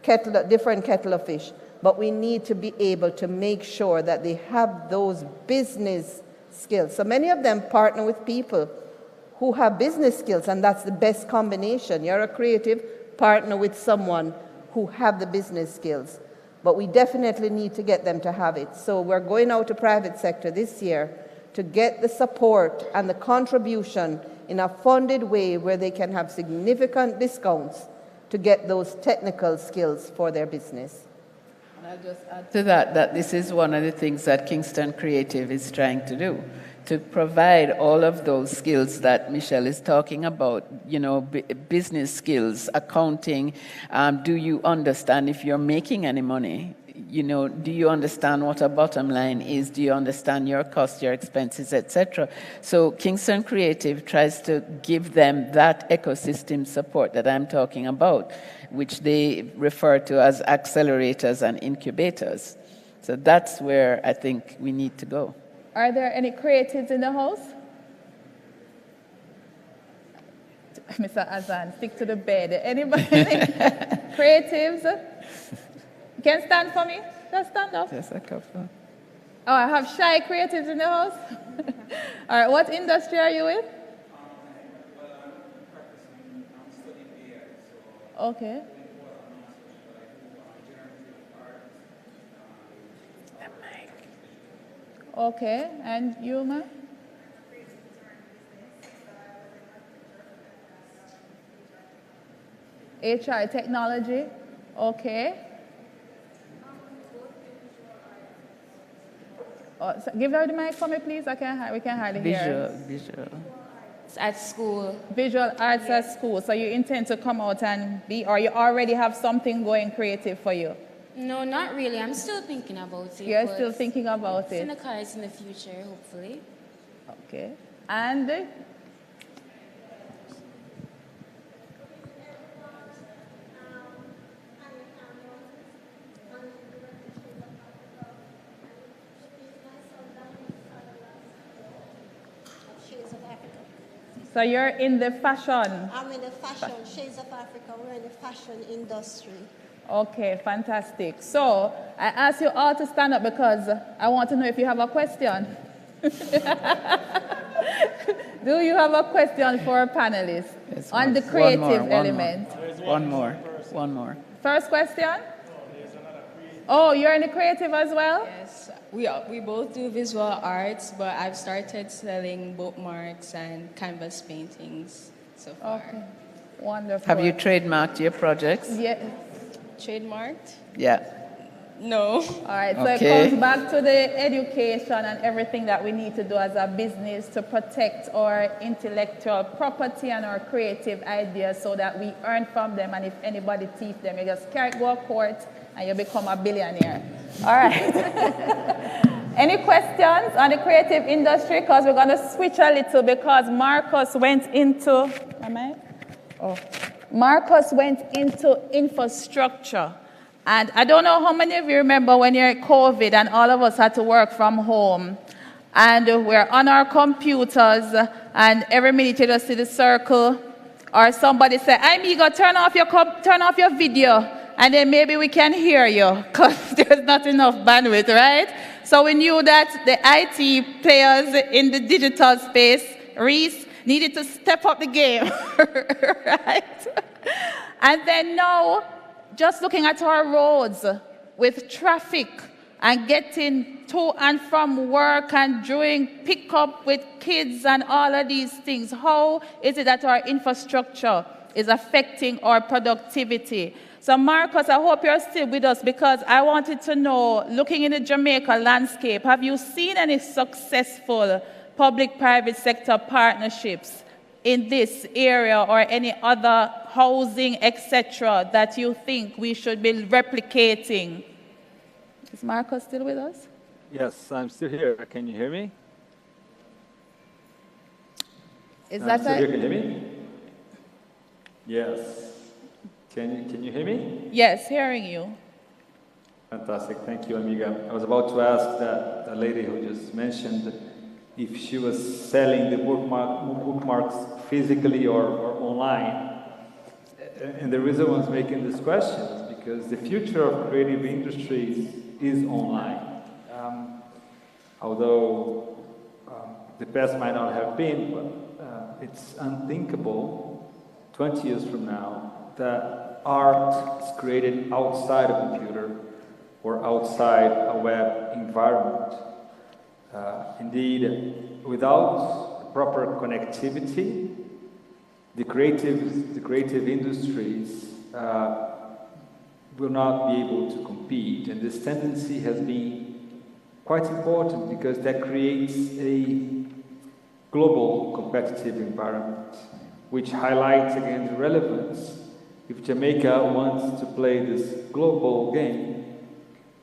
different kettle of fish. But we need to be able to make sure that they have those business skills. So many of them partner with people who have business skills, and that's the best combination. You're a creative, partner with someone who have the business skills. but we definitely need to get them to have it. So we're going out to private sector this year to get the support and the contribution in a funded way where they can have significant discounts to get those technical skills for their business. And I'll just add to that this is one of the things that Kingston Creative is trying to do, to provide all of those skills that Michelle is talking about, you know, business skills, accounting. Do you understand if you're making any money? You know, do you understand what a bottom line is? Do you understand your costs, your expenses, etc.? So Kingston Creative tries to give them that ecosystem support that I'm talking about, which they refer to as accelerators and incubators. So that's where I think we need to go. Are there any creatives in the house? Mr. Azan, stick to the bed. Anybody? Creatives? You can stand for me? Just stand up. Just a couple. Oh, I have shy creatives in the house. All right, what industry are you in? Okay. Okay, and you, ma'am? HR technology. Okay. Oh, so give her the mic for me, please. We can hardly hear. Visual. At school. Visual arts at school. So you intend to come out and be, or you already have something going creative for you? No, not really. I'm still thinking about it. You're still thinking about it's it? in the cards in the future, hopefully. Okay. And? So you're in the fashion? I'm in the fashion, Shades of Africa. We're in the fashion industry. Okay, fantastic. So I asked you all to stand up because I want to know if you have a question. Do you have a question for our panelists on the creative element? One more. First question? Oh, you're in the creative as well? Yes, we both do visual arts, but I've started selling bookmarks and canvas paintings so far. Okay, wonderful. Have you trademarked your projects? Yeah. Trademarked? Yeah. No. All right, so Okay. it comes back to the education and everything that we need to do as a business to protect our intellectual property and our creative ideas so that we earn from them, and if anybody thief them, you just carry it, go to court, and you become a billionaire. All right. Any questions on the creative industry? Because we're going to switch a little because Marcus went into, Marcus went into infrastructure. And I don't know how many of you remember when you're COVID and all of us had to work from home. And we're on our computers and every minute you just see the circle or somebody say, Amigo, turn off your video and then maybe we can hear you because there's not enough bandwidth, right? So we knew that the IT players in the digital space, Reese, needed to step up the game, right? And then now, just looking at our roads with traffic and getting to and from work and doing pickup with kids and all of these things, how is it that our infrastructure is affecting our productivity? So Marcus, I hope you're still with us because I wanted to know, looking in the Jamaica landscape, have you seen any successful public-private sector partnerships in this area or any other housing, etc., that you think we should be replicating? Is Marcus still with us? Yes, I'm still here. Can you hear me? Is that still right? here. Can you hear me? Yes. Can you hear me? Yes, hearing you. Fantastic. Thank you, Amiga. I was about to ask that lady who just mentioned if she was selling the bookmarks physically or online. And the reason I was making this question is because the future of creative industries is online. Although the past might not have been, but it's unthinkable 20 years from now that art is created outside a computer or outside a web environment. Indeed, without proper connectivity, the creative industries will not be able to compete. And this tendency has been quite important because that creates a global competitive environment, which highlights again the relevance. If Jamaica wants to play this global game,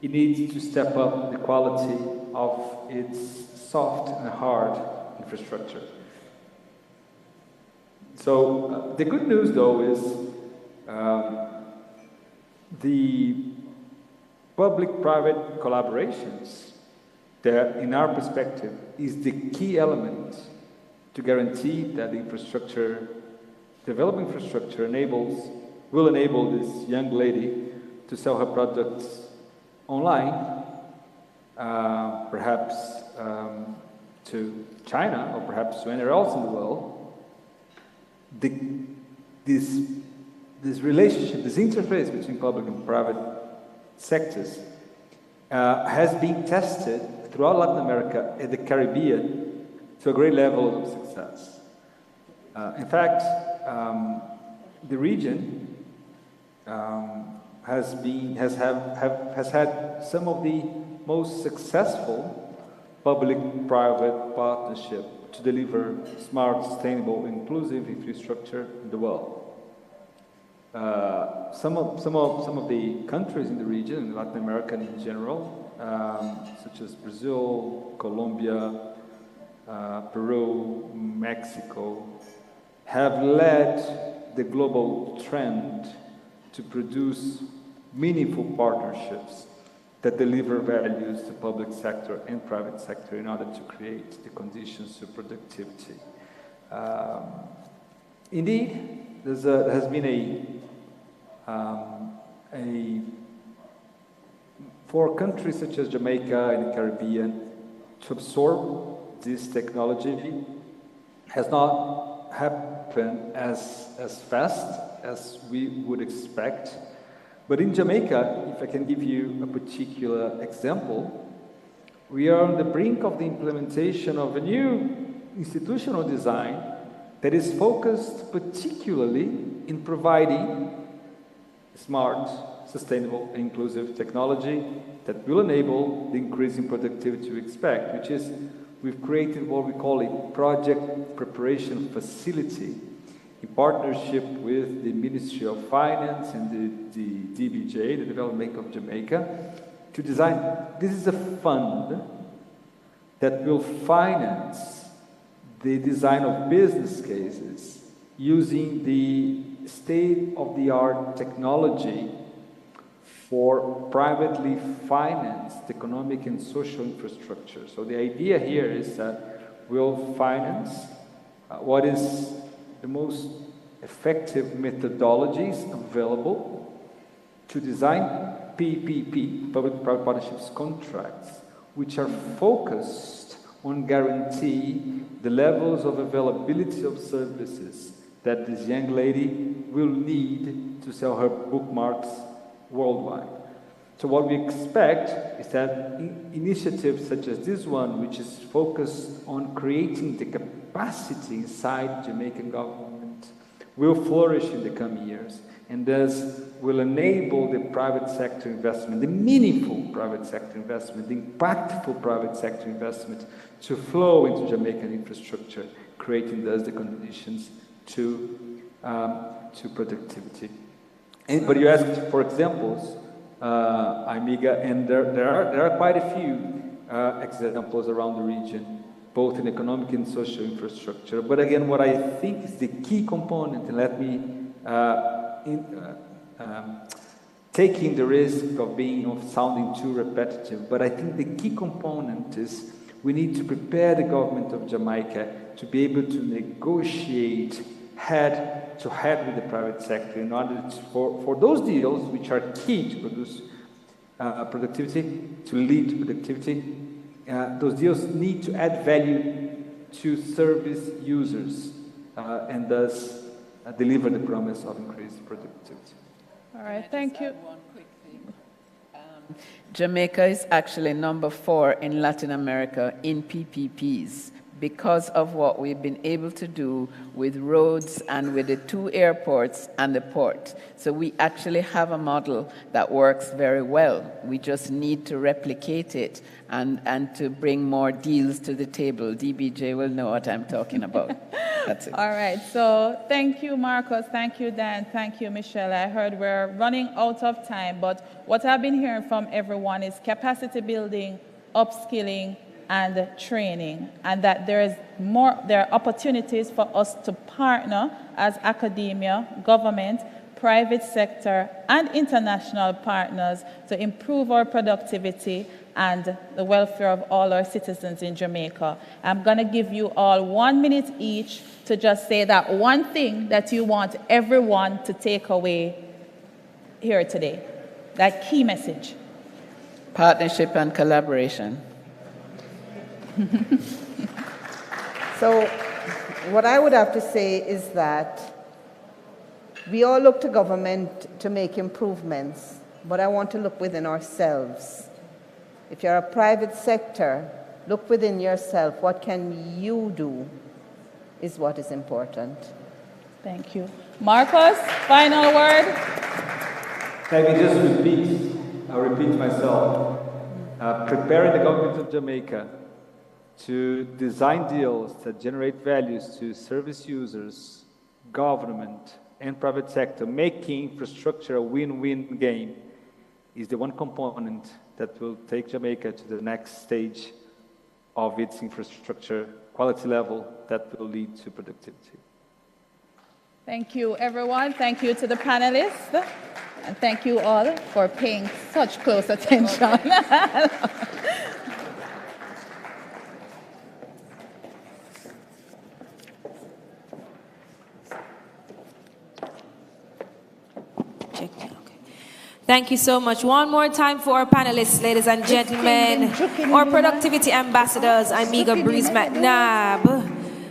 it needs to step up the quality of its soft and hard infrastructure. So the good news, though, is the public-private collaborations that, in our perspective, is the key element to guarantee that the infrastructure, developing infrastructure will enable this young lady to sell her products online, perhaps to China or perhaps to anywhere else in the world. This relationship, this interface between public and private sectors has been tested throughout Latin America and the Caribbean to a great level of success. In fact, the region has had some of the most successful public-private partnership to deliver smart, sustainable, inclusive infrastructure in the world. Some of the countries in the region, in Latin America in general, such as Brazil, Colombia, Peru, Mexico, have led the global trend to produce meaningful partnerships that deliver values to public sector and private sector in order to create the conditions to productivity. Indeed, there has been for countries such as Jamaica and the Caribbean to absorb this technology has not happened as fast as we would expect. But in Jamaica, if I can give you a particular example, we are on the brink of the implementation of a new institutional design that is focused particularly in providing smart, sustainable, and inclusive technology that will enable the increase in productivity we expect, which is we've created what we call a project preparation facility in partnership with the Ministry of Finance and the DBJ, the Development Bank of Jamaica, to design. This is a fund that will finance the design of business cases using the state-of-the-art technology for privately financed economic and social infrastructure. So the idea here is that we'll finance what is the most effective methodologies available to design PPP, public-private partnerships contracts, which are focused on guaranteeing the levels of availability of services that this young lady will need to sell her bookmarks worldwide. So what we expect is that initiatives such as this one, which is focused on creating the capacity inside the Jamaican government, will flourish in the coming years, and thus will enable the private sector investment, the meaningful private sector investment, the impactful private sector investment to flow into Jamaican infrastructure, creating thus the conditions to productivity. But you asked for examples, Amiga, and there are quite a few examples around the region, both in economic and social infrastructure. But again, what I think is the key component, and let me taking the risk of sounding too repetitive, but I think the key component is we need to prepare the government of Jamaica to be able to negotiate head to head with the private sector in order for those deals which are key to produce productivity, to lead to productivity. Those deals need to add value to service users and thus deliver the promise of increased productivity. All right, thank you. One quick thing. Jamaica is actually number 4 in Latin America in PPPs because of what we've been able to do with roads and with the 2 airports and the port. So we actually have a model that works very well. We just need to replicate it and to bring more deals to the table. DBJ will know what I'm talking about. That's it. All right, so thank you, Marcus. Thank you, Dan. Thank you, Michelle. I heard we're running out of time, but what I've been hearing from everyone is capacity building, upskilling, and training, and that there are opportunities for us to partner as academia, government, private sector, and international partners to improve our productivity and the welfare of all our citizens in Jamaica. I'm going to give you all 1 minute each to just say that one thing that you want everyone to take away here today, that key message. Partnership and collaboration. So what I would have to say is that we all look to government to make improvements, but I want to look within ourselves. If you're a private sector, look within yourself. What can you do is what is important. Thank you. Marcus, final word. Let me just I'll repeat myself. Preparing the government of Jamaica to design deals that generate values to service users, government, and private sector, making infrastructure a win-win game is the one component that will take Jamaica to the next stage of its infrastructure quality level that will lead to productivity. Thank you, everyone. Thank you to the panelists. And thank you all for paying such close attention. Thank you so much. One more time for our panelists, ladies and gentlemen. Our productivity ambassadors, Amiga Breeze McNabb,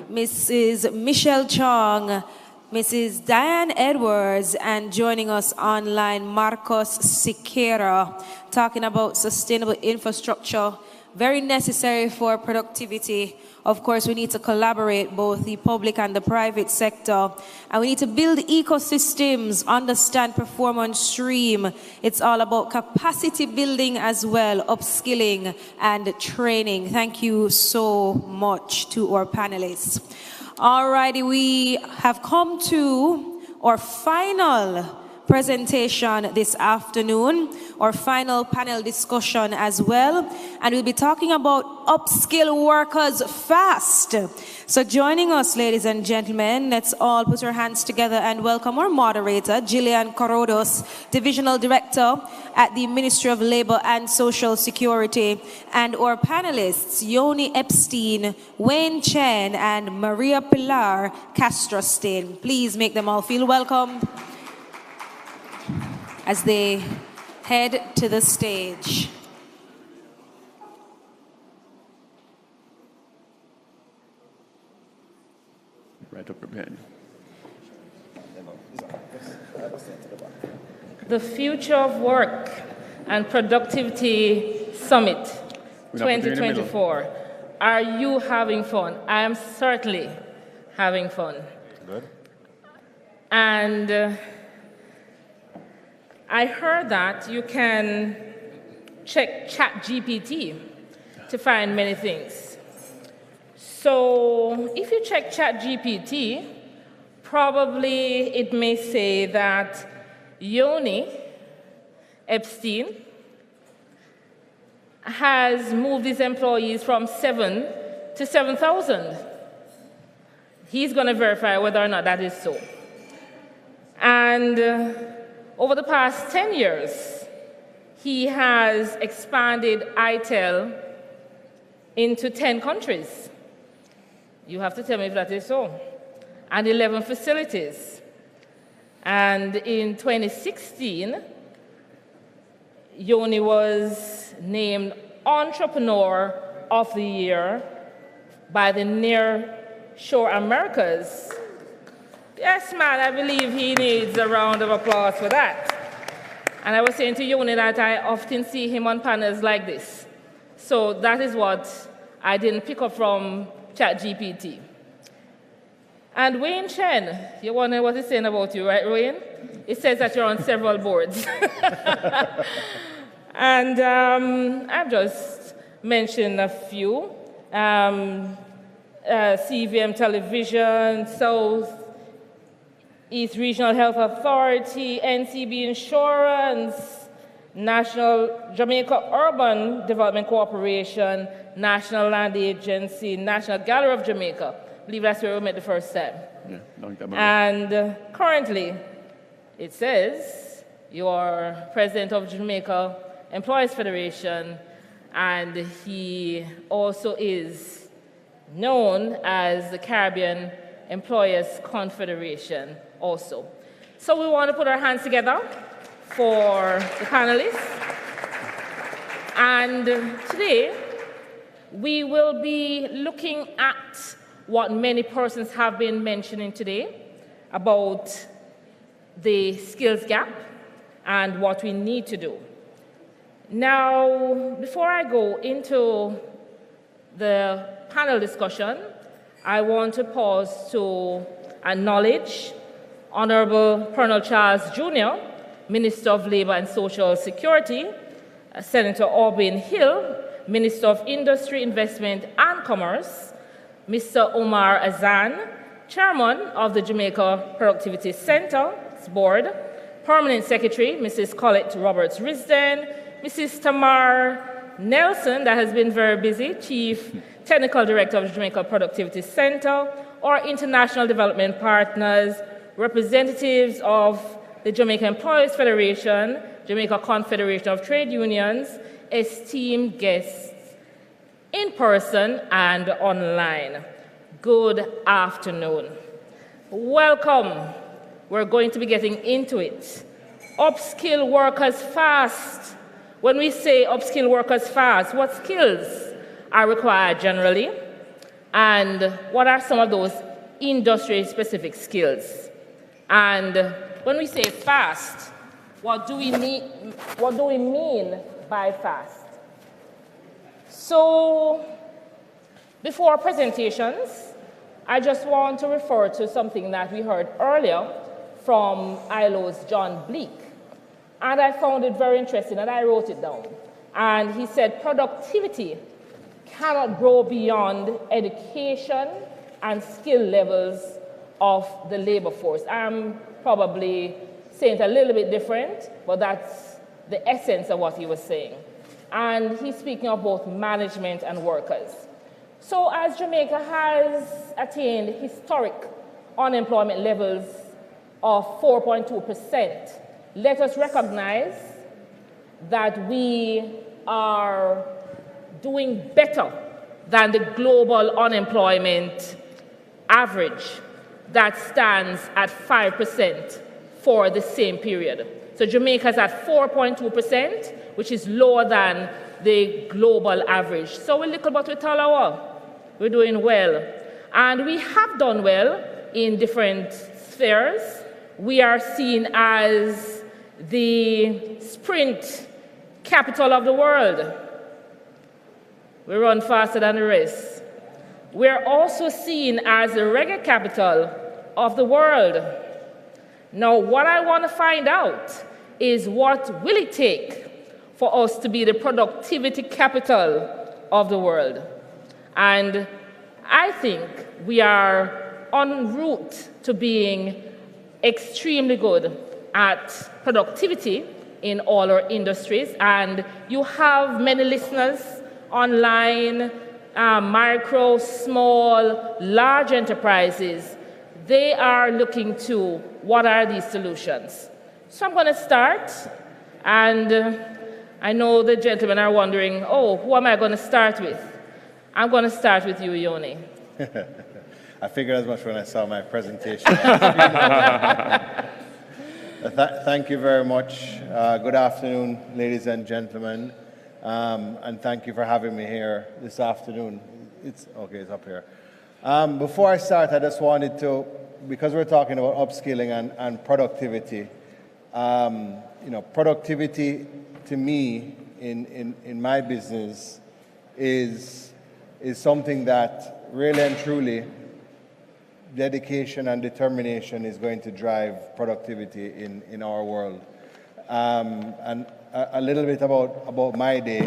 Mrs. Michelle Chong, Mrs. Diane Edwards, and joining us online, Marcos Siqueira, talking about sustainable infrastructure, very necessary for productivity. Of course, we need to collaborate, both the public and the private sector. And we need to build ecosystems, understand performance stream. It's all about capacity building as well, upskilling and training. Thank you so much to our panelists. Alrighty, we have come to our final presentation this afternoon, our final panel discussion as well, and we'll be talking about upskill workers fast. So joining us, ladies and gentlemen, let's all put our hands together and welcome our moderator, Gillian Corodos, Divisional Director at the Ministry of Labor and Social Security, and our panelists, Yoni Epstein, Wayne Chen, and Maria Pilar Castrostin. Please make them all feel welcome as they head to the stage. Right up prepared. The Future of Work and Productivity Summit 2024. Are you having fun? I am certainly having fun. Good. And I heard that you can check ChatGPT to find many things. So if you check ChatGPT, probably it may say that Yoni Epstein has moved his employees from 7 to 7,000. He's going to verify whether or not that is so. And over the past 10 years, he has expanded ITEL into 10 countries. You have to tell me if that is so. And 11 facilities. And in 2016, Yoni was named Entrepreneur of the Year by the Near Shore Americas. Yes, man, I believe he needs a round of applause for that. And I was saying to Yoni that I often see him on panels like this. So that is what I didn't pick up from ChatGPT. And Wayne Chen, you wonder what he's saying about you, right, Wayne? It says that you're on several boards. And I've just mentioned a few. CVM Television, South East Regional Health Authority, NCB Insurance, National Jamaica Urban Development Corporation, National Land Agency, National Gallery of Jamaica. I believe that's where we met the first time. Yeah, long time ago. And currently, it says you are president of Jamaica Employees Federation, and he also is known as the Caribbean Employers Confederation also. So we want to put our hands together for the panelists. And today, we will be looking at what many persons have been mentioning today about the skills gap and what we need to do. Now, before I go into the panel discussion, I want to pause to acknowledge Honorable Colonel Charles Jr., Minister of Labor and Social Security, Senator Aubin Hill, Minister of Industry, Investment and Commerce, Mr. Omar Azan, Chairman of the Jamaica Productivity Center's Board, Permanent Secretary, Mrs. Colette Roberts-Risden, Mrs. Tamar Nelson, that has been very busy, Chief Technical Director of the Jamaica Productivity Center, our international development partners, representatives of the Jamaica Employees Federation, Jamaica Confederation of Trade Unions, esteemed guests in person and online. Good afternoon. Welcome. We're going to be getting into it. Upskill workers fast. When we say upskill workers fast, what skills are required generally? And what are some of those industry-specific skills? And when we say fast, what do we mean by fast? So, before presentations, I just want to refer to something that we heard earlier from ILO's John Bleak. And I found it very interesting, and I wrote it down. And he said, productivity cannot grow beyond education and skill levels of the labor force. I'm probably saying it a little bit different, but that's the essence of what he was saying. And he's speaking of both management and workers. So as Jamaica has attained historic unemployment levels of 4.2%, let us recognize that we are doing better than the global unemployment average that stands at 5% for the same period. So Jamaica is at 4.2%, which is lower than the global average. So we're little but with all we're doing well. And we have done well in different spheres. We are seen as the sprint capital of the world. We run faster than the rest. We're also seen as the reggae capital of the world. Now, what I want to find out is what will it take for us to be the productivity capital of the world? And I think we are en route to being extremely good at productivity in all our industries. And you have many listeners online, micro, small, large enterprises. They are looking to what are these solutions. So I'm going to start, and I know the gentlemen are wondering, oh, who am I going to start with? I'm going to start with you, Yoni. I figured as much when I saw my presentation. Thank you very much. Good afternoon, ladies and gentlemen, and thank you for having me here this afternoon. It's up here. Before I start, I just wanted to, because we're talking about upskilling and productivity, productivity to me in my business is something that really and truly dedication and determination is going to drive productivity in our world. And a little bit about my day.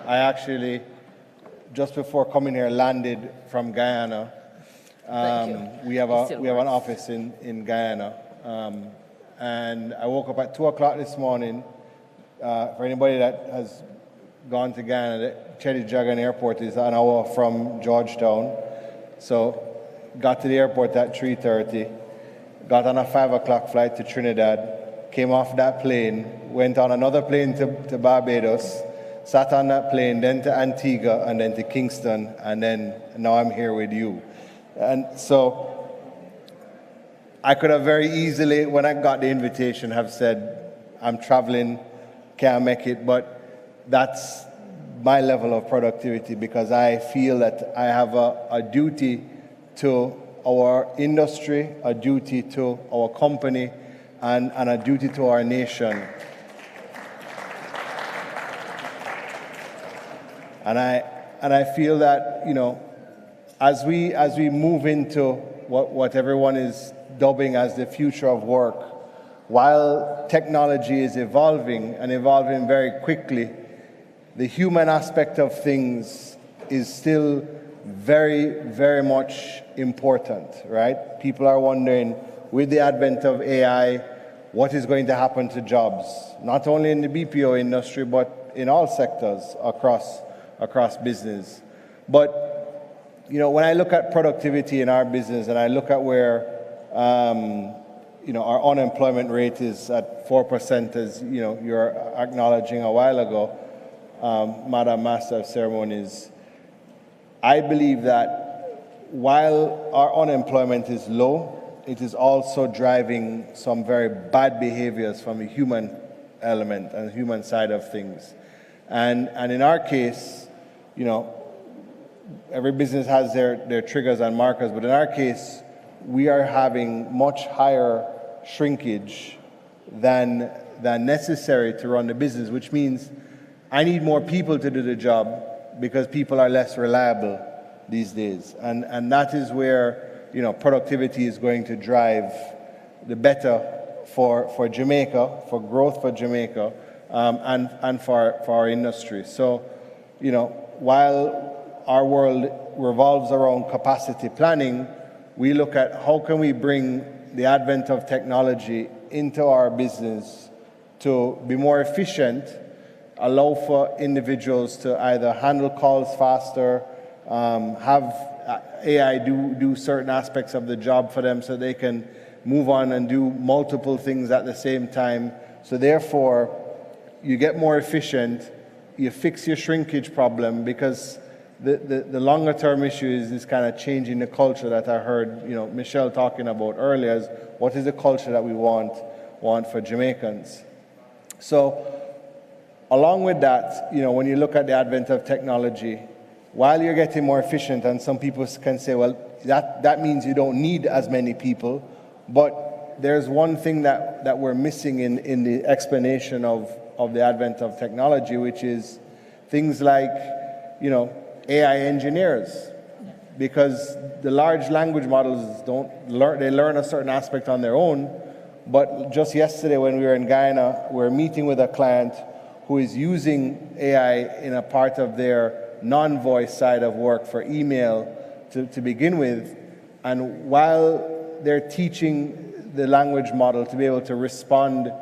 I actually, just before coming here, landed from Guyana. We have an office in Guyana. And I woke up at 2 o'clock this morning. For anybody that has gone to Guyana, the Chedijagan Airport is an hour from Georgetown. So got to the airport at 3:30, got on a 5 o'clock flight to Trinidad, came off that plane, went on another plane to Barbados, sat on that plane, then to Antigua, and then to Kingston, and then now I'm here with you. And so I could have very easily, when I got the invitation, have said, I'm traveling, can't make it, but that's my level of productivity because I feel that I have a duty to our industry, a duty to our company, and a duty to our nation. And I feel that, as we move into what everyone is dubbing as the future of work, while technology is evolving and evolving very quickly, the human aspect of things is still very, very much important, right? People are wondering, with the advent of AI, what is going to happen to jobs, not only in the BPO industry, but in all sectors across business. But, when I look at productivity in our business and I look at where, our unemployment rate is at 4%, as, you're acknowledging a while ago, Madam Master of Ceremonies, I believe that while our unemployment is low, it is also driving some very bad behaviors from the human element and human side of things. And in our case, every business has their triggers and markers, but in our case, we are having much higher shrinkage than necessary to run the business, which means I need more people to do the job because people are less reliable these days. And that is where, productivity is going to drive the better for Jamaica, for growth for Jamaica, and for our industry. So, while our world revolves around capacity planning, we look at how can we bring the advent of technology into our business to be more efficient, allow for individuals to either handle calls faster, have AI do certain aspects of the job for them so they can move on and do multiple things at the same time. So therefore, you get more efficient, you fix your shrinkage problem, because the longer term issue is this kind of changing the culture that I heard Michelle talking about earlier, is what is the culture that we want for Jamaicans. So along with that, when you look at the advent of technology, while you're getting more efficient, and some people can say, well, that means you don't need as many people, but there's one thing that we're missing in the explanation of the advent of technology, which is things like, AI engineers, because the large language models they learn a certain aspect on their own, but just yesterday when we were in Guyana, we were meeting with a client who is using AI in a part of their non-voice side of work for email to begin with. And while they're teaching the language model to be able to respond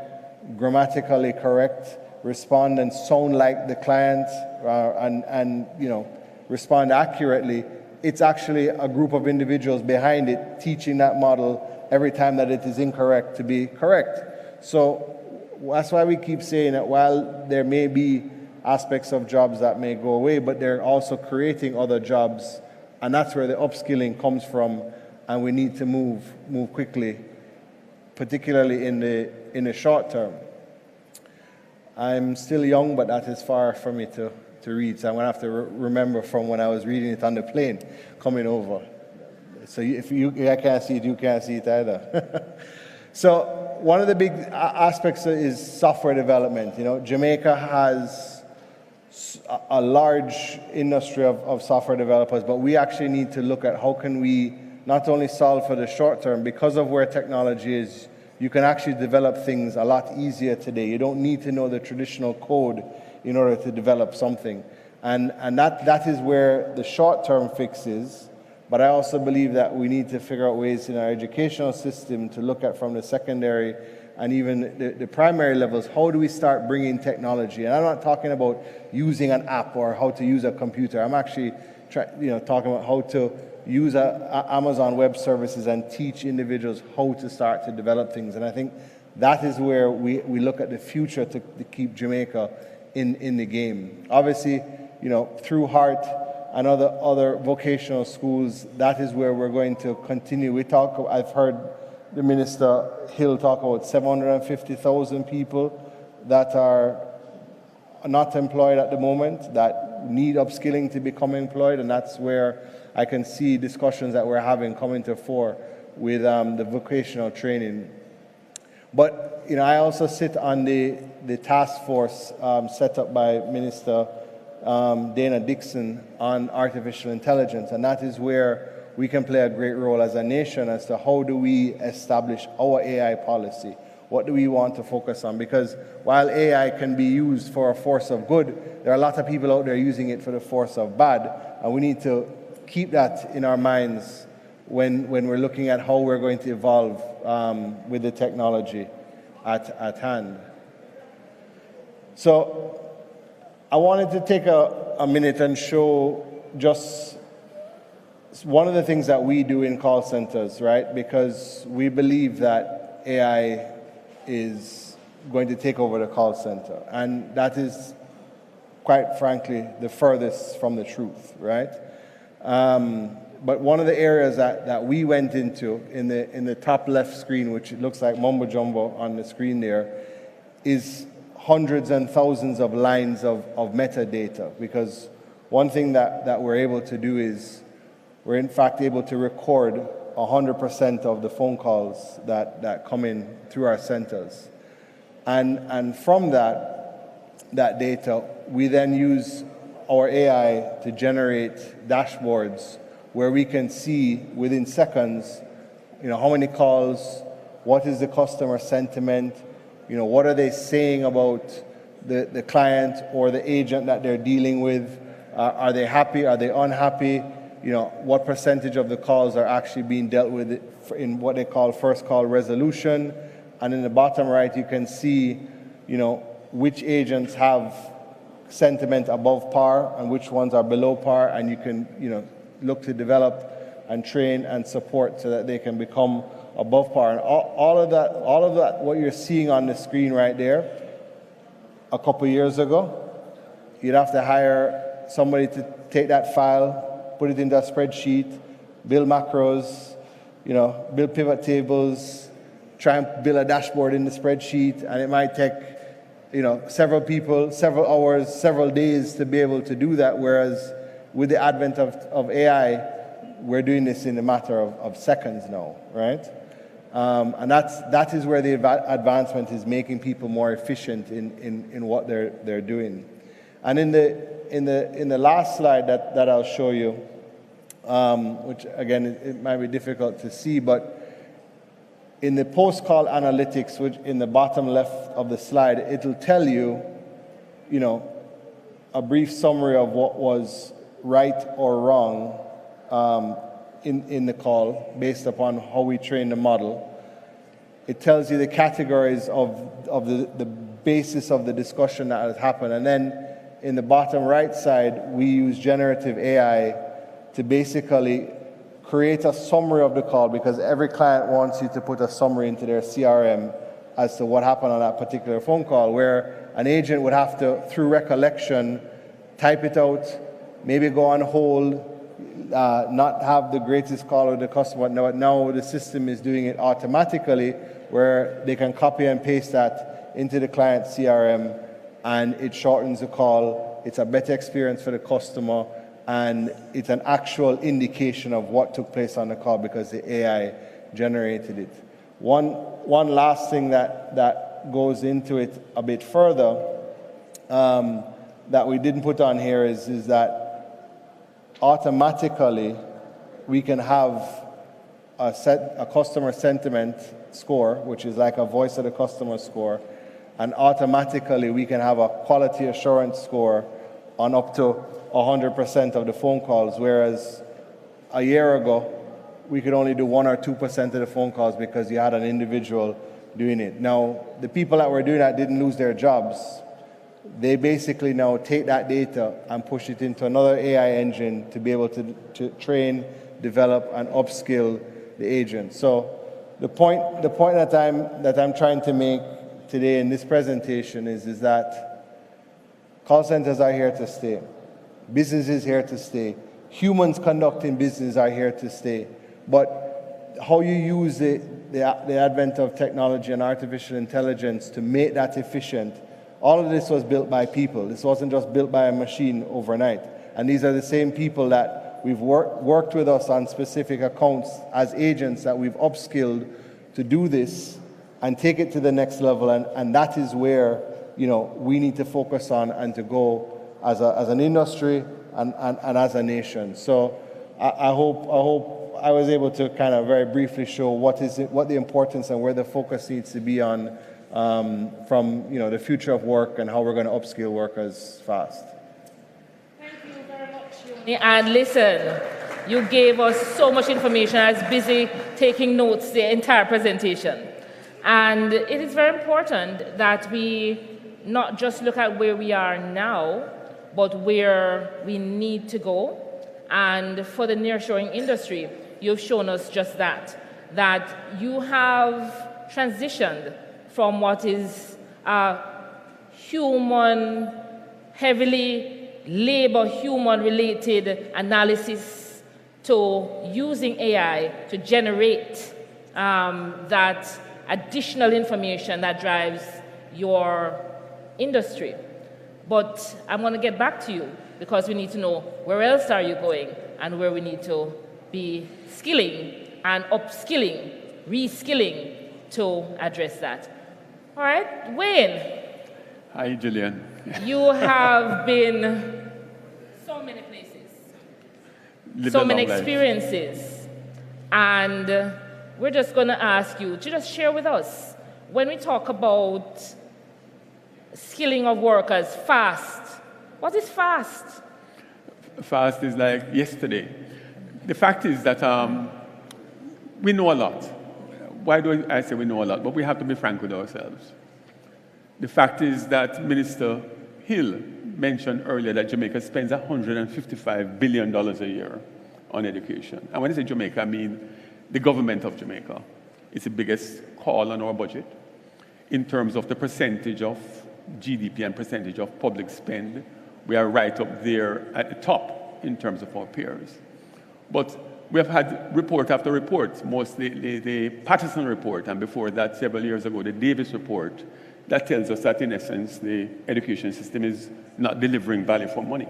grammatically correct, respond and sound like the client, and respond accurately, it's actually a group of individuals behind it teaching that model every time that it is incorrect to be correct. So that's why we keep saying that while there may be aspects of jobs that may go away, but they're also creating other jobs, and that's where the upskilling comes from, and we need to move quickly, particularly in the short term. I'm still young, but that is far for me to read, so I'm going to have to remember from when I was reading it on the plane coming over. So if I can't see it, you can't see it either. So one of the big aspects is software development. Jamaica has a large industry of software developers, but we actually need to look at how can we not only solve for the short term, because of where technology is, you can actually develop things a lot easier today. You don't need to know the traditional code in order to develop something. And that is where the short-term fix is. But I also believe that we need to figure out ways in our educational system to look at from the secondary and even the primary levels, how do we start bringing technology? And I'm not talking about using an app or how to use a computer. I'm actually talking about how to use Amazon Web Services and teach individuals how to start to develop things. And I think that is where we look at the future to keep Jamaica in the game. Obviously, through HEART and other vocational schools, that is where we're going to continue. I've heard the Minister Hill talk about 750,000 people that are not employed at the moment, that need upskilling to become employed, and that's where I can see discussions that we're having coming to fore with the vocational training. But I also sit on the task force set up by Minister Dana Dixon on artificial intelligence, and that is where we can play a great role as a nation as to how do we establish our AI policy. What do we want to focus on? Because while AI can be used for a force of good, there are a lot of people out there using it for the force of bad, and we need to keep that in our minds when we're looking at how we're going to evolve with the technology at hand. So I wanted to take a minute and show just one of the things that we do in call centers, right? Because we believe that AI is going to take over the call center. And that is, quite frankly, the furthest from the truth, right? But one of the areas that we went into in the top left screen, which it looks like mumbo jumbo on the screen there, is hundreds and thousands of lines of metadata. Because one thing that we're able to do is we're in fact able to record 100% of the phone calls that come in through our centers. And from that data, we then use our AI to generate dashboards where we can see within seconds, how many calls, what is the customer sentiment, what are they saying about the client or the agent that they're dealing with, are they happy, are they unhappy, what percentage of the calls are actually being dealt with in what they call first call resolution. And in the bottom right, you can see, which agents have sentiment above par and which ones are below par, and you can, look to develop and train and support so that they can become above par. And all of that, what you're seeing on the screen right there, a couple years ago, you'd have to hire somebody to take that file, put it into a spreadsheet, build macros, build pivot tables, try and build a dashboard in the spreadsheet, and it might take, several people, several hours, several days to be able to do that, whereas with the advent of AI, we're doing this in a matter of seconds now, right? And that is where the advancement is making people more efficient in what they're doing. And in the last slide that I'll show you, which again it might be difficult to see, but in the post-call analytics, which in the bottom left of the slide, it'll tell you, a brief summary of what was right or wrong in the call based upon how we train the model. It tells you the categories of the basis of the discussion that has happened. And then in the bottom right side, we use generative AI to basically create a summary of the call, because every client wants you to put a summary into their CRM as to what happened on that particular phone call, where an agent would have to, through recollection, type it out, maybe go on hold, not have the greatest call with the customer. Now the system is doing it automatically, where they can copy and paste that into the client CRM, and it shortens the call. It's a better experience for the customer, and it's an actual indication of what took place on the call because the AI generated it. One last thing that goes into it a bit further that we didn't put on here is that automatically we can have a customer sentiment score, which is like a voice of the customer score, and automatically we can have a quality assurance score on up to 100% of the phone calls, whereas a year ago we could only do 1 or 2% of the phone calls because you had an individual doing it. Now, the people that were doing that didn't lose their jobs. They basically now take that data and push it into another AI engine to be able to train, develop, and upskill the agent. So the point that I'm trying to make today in this presentation is that call centers are here to stay. Business is here to stay. Humans conducting business are here to stay. But how you use the advent of technology and artificial intelligence to make that efficient, all of this was built by people. This wasn't just built by a machine overnight. And these are the same people that we've worked with us on specific accounts as agents that we've upskilled to do this and take it to the next level. And that is where, you know, we need to focus on and to go as an industry and as a nation. So I hope I was able to kind of very briefly show what the importance and where the focus needs to be on from, you know, the future of work and how we're going to upskill workers fast. Thank you very much. And listen, you gave us so much information. I was busy taking notes the entire presentation. And it is very important that we not just look at where we are now, but where we need to go. And for the nearshoring industry, you've shown us just that you have transitioned from what is a human, heavily labor, human-related analysis to using AI to generate that additional information that drives your industry. But I'm going to get back to you because we need to know where else are you going and where we need to be skilling and upskilling, reskilling to address that. All right, Wayne. Hi, Gillian. You have been so many places, so many experiences, and we're just going to ask you to just share with us, when we talk about skilling of workers, fast, what is fast? Fast is like yesterday. The fact is that we know a lot. Why do I say we know a lot? But we have to be frank with ourselves. The fact is that Minister Hill mentioned earlier that Jamaica spends $155 billion a year on education. And when I say Jamaica, I mean the government of Jamaica. It's the biggest call on our budget in terms of the percentage of GDP and percentage of public spend. We are right up there at the top in terms of our peers. But we have had report after report, mostly the Patterson report, and before that, several years ago, the Davis report, that tells us that, in essence, the education system is not delivering value for money.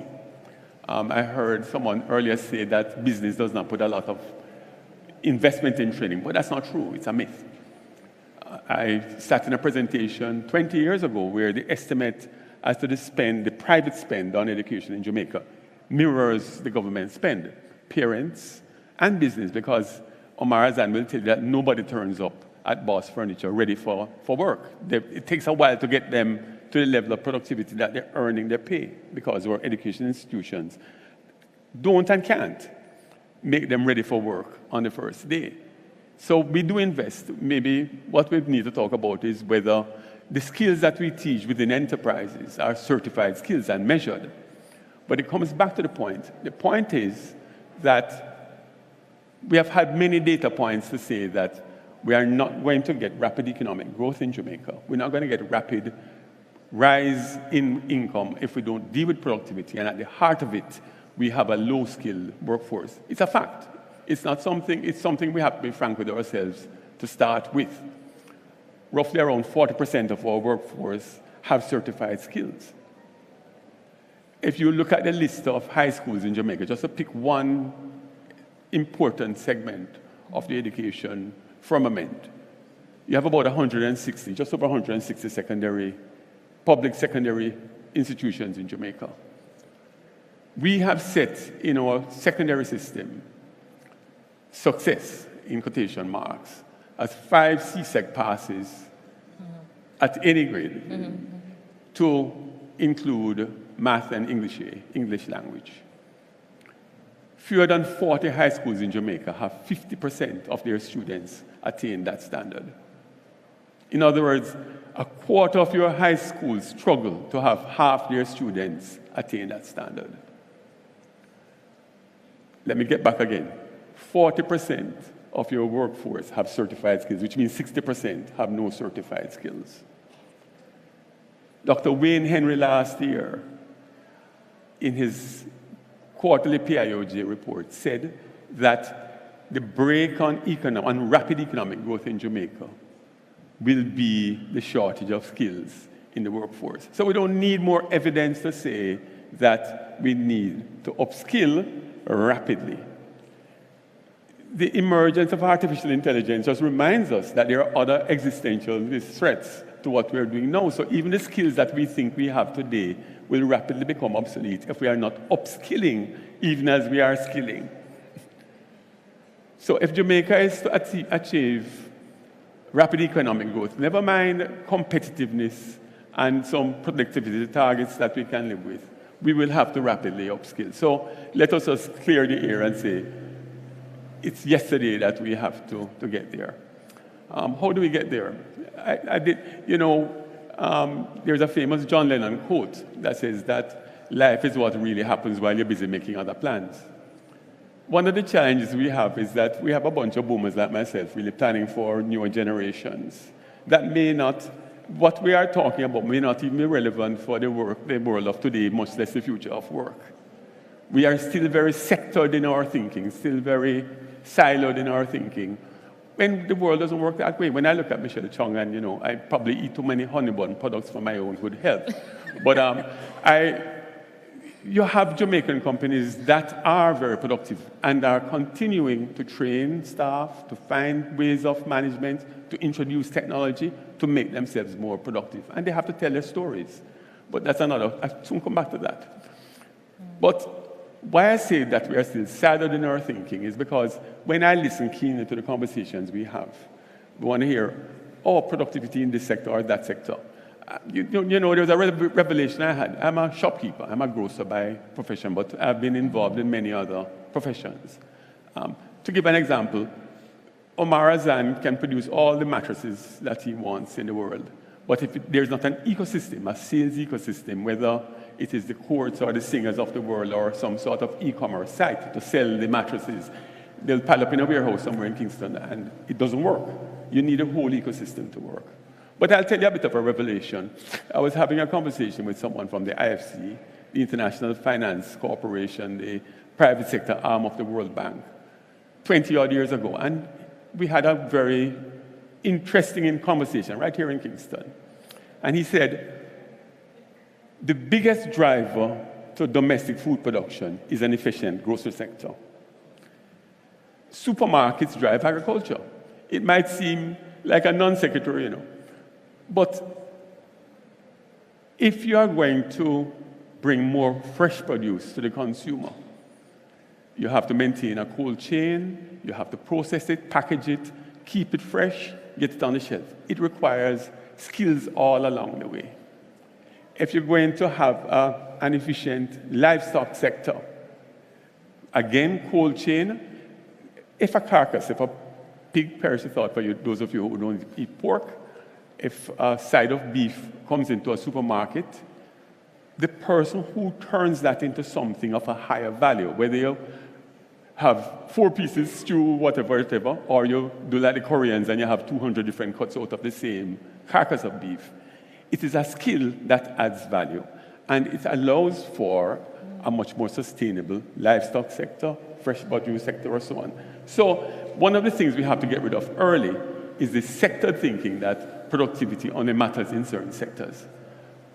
I heard someone earlier say that business does not put a lot of investment in training, but that's not true. It's a myth. I sat in a presentation 20 years ago where the estimate as to the private spend on education in Jamaica mirrors the government spend, parents and business, because Omar Azan will tell you that nobody turns up at Boss Furniture ready for work. It takes a while to get them to the level of productivity that they're earning their pay, because our education institutions don't and can't make them ready for work on the first day. So we do invest. Maybe what we need to talk about is whether the skills that we teach within enterprises are certified skills and measured. But it comes back to the point. The point is that we have had many data points to say that we are not going to get rapid economic growth in Jamaica. We're not going to get rapid rise in income if we don't deal with productivity. And at the heart of it, we have a low-skilled workforce. It's a fact. It's not something, it's something we have to be frank with ourselves to start with. Roughly around 40% of our workforce have certified skills. If you look at the list of high schools in Jamaica, just to pick one important segment of the education firmament, you have about 160, just over 160 public secondary institutions in Jamaica. We have set in our secondary system success, in quotation marks, as 5 CSEC passes at any grade to include math and English language. Fewer than 40 high schools in Jamaica have 50% of their students attain that standard. In other words, a quarter of your high schools struggle to have half their students attain that standard. Let me get back again. 40% of your workforce have certified skills, which means 60% have no certified skills. Dr. Wayne Henry last year, in his quarterly PIOJ report, said that the break on rapid economic growth in Jamaica will be the shortage of skills in the workforce. So we don't need more evidence to say that we need to upskill rapidly. The emergence of artificial intelligence just reminds us that there are other existential threats to what we're doing now. So even the skills that we think we have today will rapidly become obsolete if we are not upskilling even as we are skilling. So if Jamaica is to achieve rapid economic growth, never mind competitiveness and some productivity targets that we can live with, we will have to rapidly upskill. So let us just clear the air and say, it's yesterday that we have to get there. How do we get there? There's a famous John Lennon quote that says that life is what really happens while you're busy making other plans. One of the challenges we have is that we have a bunch of boomers like myself really planning for newer generations that may not, what we are talking about may not even be relevant for the world of today, much less the future of work. We are still very sectored in our thinking, still very siloed in our thinking. When the world doesn't work that way, when I look at Michelle Chung and, I probably eat too many honey bun products for my own good health. But you have Jamaican companies that are very productive and are continuing to train staff, to find ways of management, to introduce technology, to make themselves more productive. And they have to tell their stories. But that's I'll soon come back to that. But why I say that we are still siloed in our thinking is because when I listen keenly to the conversations we have, we want to hear, productivity in this sector or that sector. There was a revelation I had. I'm a shopkeeper. I'm a grocer by profession, but I've been involved in many other professions. To give an example, Omar Azan can produce all the mattresses that he wants in the world. But if there's not an ecosystem, a sales ecosystem, whether it is the courts or the singers of the world or some sort of e-commerce site to sell the mattresses, they'll pile up in a warehouse somewhere in Kingston, and it doesn't work. You need a whole ecosystem to work. But I'll tell you a bit of a revelation. I was having a conversation with someone from the IFC, the International Finance Corporation, the private sector arm of the World Bank, 20-odd years ago. And we had a very interesting conversation right here in Kingston. And he said, the biggest driver to domestic food production is an efficient grocery sector. Supermarkets drive agriculture. It might seem like a non sequitur, But if you are going to bring more fresh produce to the consumer, you have to maintain a cold chain, you have to process it, package it, keep it fresh, get it on the shelf. It requires skills all along the way. If you're going to have an efficient livestock sector, again, cold chain, if a pig perishes out for you, those of you who don't eat pork, if a side of beef comes into a supermarket, the person who turns that into something of a higher value, whether you have 4 pieces, stew, whatever, or you do like the Koreans and you have 200 different cuts out of the same carcass of beef, it is a skill that adds value. And it allows for a much more sustainable livestock sector, fresh produce sector, or so on. So one of the things we have to get rid of early is the sector thinking that productivity only matters in certain sectors.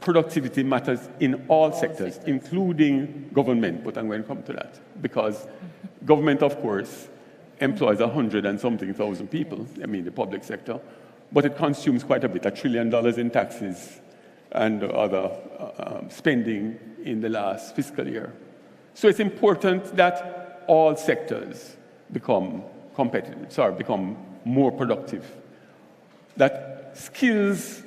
Productivity matters in all sectors, including government, but I'm going to come to that. Because government, of course, employs 100 and something thousand people, the public sector, but it consumes quite a bit, $1 trillion in taxes and other spending in the last fiscal year. So it's important that all sectors become become more productive, that skills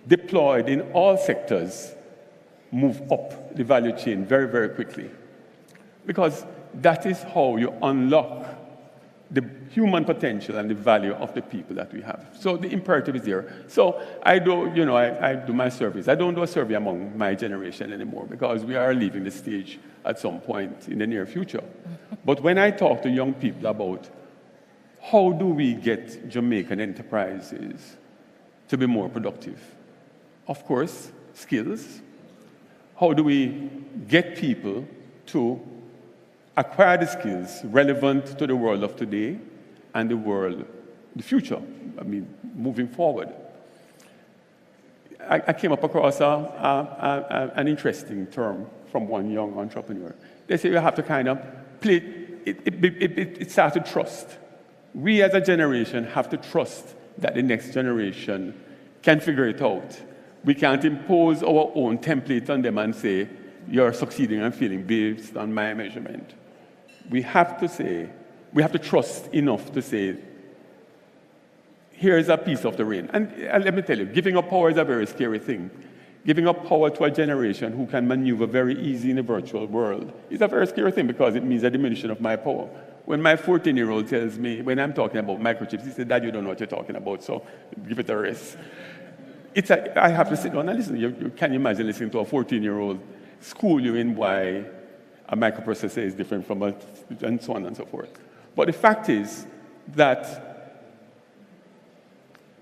deployed in all sectors move up the value chain very, very quickly. Because that is how you unlock the human potential and the value of the people that we have. So the imperative is there. So I do, I do my surveys. I don't do a survey among my generation anymore because we are leaving the stage at some point in the near future. But when I talk to young people about how do we get Jamaican enterprises to be more productive? Of course, skills. How do we get people to acquire the skills relevant to the world of today and the future, moving forward? I came up across an interesting term from one young entrepreneur. They say you have to kind of play, it starts to trust. We as a generation have to trust that the next generation can figure it out. We can't impose our own template on them and say, you're succeeding and failing based on my measurement. We have to trust enough to say, here is a piece of the rain. And let me tell you, giving up power is a very scary thing. Giving up power to a generation who can maneuver very easy in the virtual world is a very scary thing because it means a diminution of my power. When my 14-year-old tells me, when I'm talking about microchips, he said, Dad, you don't know what you're talking about, so give it a rest. I have to sit down and listen. You can imagine listening to a 14-year-old school you in why a microprocessor is different from and so on and so forth. But the fact is that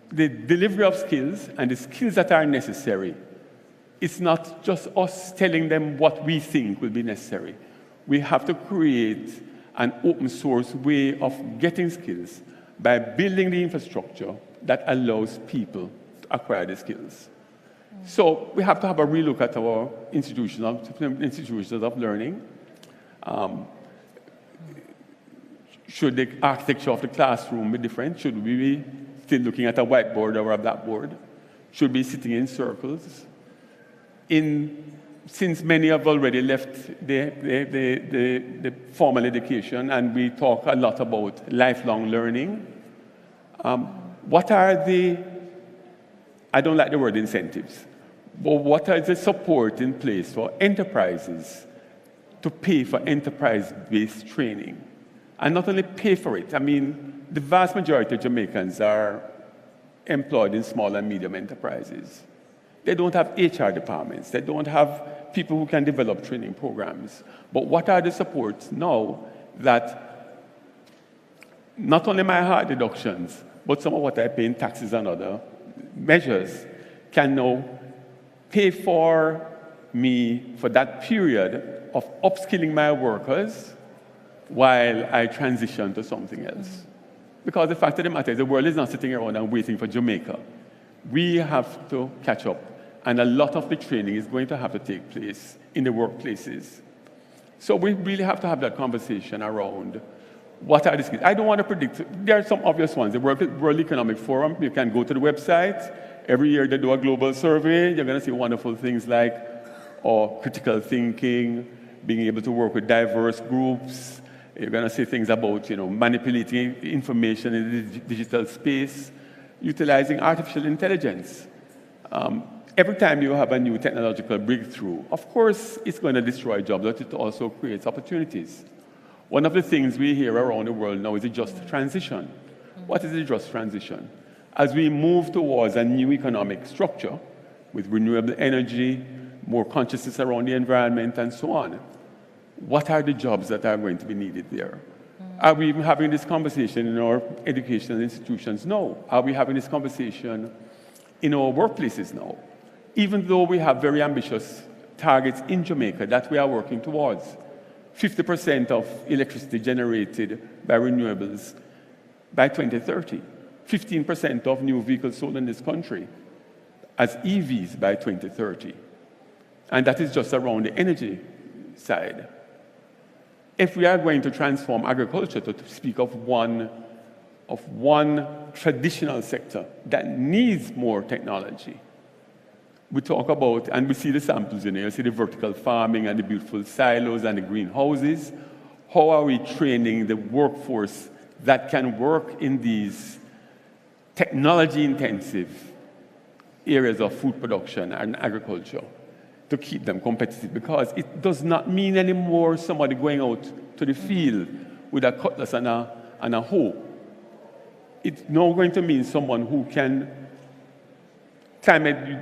the delivery of skills and the skills that are necessary, it's not just us telling them what we think will be necessary. We have to create an open source way of getting skills by building the infrastructure that allows people to acquire the skills. So we have to have a relook at our institutions of learning. Should the architecture of the classroom be different? Should we be still looking at a whiteboard or a blackboard? Should we be sitting in circles? Since many have already left the formal education and we talk a lot about lifelong learning, what are the, I don't like the word incentives, but what are the support in place for enterprises to pay for enterprise-based training? And not only pay for it, the vast majority of Jamaicans are employed in small and medium enterprises. They don't have HR departments. They don't have people who can develop training programs. But what are the supports now that not only my hard deductions, but some of what I pay in taxes and other measures can now pay for me for that period of upskilling my workers while I transition to something else. Because the fact of the matter is the world is not sitting around and waiting for Jamaica. We have to catch up. And a lot of the training is going to have to take place in the workplaces. So we really have to have that conversation around what are the skills. I don't want to predict. There are some obvious ones. The World Economic Forum, you can go to the website. Every year they do a global survey. You're going to see wonderful things like critical thinking, being able to work with diverse groups. You're going to see things about manipulating information in the digital space, utilizing artificial intelligence. Every time you have a new technological breakthrough, of course, it's going to destroy jobs, but it also creates opportunities. One of the things we hear around the world now is a just transition. What is a just transition? As we move towards a new economic structure with renewable energy, more consciousness around the environment, and so on, what are the jobs that are going to be needed there? Are we even having this conversation in our educational institutions? No. Are we having this conversation in our workplaces now? Even though we have very ambitious targets in Jamaica that we are working towards, 50% of electricity generated by renewables by 2030, 15% of new vehicles sold in this country as EVs by 2030. And that is just around the energy side. If we are going to transform agriculture, to speak of one of one traditional sector that needs more technology. We talk about, and we see the samples in here, you see the vertical farming and the beautiful silos and the greenhouses. How are we training the workforce that can work in these technology-intensive areas of food production and agriculture to keep them competitive? Because it does not mean anymore somebody going out to the field with a cutlass and a hoe. It's now going to mean someone who can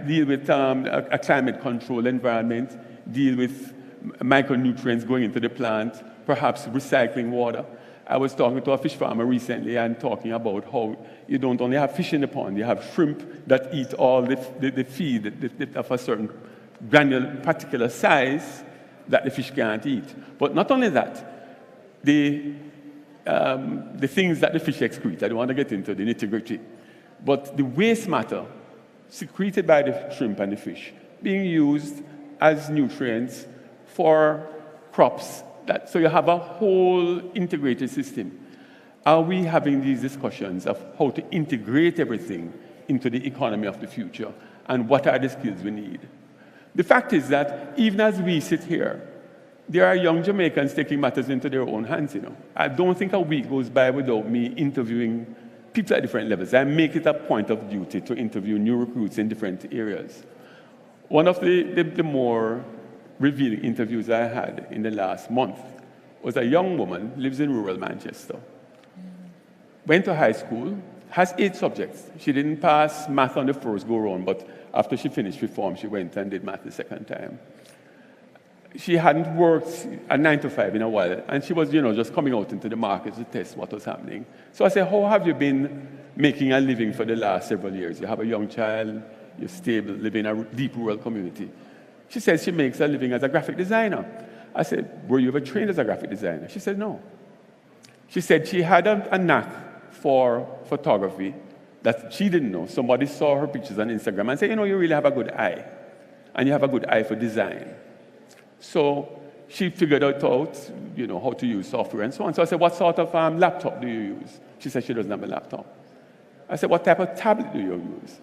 deal with a climate-controlled environment, deal with micronutrients going into the plant, perhaps recycling water. I was talking to a fish farmer recently and talking about how you don't only have fish in the pond, you have shrimp that eat all the feed of a certain granular, particular size that the fish can't eat. But not only that, the things that the fish excrete, I don't want to get into the nitty-gritty, but the waste matter secreted by the shrimp and the fish being used as nutrients for crops. So you have a whole integrated system. Are we having these discussions of how to integrate everything into the economy of the future, and what are the skills we need? The fact is that even as we sit here, there are young Jamaicans taking matters into their own hands. I don't think a week goes by without me interviewing people at different levels. I make it a point of duty to interview new recruits in different areas. One of the more revealing interviews I had in the last month was a young woman, lives in rural Manchester, went to high school, has 8 subjects. She didn't pass math on the first go-round, but after she finished reform, she went and did math the second time. She hadn't worked a 9 to 5 in a while, and she was, just coming out into the market to test what was happening. So I said, how have you been making a living for the last several years? You have a young child, you're stable, living in a deep rural community. She says she makes a living as a graphic designer. I said, were you ever trained as a graphic designer? She said, no. She said she had a knack for photography that she didn't know. Somebody saw her pictures on Instagram and said, you really have a good eye, and you have a good eye for design. So she figured out, how to use software and so on. So I said, what sort of laptop do you use? She said she doesn't have a laptop. I said, what type of tablet do you use?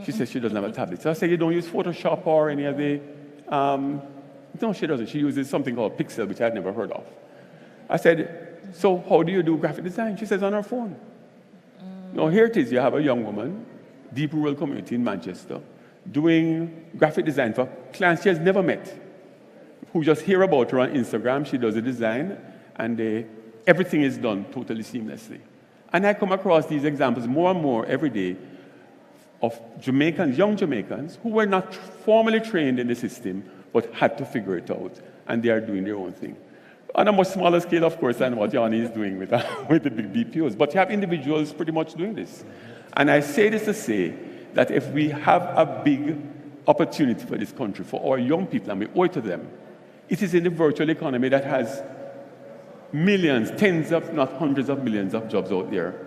She said she doesn't have a tablet. So I said, you don't use Photoshop or any of the... No, she doesn't. She uses something called Pixel, which I'd never heard of. I said, so how do you do graphic design? She says, on her phone. Now, here it is. You have a young woman, deep rural community in Manchester, doing graphic design for clients she has never met, who just hear about her on Instagram. She does the design, and everything is done totally seamlessly. And I come across these examples more and more every day of Jamaicans, young Jamaicans, who were not formally trained in the system, but had to figure it out, and they are doing their own thing. On a much smaller scale, of course, than what Yanni is doing with the big BPOs, but you have individuals pretty much doing this. And I say this to say that if we have a big opportunity for this country, for our young people, and we owe it to them, it is in the virtual economy that has millions, tens of, not hundreds of millions of jobs out there.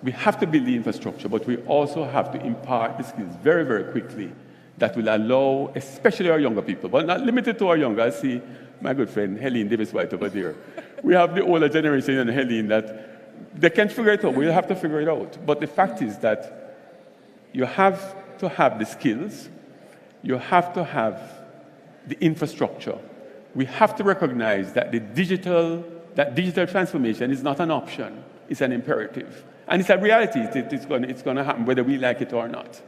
We have to build the infrastructure, but we also have to impart the skills very, very quickly that will allow, especially our younger people, but not limited to our younger. I see my good friend Helene Davis-White over there. We have the older generation and Helene that they can't figure it out. We'll have to figure it out. But the fact is that you have to have the skills. You have to have the infrastructure. We have to recognize that digital transformation is not an option. It's an imperative. And it's a reality. It's going to happen whether we like it or not.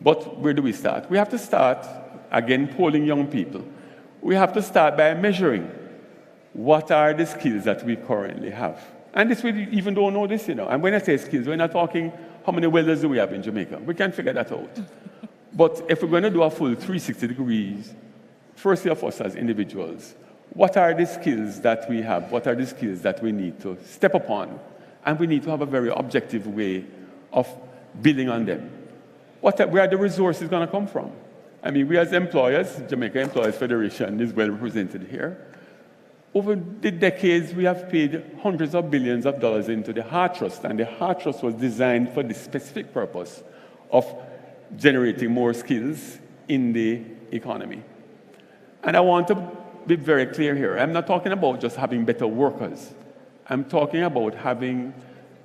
But where do we start? We have to start, again, polling young people. We have to start by measuring what are the skills that we currently have. And this, we even don't know this, And when I say skills, we're not talking how many welders do we have in Jamaica. We can't figure that out. But if we're going to do a full 360 degrees, firstly of us as individuals, what are the skills that we have? What are the skills that we need to step upon? And we need to have a very objective way of building on them. Where are the resources going to come from? I mean, we as employers, Jamaica Employers Federation is well represented here. Over the decades, we have paid hundreds of billions of dollars into the Heart Trust, and the Heart Trust was designed for the specific purpose of generating more skills in the economy. And I want to be very clear here. I'm not talking about just having better workers. I'm talking about having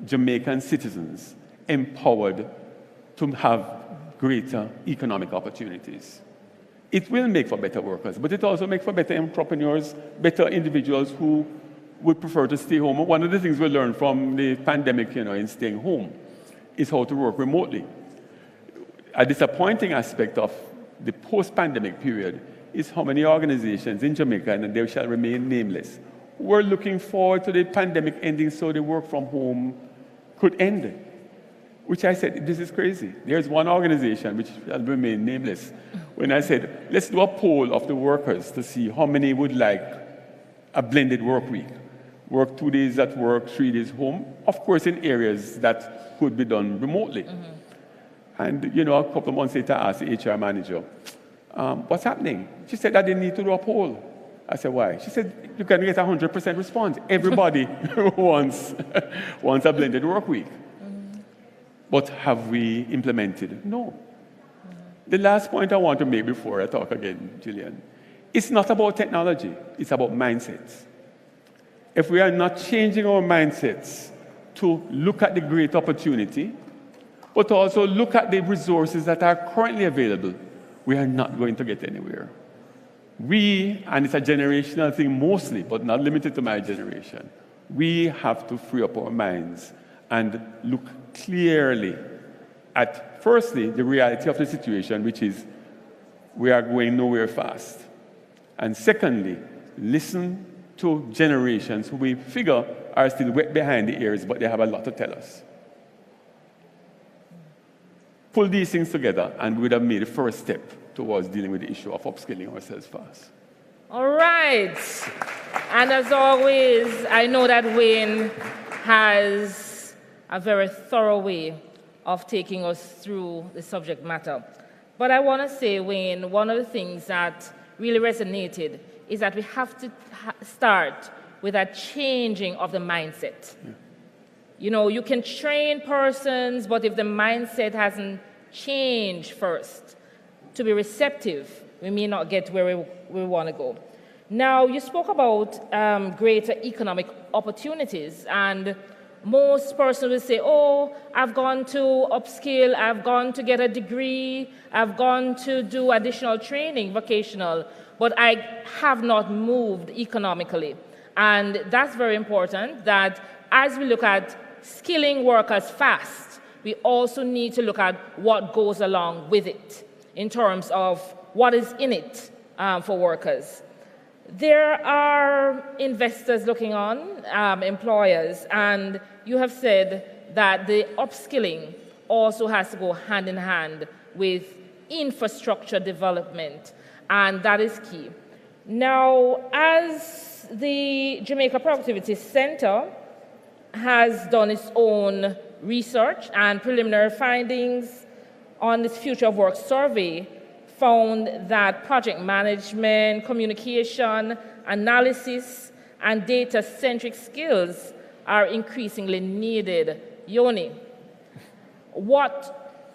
Jamaican citizens empowered to have greater economic opportunities. It will make for better workers, but it also makes for better entrepreneurs, better individuals who would prefer to stay home. One of the things we learned from the pandemic, in staying home, is how to work remotely. A disappointing aspect of the post-pandemic period is how many organizations in Jamaica, and they shall remain nameless, were looking forward to the pandemic ending so the work from home could end. Which I said, this is crazy. There's one organization which shall remain nameless. When I said, let's do a poll of the workers to see how many would like a blended work week. Work 2 days at work, 3 days home, of course in areas that could be done remotely. And a couple of months later, I asked the HR manager, what's happening? She said, I didn't need to do a poll. I said, why? She said, you can get 100% response. Everybody wants a blended work week. But have we implemented? No. The last point I want to make before I talk again, Gillian, it's not about technology, it's about mindsets. If we are not changing our mindsets to look at the great opportunity, but also look at the resources that are currently available, we are not going to get anywhere. We, and it's a generational thing mostly, but not limited to my generation, we have to free up our minds and look clearly at, firstly, the reality of the situation, which is we are going nowhere fast. And secondly, listen to generations who we figure are still wet behind the ears, but they have a lot to tell us. Pull these things together, and we would have made the first step towards dealing with the issue of upskilling ourselves fast. All right. And as always, I know that Wayne has a very thorough way of taking us through the subject matter. But I want to say, Wayne, one of the things that really resonated is that we have to start with a changing of the mindset. Yeah. You can train persons, but if the mindset hasn't changed first to be receptive, we may not get where we want to go. Now, you spoke about greater economic opportunities, and most persons will say, oh, I've gone to upskill, I've gone to get a degree, I've gone to do additional training, vocational, but I have not moved economically. And that's very important, that as we look at skilling workers fast, we also need to look at what goes along with it in terms of what is in it for workers. There are investors looking on, employers, and you have said that the upskilling also has to go hand in hand with infrastructure development, and that is key. Now, as the Jamaica Productivity Center has done its own research and preliminary findings on this Future of Work survey, found that project management, communication, analysis, and data-centric skills are increasingly needed. Yoni, what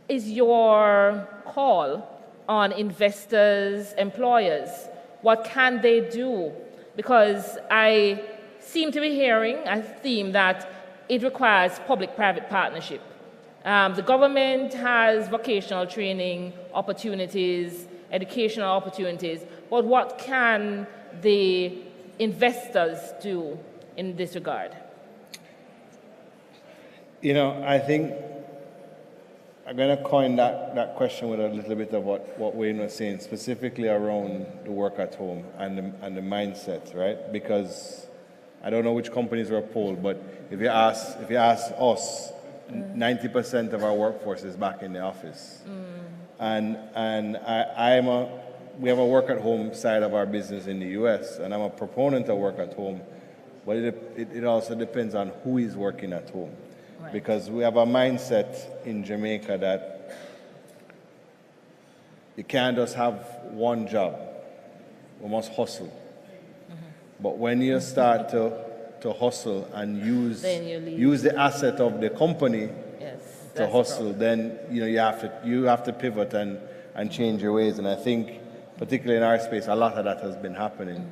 is your call on investors, employers? What can they do? Because I seem to be hearing a theme that it requires public-private partnership. The government has vocational training opportunities, educational opportunities, but what can the investors do in this regard? I think I'm going to coin that question with a little bit of what Wayne was saying, specifically around the work at home and the mindset, right? Because I don't know which companies were polled, but if you ask us, 90% of our workforce is back in the office. And we have a work at home side of our business in the US, and I'm a proponent of work at home, but it also depends on who is working at home. Right. Because we have a mindset in Jamaica that you can't just have one job. We must hustle. But when you start to hustle and use the asset of the company to hustle, then you have to pivot and change your ways. And I think, particularly in our space, a lot of that has been happening.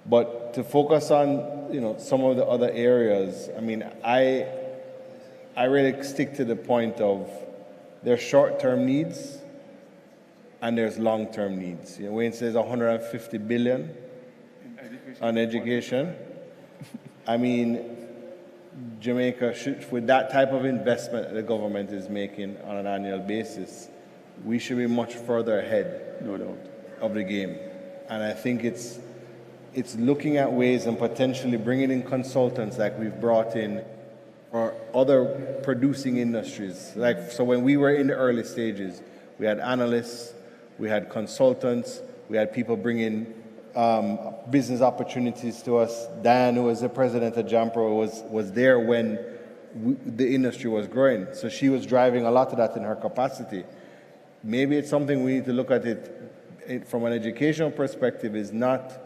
But to focus on, some of the other areas, I mean, I really stick to the point of there's short-term needs and there's long-term needs. Wayne says 150 billion on education. I mean, Jamaica should, with that type of investment that the government is making on an annual basis, we should be much further ahead, no doubt, of the game. And I think it's looking at ways and potentially bringing in consultants like we've brought in for other producing industries. So when we were in the early stages, we had analysts, we had consultants, we had people bringing business opportunities to us. Diane, who was the president of JAMPRO, was there when the industry was growing. So she was driving a lot of that in her capacity. Maybe it's something we need to look at it from an educational perspective, is not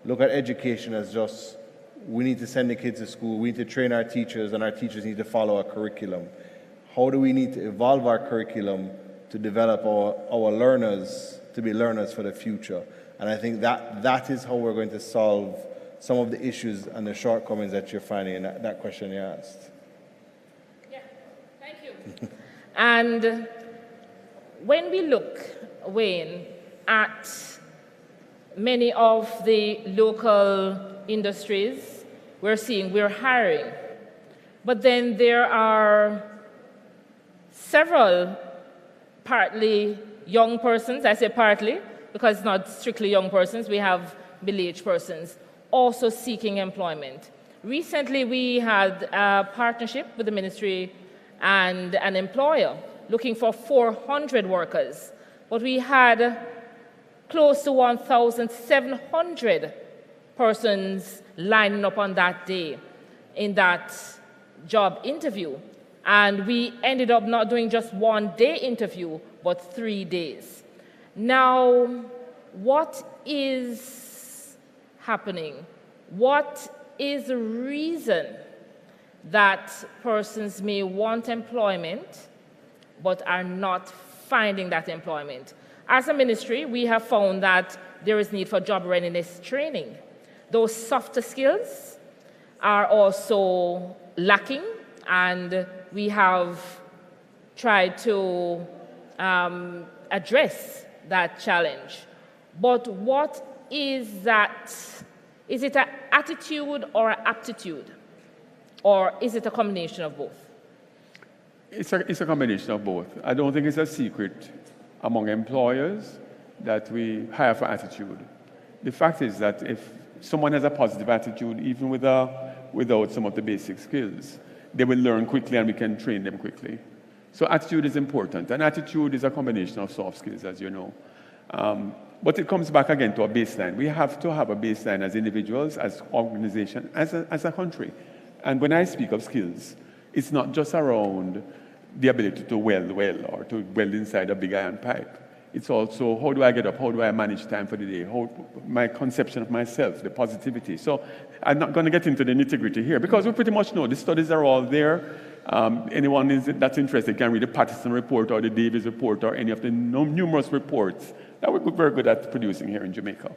look at education as just, we need to send the kids to school, we need to train our teachers, and our teachers need to follow a curriculum. How do we need to evolve our curriculum to develop our learners to be learners for the future? And I think that is how we're going to solve some of the issues and the shortcomings that you're finding in that question you asked. Yeah, thank you. And when we look, Wayne, at many of the local industries, we're hiring. But then there are several partly young persons, I say partly, because it's not strictly young persons, we have middle-aged persons, also seeking employment. Recently, we had a partnership with the ministry and an employer looking for 400 workers, but we had close to 1,700 persons lining up on that day in that job interview. And we ended up not doing just 1 day interview, but 3 days. Now, what is happening? What is the reason that persons may want employment, but are not finding that employment? As a ministry, we have found that there is need for job readiness training. Those softer skills are also lacking, and we have tried to address that challenge. But what is that? Is it an attitude or an aptitude? Or is it a combination of both? It's a combination of both. I don't think it's a secret among employers that we hire for attitude. The fact is that if someone has a positive attitude, even without some of the basic skills, they will learn quickly and we can train them quickly. So attitude is important, and attitude is a combination of soft skills, as you know. But it comes back again to a baseline. We have to have a baseline as individuals, as organizations, as a country. And when I speak of skills, it's not just around the ability to weld well or to weld inside a big iron pipe. It's also, how do I get up? How do I manage time for the day? My conception of myself, the positivity. So I'm not going to get into the nitty-gritty here because we pretty much know the studies are all there. Anyone that's interested can read the Patterson report or the Davis report or any of the numerous reports that we're very good at producing here in Jamaica.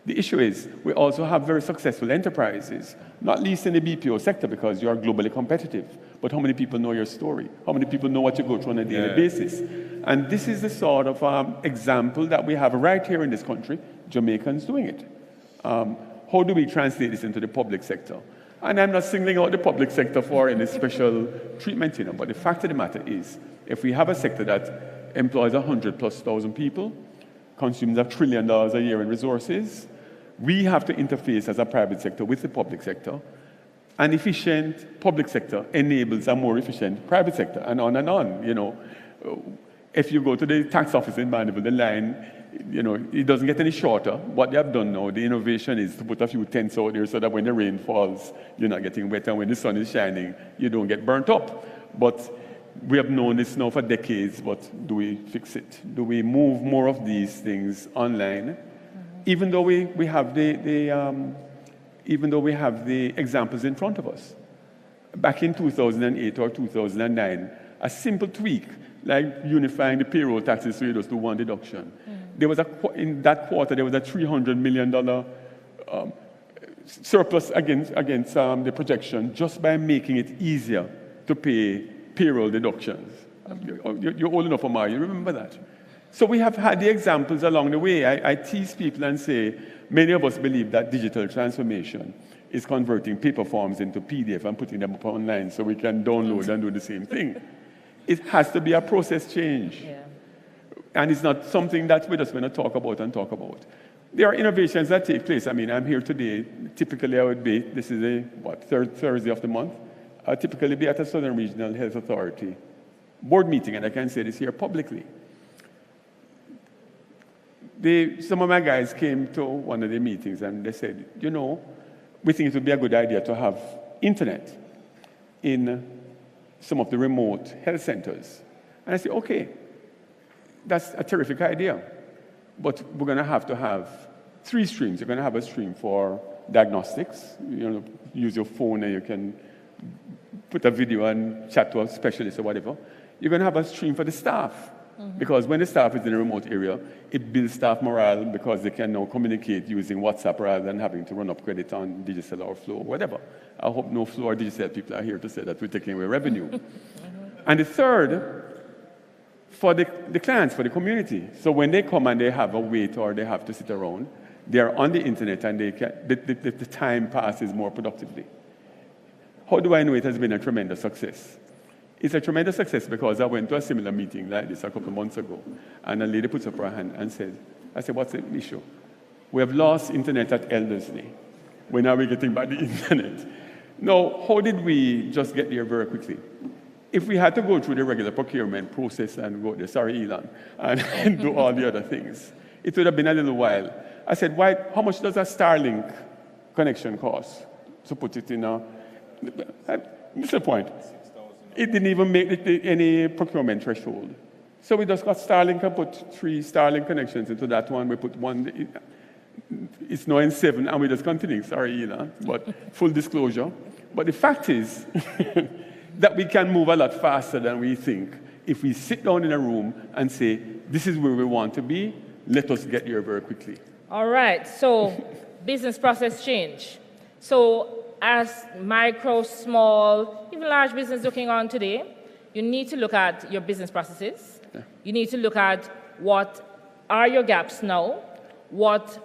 The issue is we also have very successful enterprises, not least in the BPO sector because you are globally competitive. But how many people know your story? How many people know what you go through on a daily basis? And this is the sort of example that we have right here in this country, Jamaicans doing it. How do we translate this into the public sector? And I'm not singling out the public sector for any special treatment, but the fact of the matter is, if we have a sector that employs 100,000+ people, consumes $1 trillion a year in resources, we have to interface as a private sector with the public sector. An efficient public sector enables a more efficient private sector, and on and on. If you go to the tax office in Mandeville, the line, it doesn't get any shorter. What they have done now, the innovation is to put a few tents out there so that when the rain falls, you're not getting wet, and when the sun is shining, you don't get burnt up. But we have known this now for decades, but do we fix it? Do we move more of these things online? Even though we have even though we have the examples in front of us. Back in 2008 or 2009, a simple tweak, like unifying the payroll taxes so you just do one deduction. There was in that quarter, there was a $300 million surplus against the projection just by making it easier to pay payroll deductions. You're old enough for my, you remember that? So we have had the examples along the way. I tease people and say, many of us believe that digital transformation is converting paper forms into PDF and putting them up online so we can download and do the same thing. It has to be a process change. Yeah. And it's not something that we're just going to talk about and talk about. There are innovations that take place. I mean, I'm here today. Typically, I would be, this is a, third Thursday of the month. I'll typically be at a Southern Regional Health Authority board meeting, and I can say this here publicly. Some of my guys came to one of the meetings, and they said, you know, we think it would be a good idea to have internet in some of the remote health centers. And I said, okay, that's a terrific idea. But we're going to have 3 streams. You're going to have a stream for diagnostics. You know, use your phone and you can put a video and chat to a specialist or whatever. You're going to have a stream for the staff. Mm-hmm. Because when the staff is in a remote area, it builds staff morale because they can now communicate using WhatsApp rather than having to run up credit on Digicel or Flow or whatever. I hope no Flow or Digicel people are here to say that we're taking away revenue. Mm-hmm. And the third, for the clients, for the community. So when they come and they have a wait or they have to sit around, they're on the internet and they can, the time passes more productively. How do I know it has been a tremendous success? It's a tremendous success because I went to a similar meeting like this a couple of months ago, and a lady puts up her hand and said, I said, what's the issue? We have lost internet at Elderslie. When are we getting back the internet? Now, how did we just get there very quickly? If we had to go through the regular procurement process and go there, sorry, Elon, and do all the other things, it would have been a little while. I said, why? How much does a Starlink connection cost? To put it in a... That's the point. It didn't even make any procurement threshold. So we just got Starlink and put 3 Starlink connections into that one. We put one, it's now in 7, and we just continue. Sorry, Elon, but full disclosure. But the fact is that we can move a lot faster than we think if we sit down in a room and say, this is where we want to be, let us get there very quickly. All right, so business process change. So as micro, small, even large business looking on today, you need to look at your business processes. Yeah. You need to look at what are your gaps now, what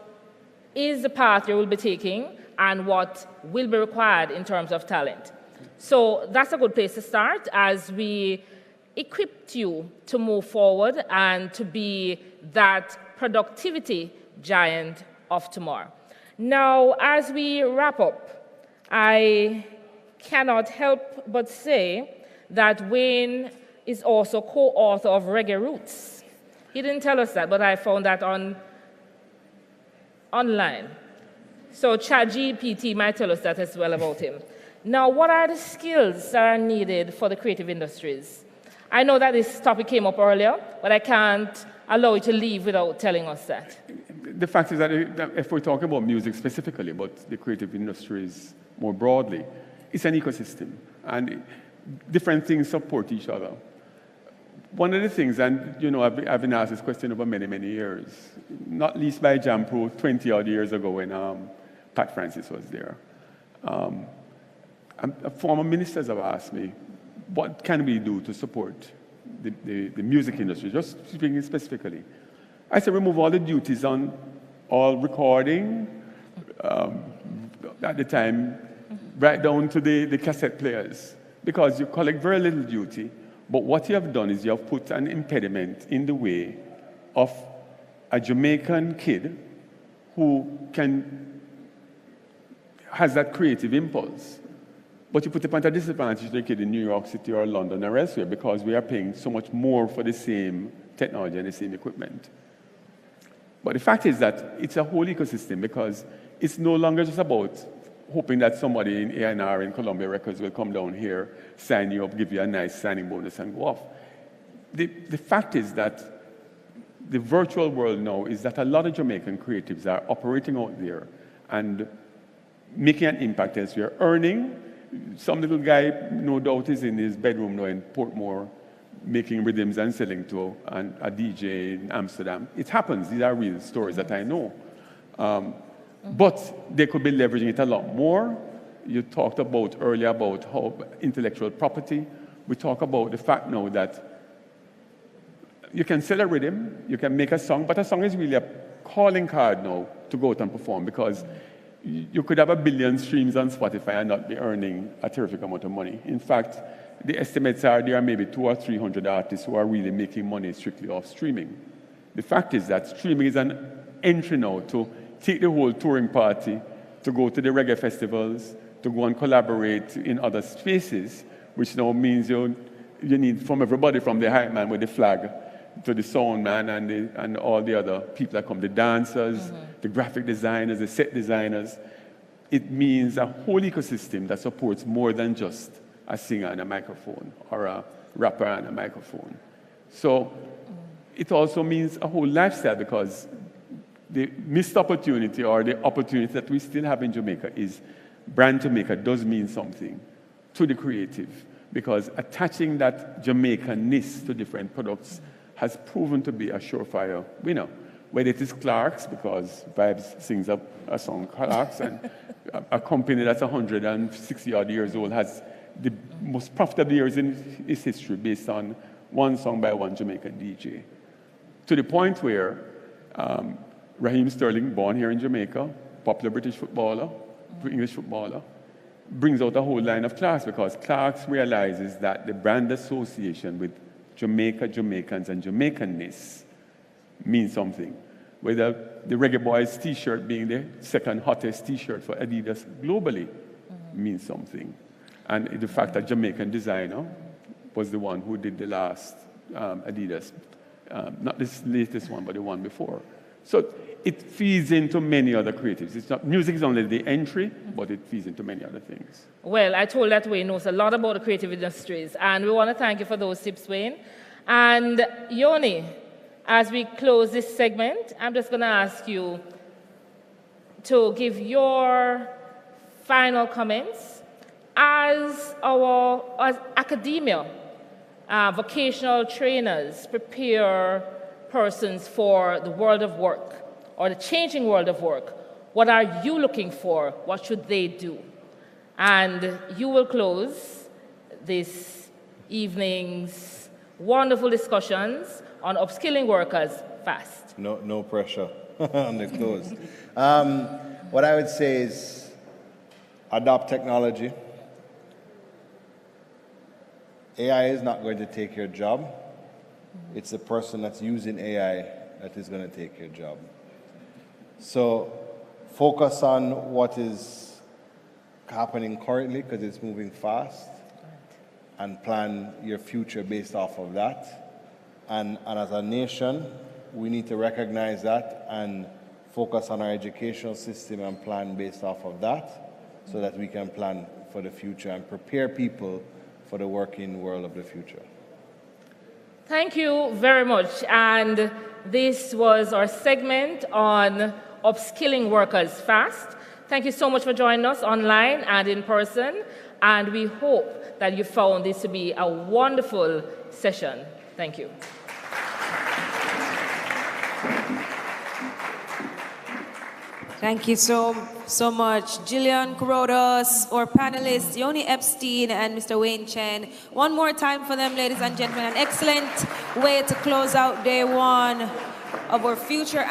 is the path you will be taking, and what will be required in terms of talent. So that's a good place to start as we equip you to move forward and to be that productivity giant of tomorrow. Now, as we wrap up, I cannot help but say that Wayne is also co-author of Reggae Roots. He didn't tell us that, but I found that online. So ChatGPT might tell us that as well about him. Now, what are the skills that are needed for the creative industries? I know that this topic came up earlier, but I can't allow you to leave without telling us that. The fact is that if we're talking about music specifically, but the creative industries more broadly, it's an ecosystem, and different things support each other. One of the things, and you know, I've been asked this question over many, many years, not least by Jampro 20-odd years ago when Pat Francis was there. Former ministers have asked me, what can we do to support the music industry, just speaking specifically? I said, remove all the duties on all recording, at the time, right down to the cassette players, because you collect very little duty, but what you have done is you have put an impediment in the way of a Jamaican kid who has that creative impulse. But you put it at a disadvantage to the kid in New York City or London or elsewhere because we are paying so much more for the same technology and the same equipment. But the fact is that it's a whole ecosystem because it's no longer just about hoping that somebody in A&R in Columbia Records will come down here, sign you up, give you a nice signing bonus and go off. The fact is that the virtual world now is that a lot of Jamaican creatives are operating out there and making an impact as we are earning. Some little guy, no doubt, is in his bedroom now in Portmore making rhythms and selling to a DJ in Amsterdam. It happens. These are real stories that I know. But they could be leveraging it a lot more. You talked about earlier about how intellectual property. We talk about the fact now that you can sell a rhythm, you can make a song, but a song is really a calling card now to go out and perform, because you could have 1 billion streams on Spotify and not be earning a terrific amount of money. In fact, the estimates are there are maybe 200 or 300 artists who are really making money strictly off streaming. The fact is that streaming is an entry now to take the whole touring party, to go to the reggae festivals, to go and collaborate in other spaces, which now means you need from everybody, from the hype man with the flag to the sound man and all the other people that come, the dancers, the graphic designers, the set designers. It means a whole ecosystem that supports more than just a singer and a microphone or a rapper and a microphone. So it also means a whole lifestyle, because the missed opportunity or the opportunity that we still have in Jamaica is brand Jamaica does mean something to the creative, because attaching that Jamaican-ness to different products has proven to be a surefire winner. Whether it is Clark's, because Vibes sings a song, Clark's, and a company that's 160-odd years old has the most profitable years in its history based on one song by one Jamaican DJ. To the point where Raheem Sterling, born here in Jamaica, popular British footballer, English footballer, brings out a whole line of Clark's, because Clark's realizes that the brand association with Jamaica, Jamaicans, and Jamaican-ness means something. Whether the Reggae Boys t-shirt being the second hottest t-shirt for Adidas globally means something. And the fact that Jamaican designer was the one who did the last Adidas, not this latest one, but the one before. So it feeds into many other creatives. It's not, music is only the entry, but it feeds into many other things. Well, I told that Wayne knows a lot about the creative industries, and we want to thank you for those tips, Wayne. And Yoni, as we close this segment, I'm just going to ask you to give your final comments as academia, vocational trainers prepare persons for the world of work or the changing world of work. What are you looking for? What should they do? And you will close this evening's wonderful discussions on upskilling workers fast. No pressure on the close. What I would say is adopt technology. AI is not going to take your job. It's the person that's using AI that is going to take your job. So focus on what is happening currently, because it's moving fast, and plan your future based off of that. And as a nation, we need to recognize that and focus on our educational system and plan based off of that, so that we can plan for the future and prepare people for the working world of the future. Thank you very much. And this was our segment on upskilling workers fast. Thank you so much for joining us online and in person. And we hope that you found this to be a wonderful session. Thank you. Thank you so much, Jillian Kurodos, our panelists, Yoni Epstein and Mr. Wayne Chen. One more time for them, ladies and gentlemen. An excellent way to close out day one of our Future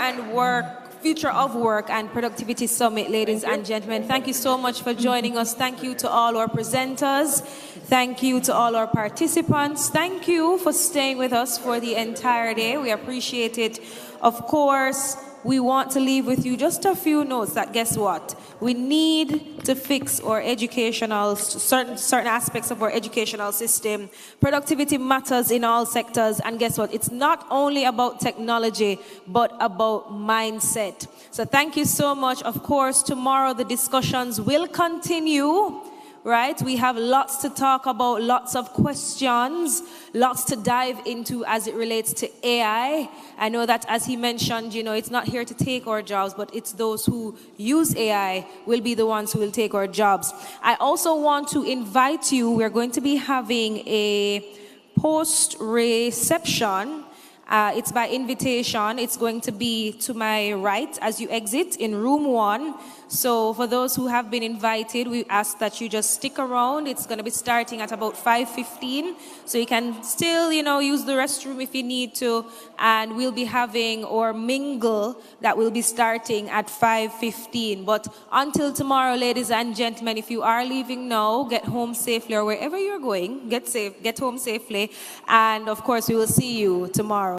of Work and Productivity Summit, ladies and gentlemen. Thank you so much for joining us. Thank you to all our presenters. Thank you to all our participants. Thank you for staying with us for the entire day. We appreciate it. Of course, we want to leave with you just a few notes that, guess what? We need to fix our certain aspects of our educational system. Productivity matters in all sectors, and guess what? It's not only about technology, but about mindset. So thank you so much. Of course, tomorrow the discussions will continue. Right? We have lots to talk about, lots of questions, lots to dive into as it relates to AI. I know that, as he mentioned, it's not here to take our jobs, but it's those who use AI will be the ones who will take our jobs. I also want to invite you, we're going to be having a post-reception It's by invitation. It's going to be to my right as you exit in room 1. So for those who have been invited, we ask that you just stick around. It's going to be starting at about 5:15. So you can still, use the restroom if you need to. And we'll be having our mingle that will be starting at 5:15. But until tomorrow, ladies and gentlemen, if you are leaving now, get home safely, or wherever you're going, get home safely. And of course, we will see you tomorrow.